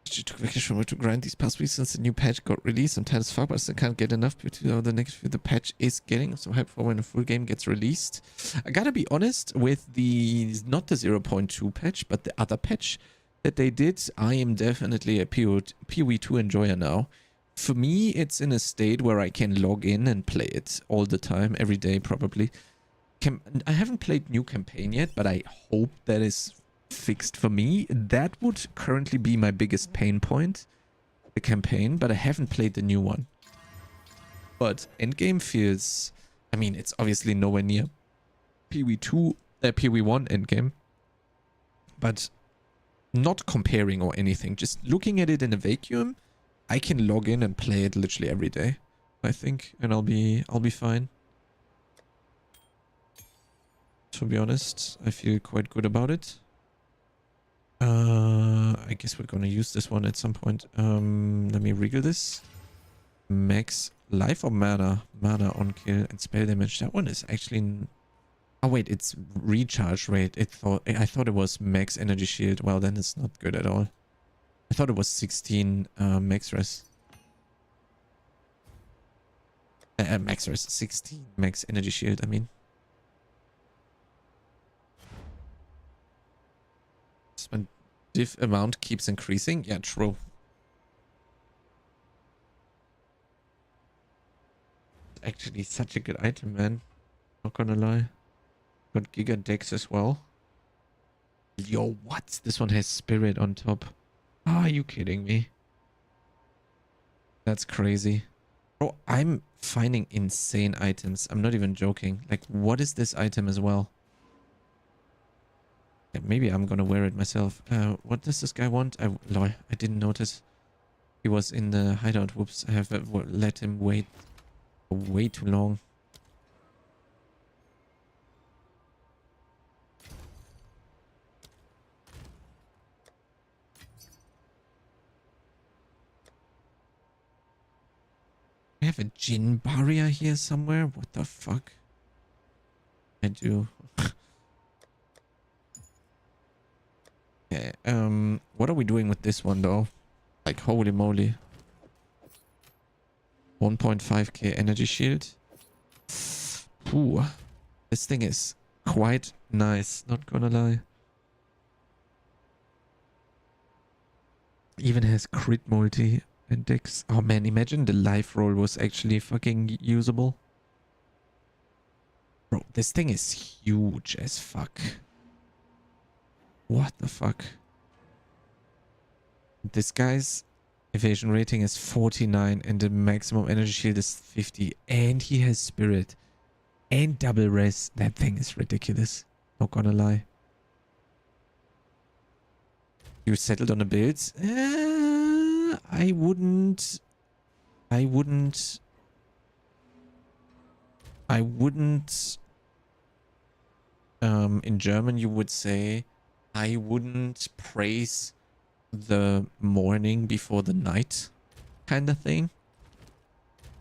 She took vacation to grind these past weeks since the new patch got released. I'm tired as fuck, but I still can't get enough due to how the negative the patch is getting. So hype for when the full game gets released. I gotta be honest with the, not the 0.2 patch, but the other patch that they did. I am definitely a PoE2 enjoyer now. For me, it's in a state where I can log in and play it all the time, every day probably. I haven't played new campaign yet, but I hope that is fixed for me. That would currently be my biggest pain point, the campaign, but I haven't played the new one. But endgame feels, I mean, it's obviously nowhere near PoE1 endgame, but not comparing or anything, just looking at it in a vacuum. I can log in and play it literally every day, I think, and I'll be fine. To be honest, I feel quite good about it. I guess we're gonna use this one at some point. Let me wriggle this. Max life or mana? Mana on kill and spell damage. That one is actually... Oh wait, it's recharge rate. I thought it was max energy shield. Well, then it's not good at all. I thought it was 16 max res. Max res, 16 max energy shield, I mean. When diff amount keeps increasing. Yeah, true. Actually, such a good item, man. Not gonna lie. Got Giga Dex as well. Yo, what? This one has Spirit on top. Are you kidding me? That's crazy. Bro, I'm finding insane items. I'm not even joking. Like, what is this item as well? Yeah, maybe I'm gonna wear it myself. What does this guy want? Lol, I didn't notice. He was in the hideout. Whoops, I have let him wait way too long. I have a Jin barrier here somewhere. What the fuck? I do. Okay, what are we doing with this one though? Like, holy moly. 1.5k energy shield. Ooh, this thing is quite nice, not gonna lie. Even has crit multi and dex. Oh man, imagine the life roll was actually fucking usable. Bro, this thing is huge as fuck. What the fuck? This guy's evasion rating is 49 and the maximum energy shield is 50. And he has spirit. And double res. That thing is ridiculous. Not gonna lie. You settled on the builds? I wouldn't. In German you would say, I wouldn't praise the morning before the night kind of thing.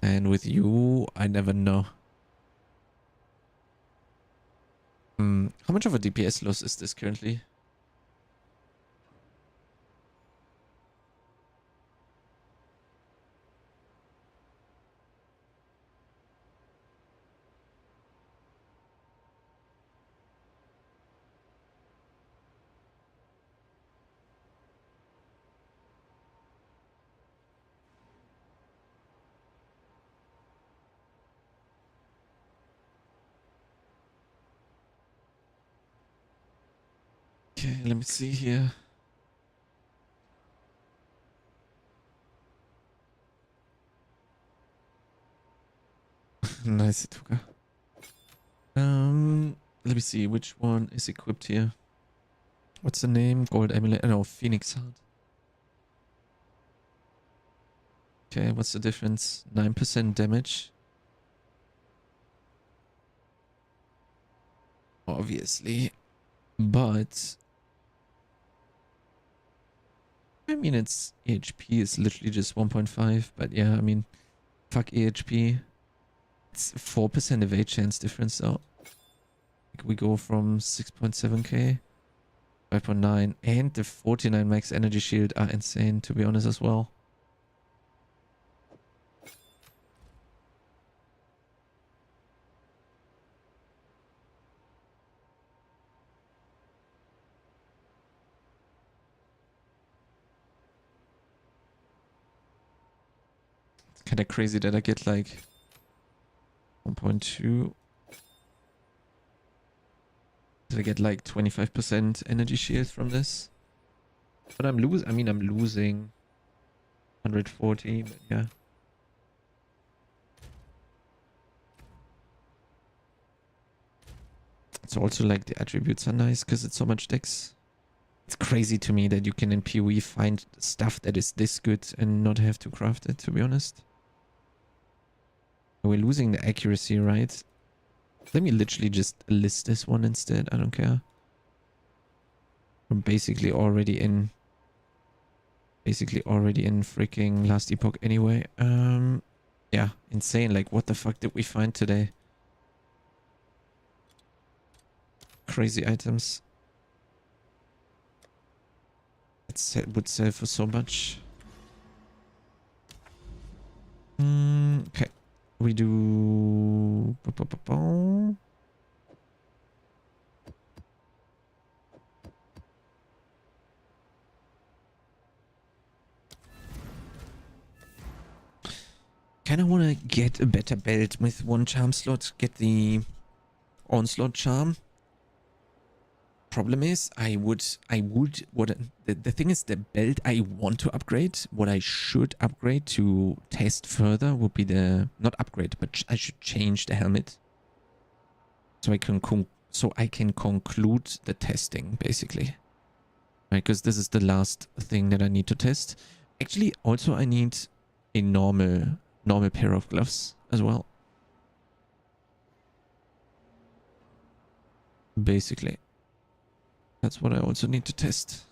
And with you, I never know. How much of a DPS loss is this currently? Okay, let me see here. Nice, Ituka. Let me see which one is equipped here. What's the name? Gold Amulet. No, Phoenix Heart. Okay, what's the difference? 9% damage. Obviously. But I mean, its AHP is literally just 1.5. But yeah, I mean, fuck AHP. It's 4% evade chance difference though. Like we go from 6.7k, 5.9, and the 49 max energy shield are insane, to be honest, as well. It's kind of crazy that I get like 1.2. Did I get like 25% energy shield from this? But I'm losing. I mean, I'm losing 140, but yeah. It's also like the attributes are nice because it's so much dex. It's crazy to me that you can in PoE find stuff that is this good and not have to craft it, to be honest. We're losing the accuracy, right? Let me literally just list this one instead. I don't care. We're basically already in freaking last epoch anyway. Yeah, insane. Like, what the fuck did we find today? Crazy items. It would sell for so much. Okay. We do... Kind of want to get a better belt with one charm slot. Get the onslaught charm. Problem is, the thing is, the belt I want to upgrade, what I should upgrade to test further would be not upgrade, but I should change the helmet. So I can conclude the testing, basically. Right, because this is the last thing that I need to test. Actually, also I need a normal pair of gloves as well. Basically. That's what I also need to test.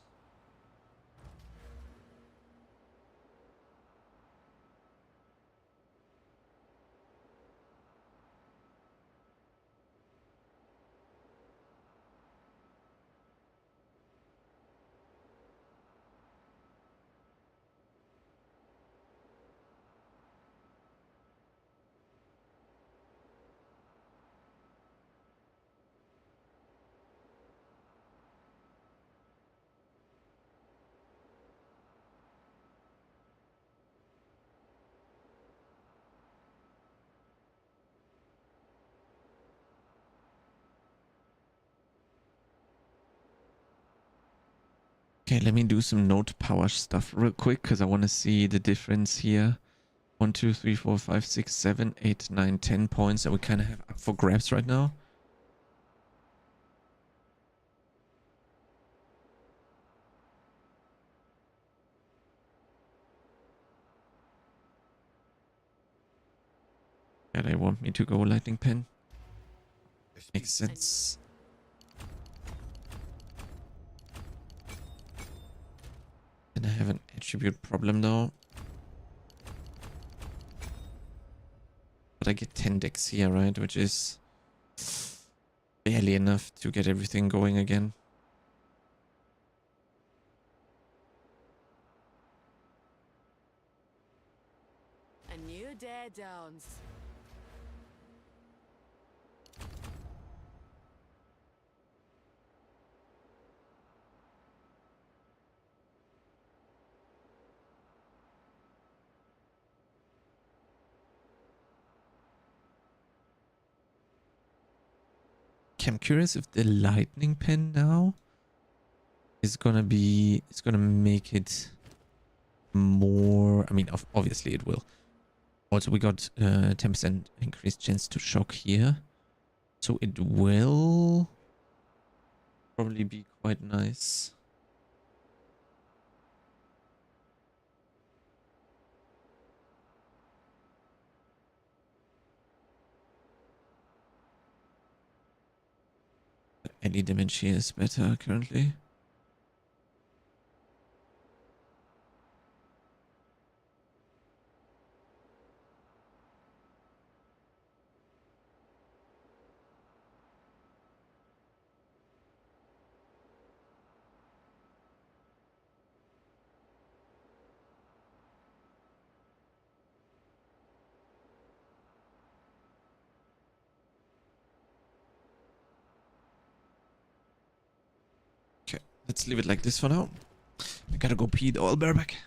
Okay, let me do some note power stuff real quick because I want to see the difference here. 1, 2, 3, 4, 5, 6, 7, 8, 9, 10 points that we kind of have up for grabs right now. Yeah, they want me to go lightning pen. Makes sense. And I have an attribute problem though. But I get 10 decks here, right? Which is barely enough to get everything going again. A new day dawns. Okay, I'm curious if the lightning pen now is gonna be, it's gonna make it more, I mean, obviously it will. Also, we got 10% increased chance to shock here. So it will probably be quite nice. Any damage here is better currently. Okay, let's leave it like this for now. I gotta go pee though. I'll be right back.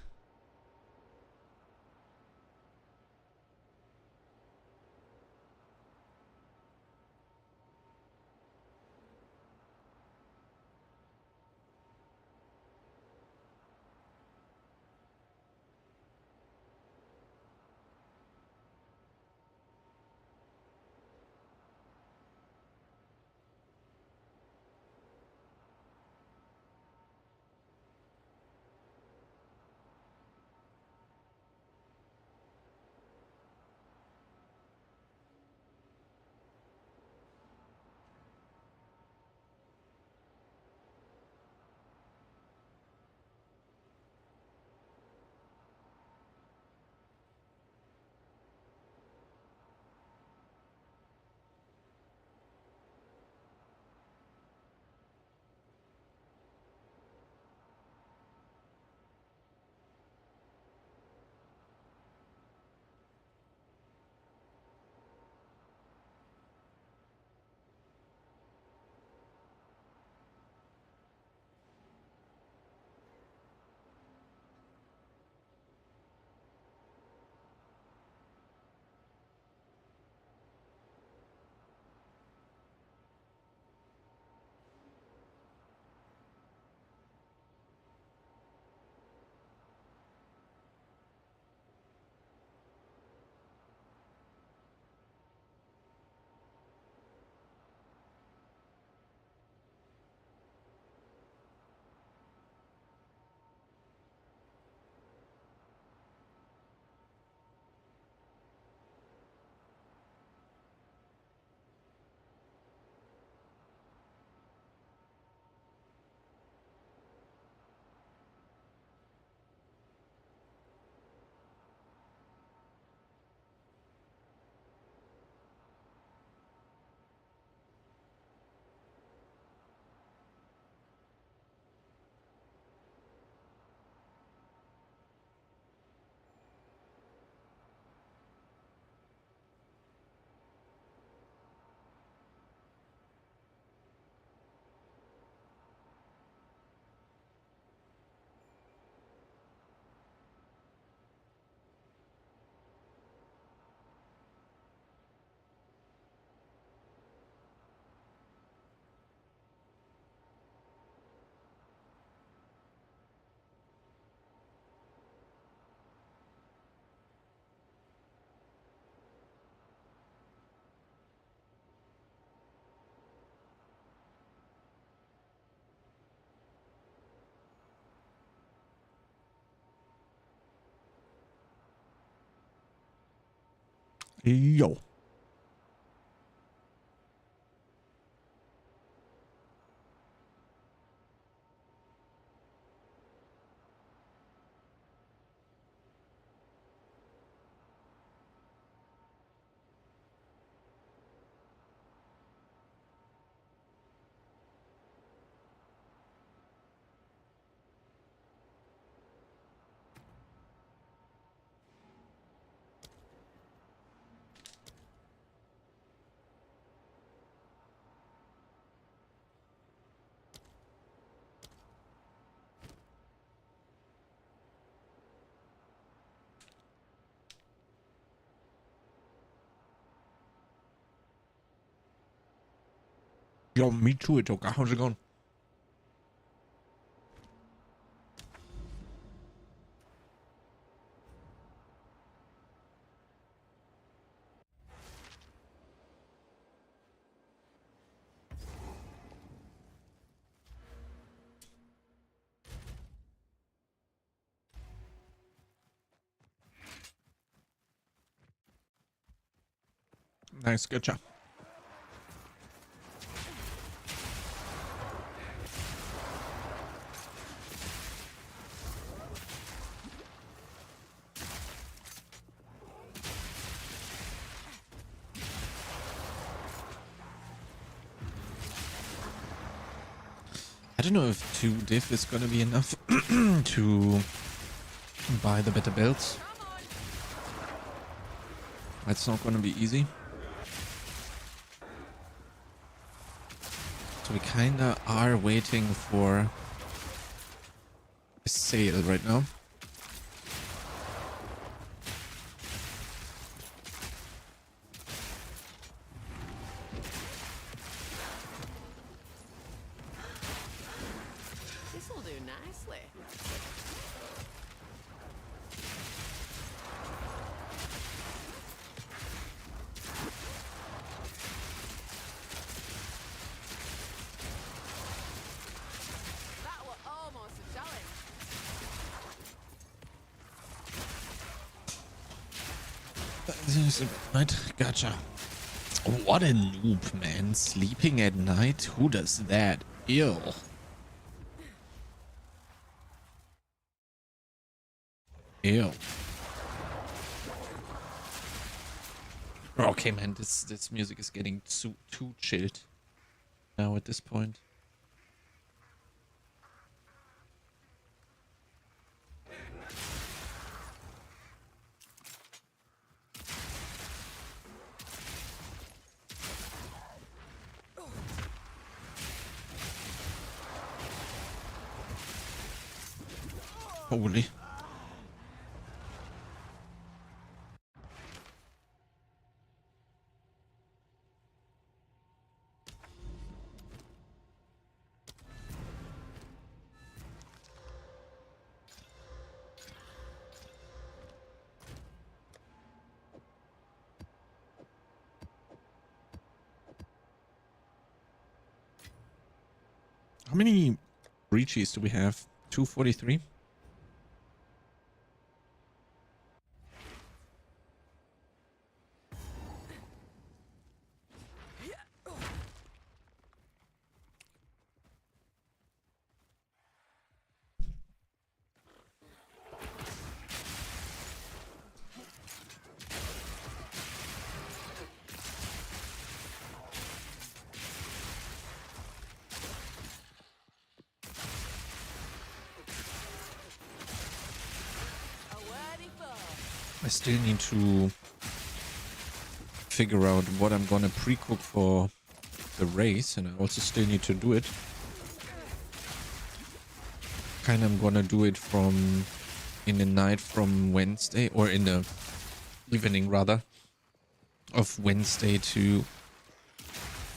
Yo. Yo, me too, Itoka. How's it going? Nice, good job. I don't know if 2 diff is gonna be enough to buy the better builds. It's not gonna be easy. So we kinda are waiting for a sale right now. This'll do nicely. That was almost a challenge. Right, gotcha. What a noob, man. Sleeping at night? Who does that? Ew. Ew. Okay, man, this music is getting too chilled now at this point. Holy. How many breaches do we have? 243? I still need to figure out what I'm gonna pre-cook for the race, and I also still need to do it. Kinda I'm gonna do it from in the night from Wednesday, or in the evening rather, of Wednesday to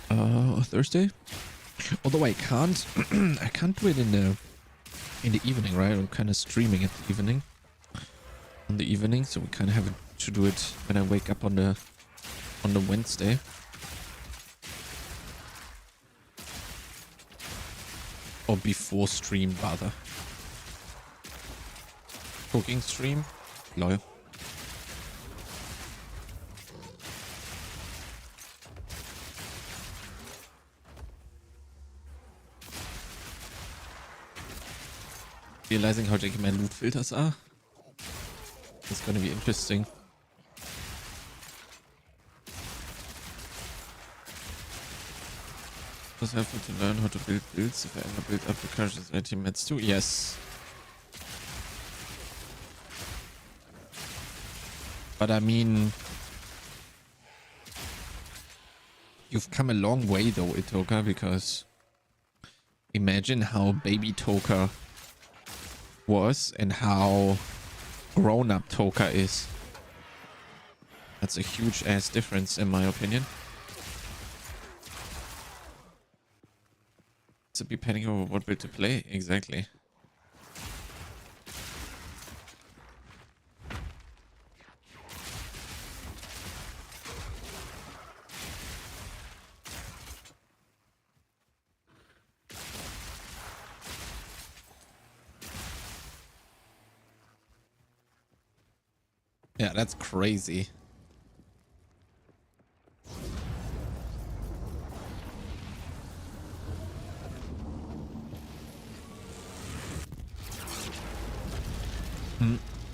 Thursday. Although I can't I can't do it in the evening, right? I'm kinda streaming at the evening. On the evening, so we kind of have to do it when I wake up on the Wednesday. Or before stream, rather. Cooking stream? Lol. realizing how janky my loot filters are. It's gonna be interesting. It was helpful to learn how to build builds if I ever build up the courage as teammates too. Yes. But I mean, you've come a long way though, Itoka, because imagine how baby Toka was and how grown-up Toka is. That's a huge ass difference in my opinion. To be panicking over what build to play, exactly. Yeah, that's crazy.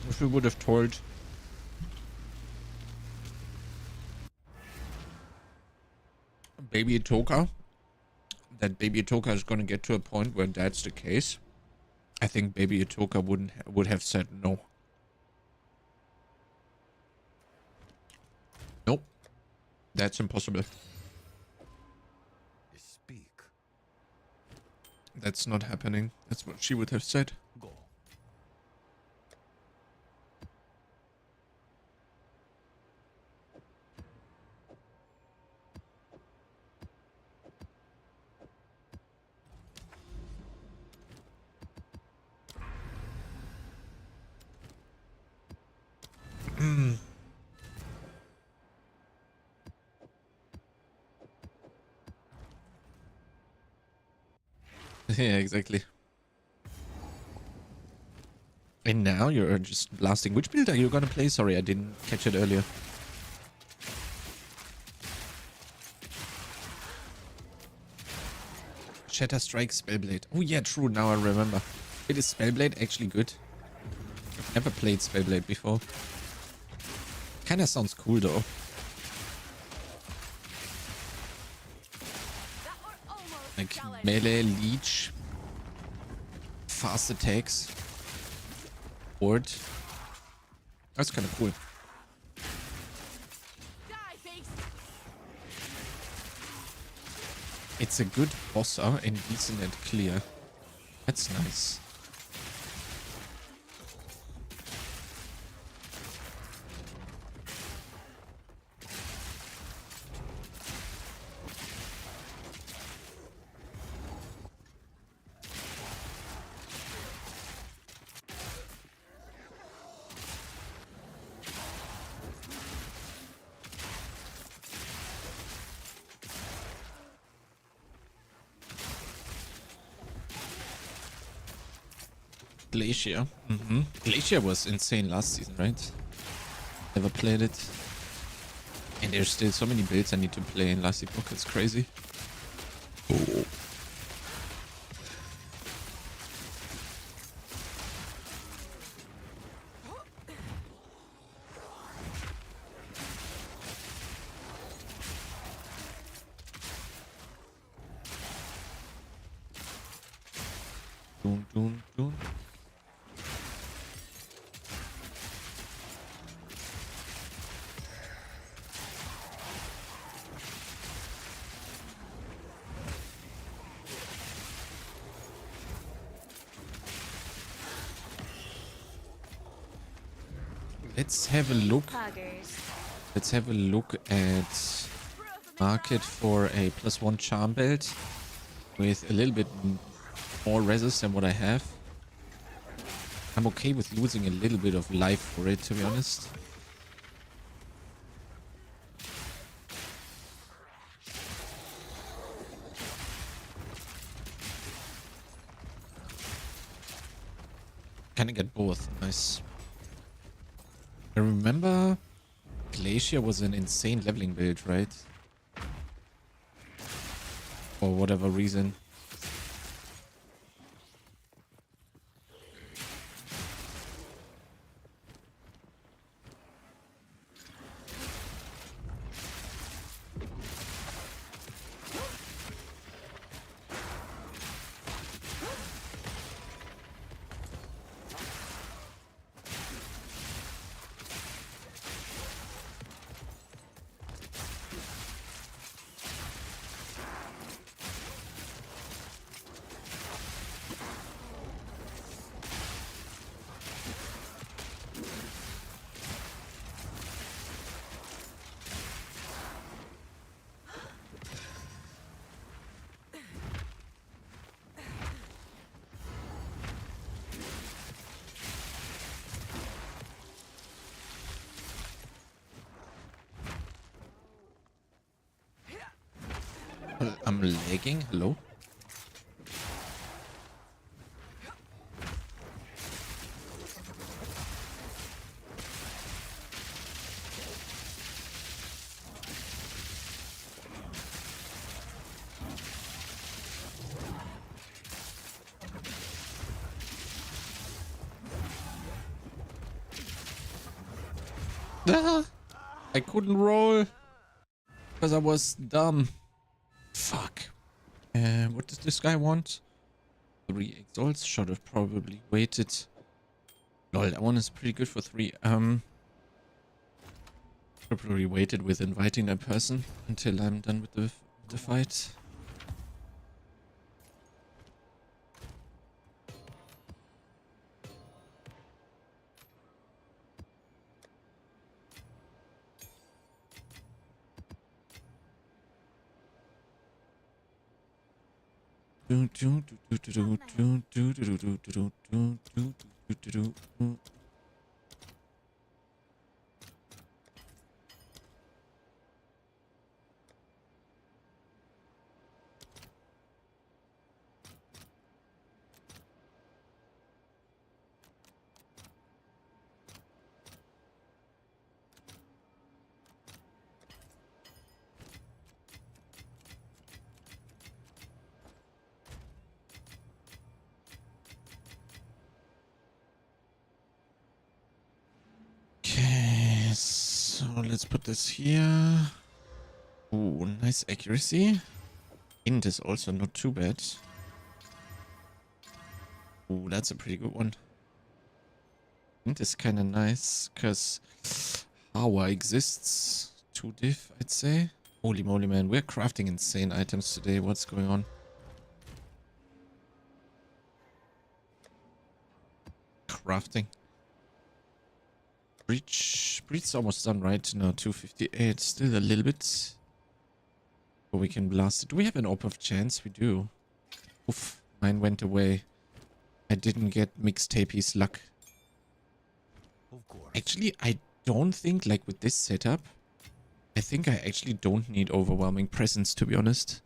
If we would have told baby Toka that baby Toka is going to get to a point where that's the case, I think baby Toka would have said no. Nope. That's impossible. Speak. That's not happening. That's what she would have said. Go. Yeah, exactly. And now you're just blasting. Which build are you gonna play? Sorry, I didn't catch it earlier. Shatter Strike Spellblade. Oh yeah, true, now I remember. It is Spellblade actually good? I've never played Spellblade before. Kinda sounds cool though. Like melee, leech, fast attacks, board. That's kind of cool. It's a good bosser and decent and clear. That's nice. Glacier. Glacier was insane last season, right? Never played it. And there's still so many builds I need to play in last epoch. It's crazy. Oh. Dun, dun, dun. Let's have a look. Let's have a look at market for a +1 charm belt with a little bit more resist than what I have. I'm okay with losing a little bit of life for it, to be honest. Can I get both? Nice. I remember Glacier was an insane leveling build, right? For whatever reason. I'm lagging. Hello? Ah, I couldn't roll because I was dumb. Fuck. What does this guy want? 3 exalts. Should have probably waited. Lol, that one is pretty good for 3. Should have probably waited with inviting that person until I'm done with the fight. Okay, so let's put this here. Ooh, nice accuracy. Int is also not too bad. Ooh, that's a pretty good one. Int is kind of nice because Hawa exists. 2 diff, I'd say. Holy moly, man. We're crafting insane items today. What's going on? Crafting. Breach's almost done, right? No, 258. Still a little bit. But we can blast it. Do we have an AWP of chance? We do. Oof. Mine went away. I didn't get mixtape's luck. Of course. Actually, I don't think, like, with this setup, I think I actually don't need overwhelming presence, to be honest.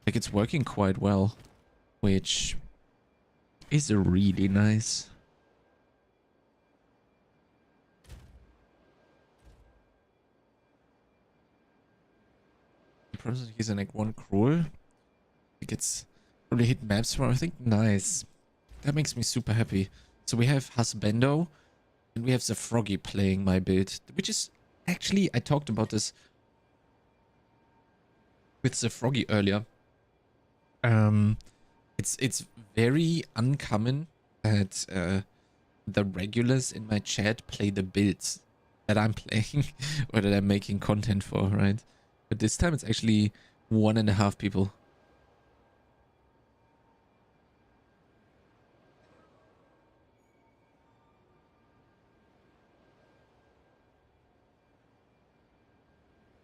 Like, it's working quite well. Which is really nice. He's in like 1 cruel. He gets probably hit maps for, I think. Nice. That makes me super happy. So we have Husbando and we have the Froggy playing my build, which is actually, I talked about this with the Froggy earlier. It's very uncommon that the regulars in my chat play the builds that I'm playing or that I'm making content for, right? But this time it's actually 1.5 people.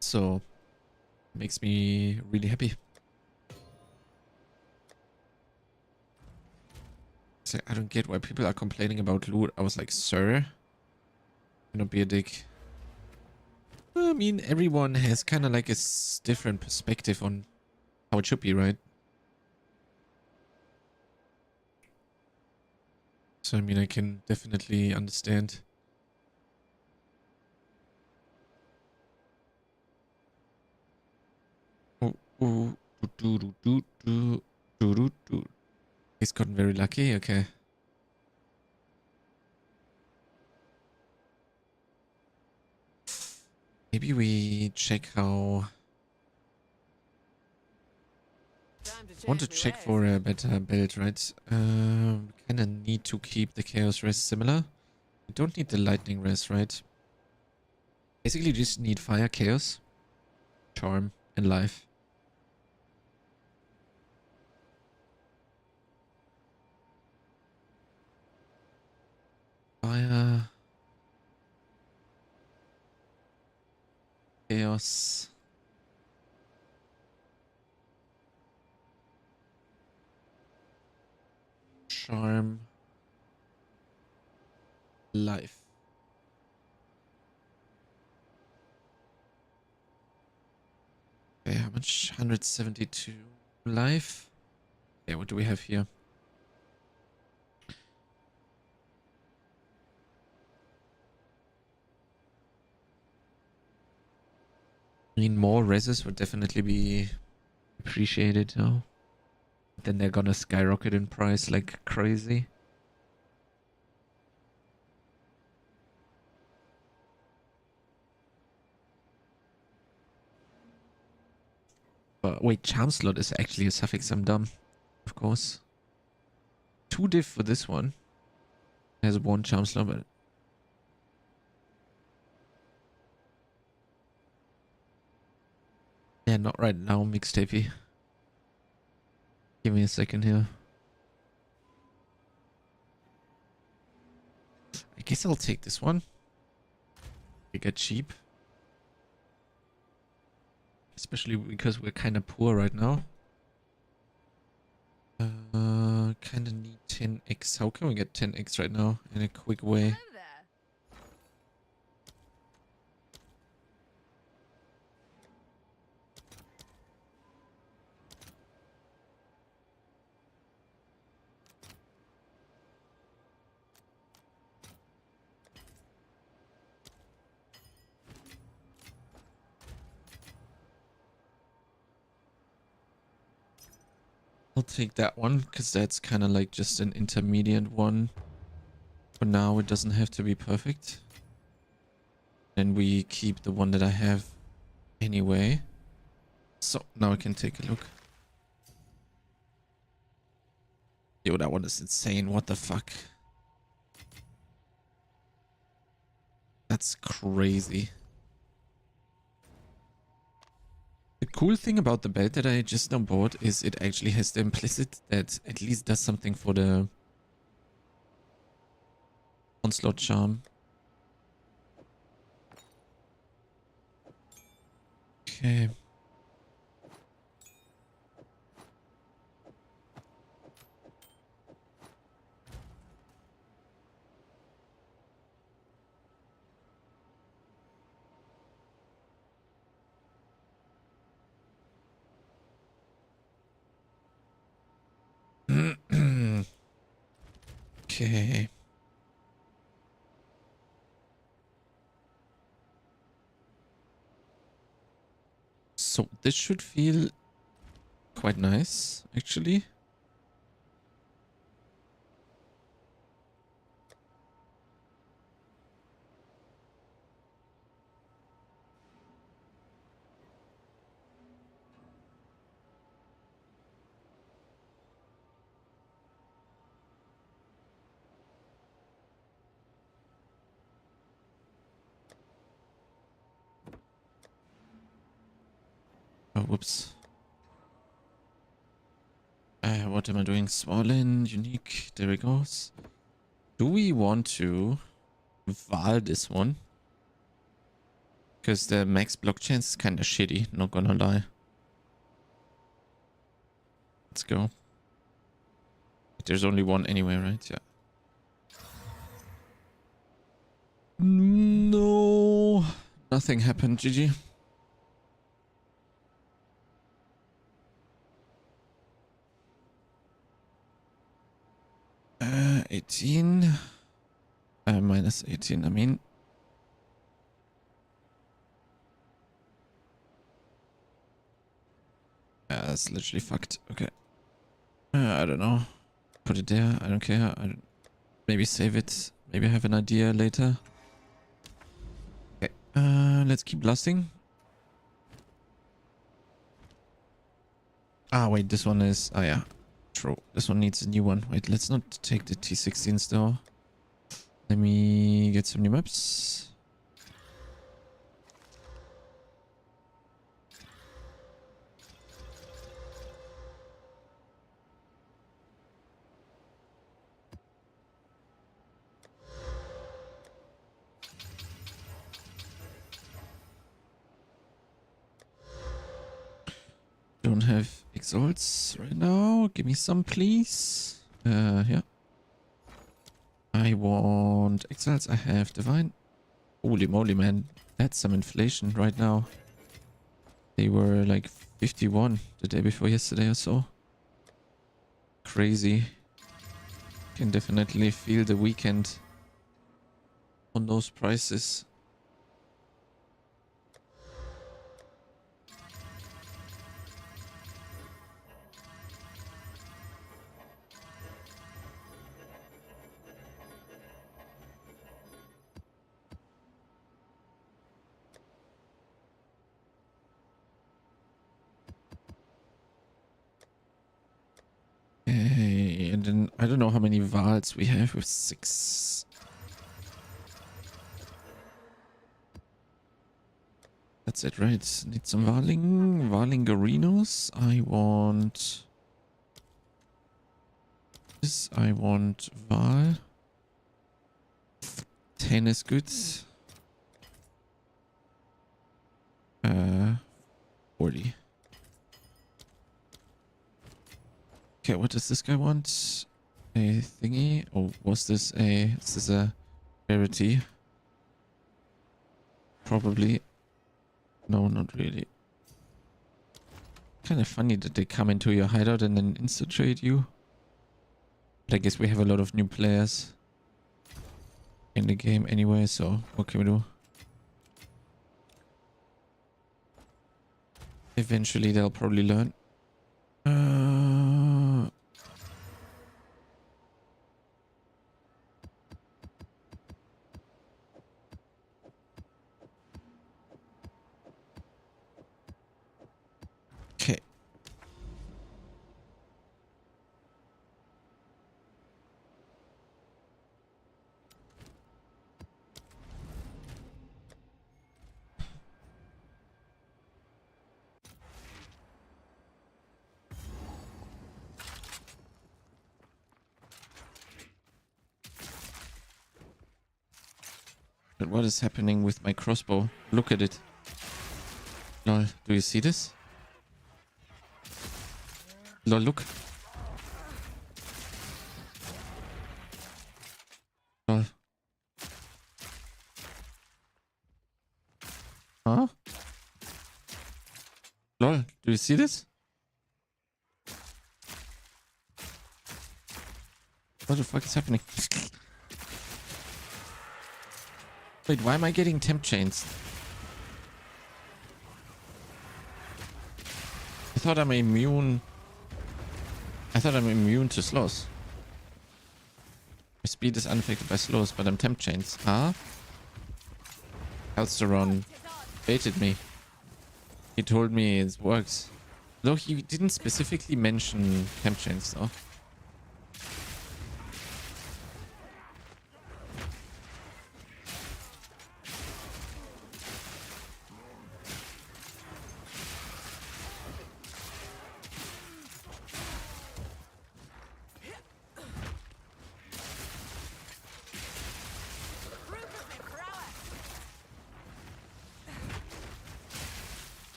So makes me really happy. So I don't get why people are complaining about loot. I was like, sir, do not be a dick. I mean, everyone has kind of like a different perspective on how it should be, right? So, I mean, I can definitely understand. He's gotten very lucky, okay. Maybe we check how... I want to check for a better build, right? Kind of need to keep the Chaos Res similar. We don't need the Lightning Res, right? Basically just need Fire, Chaos, Charm, and Life. Fire... Chaos... Charm... Life. Okay, how much? 172. Life. Yeah, what do we have here? I mean, more reses would definitely be appreciated now. Then they're gonna skyrocket in price like crazy. But wait, charm slot is actually a suffix. I'm dumb. Of course. 2 diff for this one. Has 1 charm slot, but yeah, not right now, mixtapey. Give me a second here. I guess I'll take this one. We get cheap. Especially because we're kind of poor right now. Kind of need 10x. How can we get 10x right now in a quick way? Hello there. I'll take that one because that's kind of like just an intermediate one. For now, it doesn't have to be perfect. And we keep the one that I have anyway. So now I can take a look. Yo, that one is insane. What the fuck? That's crazy. The cool thing about the belt that I just now bought is it actually has the implicit that at least does something for the onslaught charm. Okay. Okay. So this should feel quite nice, actually. Oh, whoops. What am I doing? Swollen, unique. There it goes. Do we want to Val this one? Because the max block chance is kind of shitty, not gonna lie. Let's go. There's only one anyway, right? Yeah. No. Nothing happened, GG. 18. Minus 18, I mean. That's literally fucked. Okay. I don't know. Put it there. I don't care. Maybe save it. Maybe have an idea later. Okay. Let's keep blasting. Ah, wait. This one is... Oh, yeah. True. This one needs a new one. Wait, let's not take the T16s though. Let me get some new maps. Don't have exalts right now. Give me some, please. Yeah. I want exiles. I have divine. Holy moly, man. That's some inflation right now. They were like 51 the day before yesterday or so. Crazy. Can definitely feel the weekend on those prices. And then I don't know how many Vals we have with 6. That's it, right? Need some Valingarinos. I want this. I want Val. 10 is good. 40. Okay, what does this guy want? A thingy? Or was this a... Is this a rarity? Probably. No, not really. Kind of funny that they come into your hideout and then insta-trade you. But I guess we have a lot of new players in the game anyway, so what can we do? Eventually they'll probably learn. Okay. But what is happening with my crossbow? Look at it. Lol, do you see this? Lol, look. Lol. Huh? Lol, do you see this? What the fuck is happening? Wait, why am I getting temp chains? I thought I'm immune to slows. My speed is unaffected by slows, but I'm temp chains. Huh? Alsteron baited me. He told me it works. Though he didn't specifically mention temp chains though.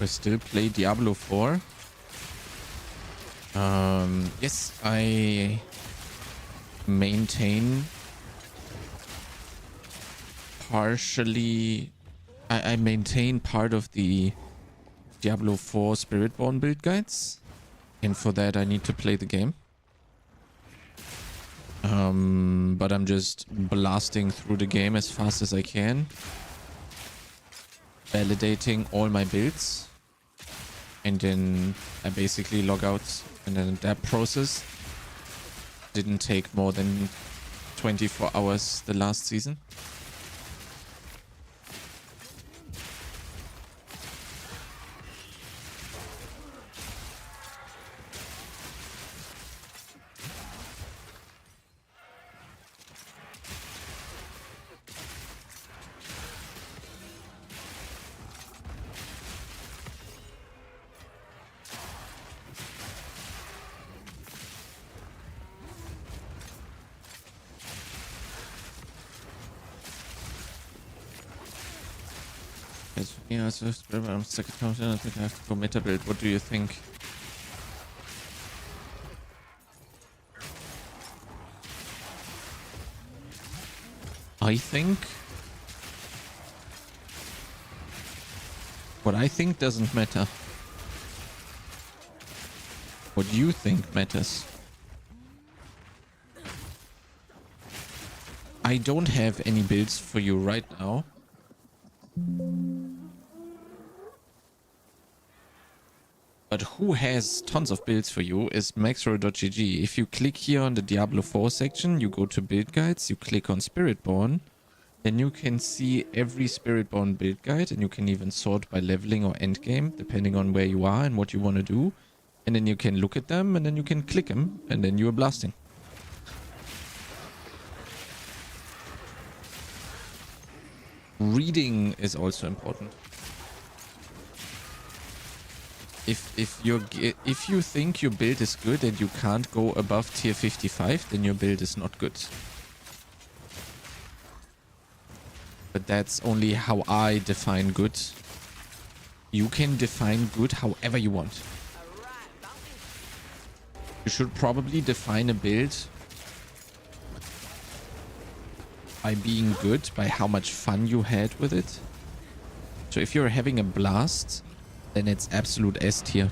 I still play Diablo 4. Yes, I maintain partially. I maintain part of the Diablo 4 Spiritborn build guides, and for that I need to play the game. But I'm just blasting through the game as fast as I can, validating all my builds, and then I basically log out, and then that process didn't take more than 24 hours the last season. Yeah, so I'm second counter. I think I have to go meta build. What do you think? I think What I think doesn't matter. What you think matters. I don't have any builds for you right now. But who has tons of builds for you is Maxroll.gg. If you click here on the Diablo 4 section, you go to build guides, you click on Spiritborn, then you can see every Spiritborn build guide, and you can even sort by leveling or endgame, depending on where you are and what you want to do. And then you can look at them, and then you can click them, and then you are blasting. Reading is also important. If you think your build is good and you can't go above tier 55, then your build is not good. But that's only how I define good. You can define good however you want. You should probably define a build by being good, by how much fun you had with it. So if you're having a blast, then it's absolute S tier.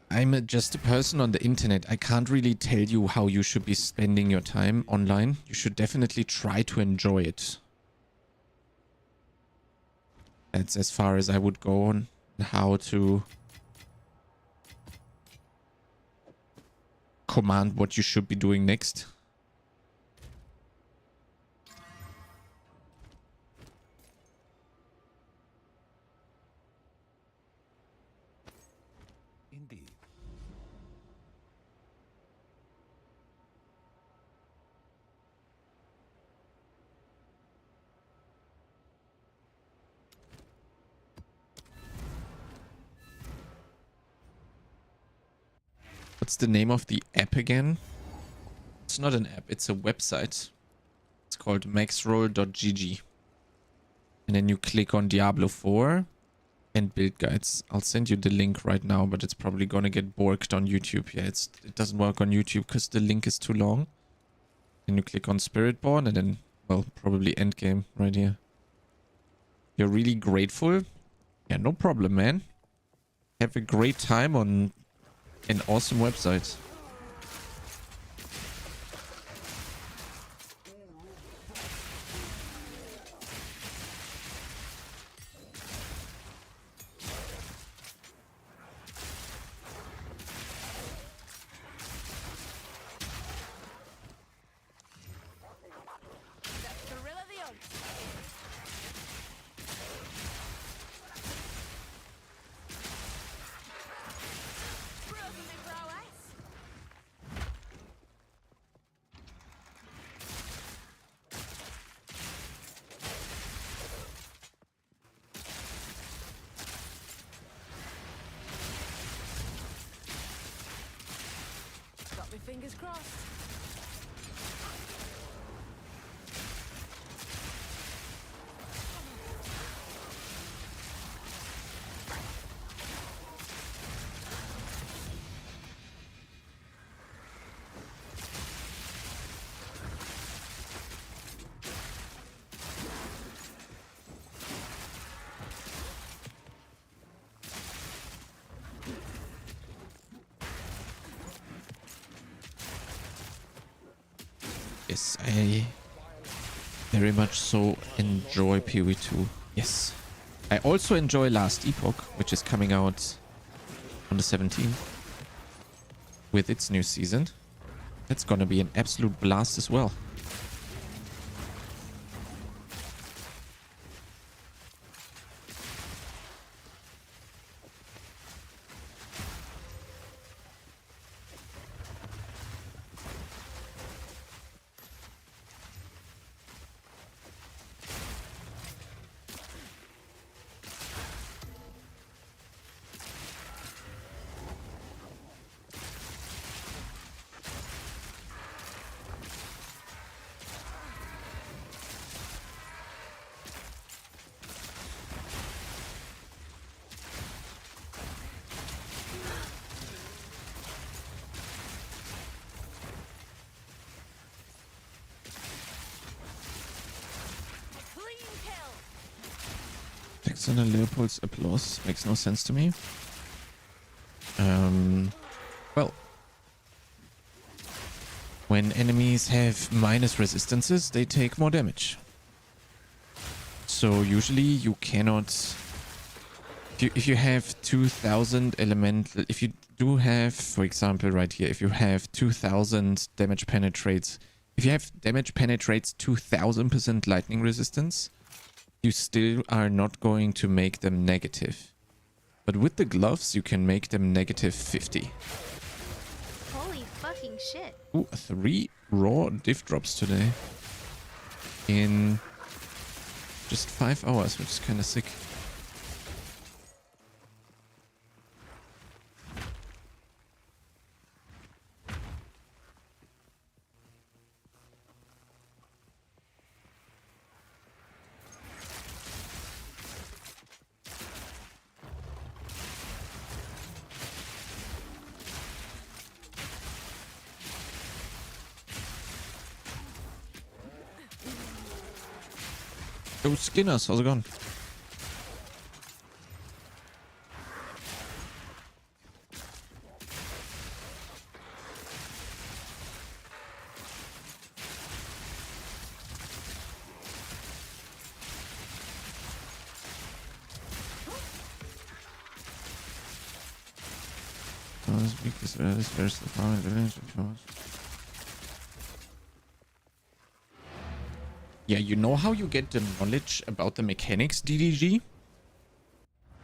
I'm just a person on the internet. I can't really tell you how you should be spending your time online. You should definitely try to enjoy it. That's as far as I would go on how to command what you should be doing next. Indeed. What's the name of the app again? It's not an app, it's a website. It's called maxroll.gg. And then you click on Diablo 4 and build guides. I'll send you the link right now, but it's probably gonna get borked on YouTube. Yeah, it doesn't work on YouTube because the link is too long. Then you click on Spiritborn and then, well, probably endgame right here. You're really grateful? Yeah, no problem, man. Have a great time on an awesome website. Gorilla the hunt. Frozen me prowess. Got my fingers crossed. Yes, I very much so enjoy PoE2. Yes. I also enjoy Last Epoch, which is coming out on the 17th with its new season. That's gonna be an absolute blast as well. Alexander Leopold's applause makes no sense to me. Well, when enemies have minus resistances, they take more damage. So usually you cannot... If you have 2000 elemental... If you do have, for example, right here, if you have 2000 damage penetrates... If you have damage penetrates 2000% lightning resistance, you still are not going to make them negative. But with the gloves, you can make them negative 50. Holy fucking shit. Ooh, 3 raw diff drops today. In just 5 hours, which is kind of sick. Yo, Skinners, how's it going? Where's the power village? Yeah, you know how you get the knowledge about the mechanics, DDG?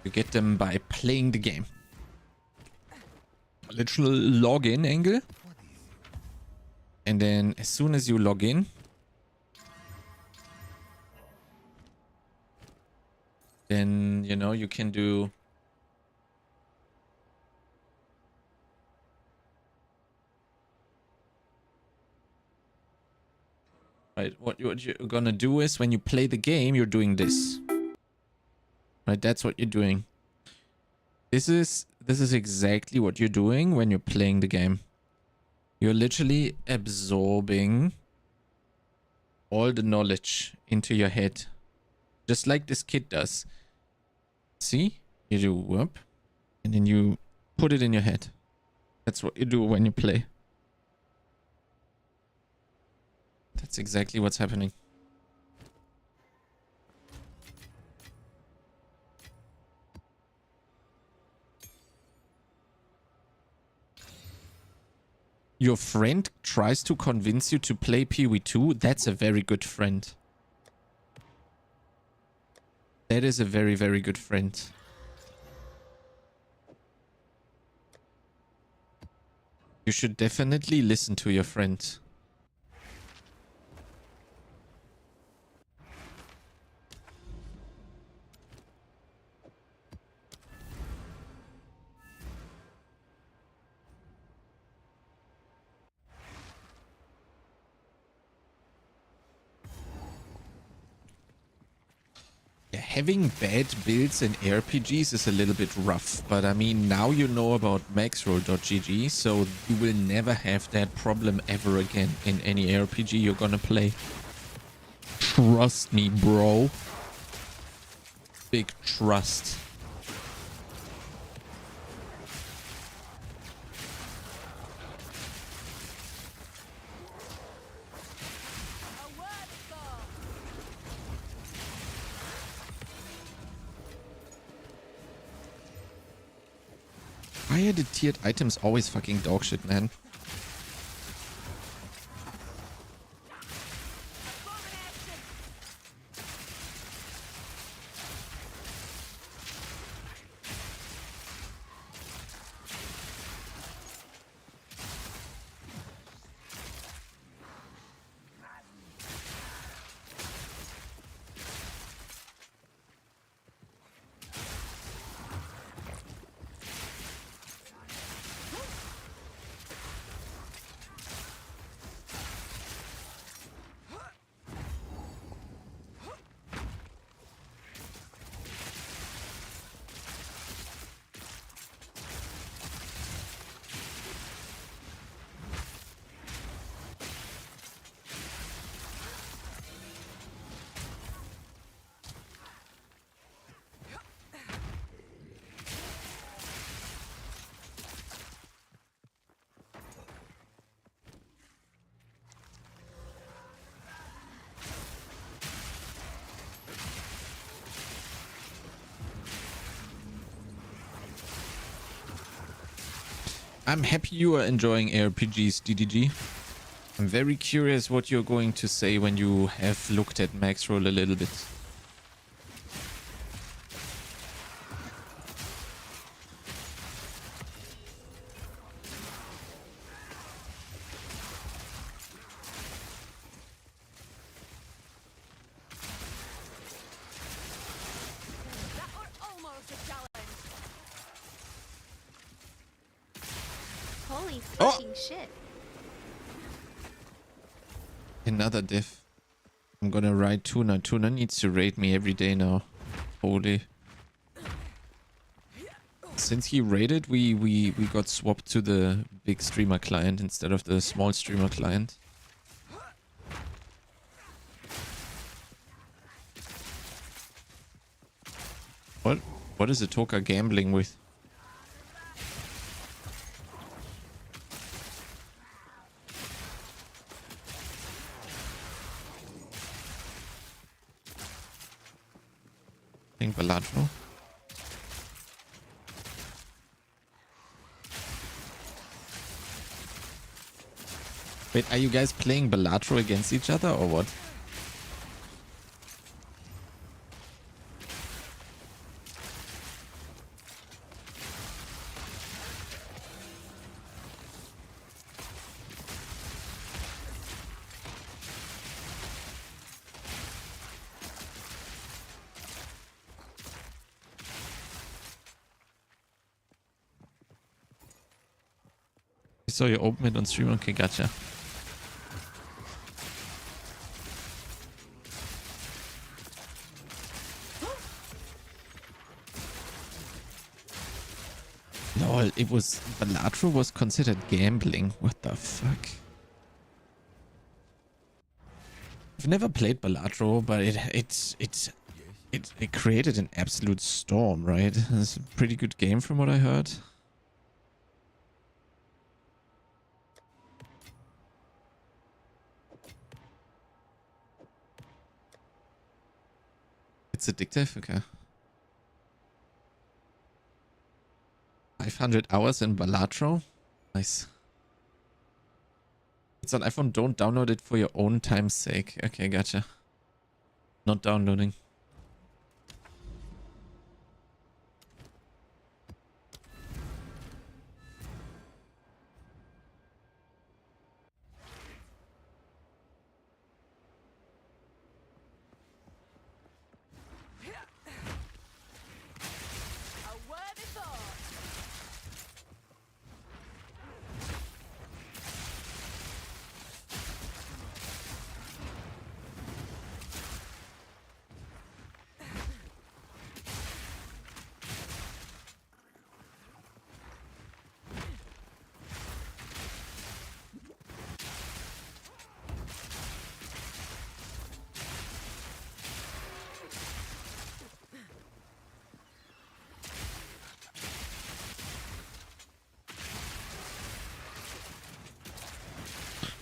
You get them by playing the game. A literal login angle. And then as soon as you log in, then, you know, you can do... Right, what you're gonna do is when you play the game, you're doing this. Right, that's what you're doing. This is exactly what you're doing when you're playing the game. You're literally absorbing all the knowledge into your head. Just like this kid does. See? You do whoop, and then you put it in your head. That's what you do when you play. That's exactly what's happening. Your friend tries to convince you to play PoE2? That's a very good friend. That is a very, very good friend. You should definitely listen to your friend. Yeah, having bad builds in RPGs is a little bit rough, but I mean, now you know about Maxroll.gg, so you will never have that problem ever again in any RPG you're gonna play. Trust me, bro. Big trust. Why are the tiered items always fucking dog shit, man? I'm happy you are enjoying ARPGs, DDG. I'm very curious what you're going to say when you have looked at Maxroll a little bit. That was almost a challenge. Holy fucking shit. Another diff. I'm gonna ride Tuna. Tuna needs to raid me every day now. Holy. Since he raided, we got swapped to the big streamer client instead of the small streamer client. What is Atoka gambling with? Playing Balatro. Wait, are you guys playing Balatro against each other or what? So you open it on stream? Okay, gotcha. Lol, it was... Balatro was considered gambling. What the fuck? I've never played Balatro, but it created an absolute storm, right? It's a pretty good game from what I heard. It's addictive, okay. 500 hours in Balatro? Nice. It's on iPhone, don't download it for your own time's sake. Okay, gotcha. Not downloading. A worthy thought.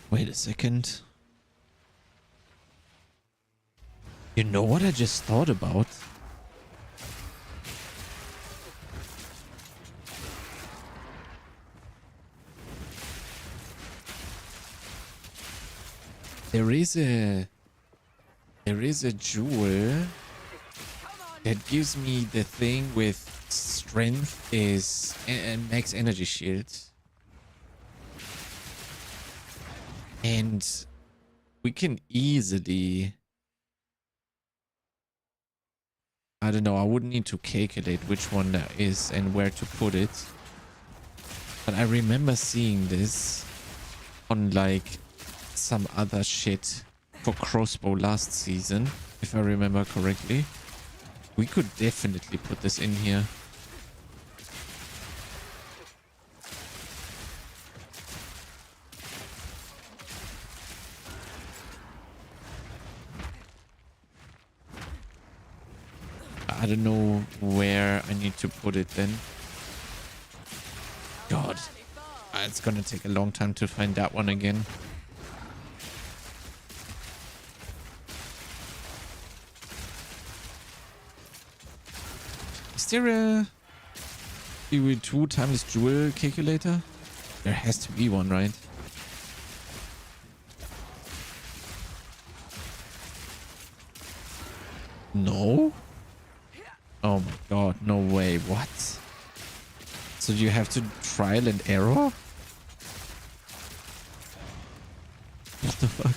Wait a second. You know what I just thought about? There is a jewel that gives me the thing with strength is and max energy shield. And we can easily, I don't know, I would need to calculate which one that is and where to put it. But I remember seeing this on like some other shit for crossbow last season, if I remember correctly. We could definitely put this in here. I don't know where I need to put it then. God, it's gonna take a long time to find that one again. Is there a 2 times jewel calculator? There has to be one, right? No? Oh my god, no way. What? So you have to trial and error? What the fuck?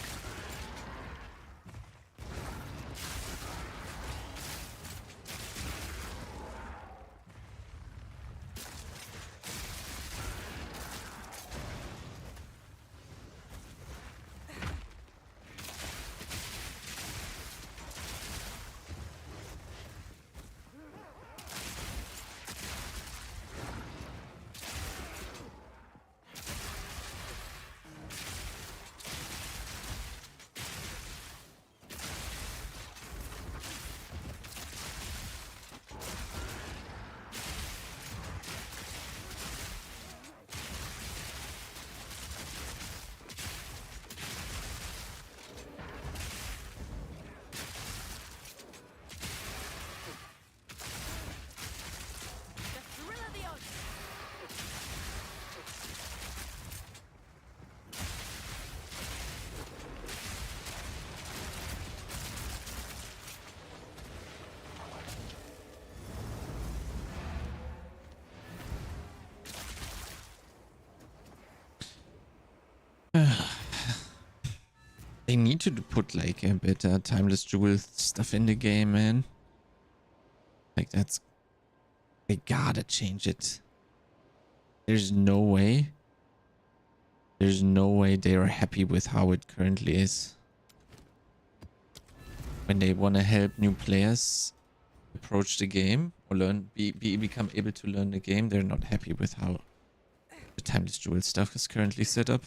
They need to put like a better timeless jewel stuff in the game, man. Like that's... They gotta change it. There's no way. There's no way they are happy with how it currently is. When they want to help new players approach the game or become able to learn the game, they're not happy with how the timeless jewel stuff is currently set up.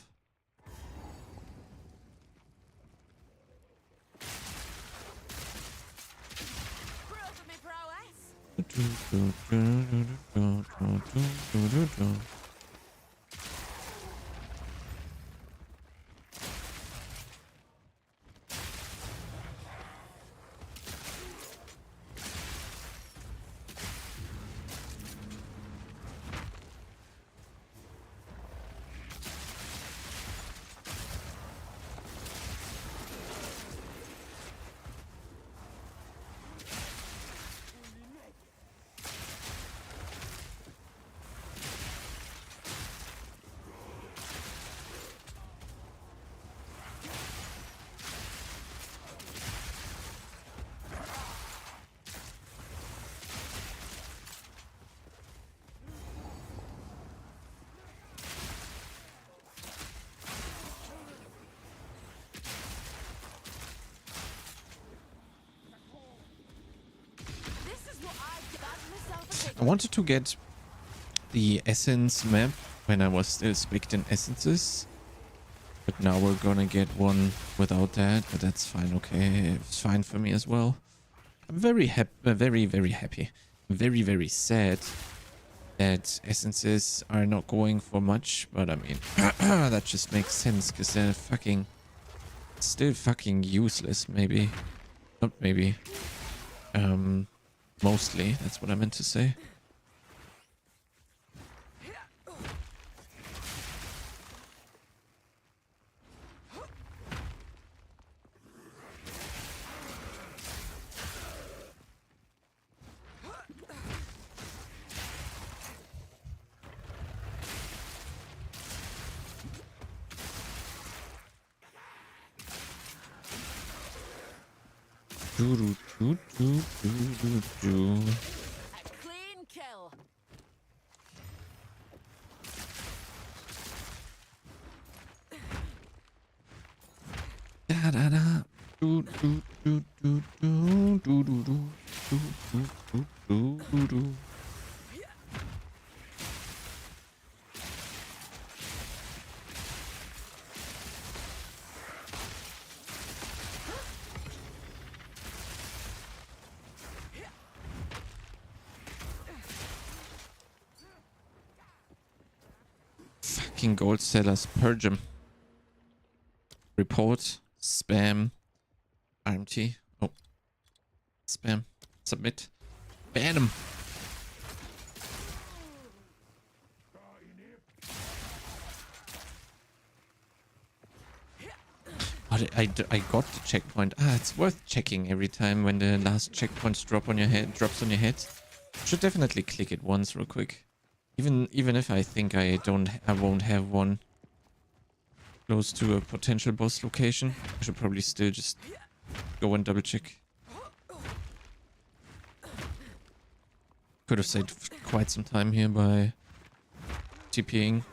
I wanted to get the essence map when I was still specced in essences, but now we're gonna get one without that, but that's fine. Okay, it's fine for me as well. I'm very happy, very happy, very sad that essences are not going for much, but I mean that just makes sense because they're still fucking useless. Maybe not, maybe mostly, that's what I meant to say. A clean kill. Da da da. Do do do do do do do do do do do do. Fucking gold sellers, purge them. Report, spam, RMT. Oh, spam, submit, ban them. But I got the checkpoint. It's worth checking every time when the last checkpoints drops on your head. Should definitely click it once real quick. Even if I think I won't have one close to a potential boss location, I should probably still just go and double check. Could have saved quite some time here by TPing.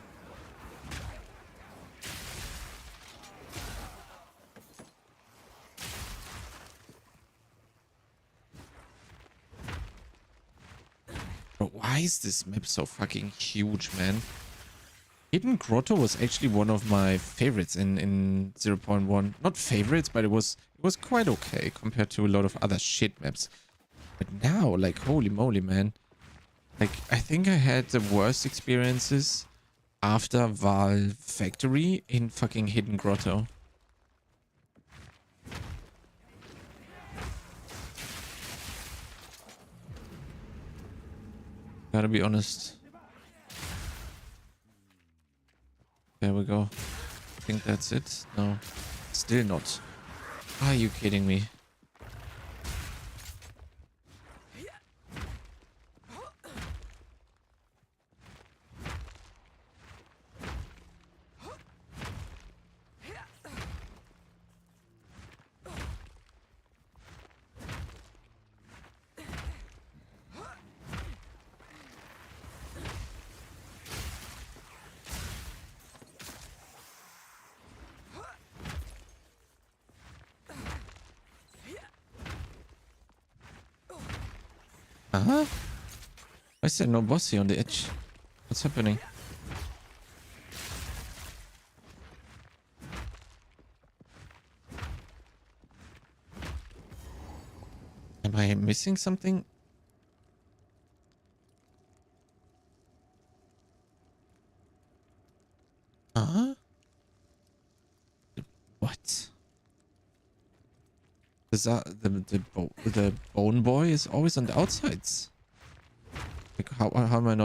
But why is this map so fucking huge, man? Hidden Grotto was actually one of my favorites in 0.1. Not favorites, but it was quite okay compared to a lot of other shit maps. But now, like, holy moly, man. Like, I think I had the worst experiences after Val Factory in fucking Hidden Grotto. Gotta be honest. There we go. I think that's it. No, still not. Are you kidding me? Why is there no boss here on the edge? What's happening? Am I missing something? What? The bone boy is always on the outsides. Like how am I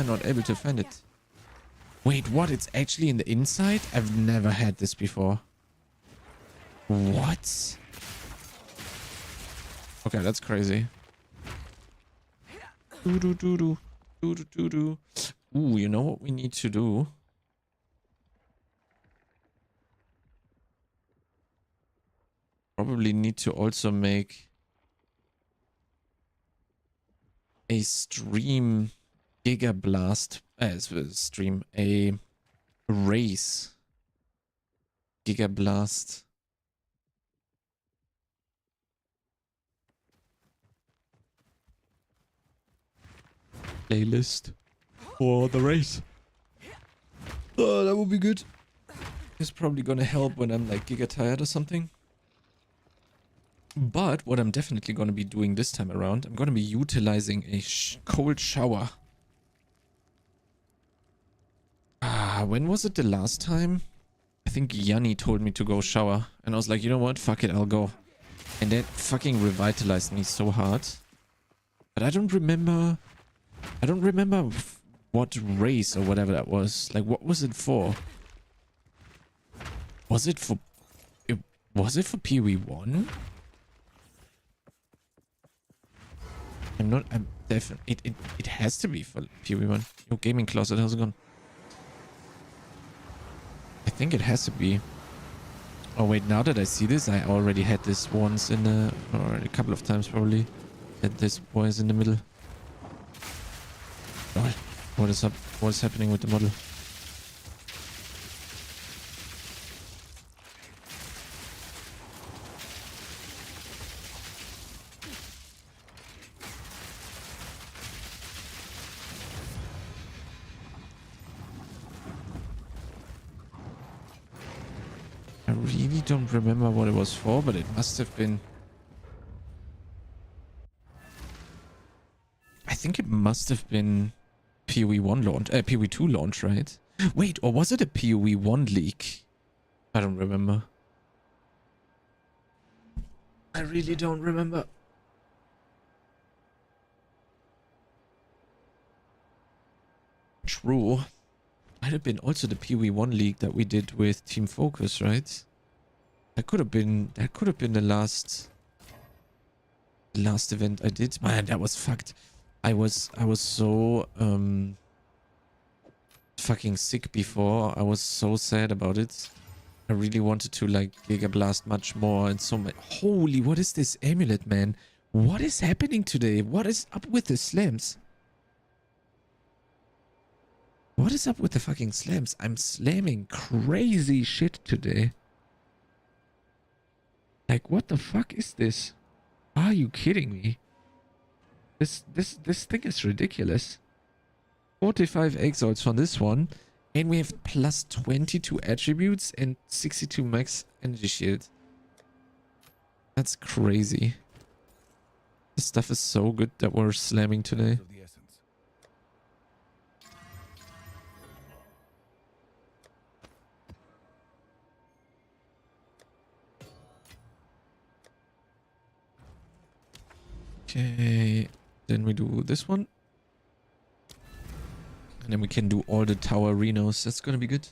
not able to find it? Wait, what? It's actually in the inside? I've never had this before. What? Okay, that's crazy. Ooh, you know what we need to do? Probably need to also make a stream Giga Blast a race Giga Blast playlist for the race. Oh, that would be good. It's probably gonna help when I'm like giga tired or something. But what I'm definitely going to be doing this time around, I'm going to be utilizing a cold shower. When was it the last time? I think Yanni told me to go shower. And I was like, you know what? Fuck it, I'll go. And that fucking revitalized me so hard. But I don't remember what race or whatever that was. Like, what was it for? Was it for PoE1? I'm definitely, it has to be for PoE1. Yo, gaming closet, how's it going? I think it has to be. Oh wait, now that I see this, I already had this once or a couple of times probably. That this boy is in the middle. Oh, what is up? What is happening with the model? I really don't remember what it was for, but it must have been... I think it must have been PoE1 launch, PoE2 launch, right? Wait, or was it a PoE1 leak? I don't remember. I really don't remember. True. Might have been also the PoE1 league that we did with Team Focus, right? That could have been the last event I did. Man, that was fucked. I was so fucking sick before. I was so sad about it. I really wanted to like Giga Blast much more and so much. Holy, what is this amulet, man? What is happening today? What is up with the slams? What is up with the fucking slams? I'm slamming crazy shit today. Like, what the fuck is this? Are you kidding me? This thing is ridiculous. 45 exalts on this one. And we have plus 22 attributes and 62 max energy shield. That's crazy. This stuff is so good that we're slamming today. Okay, then we do this one. And then we can do all the tower renos. That's gonna be good.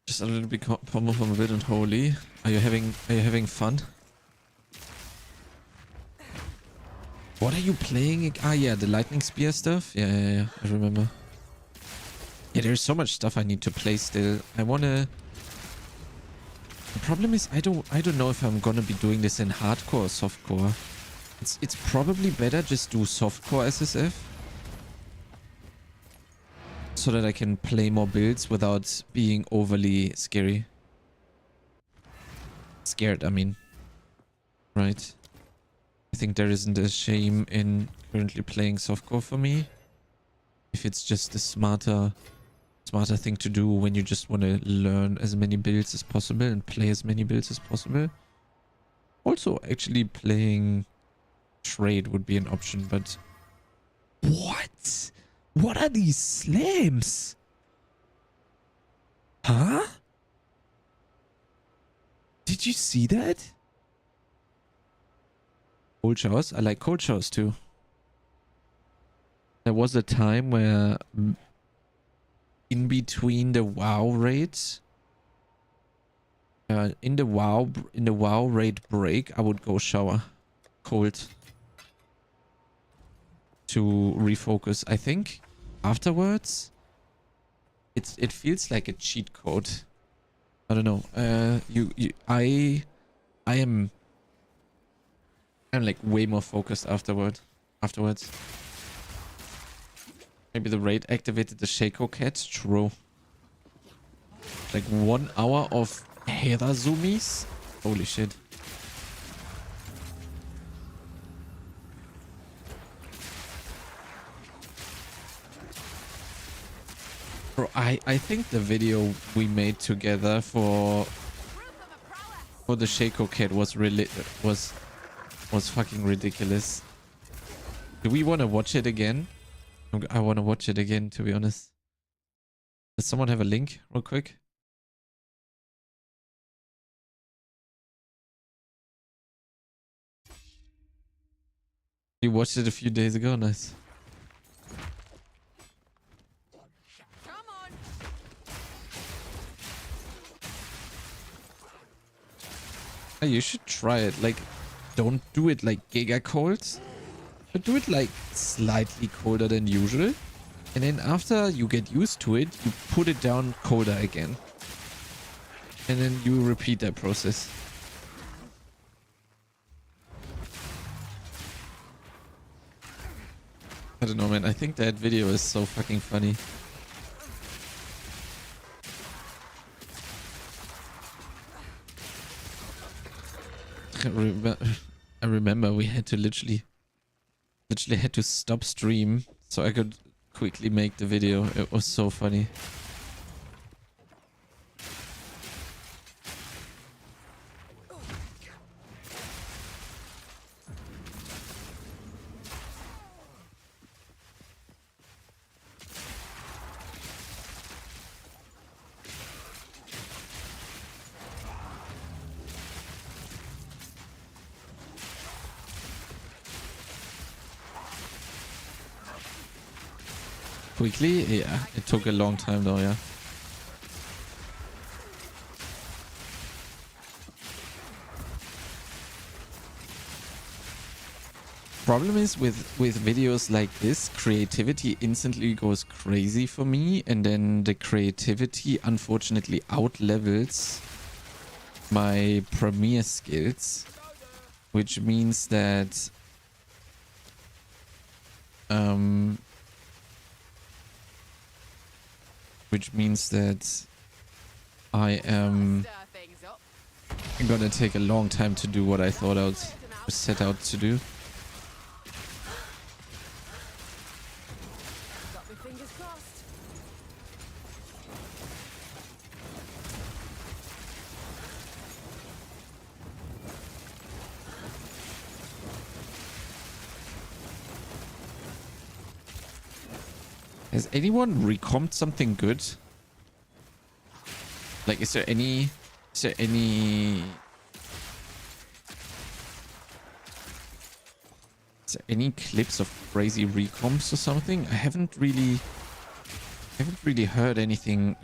Just a little bit combo from a bit and holy. Are you having fun? What are you playing? Ah, yeah, the lightning spear stuff. Yeah, I remember. Yeah, there's so much stuff I need to play still. I wanna. The problem is I don't know if I'm gonna be doing this in hardcore or softcore. It's probably better just do softcore SSF. So that I can play more builds without being overly scary. Scared, I mean. Right. I think there isn't a shame in currently playing softcore for me. If it's just a smarter thing to do when you just want to learn as many builds as possible and play as many builds as possible. Also, actually playing trade would be an option, but... What? What are these slams? Huh? Did you see that? Cold showers? I like cold showers too. There was a time where in between the WoW raids, in the WoW raid break, I would go shower cold to refocus. I think afterwards, it feels like a cheat code. I don't know. I'm like way more focused afterwards. Maybe the raid activated the Shaco cat. True. Like 1 hour of Hera zoomies. Holy shit. Bro, I think the video we made together for the Shaco cat was really was fucking ridiculous. Do we want to watch it again? I want to watch it again, to be honest. Does someone have a link real quick? You watched it a few days ago, nice. Hey, you should try it. Like, don't do it like giga cold. But do it like slightly colder than usual. And then after you get used to it, you put it down colder again. And then you repeat that process. I don't know, man. I think that video is so fucking funny. I remember we had to literally had to stop stream so I could quickly make the video. It was so funny. quickly? Yeah, it took a long time though, yeah. Problem is with videos like this, creativity instantly goes crazy for me, and then the creativity unfortunately outlevels my Premiere skills, which means that I am gonna take a long time to do what I thought I was set out to do. Got my fingers crossed. Has anyone recomped something good? Like, is there any clips of crazy recomps or something? I haven't really heard anything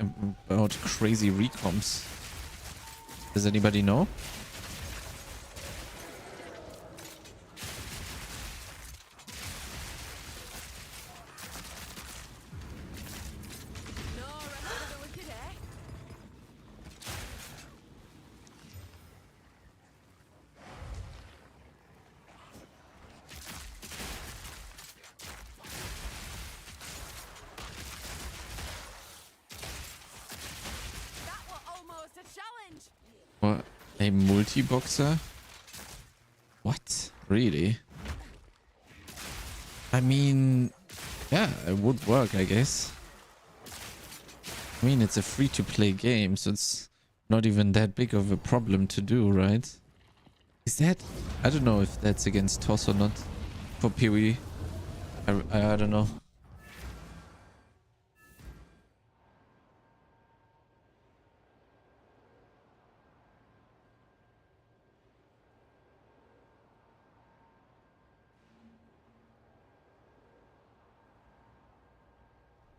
about crazy recomps. Does anybody know? No rest for the wicked, eh? That was almost a challenge. What? A multi-boxer? What? Really? I mean, yeah, it would work, I guess. I mean, it's a free-to-play game, so it's not even that big of a problem to do, right? Is that... I don't know if that's against TOS or not. For PoE. I don't know.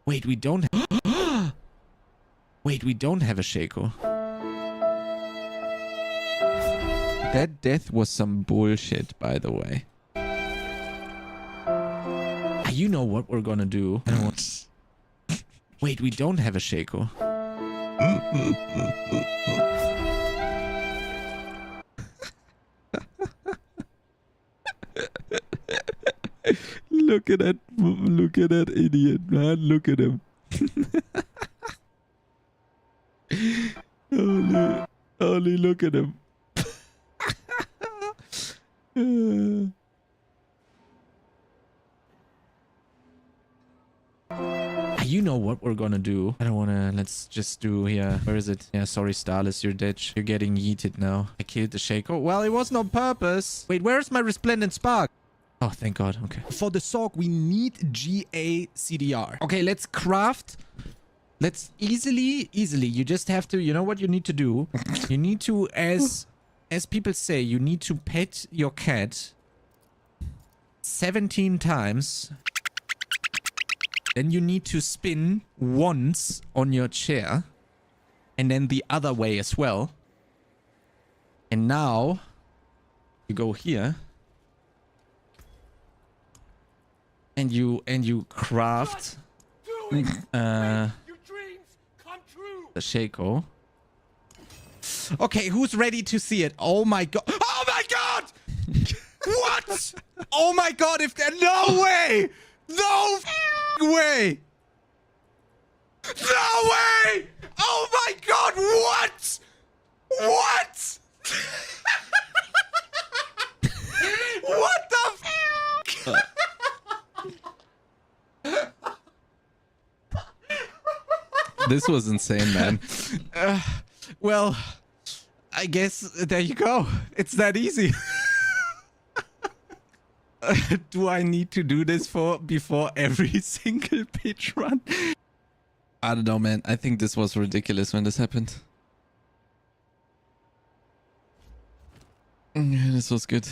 Wait, we don't Wait, we don't have a Shaco. That death was some bullshit, by the way. You know what we're gonna do. Wait, we don't have a Shaco. Look at that idiot, man. Look at him. Only look at him. You know what we're gonna do. I don't wanna... Let's just do here. Where is it? Yeah, sorry, Starless, you're dead. You're getting yeeted now. I killed the Shaco. Well, it wasn't on purpose. Wait, where's my Resplendent Spark? Oh, thank God. Okay. For the SOG, we need GA CDR. Okay, let's craft. Let's easily. You just have to, you know what you need to do? You need to, as people say, you need to pet your cat 17 times. Then you need to spin once on your chair. And then the other way as well. And now you go here. And you craft the Shaco. Okay, who's ready to see it? Oh my God. Oh my God! What? Oh my God, if there... No way! No way! No way! Oh my God, what? What? What the f... This was insane, man. Well, I guess there you go. It's that easy. Do I need to do this before every single pitch run? I don't know, man. I think this was ridiculous when this happened. Yeah, this was good.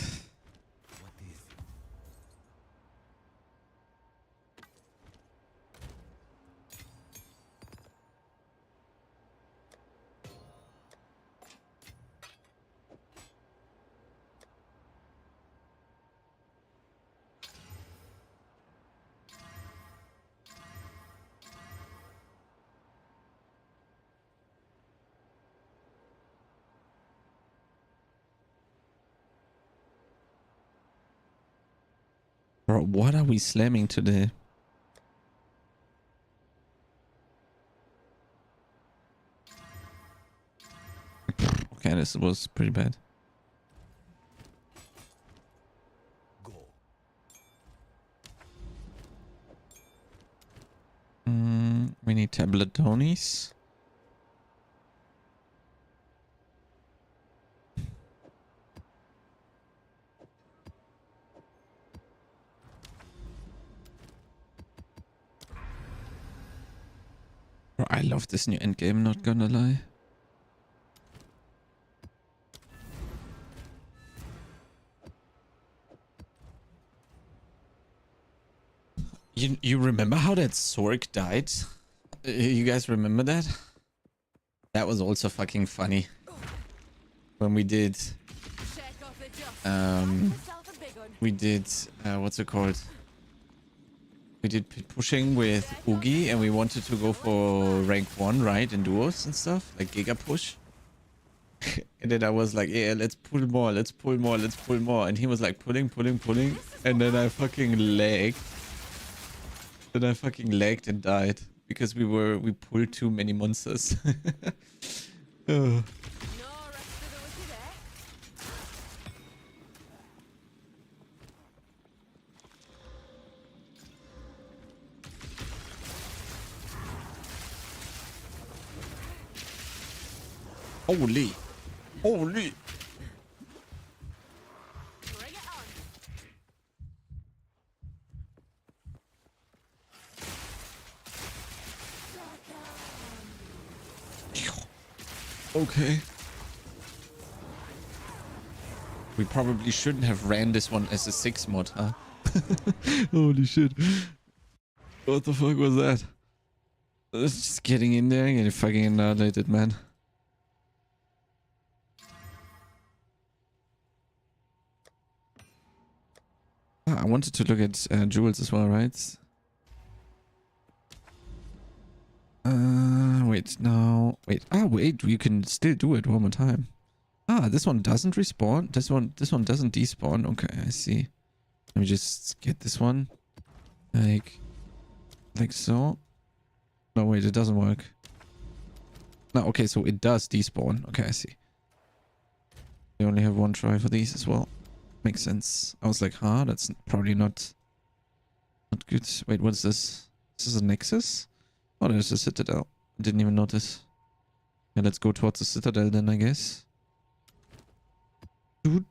Bro, what are we slamming today? Okay, this was pretty bad. We need tabletonis. Bro, I love this new endgame, not gonna lie. You remember how that Sork died? You guys remember that? That was also fucking funny. When we did what's it called? We did pit pushing with Oogie and we wanted to go for rank 1, right? In duos and stuff, like Giga push. And then I was like, yeah, let's pull more, let's pull more, let's pull more. And he was like pulling. And then I fucking lagged. Then I fucking lagged and died because we pulled too many monsters. Oh. Holy. Holy. Okay. We probably shouldn't have ran this one as a 6 mod, huh? Holy shit. What the fuck was that? It's just getting in there and getting fucking annihilated, man. I wanted to look at jewels as well, right? Wait, no. Wait. Ah, wait, you can still do it one more time. Ah, this one doesn't respawn. This one doesn't despawn. Okay, I see. Let me just get this one. Like so. No, wait, it doesn't work. No, okay, so it does despawn. Okay, I see. We only have one try for these as well. Makes sense. I was like, huh, that's probably not good. Wait, what is this? Is this a Nexus? Oh, there's a Citadel. I didn't even notice. Yeah, let's go towards the Citadel then, I guess. I'm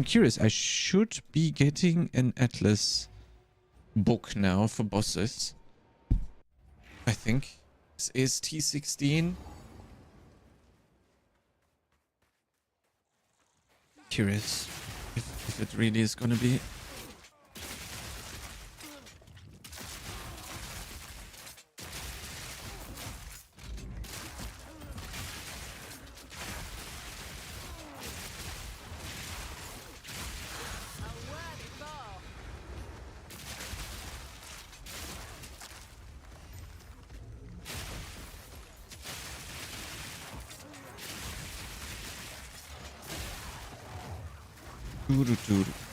curious. I should be getting an Atlas book now for bosses. I think. This is T16. Curious if it really is gonna be.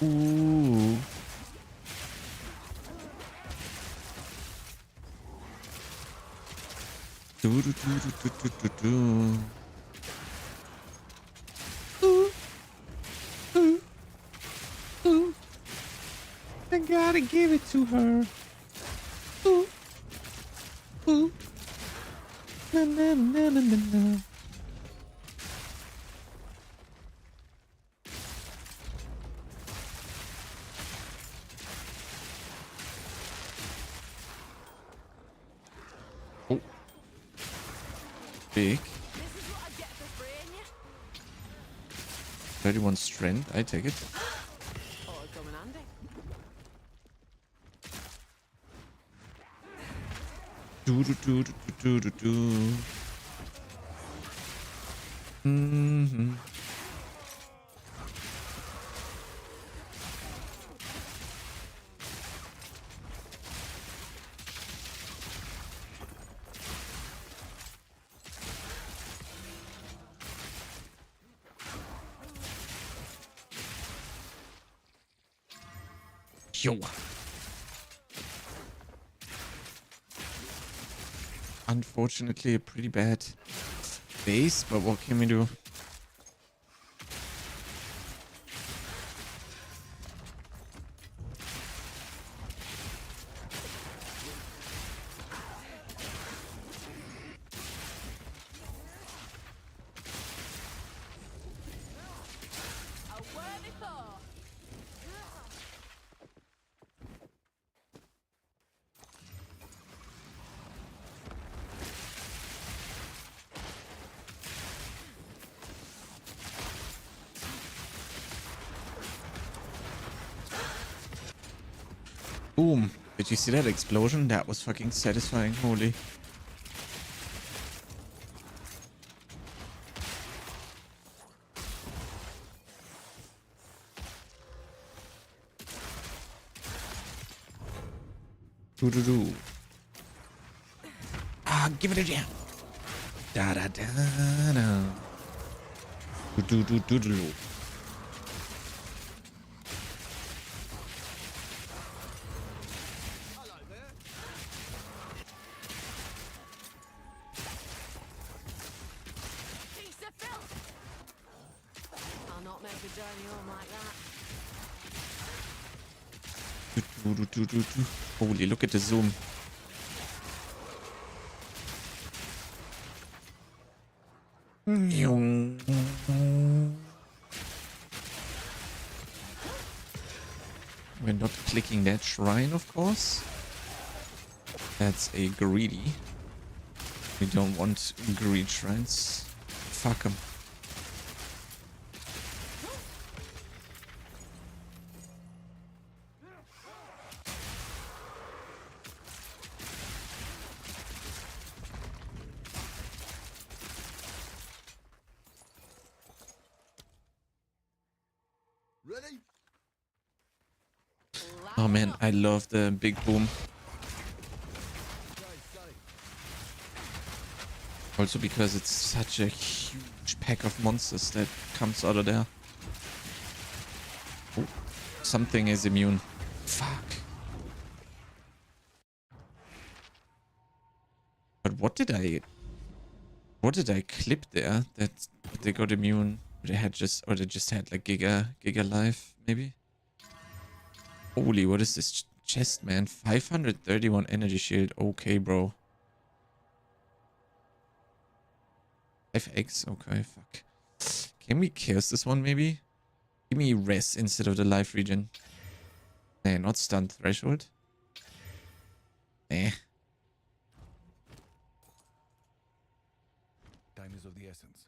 Ooh. I gotta give it to her. Ooh. Ooh. Na na na na na na. Big. 31 strength, I take it. Yo. Unfortunately, a pretty bad base, but what can we do? A worthy thought. Boom. Did you see that explosion? That was fucking satisfying. Holy. Do do do. Ah, give it a jam. Da da da da. Do do do do do. Piece of filth. I'll not make a journey home like that. Do, do, do, do, do. Holy, look at the zoom. We're not clicking that shrine, of course. That's a greedy. We don't want greed shrines. Fuck them. Ready? Oh man, I love the big boom. Also because it's such a huge pack of monsters that comes out of there. Oh, something is immune. Fuck. But what did I clip there that they got immune? They just had like giga life maybe. Holy, what is this chest, man? 531 energy shield. Okay, bro. 5x. Okay, fuck. Can we chaos this one maybe? Give me rest instead of the life regen. Nah, not stun threshold. Nah. Time is of the essence.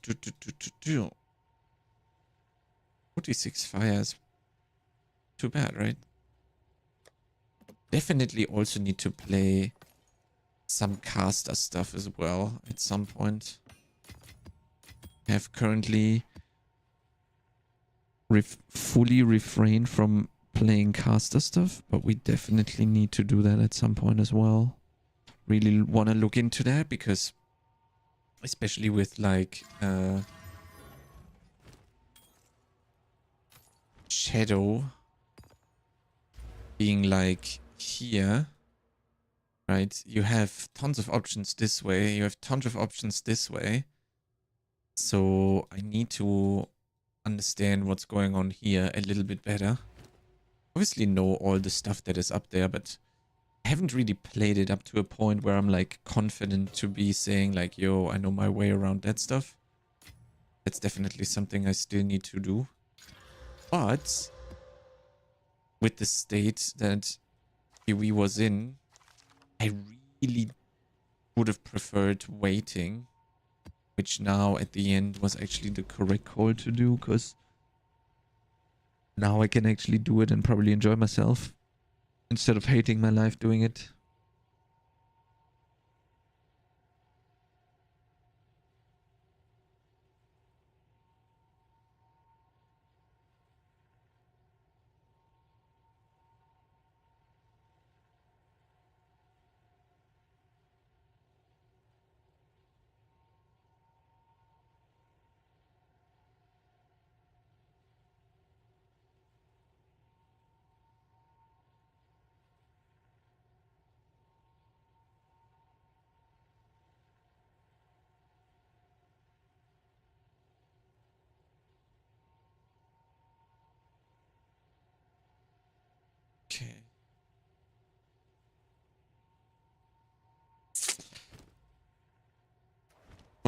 Do, do, do, do, do. 46 fires. Too bad, right? Definitely also need to play some caster stuff as well at some point. I have currently fully refrained from playing caster stuff, but we definitely need to do that at some point as well. Really want to look into that because especially with like Shadow being like here, right? You have tons of options this way, you have tons of options this way. So I need to understand what's going on here a little bit better. Obviously know all the stuff that is up there, but I haven't really played it up to a point where I'm like confident to be saying like, yo, I know my way around that stuff. That's definitely something I still need to do. But with the state that Kiwi was in, I really would have preferred waiting, which now at the end was actually the correct call to do, because now I can actually do it and probably enjoy myself instead of hating my life doing it.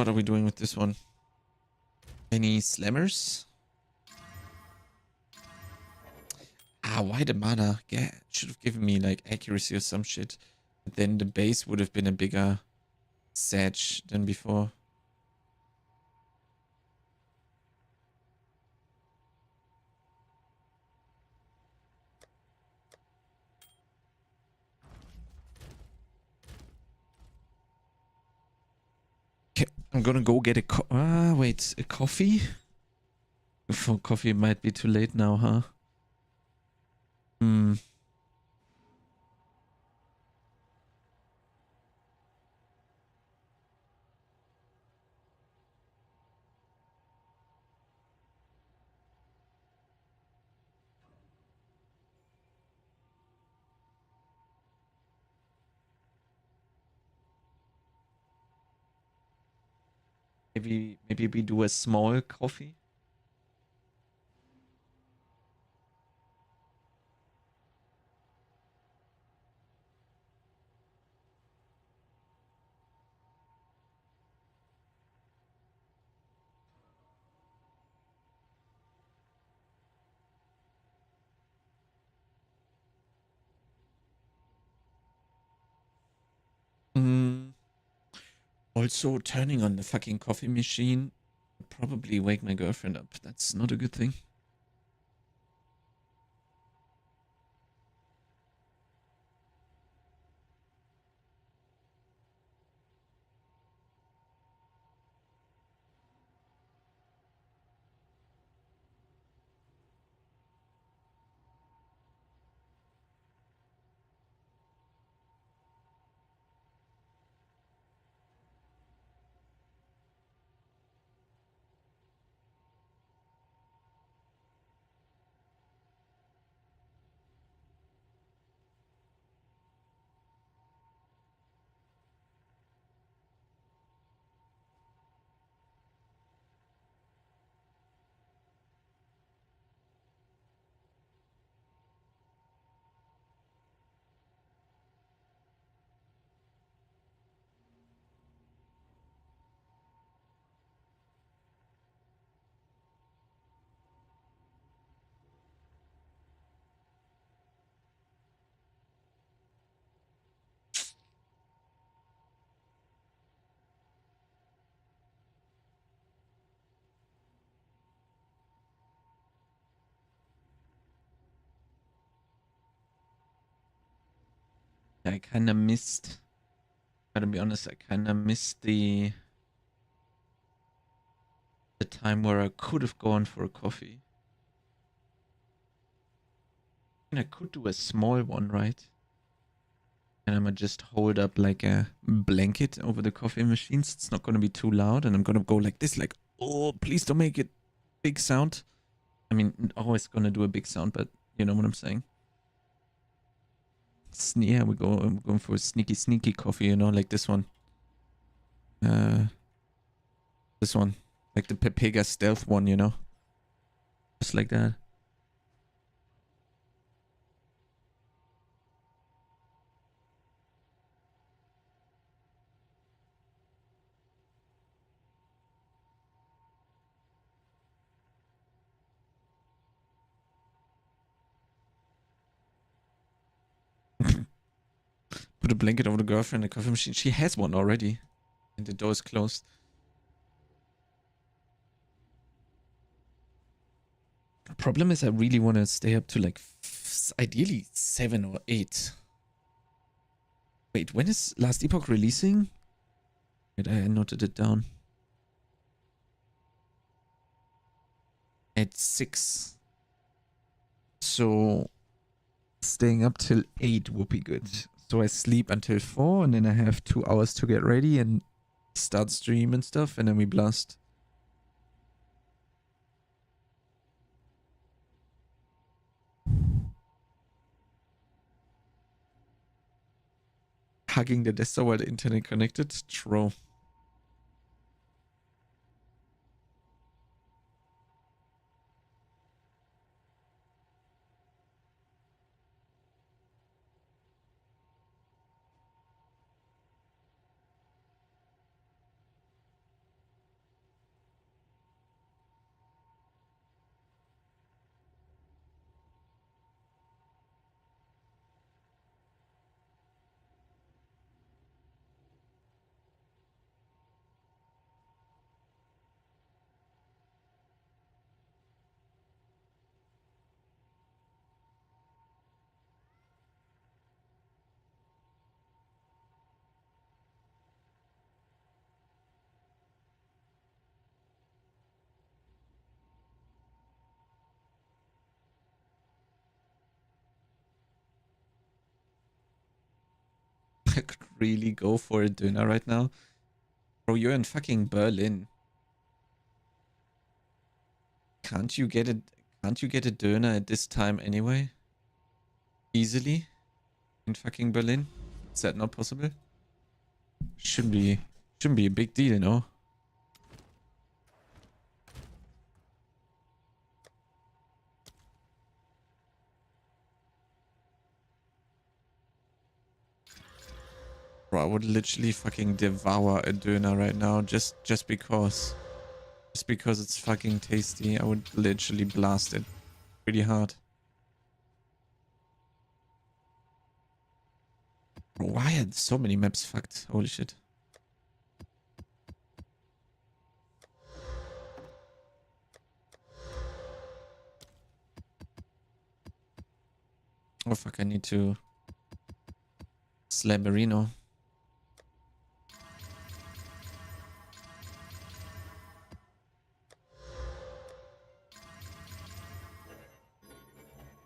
What are we doing with this one? Any slammers? Ah, why the mana? Yeah, should have given me like accuracy or some shit. But then the base would have been a bigger sedge than before. Okay, I'm gonna go get a a coffee? For coffee might be too late now, huh? Hmm. Maybe we do a small coffee. Hmm. Also, turning on the fucking coffee machine would probably wake my girlfriend up. That's not a good thing. I kind of missed, gotta be honest, I kind of missed the time where I could have gone for a coffee. And I could do a small one, right? And I'm gonna just hold up like a blanket over the coffee machines. It's not gonna be too loud, and I'm gonna go like this, like, oh, please don't make it big sound. I mean, always gonna do a big sound, but you know what I'm saying. Yeah, I'm going for a sneaky coffee, you know, like this one. This one, like the Pepega stealth one, you know, just like that. Put a blanket over the girlfriend, the coffee machine. She has one already, and the door is closed. The problem is I really want to stay up to like ideally 7 or 8. Wait, when is Last Epoch releasing? Wait, I noted it down. At 6. So staying up till 8 would be good. So I sleep until 4 and then I have 2 hours to get ready and start stream and stuff, and then we blast. Hugging the desktop while the internet connected? True. could really go for a Döner right now. Bro, you're in fucking Berlin. Can't you get a Döner at this time anyway? Easily? In fucking Berlin? Is that not possible? Shouldn't be a big deal, no? Bro, I would literally fucking devour a Döner right now just because. Just because it's fucking tasty. I would literally blast it pretty hard. Bro, why are so many maps fucked? Holy shit. Oh fuck, I need to slam Marino.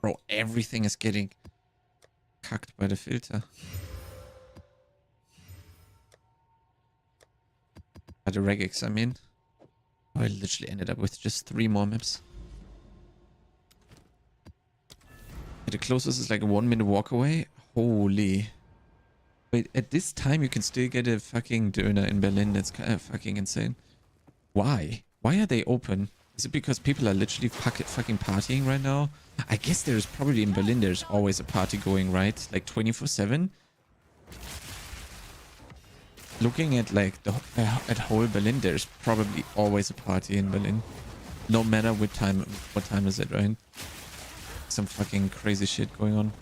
Bro, everything is getting cucked by the filter. By the regex, I mean. Oh, I literally ended up with just 3 more maps. The closest is like a 1 minute walk away. Holy. Wait, at this time you can still get a fucking Döner in Berlin. That's kind of fucking insane. Why? Why are they open? Is it because people are literally fucking partying right now? I guess there's probably in Berlin there's always a party going, right? Like 24/7. Looking at like at whole Berlin, there's probably always a party in Berlin. No matter what time is it, right? Some fucking crazy shit going on.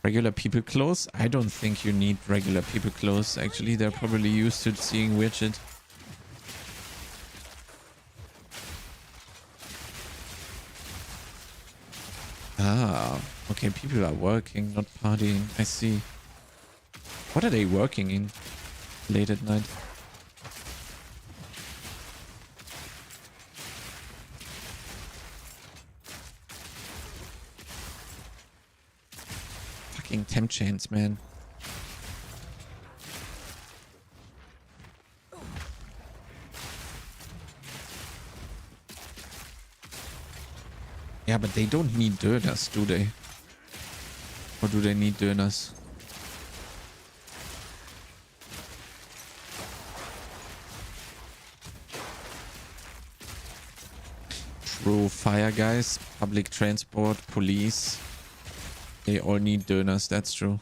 Regular people close? I don't think you need regular people close. Actually, they're probably used to seeing weird shit. Ah, okay, people are working, not partying. I see. What are they working in late at night? Fucking temp chains, man. Yeah, but they don't need Döners, do they? Or do they need Döners? True, fire guys, public transport, police. They all need Döners, that's true.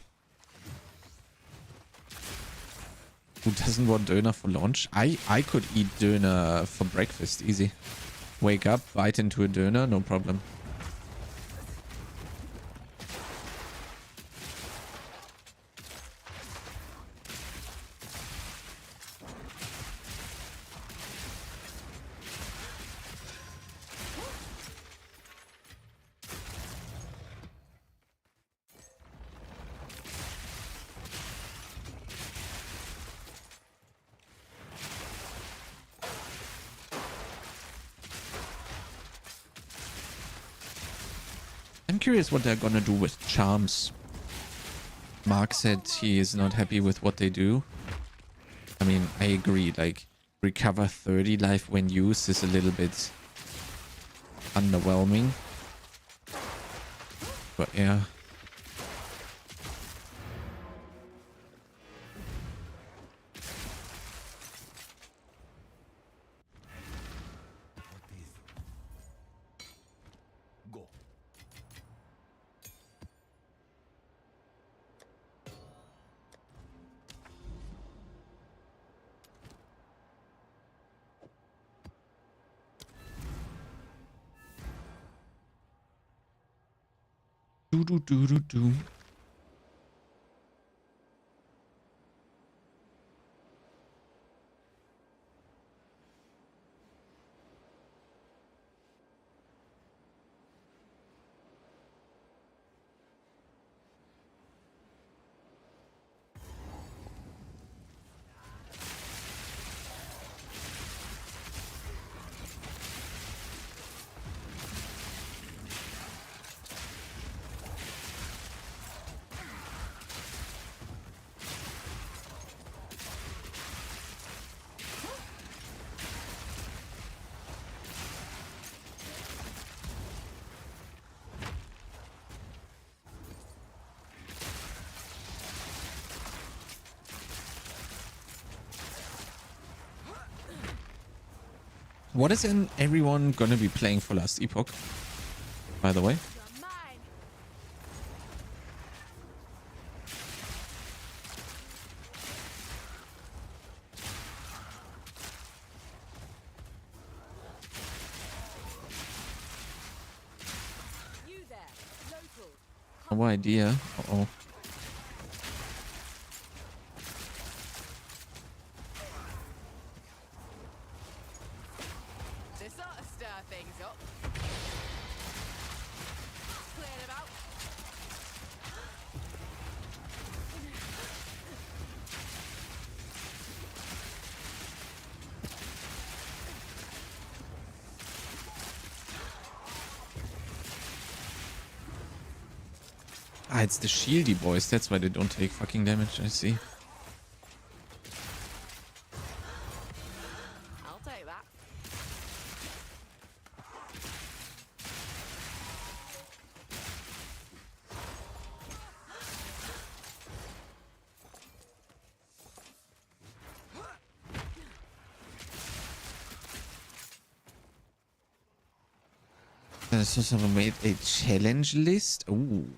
Who doesn't want Döner for lunch? I could eat Döner for breakfast, easy. Wake up, bite into a Döner, no problem. I'm curious what they're gonna do with charms. Mark said he is not happy with what they do. I mean, I agree, like, recover 30 life when used is a little bit underwhelming. But yeah. Do. What is everyone gonna be playing for Last Epoch, by the way? You're mine. You there, local. No idea. Uh-oh. This ought to stir things up. Playing about. Ah, it's the shieldy boys. That's why they don't take fucking damage. I see. I'll take that. So someone made a challenge list. Ooh.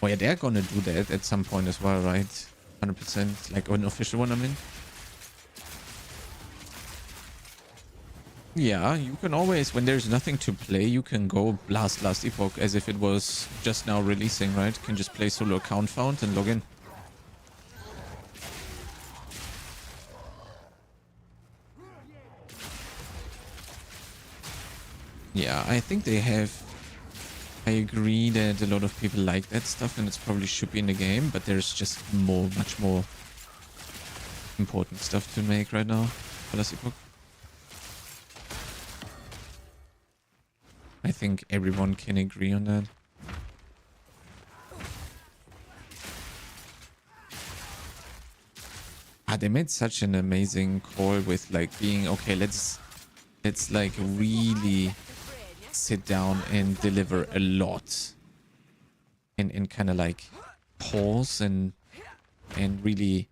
Oh yeah, they're gonna do that at some point as well, right? 100%. Like an official one, I mean. Yeah, you can always, when there's nothing to play, you can go blast Last Epoch as if it was just now releasing, right? You can just play solo account found and log in. Yeah, I think they have... I agree that a lot of people like that stuff and it probably should be in the game, but there's just much more important stuff to make right now for Last Epoch. I think everyone can agree on that. Ah, they made such an amazing call with like being, okay, let's like really sit down and deliver a lot and kind of like pause and really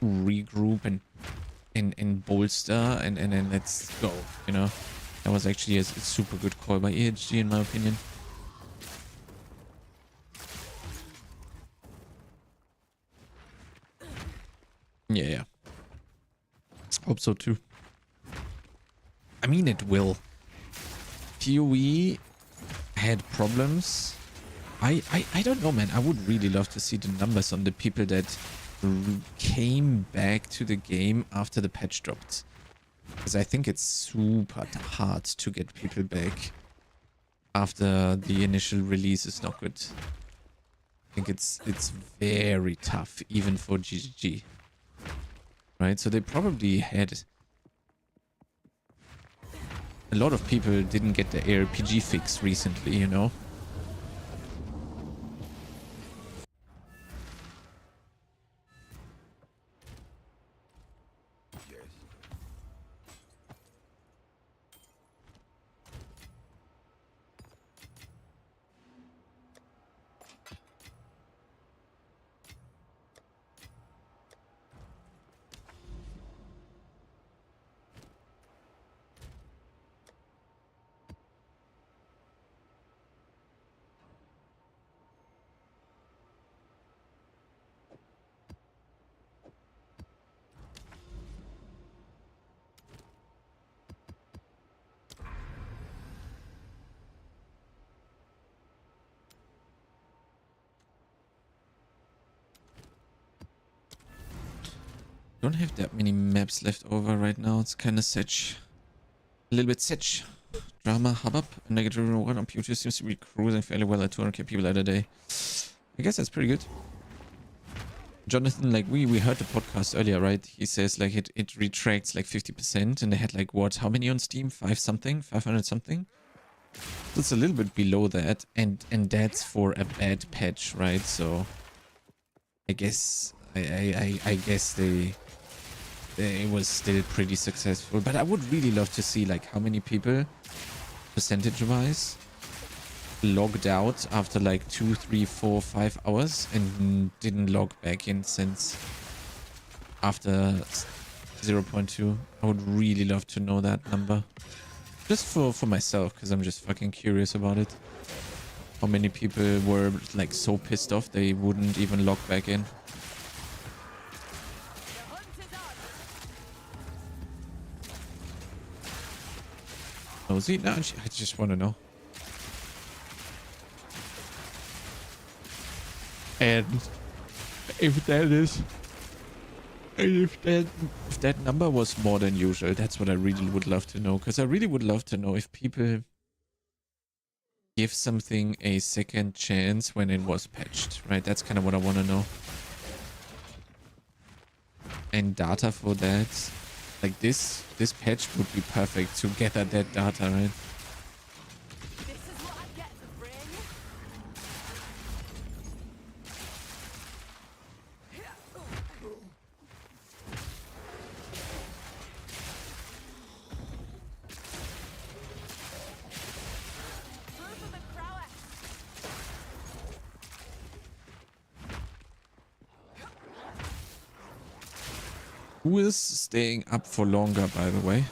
regroup and bolster and then let's go, you know. That was actually a super good call by EHG in my opinion. Yeah. Hope so too. I mean, it will. PoE had problems. I don't know, man. I would really love to see the numbers on the people that came back to the game after the patch dropped. Because I think it's super hard to get people back after the initial release is not good. I think it's very tough, even for GGG. Right? So they probably had... A lot of people didn't get the ARPG fix recently, you know? Don't have that many maps left over right now. It's kind of such a little bit such drama hubbub. A negative reward on Pewter seems to be cruising fairly well at 200k people a day. I guess that's pretty good. Jonathan, like we heard the podcast earlier, right? He says like it retracts like 50% and they had like what, how many on Steam? 500 something? So it's a little bit below that and that's for a bad patch, right? So I guess I guess it was still pretty successful, but I would really love to see like how many people percentage wise logged out after like 2, 3, 4, 5 hours and didn't log back in since after 0.2. I would really love to know that number. Just for myself, because I'm just fucking curious about it. How many people were like so pissed off they wouldn't even log back in. Nosy? No, I just want to know. And if that number was more than usual, that's what I really would love to know. Because I really would love to know if people give something a second chance when it was patched, right? That's kind of what I want to know. And data for that, like this patch would be perfect to gather that data, right? This is what I get for bring. Through for the prowess. Who is staying up for longer, by the way?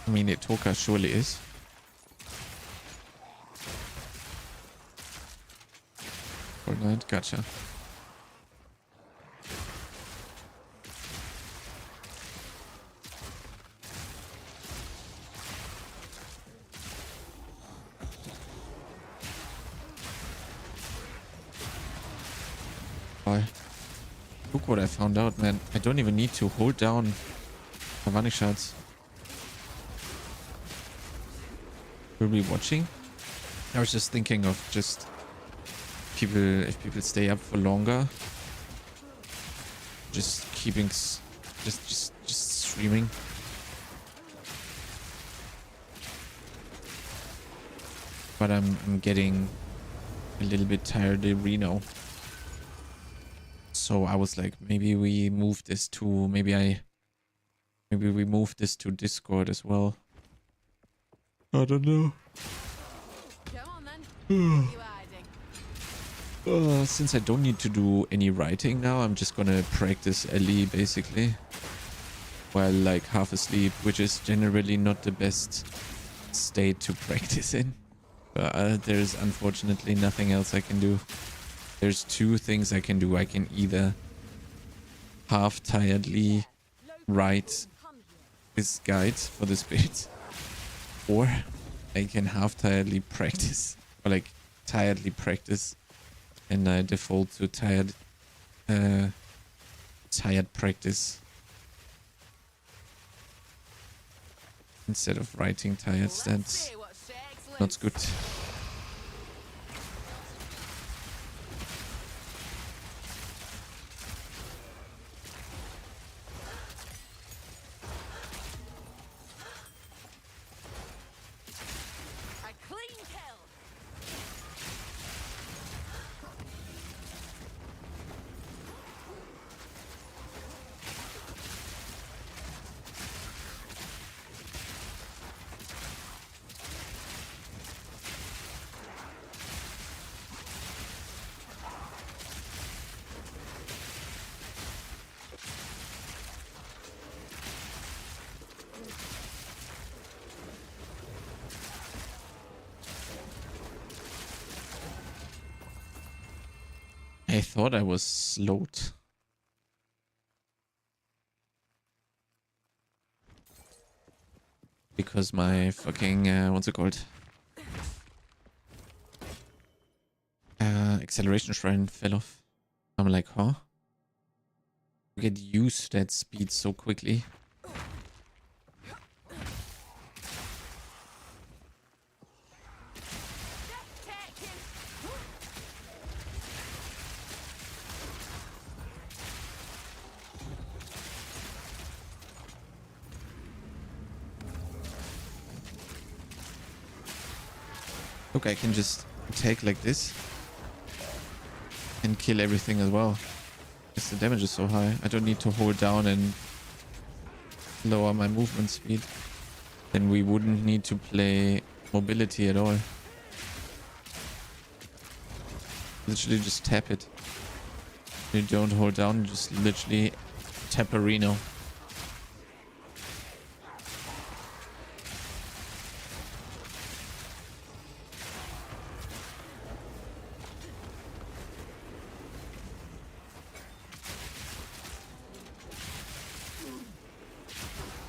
I mean, Itoka surely is. Fortnite, gotcha. Look what I found out, man. I don't even need to hold down GALVANIC shards. Will be watching? I was just thinking of just people, if people stay up for longer, just keeping, just streaming. But I'm getting a little bit tired of Reno. So I was like, maybe we move this to, maybe we move this to Discord as well. I don't know. Come on then. You hiding? Since I don't need to do any writing now, I'm just gonna practice Ellie basically. While like half asleep, which is generally not the best state to practice in. But there's unfortunately nothing else I can do. There's two things I can do. I can either half-tiredly write this guide for this bit, or I can half-tiredly practice, or like tiredly practice, and I default to tired practice instead of writing tired. That's not good. I thought I was slowed. Because my fucking, what's it called? Acceleration shrine fell off. I'm like, huh? You get used to that speed so quickly. Look, I can just attack like this and kill everything as well. Because the damage is so high. I don't need to hold down and lower my movement speed. Then we wouldn't need to play mobility at all. Literally just tap it. You don't hold down, you just literally tap a Reno.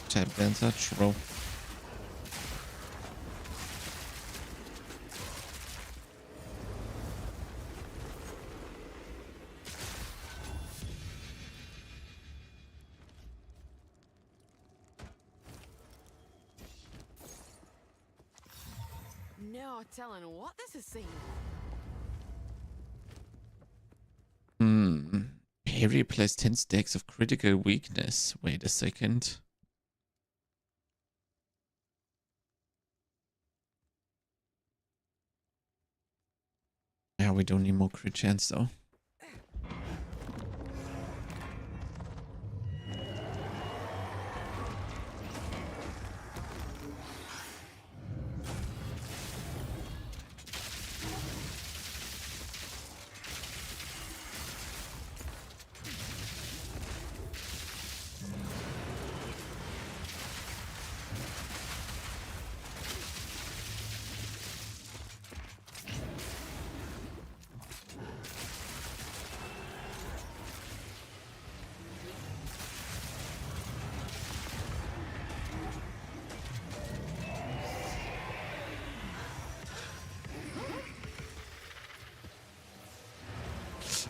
Tap dancer, throw. No telling what this is saying. Perry plays 10 stacks of critical weakness. Wait a second. Yeah, we don't need more crit chance though.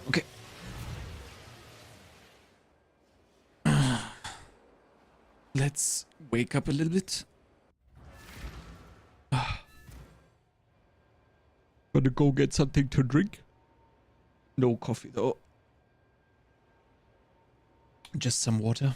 Okay. Let's wake up a little bit. Gonna go get something to drink. No coffee though. Just some water.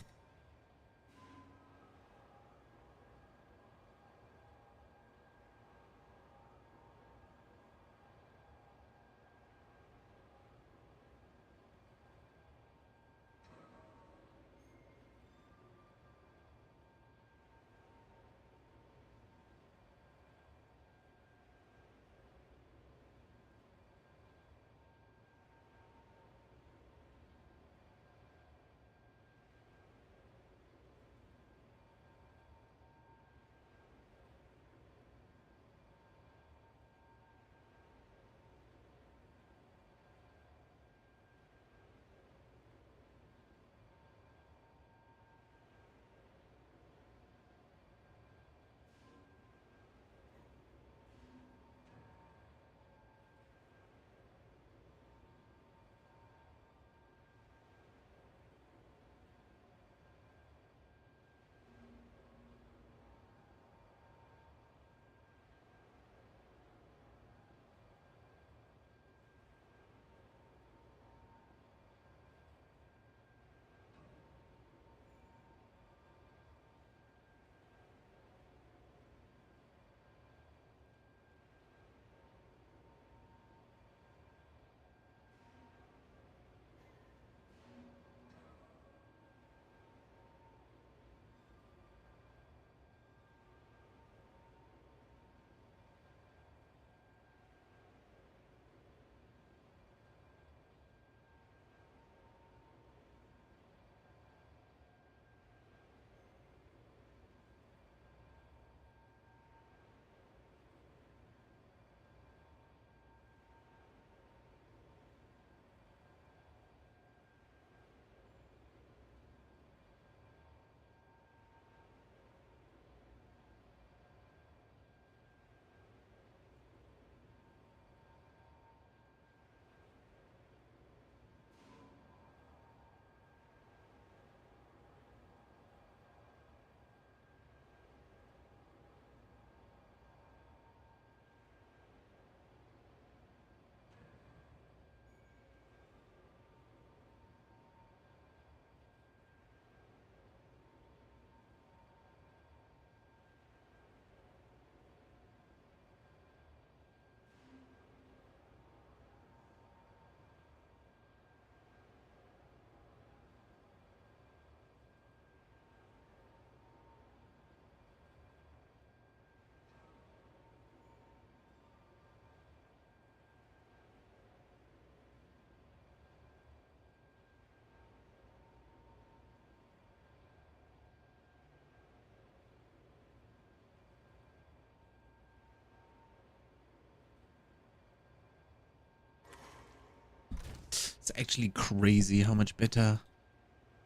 It's actually crazy how much better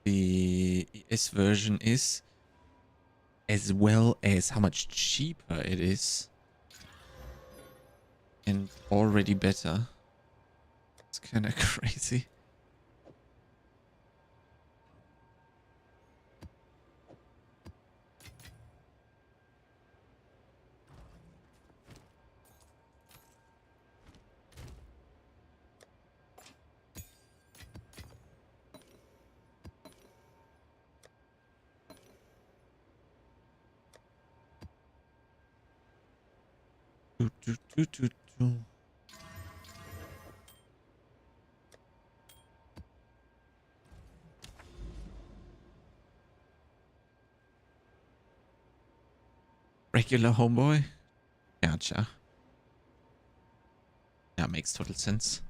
the ES version is, as well as how much cheaper it is. And already better. It's kind of crazy. Do, do, do, do, do. Regular homeboy? Gotcha. That makes total sense.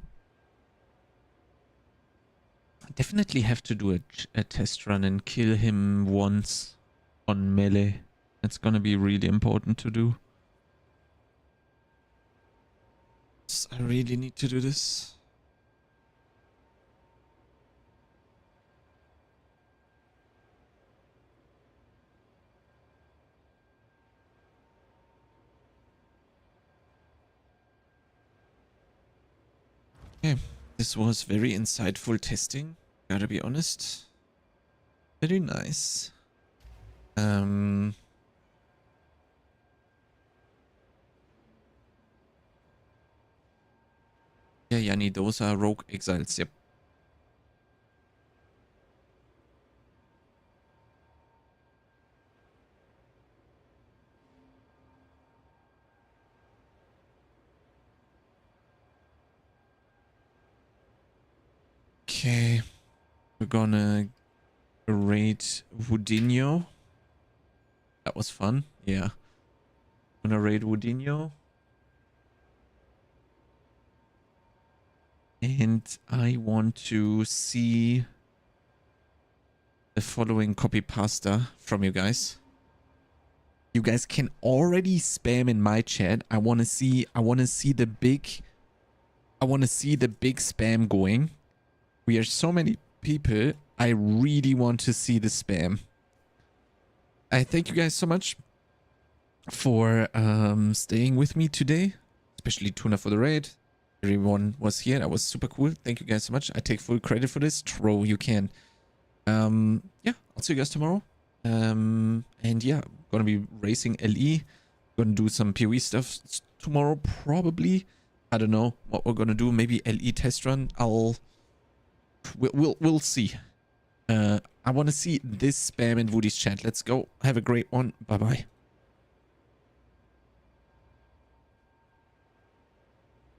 I definitely have to do a test run and kill him once on melee. That's gonna be really important to do. I really need to do this. Okay, this was very insightful testing, gotta be honest. Very nice. Yeah, Yanni, those are rogue exiles, yep. Okay, we're gonna raid Woodinho. That was fun, yeah. Gonna raid Woodinho. And I want to see the following copy pasta from you guys. You guys can already spam in my chat. I want to see the big spam going. We are so many people. I really want to see the spam. I thank you guys so much for staying with me today, especially Tuna for the raid. Everyone was here. That was super cool. Thank you guys so much. I take full credit for this. Tro, you can. Yeah, I'll see you guys tomorrow. And yeah, gonna be racing LE. Gonna do some PoE stuff tomorrow, probably. I don't know what we're gonna do. Maybe LE test run. We'll see. I want to see this spam in Woody's chat. Let's go. Have a great one. Bye bye.